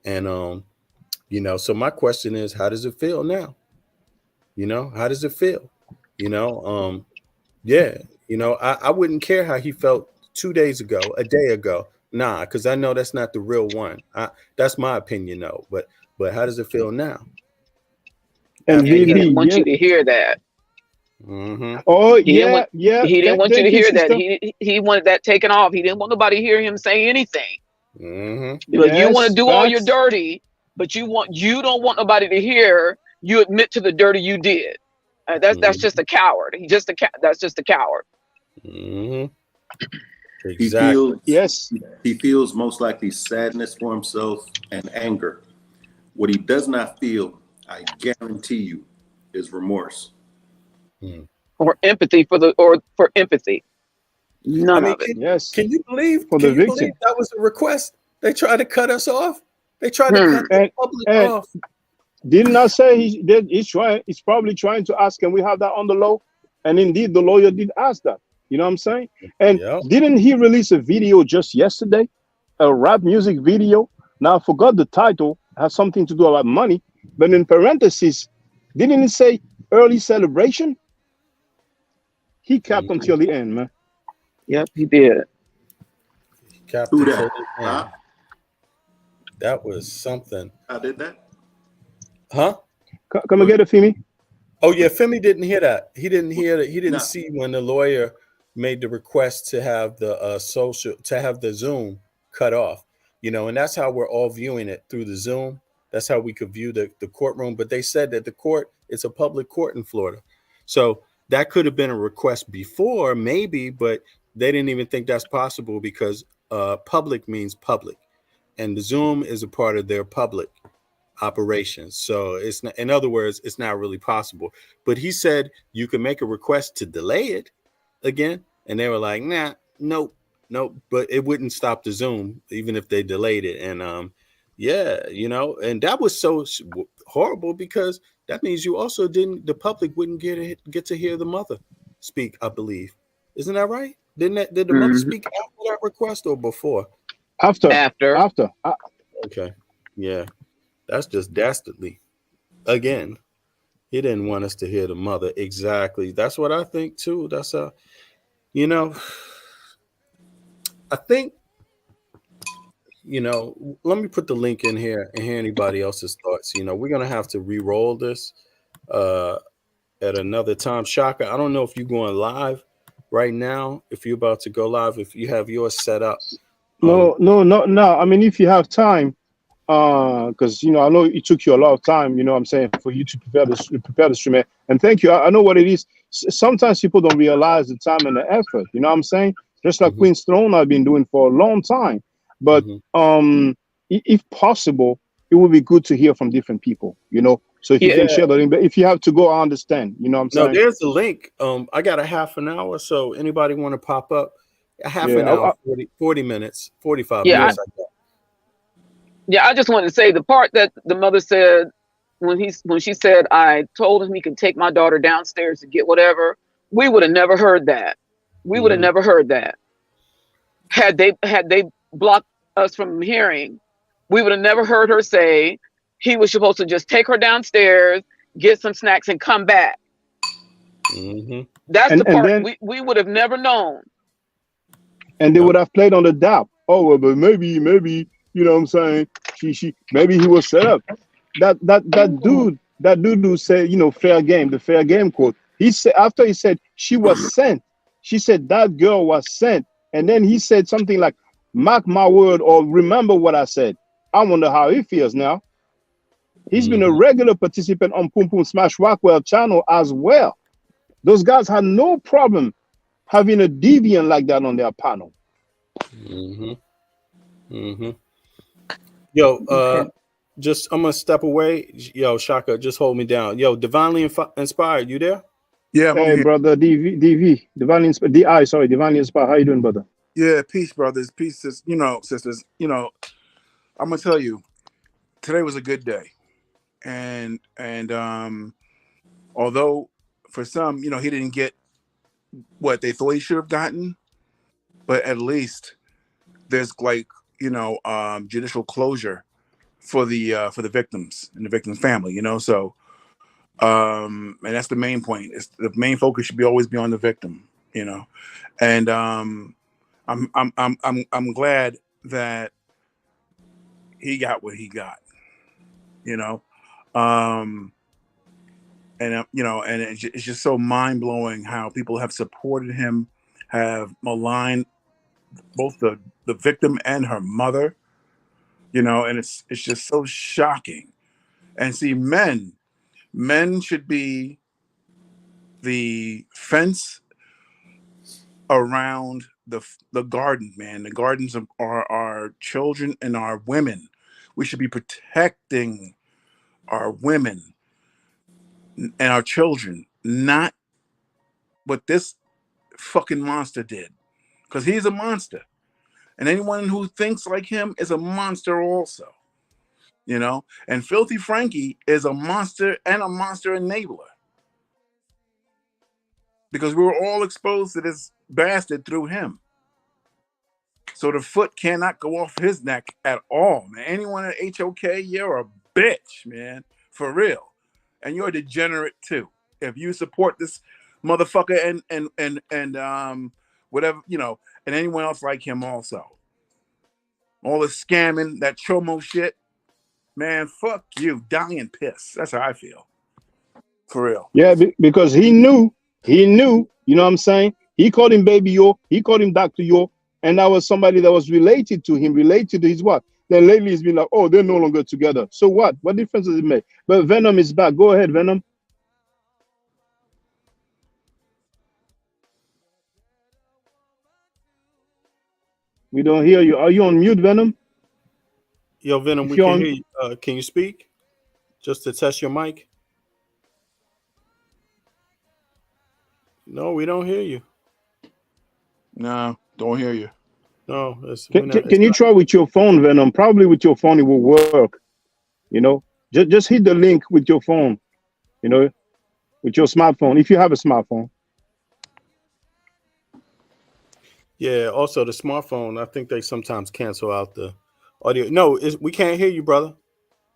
Speaker 2: And, so my question is, how does it feel now? How does it feel? Yeah, I wouldn't care how he felt 2 days ago, a day ago. Nah, because I know that's not the real one. That's my opinion, though. But how does it feel now?
Speaker 15: And
Speaker 20: he didn't want you to hear that.
Speaker 2: Mm-hmm.
Speaker 15: Oh,
Speaker 20: He didn't want you to hear that. He wanted that taken off. He didn't want nobody to hear him say anything.
Speaker 2: Mm-hmm.
Speaker 20: You want to do all your dirty, but you don't want nobody to hear you admit to the dirty you did. That's just a coward. That's just a coward.
Speaker 2: Mm-hmm. Exactly.
Speaker 5: He feels most likely sadness for himself and anger. What he does not feel, I guarantee you, is remorse.
Speaker 20: Or empathy for empathy. None of it.
Speaker 2: Can you believe that was a request? They tried to cut us off. They tried to cut the public off.
Speaker 15: Didn't I say he's probably trying to ask, can we have that on the low? And indeed, the lawyer did ask that. You know what I'm saying? And didn't he release a video just yesterday? A rap music video? Now, I forgot the title. It has something to do about money. But in parentheses, didn't it say early celebration? He capped until the end, man.
Speaker 20: Yep, he did.
Speaker 2: He capped until the end. That was something.
Speaker 5: I did that?
Speaker 2: Huh?
Speaker 15: Come and get it, Femi.
Speaker 2: Oh yeah, Femi didn't hear that. He didn't hear that. He didn't see when the lawyer made the request to have the Zoom cut off. And that's how we're all viewing it, through the Zoom. That's how we could view the courtroom. But they said that the court, it's a public court in Florida. So that could have been a request before, maybe, but they didn't even think that's possible, because public means public. And the Zoom is a part of their public operations. So it's not, in other words, it's not really possible. But he said you can make a request to delay it again. And they were like, nah, nope. But it wouldn't stop the Zoom, even if they delayed it. And and that was so horrible, because that means you also the public wouldn't get to hear the mother speak, I believe. Isn't that right? Did the mother speak after that request or before?
Speaker 15: After.
Speaker 2: Okay. Yeah. That's just dastardly. Again, he didn't want us to hear the mother. Exactly. That's what I think too. That's I think, let me put the link in here and hear anybody else's thoughts. We're going to have to re-roll this at another time. Shaka, I don't know if you're going live right now. If you're about to go live, if you have yours set up.
Speaker 15: No, not now. I mean, if you have time, because I know it took you a lot of time. I'm saying, for you to prepare the stream. And thank you. I know what it is. Sometimes people don't realize the time and the effort. You know what I'm saying? Just like Queen's Throne, I've been doing for a long time. But if possible, it would be good to hear from different people. So if you can share the link, but if you have to go, I understand. You know what I'm saying?
Speaker 2: No, there's the link. I got a half an hour. So anybody want to pop up? A half an hour, 40 minutes, 45 minutes.
Speaker 20: I just wanted to say the part that the mother said when she said, I told him he could take my daughter downstairs to get whatever, we would have never heard that. We would have never heard that. Had they blocked us from hearing, we would have never heard her say he was supposed to just take her downstairs, get some snacks, and come back. That's the part we would have never known.
Speaker 15: And they would have played on the doubt. Oh, well, but maybe, you know what I'm saying? Maybe he was set up. That dude who said, fair game, the fair game quote. He said, after he said she was sent, she said that girl was sent. And then he said something like, mark my word, or remember what I said. I wonder how he feels now. He's been a regular participant on Pum Pum Smash Rockwell channel as well. Those guys had no problem having a deviant like that on their panel.
Speaker 2: Yo, just I'm gonna step away. Yo, Shaka, just hold me down. Yo, Divinely Inspired, you there?
Speaker 8: Yeah,
Speaker 15: hey, brother, Divinely Inspired. How you doing, brother?
Speaker 8: Yeah, peace, brothers, peace, sisters. I'm gonna tell you, today was a good day, and although for some, he didn't get what they thought he should have gotten, but at least there's judicial closure for the victims and the victim's family, so and that's the main point. It's the main focus should always be on the victim, and I'm glad that he got what he got, and it's just so mind-blowing how people have supported him, have maligned both the victim and her mother, and it's just so shocking. And see, men should be the fence around the garden, man. The gardens are our children and our women. We should be protecting our women and our children, not what this fucking monster did, because he's a monster, and anyone who thinks like him is a monster also, and Filthy Frankie is a monster and a monster enabler, because we were all exposed to this bastard through him. So the foot cannot go off his neck at all, man. Anyone at HOK, you're a bitch, man, for real. And you're a degenerate too. If you support this motherfucker and whatever, and anyone else like him also. All the scamming, that chomo shit, man, fuck you, dying piss. That's how I feel. For real.
Speaker 15: Yeah, because he knew, you know what I'm saying? He called him Baby Yo, he called him Dr. Yo, and that was somebody that was related to him, related to his wife. Then lately he's been like, oh, they're no longer together. So what? What difference does it make? But Venom is back. Go ahead, Venom. We don't hear you. Are you on mute, Venom?
Speaker 2: Yo, Venom, we can hear you. Can you speak? Just to test your mic. No, we don't hear you.
Speaker 8: No, don't hear you.
Speaker 2: No.
Speaker 15: Can you try with your phone, Venom? Probably with your phone it will work. Just hit the link with your phone. With your smartphone, if you have a smartphone.
Speaker 2: Yeah. Also, the smartphone. I think they sometimes cancel out the audio. No, we can't hear you, brother.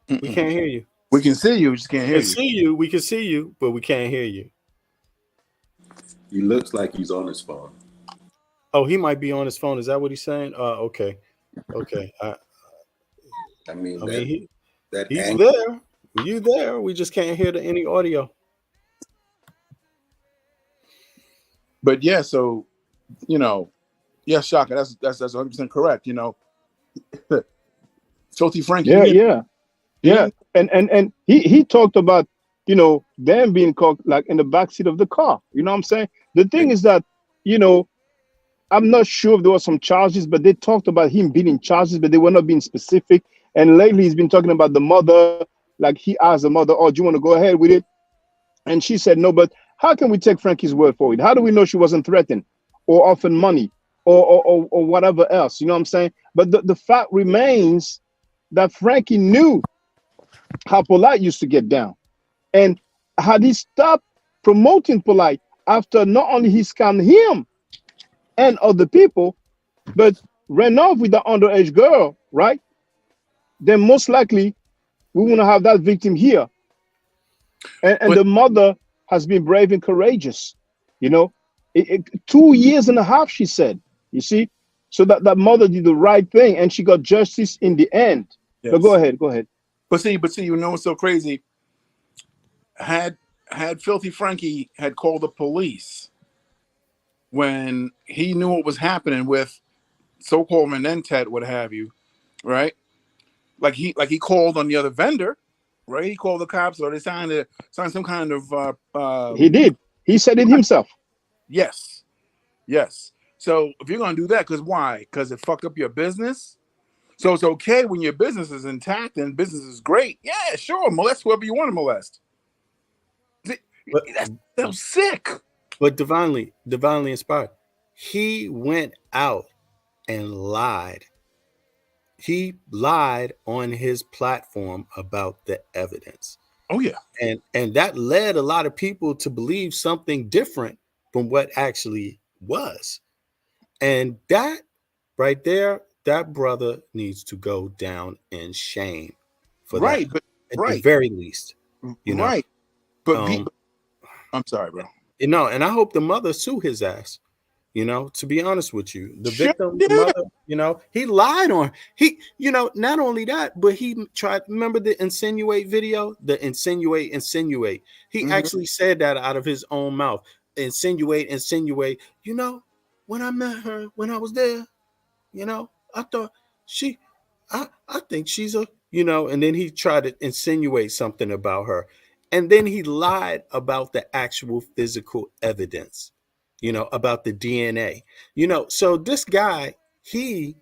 Speaker 2: We can't hear you.
Speaker 8: We can see you, we just can't hear you.
Speaker 2: See you. We can see you, but we can't hear you.
Speaker 5: He looks like he's on his phone.
Speaker 2: Oh, he might be on his phone. Is that what he's saying? Okay.
Speaker 5: I mean,
Speaker 2: he's there. You there? We just can't hear any audio.
Speaker 8: But yeah, so you know, yeah, Shaka, that's 100% correct. You know, Filthy Frankie
Speaker 15: Yeah,
Speaker 8: knew.
Speaker 15: yeah,
Speaker 8: He
Speaker 15: yeah.
Speaker 8: knew.
Speaker 15: And he talked about, you know, them being caught like in the backseat of the car. You know what I'm saying? The thing is that, you know, I'm not sure if there were some charges, but they talked about him being in charges, but they were not being specific. And lately he's been talking about the mother, like he asked the mother, "Oh, do you want to go ahead with it?" And she said no. But how can we take Frankie's word for it? How do we know she wasn't threatened or offered money or whatever else? You know what I'm saying? But the fact remains that Frankie knew how Polite used to get down. And had he stopped promoting Polite after not only he scammed him and other people, but ran off with the underage girl, right? Then most likely we want to have that victim here. And the mother has been brave and courageous. You know, 2 years and a half, she said, you see? So that mother did the right thing and she got justice in the end.
Speaker 8: Yes.
Speaker 15: But go ahead.
Speaker 8: But see, you know what's so crazy? Had Filthy Frankie had called the police when he knew what was happening with so-called Menentet, what have you, right? Like he called on the other vendor, right? He called the cops, or they signed some kind of.
Speaker 15: He did. He said it himself.
Speaker 8: Yes. So if you're gonna do that, because why? Because it fucked up your business. So it's okay when your business is intact and business is great. Yeah, sure, molest whoever you want to molest. That's so sick.
Speaker 2: But divinely inspired. He went out and lied. He lied on his platform about the evidence.
Speaker 8: Oh yeah.
Speaker 2: And that led a lot of people to believe something different from what actually was. And that right there, that brother needs to go down in shame for
Speaker 8: right,
Speaker 2: that.
Speaker 8: But
Speaker 2: at the very least. You know.
Speaker 8: Right. But I'm sorry, bro.
Speaker 2: You know, and I hope the mother sue his ass. You know, to be honest with you, the victim,
Speaker 8: yeah.
Speaker 2: the mother, you know, he lied on he, you know, not only that, but he tried. Remember the insinuate video, the insinuate. He actually said that out of his own mouth. Insinuate. You know, when I met her, when I was there, you know, I thought I think she's a, you know, and then he tried to insinuate something about her. And then he lied about the actual physical evidence, you know, about the DNA, you know. So this guy, he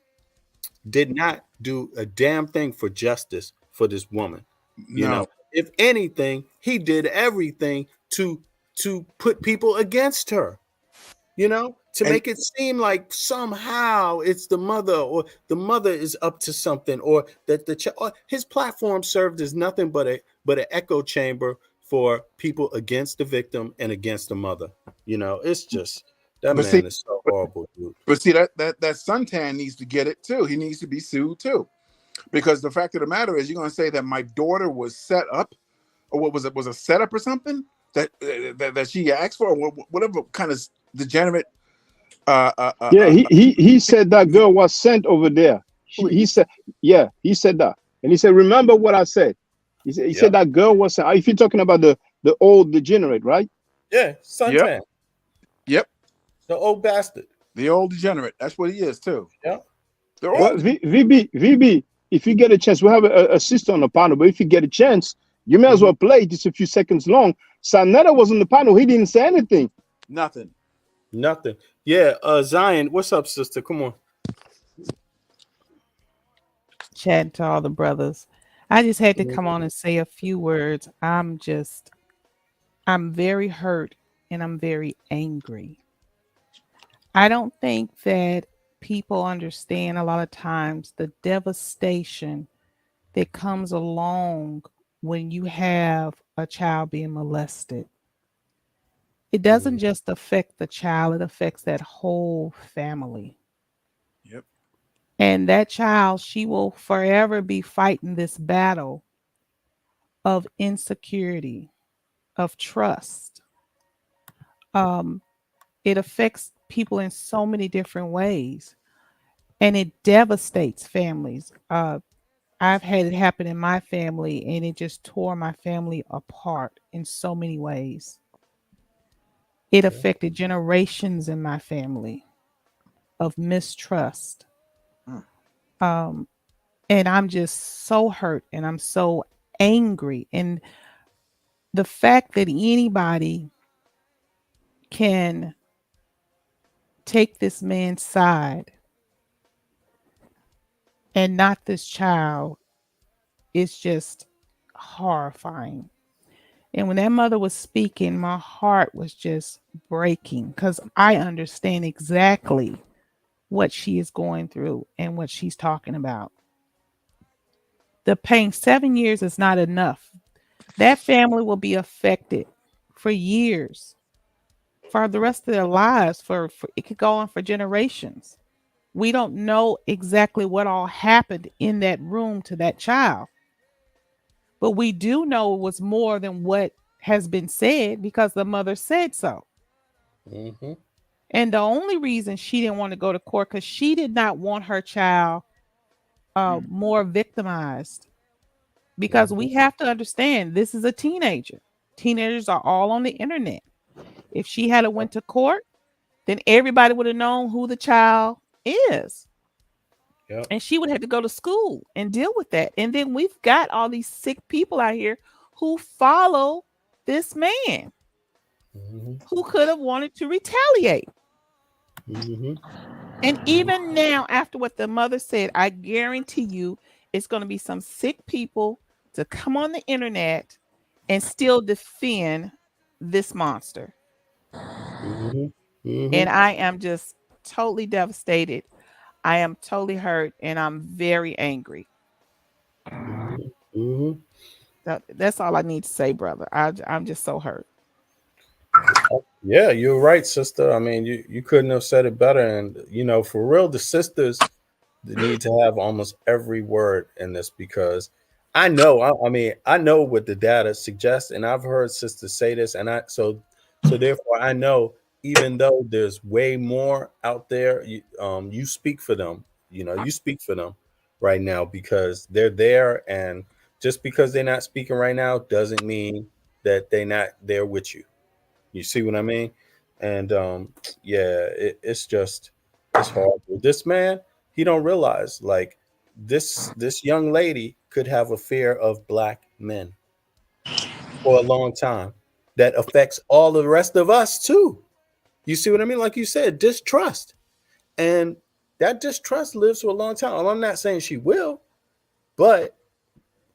Speaker 2: did not do a damn thing for justice for this woman. You know, if anything, he did everything to put people against her, you know, to make it seem like somehow it's the mother, or the mother is up to something, or that his platform served as nothing but an echo chamber for people against the victim and against the mother. You know, it's just that man is so horrible, dude.
Speaker 8: But see, that suntan needs to get it too. He needs to be sued too, because the fact of the matter is, you're going to say that my daughter was set up, or what was it? Was a setup or something that she asked for, or whatever kind of degenerate.
Speaker 15: Yeah, he said that girl was sent over there. He said that, and he said, "Remember what I said." He said that girl was sent. If you're talking about the old degenerate, right?
Speaker 2: Yeah, suntan.
Speaker 8: Yep.
Speaker 2: The old bastard.
Speaker 8: The old degenerate. That's what he is too.
Speaker 2: Yeah.
Speaker 8: They're
Speaker 15: all. VB, if you get a chance, we have a sister on the panel, but if you get a chance, you may as well play. Just a few seconds long. Sanetta was on the panel. He didn't say anything.
Speaker 8: Nothing.
Speaker 2: Yeah, Zion, what's up, sister? Come on.
Speaker 14: Chatting to all the brothers. I just had to come on and say a few words. I'm very hurt and I'm very angry. I don't think that people understand a lot of times the devastation that comes along when you have a child being molested. It doesn't just affect the child, it affects that whole family.
Speaker 8: Yep.
Speaker 14: And that child, she will forever be fighting this battle of insecurity, of trust. It affects people in so many different ways, and it devastates families. I've had it happen in my family, and it just tore my family apart in so many ways. It affected generations in my family of mistrust. And I'm just so hurt and I'm so angry. And the fact that anybody can take this man's side and not this child is just horrifying. And when that mother was speaking, my heart was just breaking because I understand exactly what she is going through and what she's talking about. The pain, 7 years is not enough. That family will be affected for years, for the rest of their lives, for it could go on for generations. We don't know exactly what all happened in that room to that child, but we do know it was more than what has been said because the mother said so.
Speaker 2: Mm-hmm.
Speaker 14: And the only reason she didn't want to go to court because she did not want her child more victimized. Because we have to understand this is a teenager. Teenagers are all on the internet. If she had went to court, then everybody would have known who the child is.
Speaker 2: Yep.
Speaker 14: And she would have to go to school and deal with that. And then we've got all these sick people out here who follow this man who could have wanted to retaliate. And even now, after what the mother said, I guarantee you it's going to be some sick people to come on the internet and still defend this monster. And I am just totally devastated. I am totally hurt and I'm very angry. That's all I need to say, brother. I'm just so hurt.
Speaker 2: Yeah, you're right, sister. I mean, you couldn't have said it better. And, you know, for real, the sisters need to have almost every word in this because I know, I know what the data suggests, and I've heard sisters say this, and so therefore I know even though there's way more out there, you speak for them. You know, you speak for them right now because they're there, and just because they're not speaking right now doesn't mean that they're not there with you. You see what I mean? And yeah, it's horrible. This man, he don't realize like this young lady could have a fear of black men for a long time that affects all the rest of us too. You see what I mean? Like you said, distrust. And that distrust lives for a long time. I'm not saying she will, but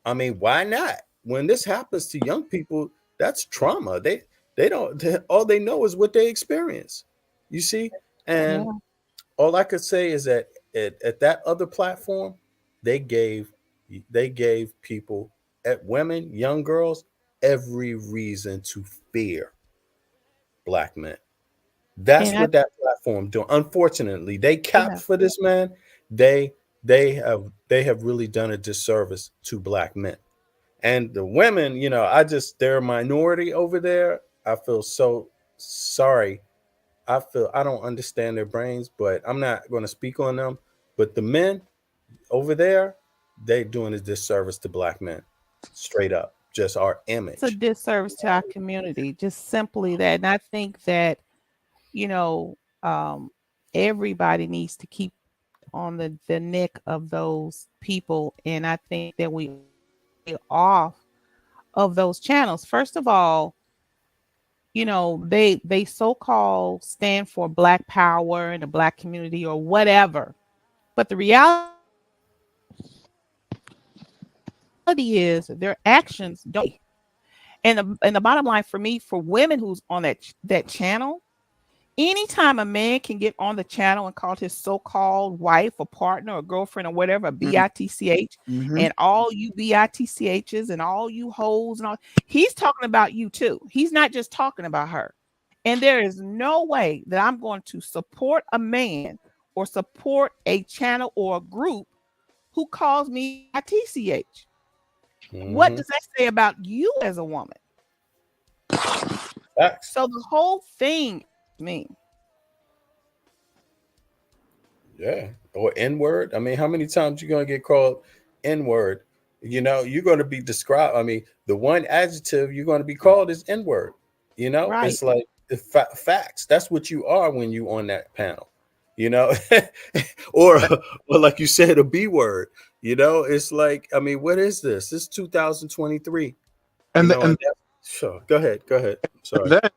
Speaker 2: I mean, why not? When this happens to young people, that's trauma. They don't all they know is what they experience. You see? And all I could say is that at that other platform, they gave people at women, young girls, every reason to fear black men. That's
Speaker 14: And
Speaker 2: what that platform doing. Unfortunately, they capped for this man. They have really done a disservice to black men. And the women, you know, they're a minority over there. I feel so sorry. I don't understand their brains, but I'm not going to speak on them. But the men over there, they doing a disservice to black men, straight up, just our image.
Speaker 14: It's a disservice to our community, just simply that. And I think that, you know, everybody needs to keep on the neck of those people. And I think that we off of those channels. First of all, you know, they so-called stand for black power in the black community or whatever. But the reality is their actions don't. And the bottom line for me, for women who's on that channel, anytime a man can get on the channel and call his so-called wife or partner or girlfriend or whatever, bitch, and all you bitchs and all you hoes and all, he's talking about you too. He's not just talking about her. And there is no way that I'm going to support a man or support a channel or a group who calls me bitch. What does that say about you as a woman? So the whole thing, me.
Speaker 2: Yeah. Or N-word. I mean, how many times you going to get called N-word? You know, you're going to be described. I mean, the one adjective you're going to be called is N-word. You know,
Speaker 14: Right.
Speaker 2: it's like, facts. That's what you are when you on that panel, you know, or like you said, a B word. You know, it's like, I mean, what is this? This is 2023.
Speaker 8: And,
Speaker 2: You know,
Speaker 8: and,
Speaker 2: sure. Go ahead. Sorry.
Speaker 8: and then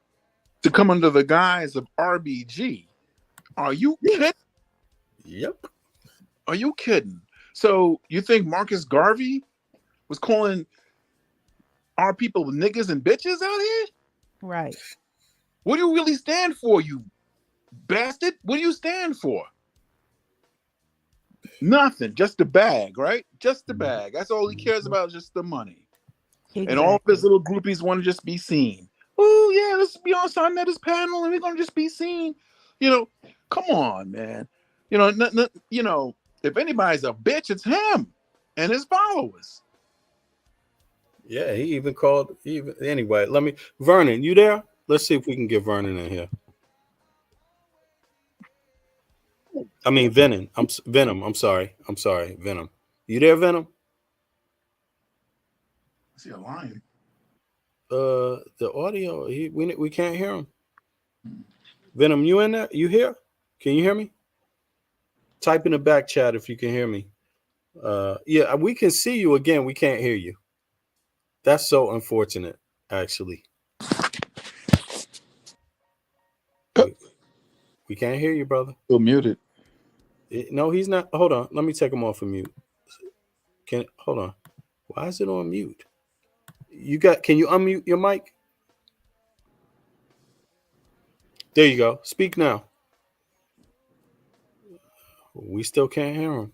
Speaker 8: to come under the guise of RBG. Are you kidding?
Speaker 2: Yep.
Speaker 8: Are you kidding? So you think Marcus Garvey was calling our people niggas and bitches out here?
Speaker 14: Right.
Speaker 8: What do you really stand for, you bastard? What do you stand for? Nothing. Just the bag, right? Just the bag. That's all he cares about, just the money.
Speaker 14: Exactly.
Speaker 8: And all of his little groupies want to just be seen. Oh, yeah, let's be on Sarnetta's panel and we're going to just be seen. You know, come on, man. You know, if anybody's a bitch, it's him and his followers.
Speaker 2: Yeah, he even called. Anyway, Vernon, you there? Let's see if we can get Vernon in here. I mean, Venom. Venom. I'm sorry. Venom. You there, Venom?
Speaker 8: Is he a lion?
Speaker 2: The audio. We can't hear him. Venom, you in there? You here? Can you hear me? Type in the back chat if you can hear me. Yeah, we can see you again. We can't hear you. That's so unfortunate, actually. We can't hear you, brother.
Speaker 8: Still muted.
Speaker 2: No, he's not. Hold on. Let me take him off of mute. Hold on. Why is it on mute? Can you unmute your mic? There you go. Speak now. We still can't hear him.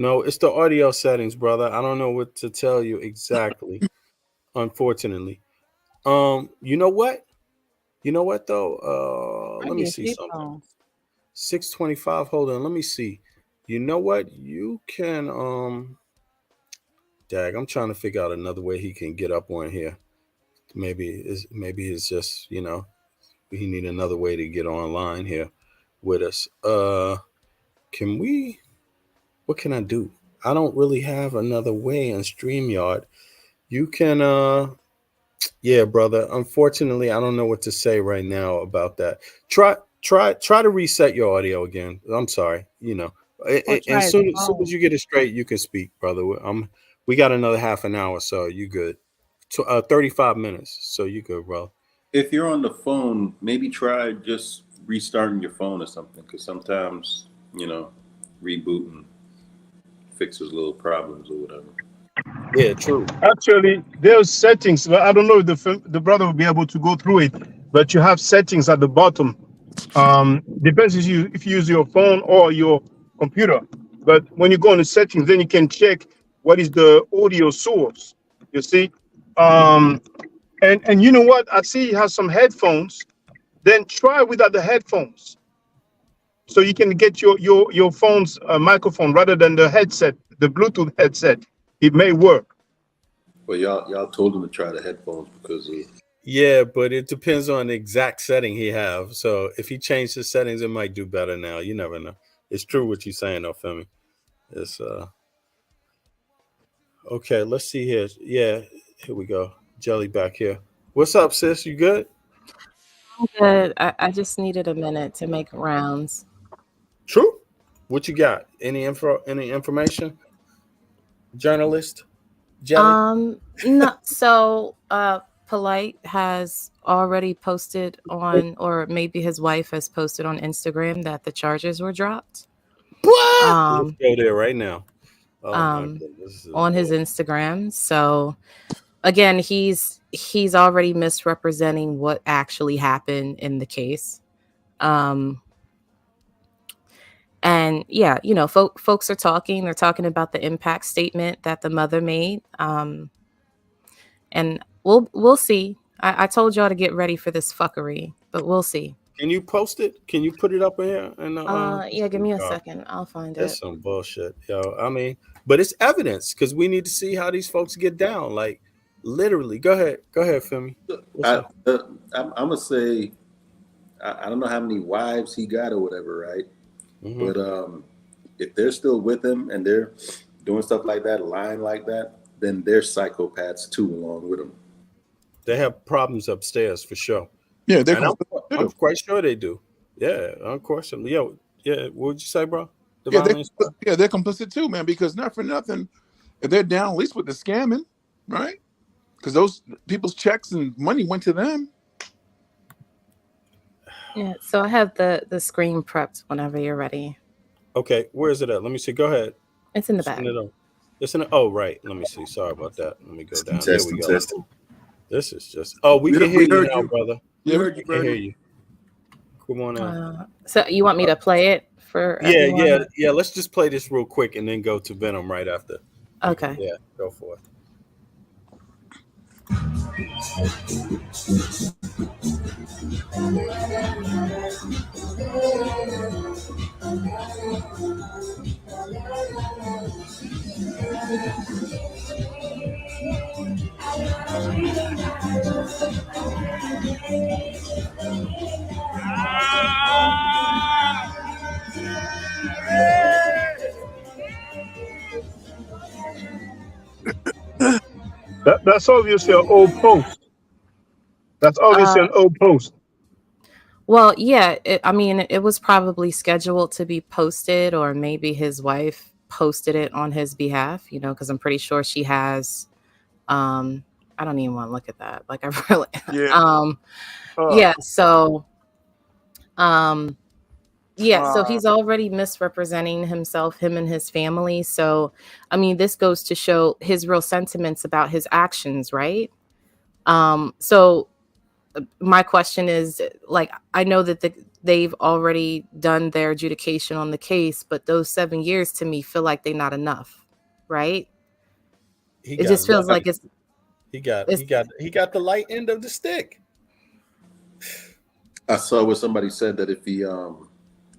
Speaker 2: No, it's the audio settings, brother. I don't know what to tell you exactly. Unfortunately. You know what? You know what though? Let me see something. 625. Hold on. Let me see. You know what? You can Dag, I'm trying to figure out another way he can get up on here. Maybe it's just, you know, he need another way to get online here with us. What can I do? I don't really have another way on StreamYard. You can yeah, brother. Unfortunately, I don't know what to say right now about that. Try to reset your audio again. I'm sorry. You know, and as soon as you get it straight, you can speak, brother. We got another half an hour, so you good. 35 minutes, so you good, bro.
Speaker 5: If you're on the phone, maybe try just restarting your phone or something, because sometimes, you know, rebooting fixes little problems or whatever.
Speaker 2: Yeah, true.
Speaker 15: Actually, there's settings. But I don't know if the brother will be able to go through it, but you have settings at the bottom. Depends if you use your phone or your computer. But when you go on the settings, then you can check what is the audio source. You see, and you know what? I see you have some headphones. Then try without the headphones, so you can get your phone's microphone rather than the headset, the Bluetooth headset. It may work.
Speaker 5: Well, y'all told him to try the headphones because
Speaker 2: yeah, but it depends on the exact setting he have. So if he changed his settings, it might do better now. You never know. It's true what you're saying, though, Femi. It's okay. Let's see here. Yeah, here we go. Jelly back here. What's up, sis? You good?
Speaker 3: I'm good. I just needed a minute to make rounds.
Speaker 2: True. What you got? Any information? Journalist? Jelly?
Speaker 3: No. So, POLIGHT has already posted on, or maybe his wife has posted on Instagram that the charges were dropped.
Speaker 2: What? Let's go there right now. Oh my goodness.
Speaker 3: On his Instagram. So again, he's already misrepresenting what actually happened in the case. And yeah, you know, folks are talking. They're talking about the impact statement that the mother made. And we'll see. I told y'all to get ready for this fuckery, but we'll see.
Speaker 2: Can you post it? Can you put it up in here? And
Speaker 3: yeah, give me a second. I'll find it.
Speaker 2: That's some bullshit, yo. I mean, but it's evidence because we need to see how these folks get down. Like, literally. Go ahead, Femi.
Speaker 5: I'm gonna say, I don't know how many wives he got or whatever, right? Mm-hmm. But if they're still with him and they're doing stuff like that, lying like that, then they're psychopaths too, along with him.
Speaker 2: They have problems upstairs for sure.
Speaker 8: Yeah, they're
Speaker 2: And
Speaker 8: complicit
Speaker 2: I'm
Speaker 8: too.
Speaker 2: quite sure they do. Yeah, unquestionably. Yo, yeah. What would you say, bro?
Speaker 8: Yeah,
Speaker 2: Divinely inspired?
Speaker 8: they're complicit too, man. Because not for nothing, if they're down at least with the scamming, right? Because those people's checks and money went to them.
Speaker 3: Yeah, so I have the screen prepped whenever you're ready.
Speaker 2: Okay, where is it at? Let me see. Go ahead.
Speaker 3: It's in the
Speaker 2: Send
Speaker 3: back.
Speaker 2: it on. It's in. Oh, right. Let me see. Sorry about that. Let me go down. There we go. This is just. Oh, we can hear you now, brother.
Speaker 8: We
Speaker 2: We can hear
Speaker 8: Bernie.
Speaker 2: you. Come on in.
Speaker 3: So you want me to play it for
Speaker 2: Yeah,
Speaker 3: everyone?
Speaker 2: yeah. Let's just play this real quick and then go to Venom right after.
Speaker 3: Okay.
Speaker 2: Yeah, go for it.
Speaker 15: That's obviously an old post. That's obviously an old post.
Speaker 3: Well, yeah, I mean, it was probably scheduled to be posted, or maybe his wife posted it on his behalf, you know, because I'm pretty sure she has. I don't even want to look at that. Like, I really,
Speaker 8: Yeah.
Speaker 3: yeah. So, yeah. So he's already misrepresenting himself, him and his family. So, I mean, this goes to show his real sentiments about his actions, right? So my question is, like, I know that they've already done their adjudication on the case, but those 7 years to me feel like they're not enough, right? It just feels like it's
Speaker 2: he got the light end of the stick.
Speaker 5: I saw where somebody said that if he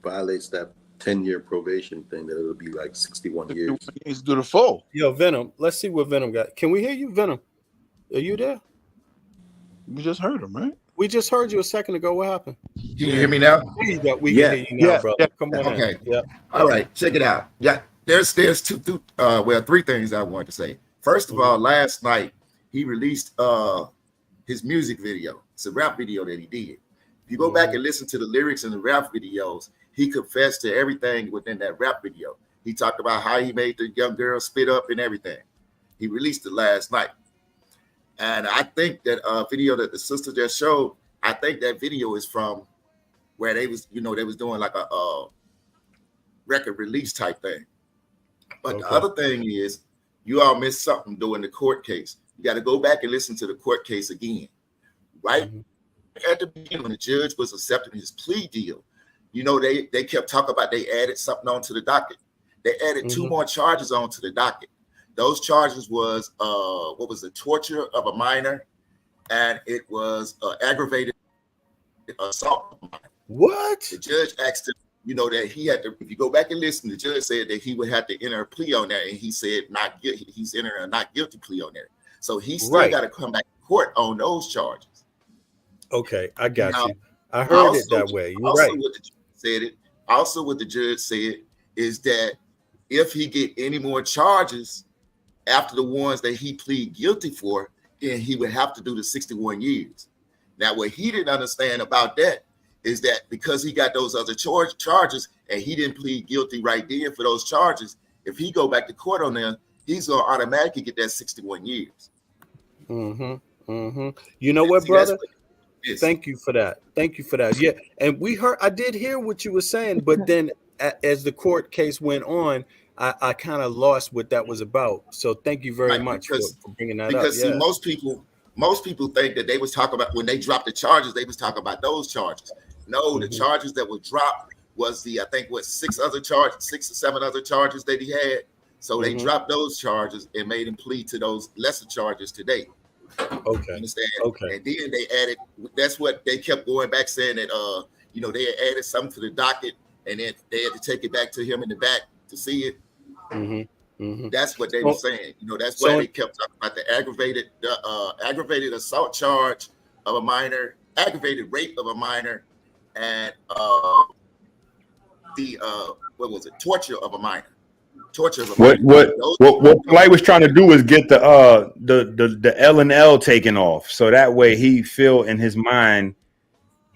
Speaker 5: violates that 10-year probation thing, that it'll be like 61 years.
Speaker 8: He needs to do the full.
Speaker 2: Yo, Venom. Let's see what Venom got. Can we hear you, Venom? Are you there?
Speaker 8: We just heard him, right?
Speaker 2: We just heard you a second ago. What happened?
Speaker 12: Can you hear me now?
Speaker 2: We can hear you now, brother. Come on
Speaker 12: Okay.
Speaker 2: in. Yeah.
Speaker 12: All right. Check it out. Yeah. There's three things I want to say. First of all, last night he released his music video. It's a rap video that he did. If you go back and listen to the lyrics in the rap videos, he confessed to everything within that rap video. He talked about how he made the young girl spit up and everything. He released it last night. And I think that video that the sister just showed, I think that video is from where they was doing like a record release type thing. But the other thing is, you all missed something during the court case. You got to go back and listen to the court case again. Right at the beginning, when the judge was accepting his plea deal, you know, they kept talking about they added something onto the docket. They added 2 more charges onto the docket. Those charges was what was the torture of a minor, and it was aggravated assault.
Speaker 2: What?
Speaker 12: The judge asked him, you know, that he had to. If you go back and listen, the judge said that he would have to enter a plea on that, and he said not guilty. He's entering a not guilty plea on there. So he still got to come back to court on those charges.
Speaker 2: Okay, I got you. I heard it that way. You're right.
Speaker 12: Also, what the judge said is that if he get any more charges after the ones that he plead guilty for, then he would have to do the 61 years. Now, what he didn't understand about that is that because he got those other charges and he didn't plead guilty right then for those charges, if he go back to court on them, he's going to automatically get that 61 years.
Speaker 2: You know what, brother? Thank you for that. Yeah, and I did hear what you were saying, but then as the court case went on, I kind of lost what that was about. So thank you very much for bringing that up.
Speaker 12: Because see, most people think that they was talking about when they dropped the charges, they was talking about those charges. No, the charges that were dropped was I think 6 or 7 other charges that he had. So they dropped those charges and made him plead to those lesser charges today.
Speaker 2: Okay.
Speaker 12: Understand?
Speaker 2: Okay.
Speaker 12: And then they added. That's what they kept going back saying that you know, they had added something to the docket, and then they had to take it back to him in the back to see it. That's what they were saying. You know, that's why they kept talking about the aggravated assault charge of a minor, aggravated rape of a minor, and torture of a minor.
Speaker 22: What Polite was trying to do was get the L and L taken off, so that way he feel in his mind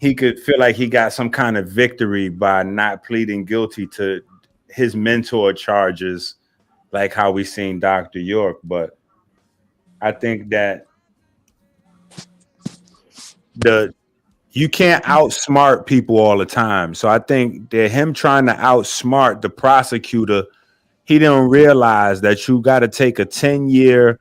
Speaker 22: he could feel like he got some kind of victory by not pleading guilty to his mentor charges, like how we seen Dr. York. But I think that you can't outsmart people all the time. So I think that him trying to outsmart the prosecutor, he didn't realize that you got to take a 10-year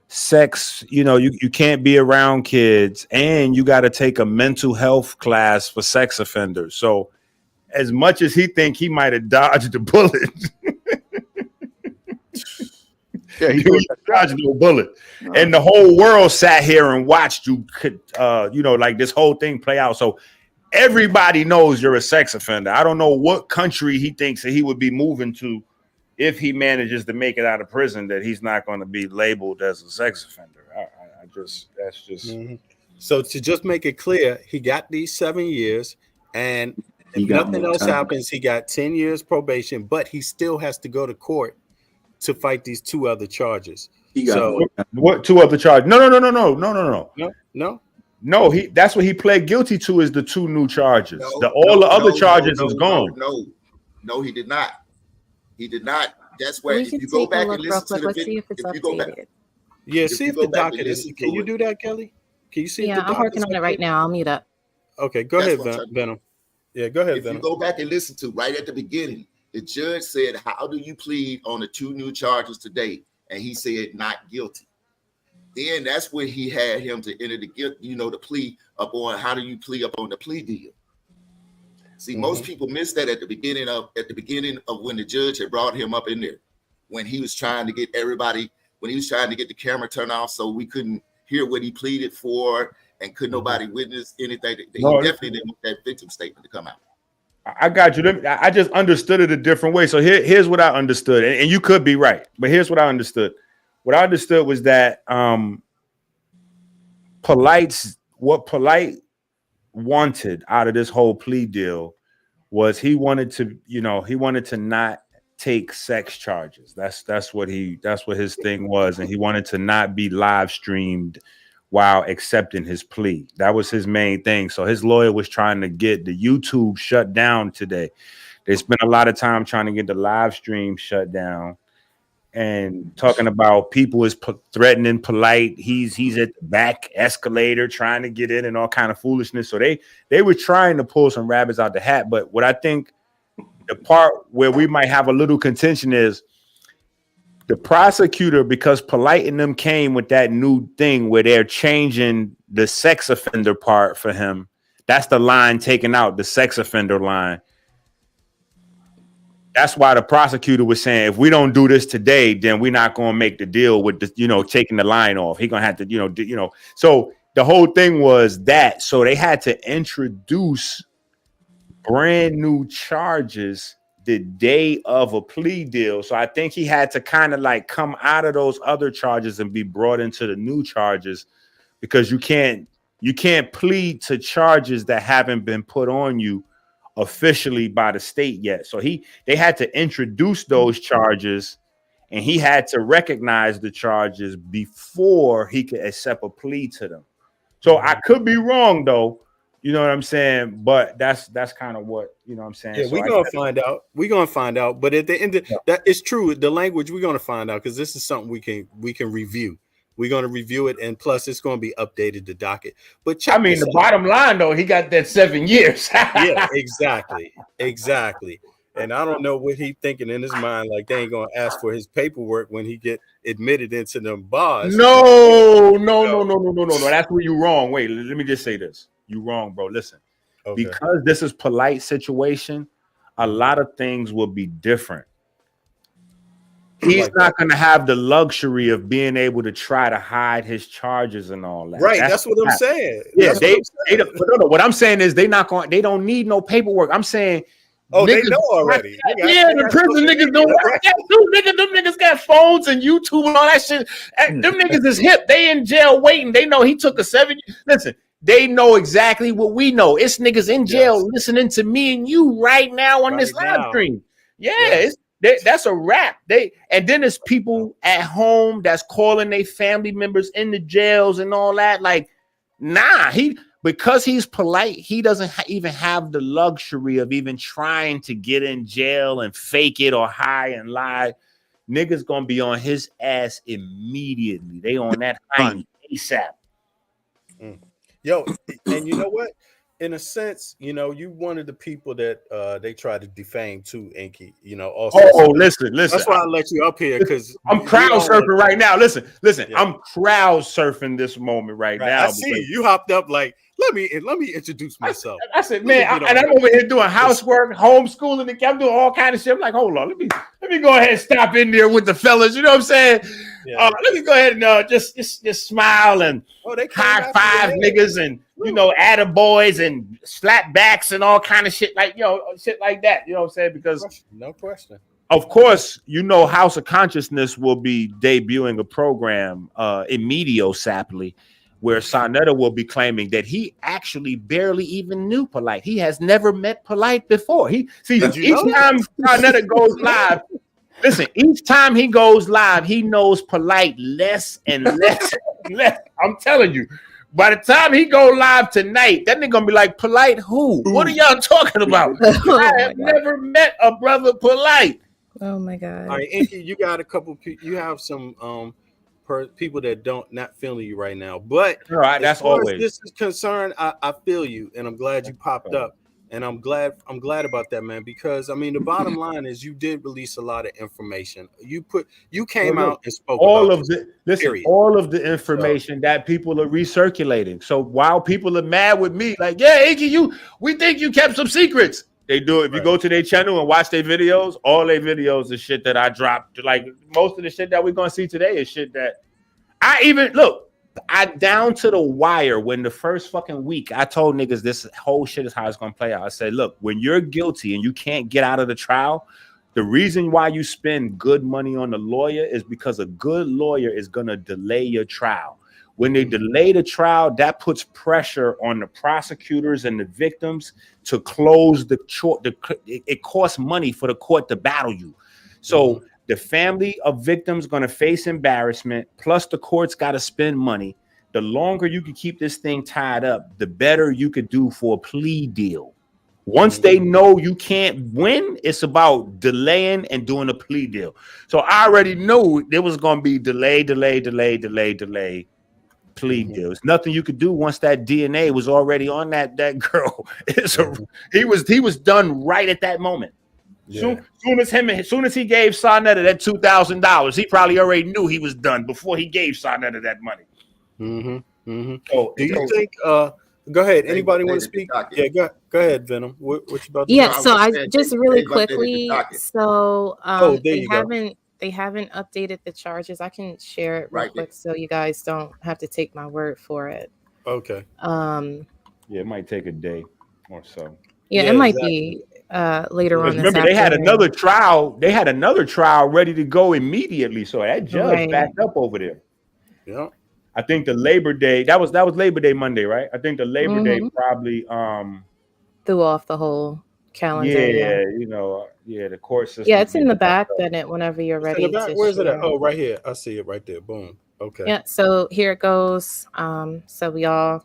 Speaker 22: sex, you can't be around kids, and you got to take a mental health class for sex offenders. So as much as he think he might have dodged the bullet,
Speaker 1: yeah, he
Speaker 22: dodged no bullet. And the whole world sat here and watched you, like this whole thing play out. So everybody knows you're a sex offender. I don't know what country he thinks that he would be moving to if he manages to make it out of prison, that he's not going to be labeled as a sex offender. That's just.
Speaker 2: Mm-hmm. So to just make it clear, he got these 7 years, and if nothing else happens, he got 10 years probation, but he still has to go to court to fight these 2 other charges.
Speaker 22: What 2 other charges? No.
Speaker 2: No.
Speaker 22: That's what he pled guilty to, is the 2 new charges. All the other charges is gone.
Speaker 12: No, he did not. He did not. That's where if you go back and listen to the video, if you go back,
Speaker 2: see if the docket is. Can you do that, Kelly? Can you see?
Speaker 3: Yeah, I'm working on it right now. I'll mute up.
Speaker 2: Okay, go ahead, Venom. Yeah, go ahead, Venom.
Speaker 12: If you go back and listen to right at the beginning, the judge said, "How do you plead on the 2 new charges today?" And he said, "Not guilty." Then that's when he had him to enter the guilt, the plea up on how do you plea up on the plea deal. See, most people miss that at the beginning of when the judge had brought him up in there, when he was trying to get the camera turned off so we couldn't hear what he pleaded for and could nobody witness anything. He definitely didn't want that victim statement to come out.
Speaker 22: I got you. I just understood it a different way. So here's what I understood, and you could be right, but here's what I understood. What I understood was that what Polite wanted out of this whole plea deal was he wanted to not take sex charges. That's what his thing was, and he wanted to not be live streamed while accepting his plea. That was his main thing. So his lawyer was trying to get the YouTube shut down today. They spent a lot of time trying to get the live stream shut down, and talking about people is threatening Polite. He's at the back escalator trying to get in and all kind of foolishness. So they were trying to pull some rabbits out the hat. But what I think the part where we might have a little contention is the prosecutor, because Polite and them came with that new thing where they're changing the sex offender part for him. That's the line taken out, the sex offender line. That's why the prosecutor was saying, if we don't do this today, then we're not going to make the deal with the, taking the line off. He's going to have to, So the whole thing was that. So they had to introduce brand new charges the day of a plea deal. So I think he had to kind of like come out of those other charges and be brought into the new charges, because you can't plead to charges that haven't been put on you officially by the state yet. So they had to introduce those charges, and he had to recognize the charges before he could accept a plea to them. So I could be wrong though, you know what I'm saying? But that's kind of what, you know what I'm saying?
Speaker 2: Yeah,
Speaker 22: so
Speaker 2: we're gonna find out. We're gonna find out. But at the end of that, it's true. The language, we're gonna find out, because this is something we can review. We're going to review it, and plus it's going to be updated, the docket. But
Speaker 22: the bottom line, though, he got that 7 years.
Speaker 2: Yeah, exactly. And I don't know what he's thinking in his mind, like they ain't going to ask for his paperwork when he get admitted into them bars.
Speaker 22: No. That's where you're wrong. Wait, let me just say this. You wrong, bro. Listen, because this is Polite situation, a lot of things will be different. He's not going to have the luxury of being able to try to hide his charges and all that.
Speaker 2: Right. That's what I'm saying.
Speaker 22: Yeah. What I'm saying is they don't need no paperwork. I'm saying.
Speaker 2: Oh, they know already.
Speaker 22: The prison niggas know that. Them niggas got phones and YouTube and all that shit. Them niggas is hip. They in jail waiting. They know he took a 7 years. Listen, they know exactly what we know. It's niggas in jail listening to me and you right now on this live stream. Yeah. That's a wrap. And then there's people at home that's calling their family members in the jails and all that. Like, Nah, because he's polite, he doesn't even have the luxury of even trying to get in jail and fake it or hide and lie. Niggas gonna be on his ass immediately. They on that hiney ASAP.
Speaker 2: Yo, and you know what? In a sense, you know, you one of the people that they try to defame too, Inky. You know, also.
Speaker 22: Oh, listen.
Speaker 2: That's why I let you up here, because
Speaker 22: I'm crowd surfing right now. Listen. Yeah. I'm crowd surfing this moment right now.
Speaker 2: I see you hopped up like, let me introduce myself.
Speaker 22: I said, man, I'm over here doing housework, homeschooling. I'm doing all kind of shit. I'm like, hold on, let me go ahead and stop in there with the fellas. You know what I'm saying? Yeah. Let me go ahead and just smile and high five niggas and attaboys and slap backs and all kind of shit shit like that. You know what I'm saying? Because
Speaker 2: no question.
Speaker 22: Of course, House of Consciousness will be debuting a program immediately, saply, where Sonetta will be claiming that he actually barely even knew Polite. He has never met Polite before. Each time Sonetta goes live, listen, each time he goes live, he knows Polite less and less and less. I'm telling you. By the time he go live tonight, that nigga gonna be like, Polite who? What are y'all talking about? I have never met a brother Polite.
Speaker 3: Oh my God.
Speaker 2: All right, Inky, you got a couple. You have some people that not feeling you right now. But
Speaker 22: that's always.
Speaker 2: As this is concerned, I feel you, and I'm glad you popped up, and I'm glad about that, man. Because I mean, the bottom line is you did release a lot of information. You came out and spoke
Speaker 22: all
Speaker 2: about
Speaker 22: of the information that people are recirculating. So while people are mad with me, like, yeah, Inky, we think you kept some secrets. They do it. If you go to their channel and watch their videos, all their videos is shit that I dropped. Like most of the shit that we're gonna see today is shit that I down to the wire. When the first fucking week I told niggas this whole shit is how it's gonna play out. I said, look, when you're guilty and you can't get out of the trial, the reason why you spend good money on the lawyer is because a good lawyer is gonna delay your trial. When they delay the trial, that puts pressure on the prosecutors and the victims to close the court. It costs money for the court to battle you. So the family of victims going to face embarrassment, plus the court's got to spend money. The longer you can keep this thing tied up, the better you could do for a plea deal. Once they know you can't win, it's about delaying and doing a plea deal. So I already knew there was going to be delay. Plea deals. Nothing you could do once that DNA was already on that girl. He was done right at that moment. Yeah. Soon as he gave Sonetta that $2,000, he probably already knew he was done before he gave Sonetta that money.
Speaker 2: So, do you think? Go ahead. Anybody want to speak? Yeah, go ahead, Venom. What you about to
Speaker 3: do? So I just really quickly. So they haven't updated the charges. I can share it real quick so you guys don't have to take my word for it.
Speaker 2: Okay.
Speaker 22: Yeah, it might take a day or so.
Speaker 3: Yeah, it might be later on.
Speaker 22: Remember, they had another trial. They had another trial ready to go immediately. So that judge backed up over there.
Speaker 2: Yeah.
Speaker 22: I think the Labor Day, that was Labor Day Monday, right? I think the Labor Day probably
Speaker 3: threw off the whole calendar.
Speaker 22: Yeah, the court system.
Speaker 3: Yeah, it's in the back, Bennett, whenever you're ready.
Speaker 2: Where's it at? Oh, right here. I see it right there. Boom. Okay.
Speaker 3: Yeah, so here it goes. So y'all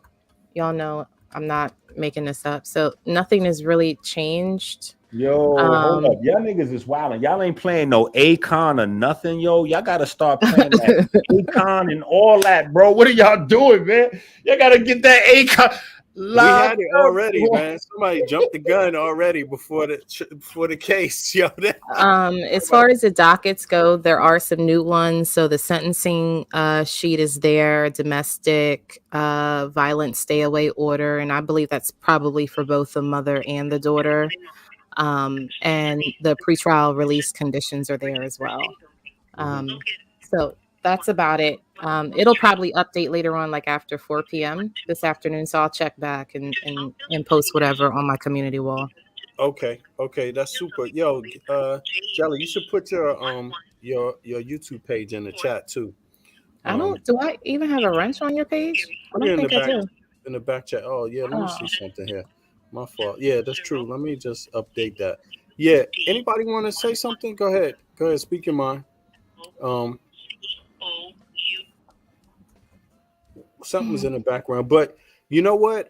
Speaker 3: know I'm not making this up. So nothing has really changed.
Speaker 22: Yo, hold up. Y'all niggas is wilding. Y'all ain't playing no Akon or nothing, yo. Y'all gotta start playing that Akon and all that, bro. What are y'all doing, man? Y'all gotta get that Akon.
Speaker 2: We had it already, man. Somebody jumped the gun already before the case. Yo,
Speaker 3: as far as the dockets go, there are some new ones. So the sentencing sheet is there, domestic violence stay away order, and I believe that's probably for both the mother and the daughter. And the pretrial release conditions are there as well. So that's about it. It'll probably update later on, like after 4 p.m. this afternoon. So I'll check back and post whatever on my community wall.
Speaker 2: Okay, that's super. Yo, Jelly, you should put your YouTube page in the chat too.
Speaker 3: Do I even have a wrench on your page? I don't think I do.
Speaker 2: In the back chat. Oh yeah, let me see something here. My fault. Yeah, that's true. Let me just update that. Yeah. Anybody want to say something? Go ahead. Speak your mind. something's in the background. But you know what?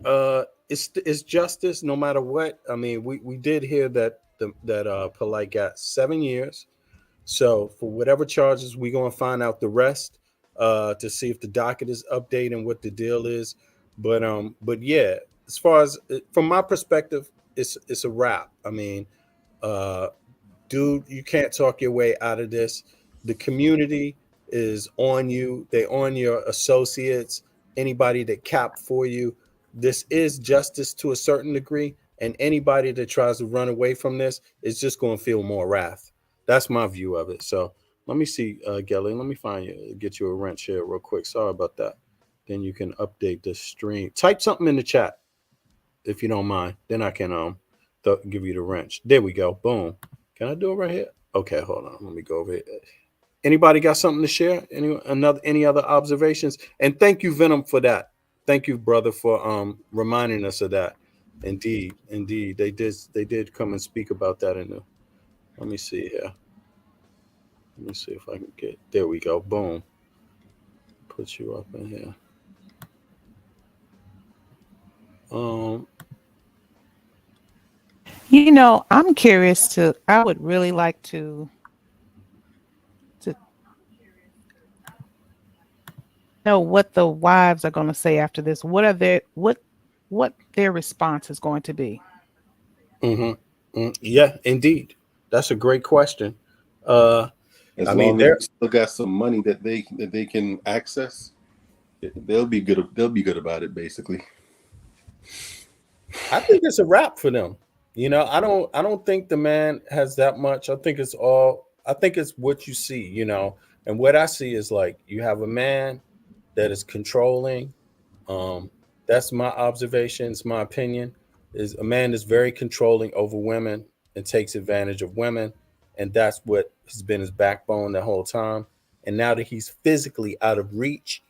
Speaker 2: It's justice no matter what. I mean, we did hear that Polite got 7 years. So for whatever charges, we're gonna find out the rest to see if the docket is updating what the deal is. But yeah, as far as from my perspective, it's a wrap. I mean, dude, you can't talk your way out of this. The community is on you. They're on your associates, anybody that capped for you. This is justice to a certain degree, and anybody that tries to run away from this is just going to feel more wrath. That's my view of it. So let me see, Gelly. Let me find you, get you a wrench here real quick. Sorry about that. Then you can update the stream. Type something in the chat if you don't mind. Then I can give you the wrench. There we go. Boom. Can I do it right here? Okay, hold on. Let me go over here. Anybody got something to share? Any other observations? And thank you, Venom, for that. Thank you, brother, for reminding us of that. Indeed, they did come and speak about that in the. Let me see here. Let me see if I can get. There we go. Boom. Put you up in here.
Speaker 14: You know, I'm curious to. I would really like to know what the wives are going to say after this. What are their what their response is going to be?
Speaker 2: Yeah, indeed. That's a great question.
Speaker 5: As
Speaker 2: I
Speaker 5: long
Speaker 2: mean,
Speaker 5: as
Speaker 2: they're
Speaker 5: they still got some money that they can access, they'll be good. They'll be good about it, basically.
Speaker 2: I think it's a wrap for them. You know, I don't think the man has that much. I think it's what you see, you know. And what I see is like you have a man that is controlling. That's my observation, it's my opinion. Is a man is very controlling over women and takes advantage of women. And that's what has been his backbone the whole time. And now that he's physically out of reach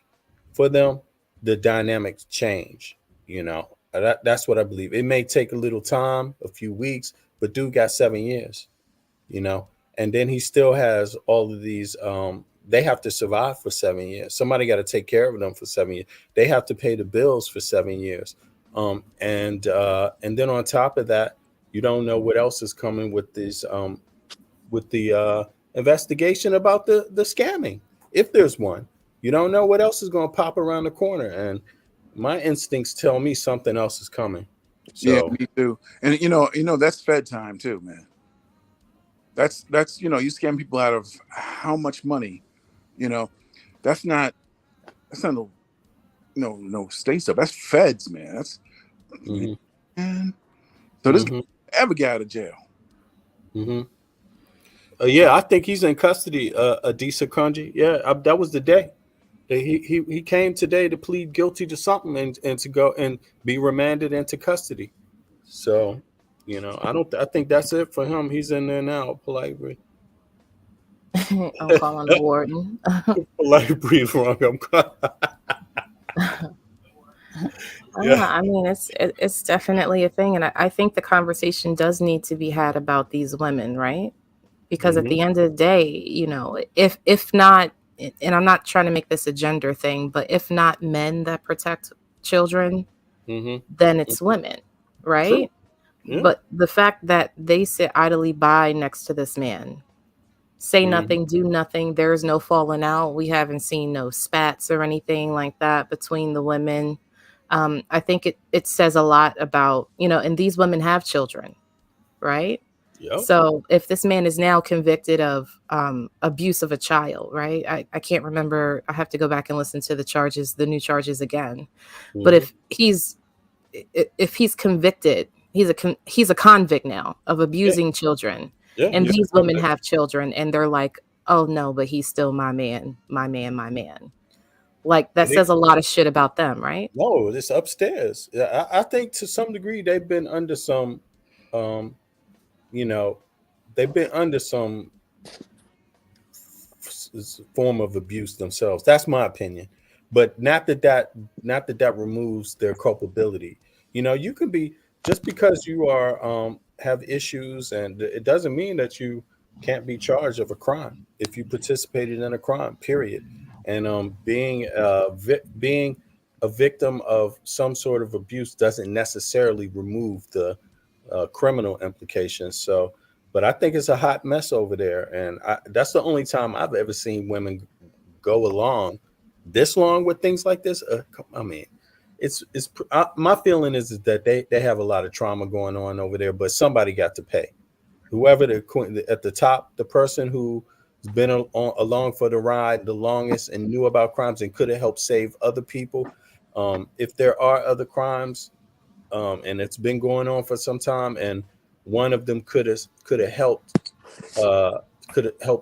Speaker 2: for them, the dynamics change, you know. That's what I believe. It may take a little time, a few weeks, but dude got 7 years, you know. And then he still has all of these. They have to survive for 7 years. Somebody got to take care of them for 7 years. They have to pay the bills for 7 years. And then on top of that, you don't know what else is coming with this with the investigation about the scamming, if there's one. You don't know what else is going to pop around the corner, and my instincts tell me something else is coming.
Speaker 8: Yeah,
Speaker 2: So
Speaker 8: me too. And you know that's Fed time too, man. That's you know, you scam people out of how much money, you know. That's not no state stuff. That's Feds, man. That's man. So this guy ever get out of jail.
Speaker 2: Yeah, I think he's in custody. Adisa Kanji. Yeah, that was the day. He came today to plead guilty to something and to go and be remanded into custody. So, you know, I think that's it for him. He's in there now. Politely.
Speaker 3: I'm calling the warden.
Speaker 2: Politely breathe wrong.
Speaker 3: Yeah, I mean, it's definitely a thing, and I think the conversation does need to be had about these women, right? Because at the end of the day, you know, if not, and I'm not trying to make this a gender thing, but if not men that protect children, then it's women, right?
Speaker 2: Yeah.
Speaker 3: But the fact that they sit idly by next to this man, say nothing, do nothing, there's no falling out. We haven't seen no spats or anything like that between the women. I think it says a lot about, you know, and these women have children, right?
Speaker 2: Yep.
Speaker 3: So if this man is now convicted of abuse of a child, right? I can't remember. I have to go back and listen to the new charges again. But if he's convicted, he's a convict now of abusing children. And these women have children, and they're like, oh no, but he's still my man, my man, my man. Like that says a lot of shit about them, right?
Speaker 2: No, it's upstairs. I think to some degree they've been under some, you know, they've been under some form of abuse themselves. That's my opinion. But not that removes their culpability. You know, you can be, just because you are have issues, and it doesn't mean that you can't be charged of a crime if you participated in a crime, period. And being a victim of some sort of abuse doesn't necessarily remove the criminal implications. So, but I think it's a hot mess over there, and that's the only time I've ever seen women go along this long with things like this. I mean, my feeling is that they have a lot of trauma going on over there, but somebody got to pay. Whoever at the top, the person who's been along for the ride the longest and knew about crimes and could have helped save other people. If there are other crimes, and it's been going on for some time, and one of them could have helped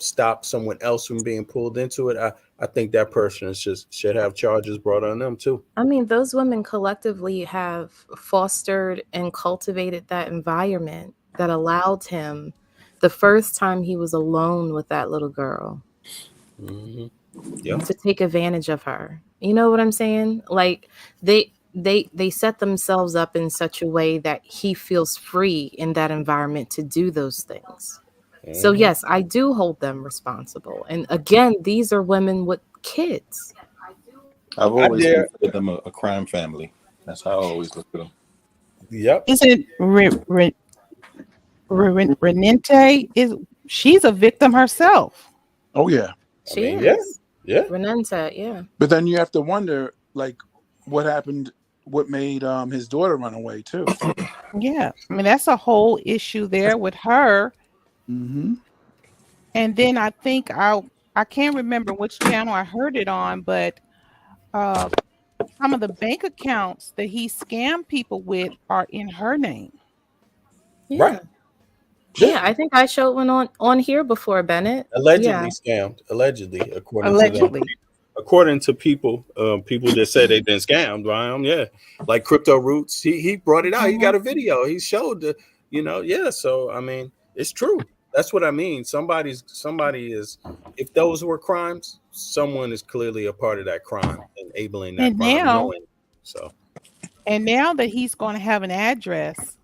Speaker 2: stop someone else from being pulled into it, I think that person should have charges brought on them too.
Speaker 3: I mean, those women collectively have fostered and cultivated that environment that allowed him, the first time he was alone with that little girl, to take advantage of her. You know what I'm saying? Like they set themselves up in such a way that he feels free in that environment to do those things. So yes, I do hold them responsible. And again, these are women with kids.
Speaker 5: I've always considered them a crime family. That's how I always look at them.
Speaker 2: Yep.
Speaker 14: Isn't Renente, she's a victim herself?
Speaker 8: Oh yeah.
Speaker 3: She is.
Speaker 2: Yeah.
Speaker 3: Renente, yeah.
Speaker 8: But then you have to wonder, like, what happened, what made his daughter run away too.
Speaker 14: Yeah. I mean, that's a whole issue there with her.
Speaker 8: Mm-hmm.
Speaker 14: And then I think I can't remember which channel I heard it on, but some of the bank accounts that he scammed people with are in her name.
Speaker 3: Yeah.
Speaker 2: Right.
Speaker 3: Yeah, I think I showed one on here before, Bennett.
Speaker 2: Allegedly scammed. Allegedly, according to people that say they've been scammed by him. Yeah, like Crypto Roots. He brought it out. He got a video. He showed the, yeah. So I mean, it's true. That's what I mean. Somebody is. If those were crimes, someone is clearly a part of that crime, enabling that crime.
Speaker 14: And now that he's going to have an address,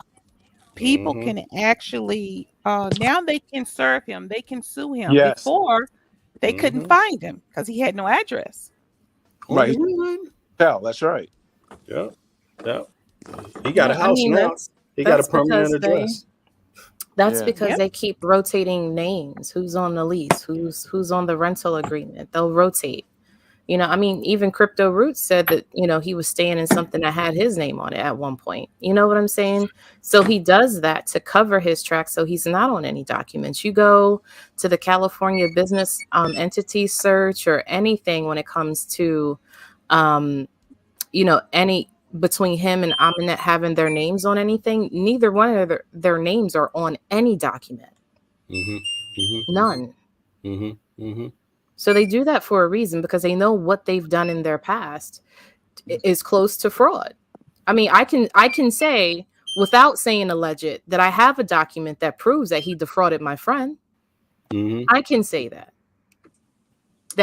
Speaker 14: people can actually now they can serve him. They can sue him.
Speaker 8: Yes.
Speaker 14: Before they couldn't find him because he had no address.
Speaker 8: Right. Hell, that's right.
Speaker 2: Yeah. Yeah. He got a house now. He got a permanent address.
Speaker 3: That's because they keep rotating names. Who's on the lease? Who's on the rental agreement? They'll rotate. I mean, even Crypto Roots said that, he was staying in something that had his name on it at one point. You know what I'm saying? So he does that to cover his tracks, so he's not on any documents. You go to the California Business Entity Search or anything when it comes to, any between him and Aminet having their names on anything, neither one of their names are on any document. None. So they do that for a reason, because they know what they've done in their past is close to fraud. I mean, I can say, without saying alleged, that I have a document that proves that he defrauded my friend. I can say that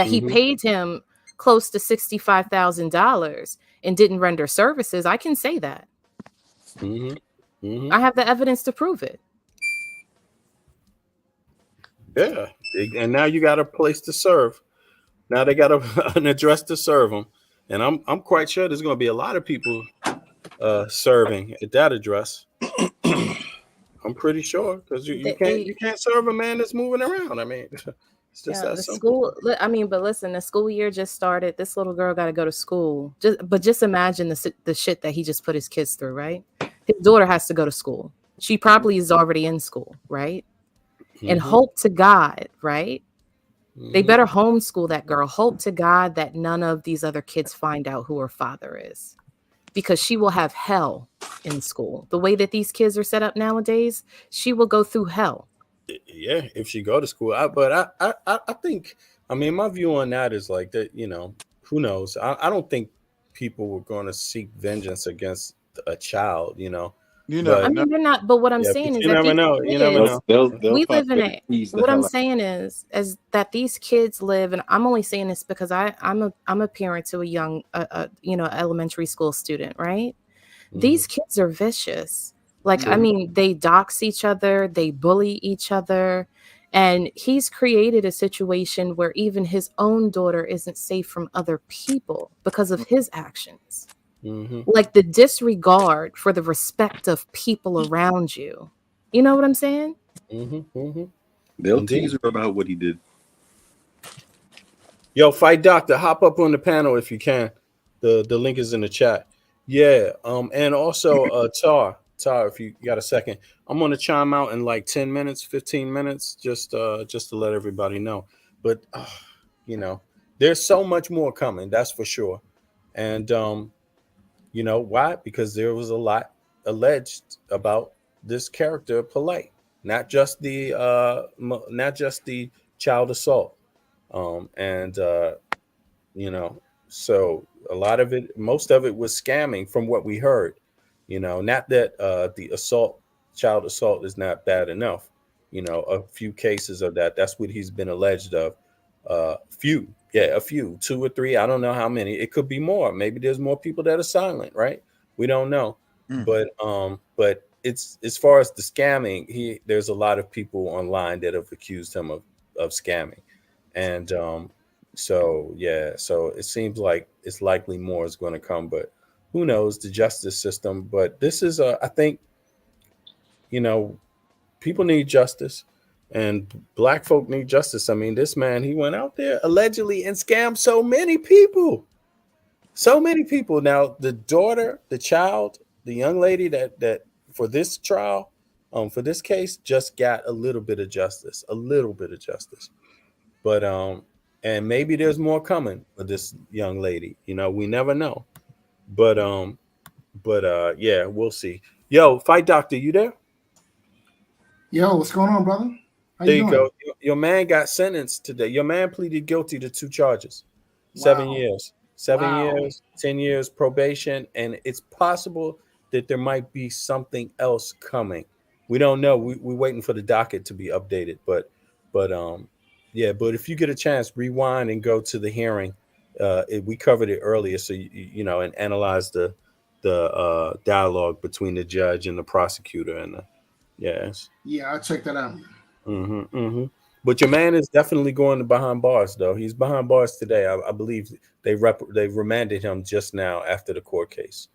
Speaker 3: he paid him close to $65,000 and didn't render services. I can say that. I have the evidence to prove it.
Speaker 2: Yeah, and now you got a place to serve. Now they got an address to serve them, and I'm quite sure there's going to be a lot of people serving at that address. I'm pretty sure, because you can't serve a man that's moving around. I mean, it's just that simple.
Speaker 3: School. I mean, but listen, the school year just started. This little girl got to go to school. Just imagine the shit that he just put his kids through. Right, his daughter has to go to school. She probably is already in school. Right. And hope to God, right? They better homeschool that girl. Hope to God that none of these other kids find out who her father is, because she will have hell in school. The way that these kids are set up nowadays, she will go through hell.
Speaker 2: Yeah, if she go to school. But I think, I mean, my view on that is like that, who knows? I don't think people were going to seek vengeance against a child,
Speaker 3: I mean, they're not. But what I'm saying is,
Speaker 2: you never know. You never know.
Speaker 3: We live in a. What I'm saying is that these kids live, and I'm only saying this because I'm a parent to a young, elementary school student, right? These kids are vicious. Like, I mean, they dox each other, they bully each other, And he's created a situation where even his own daughter isn't safe from other people because of his actions. Like the disregard for the respect of people around you. You know what I'm saying?
Speaker 5: They'll tease her about what he did.
Speaker 2: Yo, Fight Doctor, hop up on the panel if you can. The link is in the chat. Yeah. And also Tar, if you got a second, I'm gonna chime out in like 10 minutes, 15 minutes, just to let everybody know. But you know, there's so much more coming, that's for sure. And you know why? Because there was a lot alleged about this character, Polite, not just the child assault. You know, so a lot of it, most of it was scamming from what we heard. You know, not that the child assault is not bad enough. You know, a few cases of that. That's what he's been alleged of. A few, 2 or 3. I don't know how many. It could be more. Maybe there's more people that are silent, right? We don't know. But it's, as far as the scamming, there's a lot of people online that have accused him of scamming. And so it seems like it's likely more is going to come, but who knows, the justice system. But this is I think, you know, people need justice, and Black folk need justice. I mean, this man, he went out there allegedly and scammed so many people. Now, the daughter, the child, the young lady that for this trial, for this case, just got a little bit of justice. But and maybe there's more coming for this young lady. You know, we never know. But yeah, we'll see. Yo, Fight Doctor, you there?
Speaker 9: Yo, what's going on, brother? How
Speaker 2: There
Speaker 9: you
Speaker 2: you
Speaker 9: doing?
Speaker 2: go. Your man got sentenced today. Your man pleaded guilty to 2 charges. 7 years. 7 years, 10 years probation, and it's possible that there might be something else coming. We don't know. We're waiting for the docket to be updated, but yeah, but if you get a chance, rewind and go to the hearing. We covered it earlier, so you know, and analyze the dialogue between the judge and the prosecutor, and yes.
Speaker 9: Yeah, I'll check that out.
Speaker 2: But your man is definitely going behind bars, though. He's behind bars today. I believe they remanded him just now after the court case.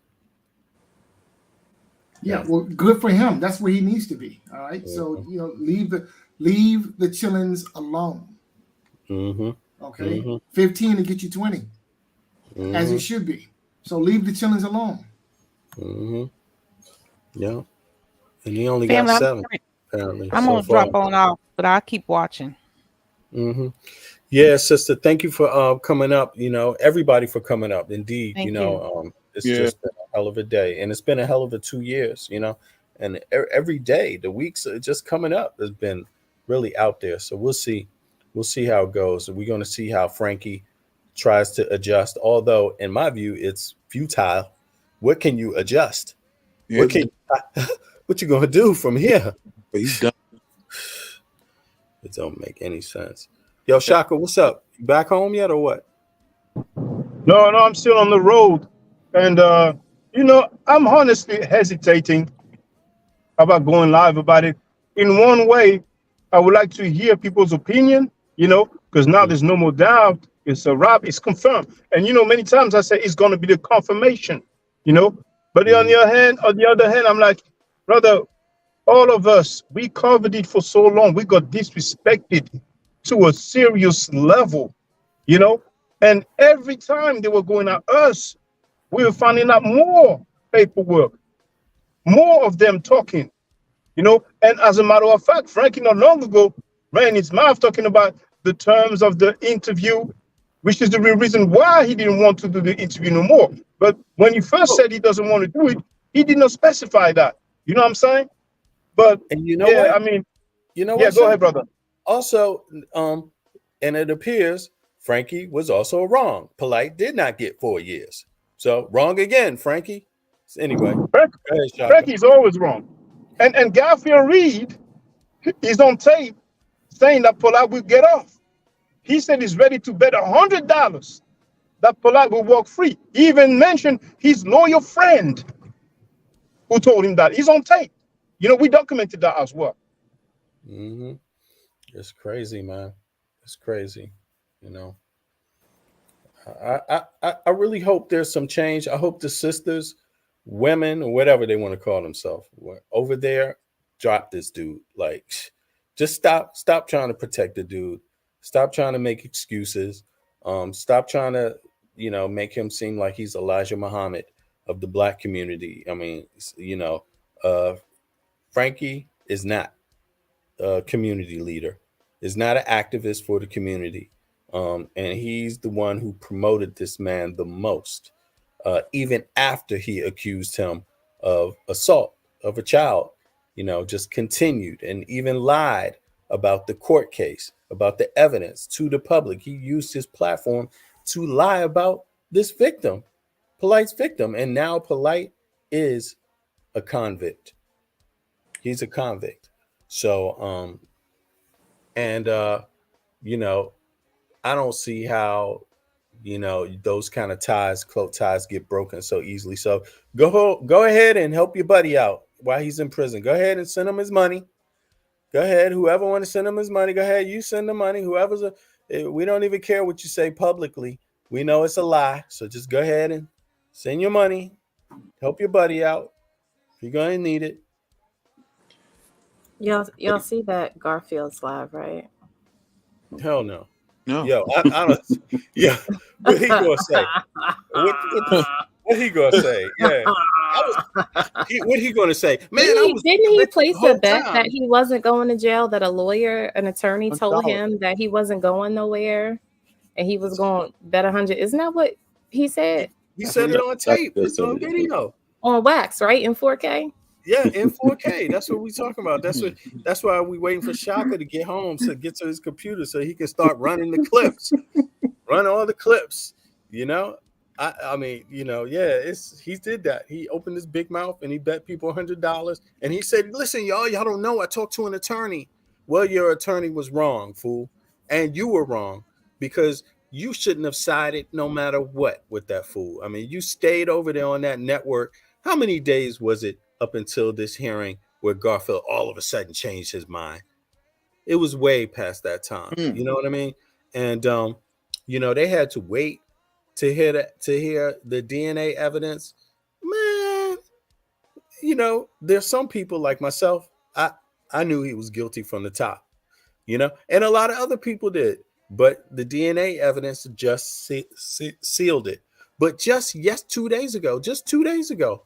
Speaker 9: Yeah, well, good for him. That's where he needs to be. All right. So, you know, leave the chillins alone. Okay. 15 to get you 20, as it should be. So leave the chillins alone.
Speaker 2: Yeah. And he only
Speaker 14: Family,
Speaker 2: got 7. Apparently,
Speaker 14: I'm gonna drop on off, but I'll keep watching.
Speaker 2: Yeah, sister, thank you for coming up. You know, everybody for coming up. Indeed,
Speaker 14: Thank
Speaker 2: you know, it's just been a hell of a day, and it's been a hell of a 2 years. You know, and every day, the weeks are just coming up has been really out there. So we'll see how it goes. We're going to see how Frankie tries to adjust. Although, in my view, it's futile. What can you adjust?
Speaker 8: Yeah.
Speaker 2: What you gonna do from here?
Speaker 8: But he's done.
Speaker 2: It don't make any sense. Yo, Shaka, what's up? You back home yet or what?
Speaker 15: No, I'm still on the road. And, you know, I'm honestly hesitating about going live about it. In one way, I would like to hear people's opinion, you know, because now there's no more doubt. It's a wrap. It's confirmed. And, you know, many times I say it's going to be the confirmation, you know. But on the other hand, I'm like, brother, all of us, we covered it for so long. We got disrespected to a serious level, you know. And every time they were going at us, we were finding out more paperwork, more of them talking, you know. And as a matter of fact, Frankie not long ago ran his mouth talking about the terms of the interview, which is the real reason why he didn't want to do the interview no more. But when he first said he doesn't want to do it, he did not specify that. You know what I'm saying? But
Speaker 2: and you know what?
Speaker 15: I mean,
Speaker 2: you know
Speaker 15: yeah,
Speaker 2: what?
Speaker 15: go ahead, brother.
Speaker 2: Also, and it appears Frankie was also wrong. Polite did not get 4 years. So wrong again, Frankie. Anyway,
Speaker 15: Frankie's always wrong. And Garfield Reed is on tape saying that Polite will get off. He said he's ready to bet $100 that Polite will walk free. He even mentioned his loyal friend who told him that. He's on tape. You know, we documented that as well.
Speaker 2: It's crazy, man. It's crazy. You know, I really hope there's some change. I hope the sisters, women, or whatever they want to call themselves, over there, drop this dude. Like, just stop trying to protect the dude. Stop trying to make excuses. Stop trying to, make him seem like he's Elijah Muhammad of the black community. I mean, uh, Frankie is not a community leader, is not an activist for the community. And he's the one who promoted this man the most, even after he accused him of assault of a child, just continued and even lied about the court case, about the evidence to the public. He used his platform to lie about this victim, Polite's victim. And now Polite is a convict. He's a convict. So, I don't see how, those kind of ties, cloak ties, get broken so easily. So go ahead and help your buddy out while he's in prison. Go ahead and send him his money. Go ahead. Whoever want to send him his money, go ahead. You send the money. We don't even care what you say publicly. We know it's a lie. So just go ahead and send your money. Help your buddy out. You're going to need it.
Speaker 3: Y'all see that Garfield's live, right?
Speaker 2: Hell no.
Speaker 8: No.
Speaker 2: Yo, I don't. Yeah, what he gonna say? What he gonna say? Yeah, what he gonna say? Man,
Speaker 3: didn't he place a bet that he wasn't going to jail? That an attorney told him that he wasn't going nowhere, and he was going to bet 100. Isn't that what he said?
Speaker 2: He said it on tape. It's on video.
Speaker 3: On wax, right? In 4K.
Speaker 2: Yeah, in 4K. That's what we talking about. That's why we waiting for Shaka to get home to get to his computer so he can start running the clips. Run all the clips. I mean, he did that. He opened his big mouth and he bet people $100. And he said, listen, y'all don't know. I talked to an attorney. Well, your attorney was wrong, fool. And you were wrong because you shouldn't have sided no matter what with that fool. I mean, you stayed over there on that network. How many days was it up until this hearing where Garfield all of a sudden changed his mind? It was way past that time. You know what I mean? And they had to wait to hear the DNA evidence. Man, there's some people like myself. I knew he was guilty from the top, and a lot of other people did. But the DNA evidence just sealed it. But just 2 days ago,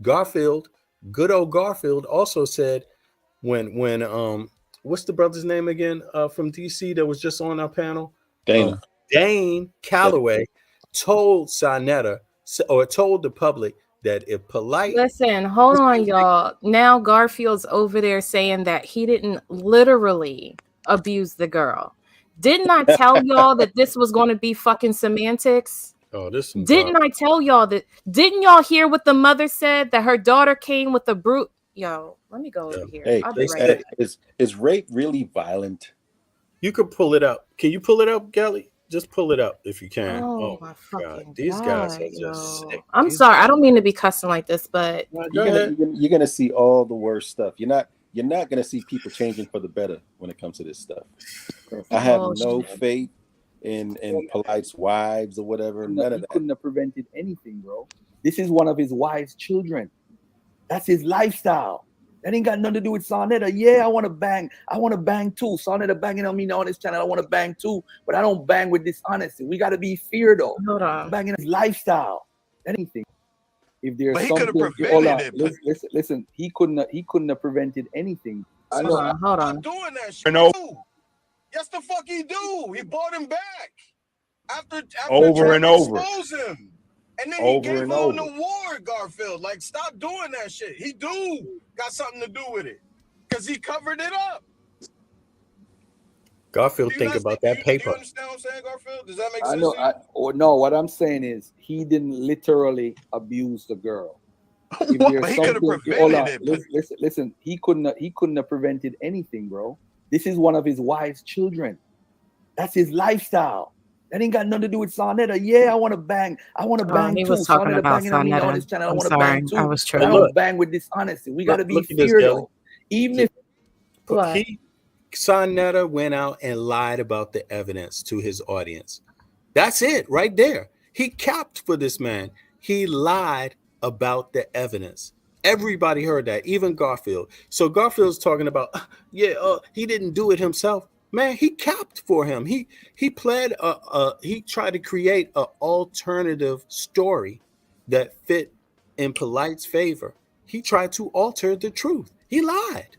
Speaker 2: Garfield, good old Garfield, also said when what's the brother's name again from DC that was just on our panel? Dane Calloway told Sonetta or told the public that if Polite.
Speaker 3: Listen, hold on, y'all. Now Garfield's over there saying that he didn't literally abuse the girl. Didn't I tell y'all that this was going to be fucking semantics?
Speaker 2: Oh, this
Speaker 3: didn't I tell y'all that? Didn't y'all hear what the mother said that her daughter came with a brute? Yo, let me go over here.
Speaker 5: Hey,
Speaker 3: I'll be right back.
Speaker 5: Is rape really violent?
Speaker 2: You could pull it up. Can you pull it up, Gelly? Just pull it up if you can.
Speaker 3: Oh my fucking
Speaker 2: God. These guys are
Speaker 3: yo.
Speaker 2: just sick.
Speaker 3: I'm sorry. I don't mean to be cussing like this, but
Speaker 5: You're gonna see all the worst stuff. You're not gonna see people changing for the better when it comes to this stuff. I have no faith in Polite's wives or whatever. None of that.
Speaker 17: Couldn't have prevented anything, bro. This is one of his wife's children. That's his lifestyle. That ain't got nothing to do with Sonetta. Yeah, I want to bang too. Sonetta banging on me on this channel. I want to bang too, but I don't bang with dishonesty. We got to be fair though.
Speaker 3: Hold on.
Speaker 17: Banging his lifestyle. Anything. If there's
Speaker 18: But he
Speaker 17: something,
Speaker 18: could have prevented it.
Speaker 17: listen. He couldn't have prevented anything. I know.
Speaker 3: Hold on.
Speaker 18: Doing that shit. Too. Yes, the fuck he do. He bought him back after
Speaker 22: Over and over.
Speaker 18: expose him. And then
Speaker 22: Over
Speaker 18: he gave
Speaker 22: and
Speaker 18: him an
Speaker 22: over.
Speaker 18: award, Garfield. Like, stop doing that shit. He got something to do with it. Because he covered it up.
Speaker 2: Garfield think about that paper.
Speaker 18: Do you understand what I'm saying, Garfield? Does that make sense?
Speaker 17: I know. No, what I'm saying is he didn't literally abuse the girl. If there's
Speaker 18: But he could have
Speaker 17: something-
Speaker 18: prevented it.
Speaker 17: Listen. He couldn't have prevented anything, bro. This is one of his wife's children. That's his lifestyle. That ain't got nothing to do with Sonetta. Yeah, I want to bang. I want to bang
Speaker 3: he
Speaker 17: too.
Speaker 3: was talking
Speaker 17: Sonetta
Speaker 3: about
Speaker 17: banging on me on this
Speaker 3: Sonetta.
Speaker 17: channel. I
Speaker 3: I'm
Speaker 17: want to
Speaker 3: sorry.
Speaker 17: bang too.
Speaker 3: I was
Speaker 17: but I
Speaker 3: tripping.
Speaker 17: don't bang with dishonesty. We got to be
Speaker 2: Look at this,
Speaker 17: fair
Speaker 2: Kelly.
Speaker 17: though. Even if
Speaker 3: What?
Speaker 2: Sonetta went out and lied about the evidence to his audience. That's it right there. He capped for this man. He lied about the evidence. Everybody heard that, even Garfield. So Garfield's talking about, he didn't do it himself. Man, he capped for him. He pled he tried to create an alternative story that fit in Polite's favor. He tried to alter the truth. He lied.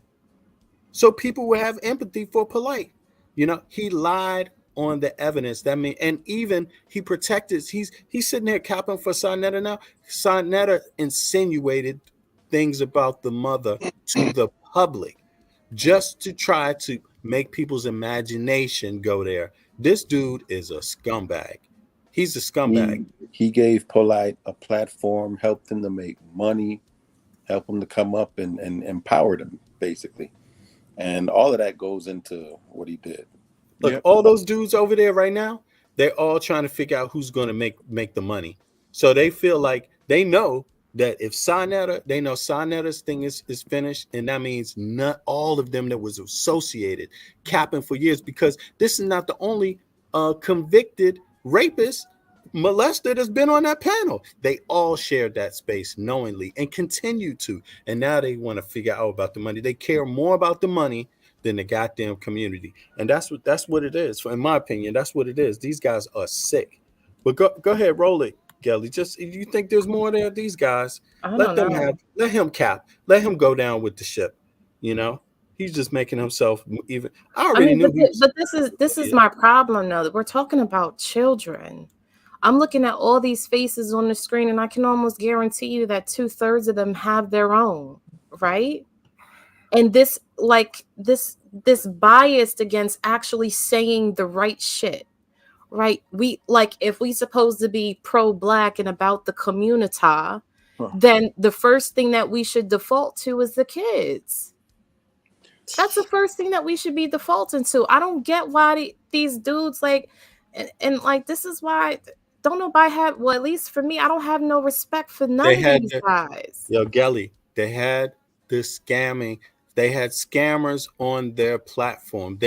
Speaker 2: So people will have empathy for Polite. He lied on the evidence. That mean, and even he protected. He's sitting there capping for Sonetta now. Sonetta insinuated things about the mother to the public, just to try to make people's imagination go there. This dude is a scumbag. He's a scumbag.
Speaker 5: He gave Polite a platform, helped him to make money, helped him to come up and empowered him, basically. And all of that goes into what he did.
Speaker 2: Look, all those dudes over there right now, they're all trying to figure out who's going to make the money. So they feel like they know that if Sonetta's thing is finished, and that means not all of them that was associated capping for years, because this is not the only convicted rapist molester that's been on that panel. They all shared that space knowingly and continue to. And now they want to figure out about the money. They care more about the money than the goddamn community. And that's what it is. In my opinion, that's what it is. These guys are sick. But go ahead, roll it, Gelly. Just, if you think there's more there, these guys, let him cap. Let him go down with the ship. He's just making himself even. I already knew.
Speaker 3: But this is my problem though. That we're talking about children. I'm looking at all these faces on the screen, and I can almost guarantee you that 2/3 of them have their own, right? And this biased against actually saying the right shit, right? If we supposed to be pro-Black and about the community, then the first thing that we should default to is the kids. That's the first thing that we should be defaulting to. I don't get why these dudes and this is why don't nobody have, well, at least for me, I don't have no respect for none of these guys.
Speaker 2: Yo, Gelly, they had this scamming. They had scammers on their platform.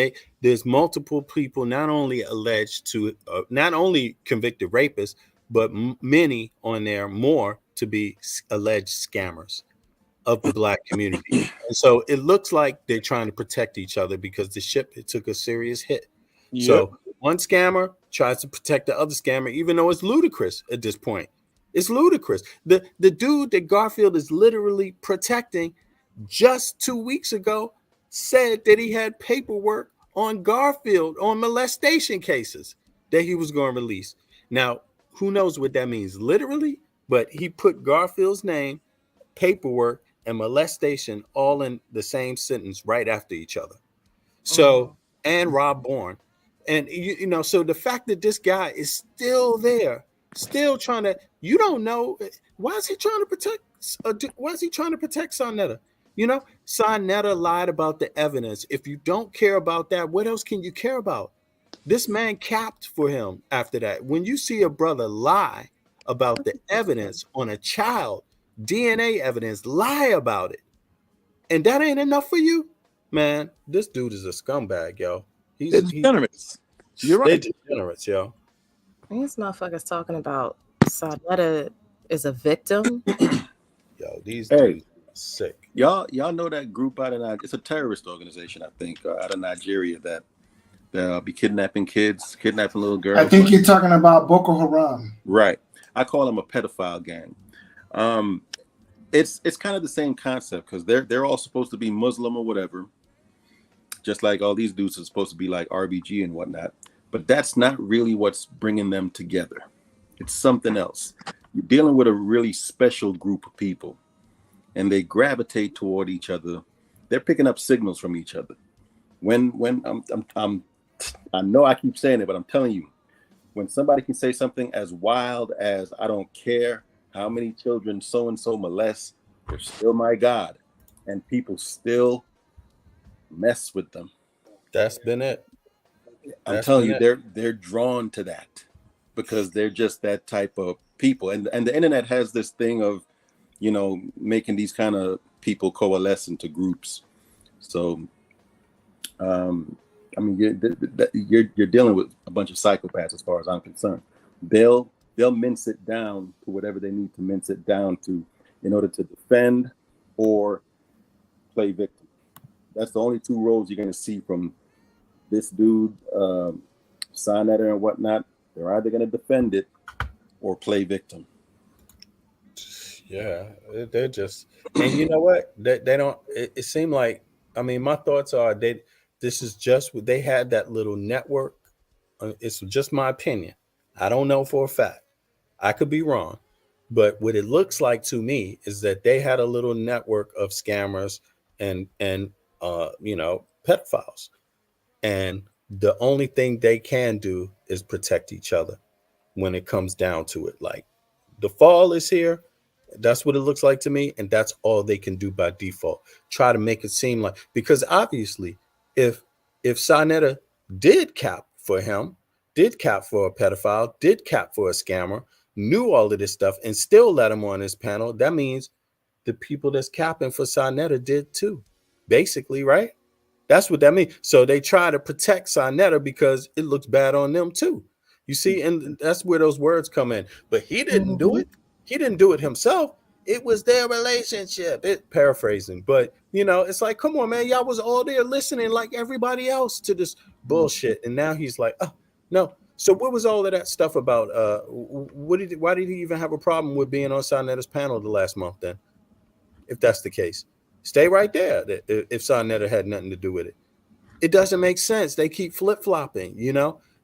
Speaker 2: There's multiple people not only alleged to, not only convicted rapists, but many on there more to be alleged scammers of the Black community. And so it looks like they're trying to protect each other because the ship took a serious hit. Yep. So one scammer tries to protect the other scammer, even though it's ludicrous at this point. It's ludicrous. The dude that Garfield is literally protecting just 2 weeks ago said that he had paperwork on Garfield on molestation cases that he was going to release. Now, who knows what that means literally, but he put Garfield's name, paperwork, and molestation all in the same sentence right after each other. So, and Rob Bourne. And, so the fact that this guy is still there, still trying to, you don't know, why is he trying to protect Sonetta? Sonetta lied about the evidence. If you don't care about that, what else can you care about? This man capped for him after that. When you see a brother lie about the evidence on a child, DNA evidence, lie about it, and that ain't enough for you, man, this dude is a scumbag, yo. He's
Speaker 8: degenerates. You're right.
Speaker 2: They're degenerates, yo.
Speaker 3: These motherfuckers talking about Sonetta is a victim.
Speaker 2: Yo, these dudes are sick.
Speaker 5: Y'all know that group out of it's a terrorist organization, I think, out of Nigeria that be kidnapping kids, kidnapping little girls.
Speaker 9: I think you're talking about Boko Haram.
Speaker 5: Right. I call them a pedophile gang. It's kind of the same concept because they're all supposed to be Muslim or whatever, just like all these dudes are supposed to be like RBG and whatnot. But that's not really what's bringing them together. It's something else. You're dealing with a really special group of people, and they gravitate toward each other. They're picking up signals from each other. When I know I keep saying it, but I'm telling you, when somebody can say something as wild as "I don't care how many children so and so molest, they're still my God," and people still mess with them.
Speaker 2: That's been it.
Speaker 5: I'm telling you, they're drawn to that because they're just that type of people. And the internet has this thing of, making these kind of people coalesce into groups. So I mean, you're dealing with a bunch of psychopaths as far as I'm concerned. They'll mince it down to whatever they need to mince it down to in order to defend or play victim. That's the only two roles you're going to see from this dude, Sonetta and whatnot. They're either going to defend it or play victim.
Speaker 2: Yeah, they're just, and you know what? They don't. It seemed like, I mean, my thoughts are this is just what they had, that little network. It's just my opinion. I don't know for a fact. I could be wrong, but what it looks like to me is that they had a little network of scammers and pedophiles, and the only thing they can do is protect each other when it comes down to it. Like, the fall is here. That's what it looks like to me, and that's all they can do by default. Try to make it seem like, because obviously, if Sonetta did cap for him, did cap for a pedophile, did cap for a scammer, knew all of this stuff, and still let him on his panel, that means the people that's capping for Sonetta did too, basically, right? That's what that means. So they try to protect Sonetta because it looks bad on them too. You see, and that's where those words come in. But he didn't do it. He didn't do it himself. It was their relationship. Paraphrasing, but it's like, come on, man, y'all was all there listening like everybody else to this bullshit, and now he's like, oh no. So what was all of that stuff about? Why did he even have a problem with being on Sonetta's panel the last month? Then, if that's the case, stay right there. If Sonetta had nothing to do with it, it doesn't make sense. They keep flip flopping.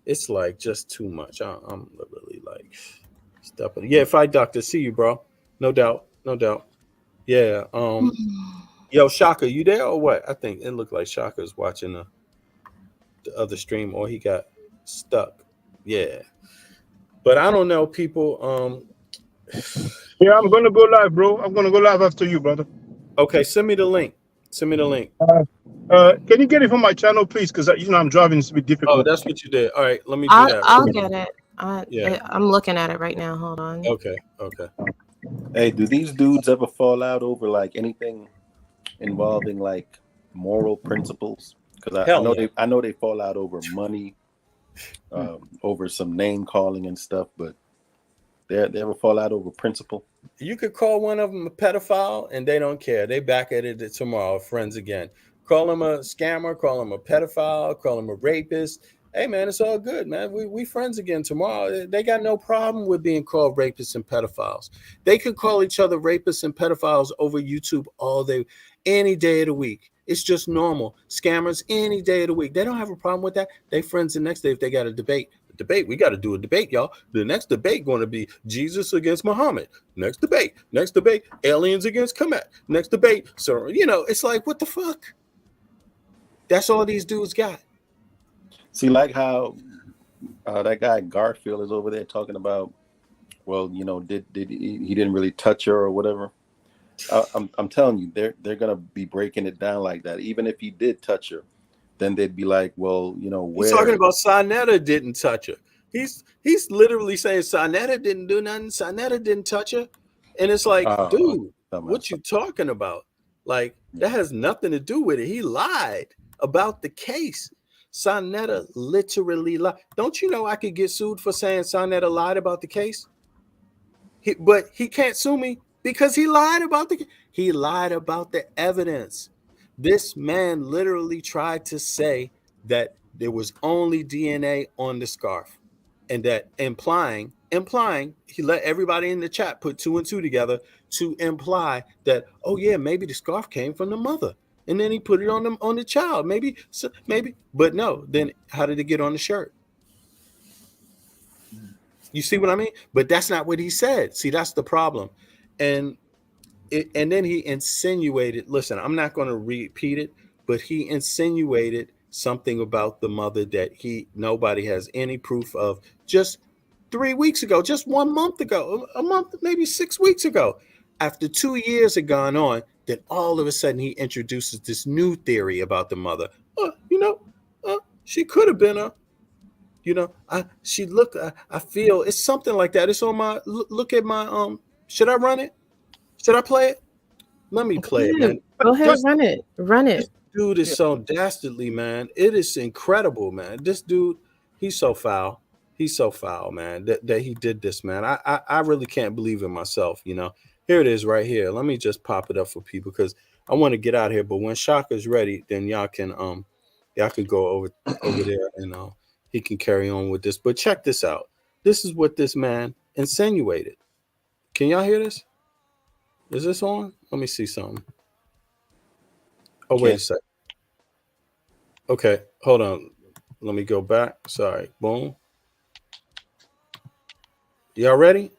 Speaker 2: It's like just too much. I'm literally like. Yeah, Fight Doctor, see you, bro. No doubt. Yeah. Yo, Shaka, you there or what? I think it looked like Shaka's watching the other stream, or he got stuck. Yeah. But I don't know, people.
Speaker 15: Yeah, I'm gonna go live, bro. I'm gonna go live after you, brother.
Speaker 2: Okay, send me the link.
Speaker 15: Can you get it from my channel, please? Because I'm driving. It's a bit difficult.
Speaker 2: Oh, that's what you did. All right, let me do that.
Speaker 3: I'll get it. I'm looking at it right now. Hold on.
Speaker 2: Okay.
Speaker 5: Hey, do these dudes ever fall out over like anything involving like moral principles? Because I know they fall out over money, over some name calling and stuff, but they ever fall out over principle?
Speaker 2: You could call one of them a pedophile and they don't care. They back at it tomorrow, friends again. Call him a scammer, call him a pedophile, call him a rapist. Hey, man, it's all good, man. We friends again tomorrow. They got no problem with being called rapists and pedophiles. They can call each other rapists and pedophiles over YouTube all day, any day of the week. It's just normal. Scammers any day of the week. They don't have a problem with that. They friends the next day if they got a debate. We got to do a debate, y'all. The next debate going to be Jesus against Muhammad. Next debate, aliens against Kemet. Next debate. So, it's like, what the fuck? That's all these dudes got.
Speaker 5: See, like how that guy Garfield is over there talking about, well, did he didn't really touch her or whatever. I'm telling you, they're gonna be breaking it down like that. Even if he did touch her, then they'd be like, well, where?
Speaker 2: He's talking about Sonetta didn't touch her. He's literally saying Sonetta didn't do nothing. Sonetta didn't touch her, and it's like, dude, what you talking about? Like, that has nothing to do with it. He lied about the case. Sonetta literally lied. Don't you know I could get sued for saying Sonetta lied about the case? But he can't sue me because he lied about the evidence. This man literally tried to say that there was only DNA on the scarf, and that implying he let everybody in the chat put 2 and 2 together to imply that, oh yeah, maybe the scarf came from the mother. And then he put it on the child. Maybe, but no. Then how did it get on the shirt? You see what I mean? But that's not what he said. See, that's the problem. And then he insinuated. Listen, I'm not going to repeat it, but he insinuated something about the mother that nobody has any proof of. Just 3 weeks ago, just 1 month ago, a month, maybe 6 weeks ago, after 2 years had gone on. Then all of a sudden he introduces this new theory about the mother. She could have been I feel it's something like that. It's on my, look at my, should I run it? Should I play it? Let me play it, man.
Speaker 3: Go ahead, run it. Run it.
Speaker 2: This dude is so dastardly, man. It is incredible, man. This dude, he's so foul. He's so foul, man, that he did this, man. I really can't believe in myself, you know. Here it is right here. Let me just pop it up for people because I want to get out of here. But when Shaka's ready, then y'all can go over there and he can carry on with this. But check this out. This is what this man insinuated. Can y'all hear this? Is this on? Let me see something. Oh, wait a second. Okay, hold on. Let me go back. Sorry. Boom. Y'all ready?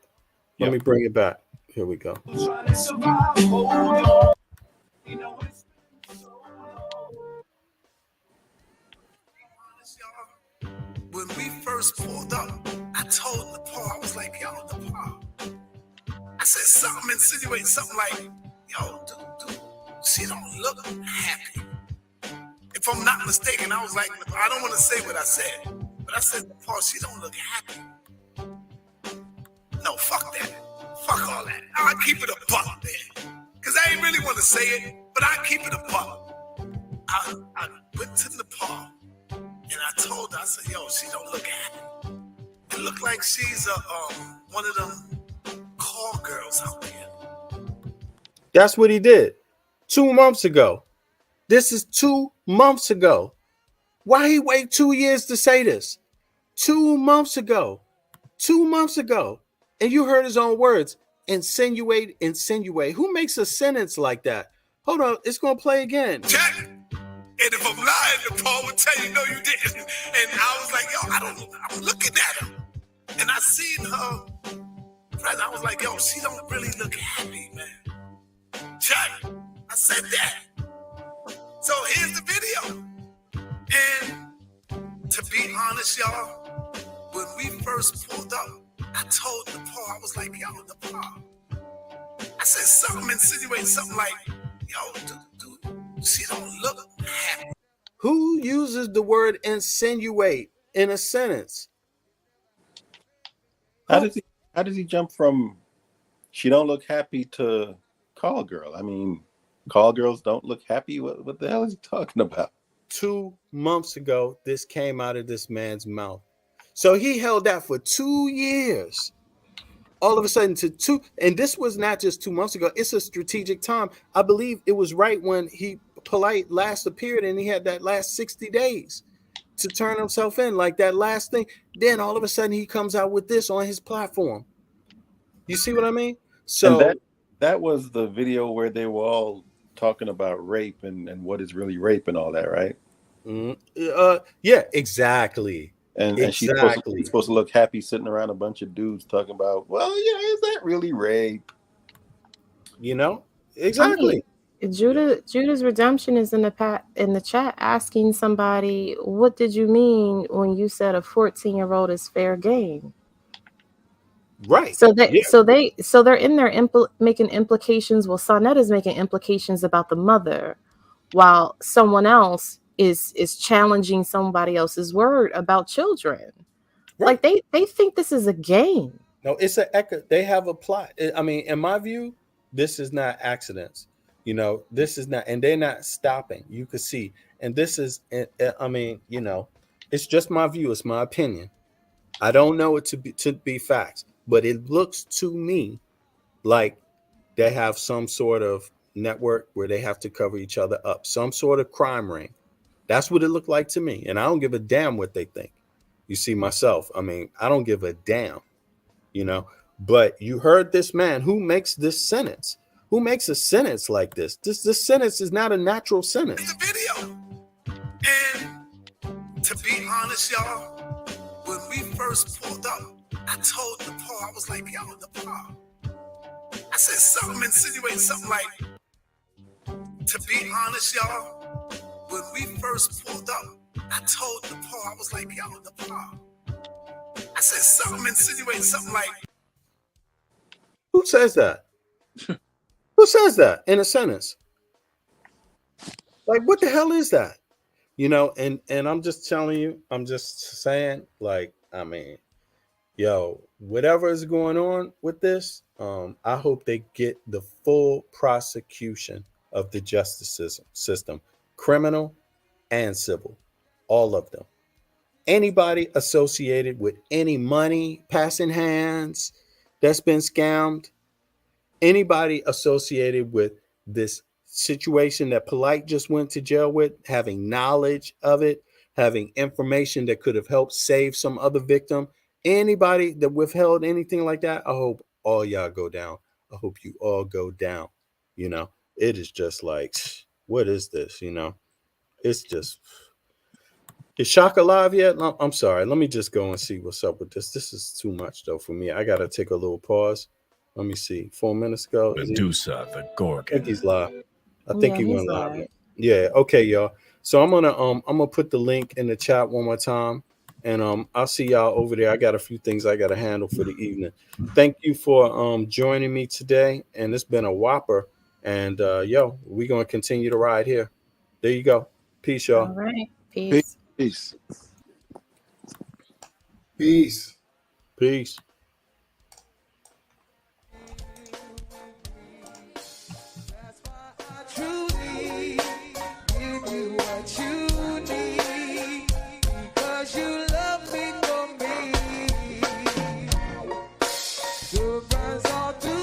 Speaker 2: Let me bring it back. Here we go.
Speaker 16: When we first pulled up, I told Nepal, I was like, yo, Nepal. I said something, insinuating something like, yo, dude, she don't look happy. If I'm not mistaken, I was like, I don't want to say what I said, but I said, Nepal, she don't look happy. No, fuck that. Fuck all that. I'll keep it a buck there. Because I ain't really want to say it, but I'll keep it a buck. I went to Nepal and I told her, I said, yo, she don't look happy. It looked like she's one of them call girls out there.
Speaker 2: That's what he did 2 months ago. This is 2 months ago. Why he wait 2 years to say this? 2 months ago. 2 months ago. And you heard his own words. Insinuate. Who makes a sentence like that? Hold on. It's going to play again.
Speaker 16: Check. And if I'm lying, Paul would tell you, no, you didn't. And I was like, yo, I'm looking at her. And I seen her. And I was like, yo, she don't really look happy, man. Check. I said that. So here's the video. And to be honest, y'all, when we first pulled up, I told Nepal, I was like, yo, Nepal. I said something, insinuating something like, yo, dude, she don't look happy.
Speaker 2: Who uses the word insinuate in a sentence?
Speaker 5: How does he jump from she don't look happy to call girl? I mean, call girls don't look happy. What the hell is he talking about?
Speaker 2: 2 months ago, this came out of this man's mouth. So he held that for 2 years. All of a sudden to 2, and this was not just 2 months ago. It's a strategic time. I believe it was right when POLIGHT last appeared and he had that last 60 days to turn himself in, like that last thing. Then all of a sudden he comes out with this on his platform. You see what I mean? So
Speaker 5: and that was the video where they were all talking about rape and what is really rape and all that, right?
Speaker 2: Yeah, exactly.
Speaker 5: And she's supposed to look happy sitting around a bunch of dudes talking about, well, yeah, is that really rape?
Speaker 2: You know, exactly.
Speaker 3: I mean, Judah's redemption is in the chat asking somebody, what did you mean when you said a 14-year-old is fair game?
Speaker 2: Right.
Speaker 3: So they're in there making implications. Well, Sonnet is making implications about the mother, while someone else is challenging somebody else's word about children. Right. Like they think this is a game.
Speaker 2: No, it's an echo. They have a plot. I mean, in my view, this is not accidents. You know, this is not, and they're not stopping. You could see, and this is, I mean, you know, it's just my view. It's my opinion. I don't know it to be facts, but it looks to me like they have some sort of network where they have to cover each other up, some sort of crime ring. That's what it looked like to me. And I don't give a damn what they think. You see myself. I mean, I don't give a damn, you know, but you heard this man who makes this sentence, who makes a sentence like this. This sentence is not a natural sentence.
Speaker 16: The video. And to be honest, y'all, when we first pulled up, I told Nepal, I was like, yo, Nepal. I said something, insinuating something like, to be honest, y'all, when we first pulled up, I told Nepal, I was like, yo, Nepal. I said something, insinuating something like.
Speaker 2: Who says that? Who says that in a sentence? Like, what the hell is that? You know, and I'm just telling you, I'm just saying, like, I mean, yo, whatever is going on with this, I hope they get the full prosecution of the justice system, criminal and civil, all of them. Anybody associated with any money passing hands that's been scammed, anybody associated with this situation that POLIGHT just went to jail with, having knowledge of it, having information that could have helped save some other victim, anybody that withheld anything like that, I hope all y'all go down. I hope you all go down. You know, it is just like, what is this? You know, it's just, is Shock alive yet? No, I'm sorry. Let me just go and see what's up with this. This is too much though for me. I got to take a little pause. Let me see. 4 minutes ago.
Speaker 13: Medusa the Gorgon.
Speaker 2: I think he's live. I think he went live.
Speaker 3: live.
Speaker 2: Yeah. Okay, y'all. So I'm gonna put the link in the chat one more time, and I'll see y'all over there. I got a few things I got to handle for the evening. Thank you for joining me today, and it's been a whopper. And yo, we're gonna continue to ride here. There you go. Peace, y'all.
Speaker 3: All right. Peace.
Speaker 8: Peace.
Speaker 9: Peace.
Speaker 2: Peace.
Speaker 16: Truly give you what you need because you love me for me. Surprise all to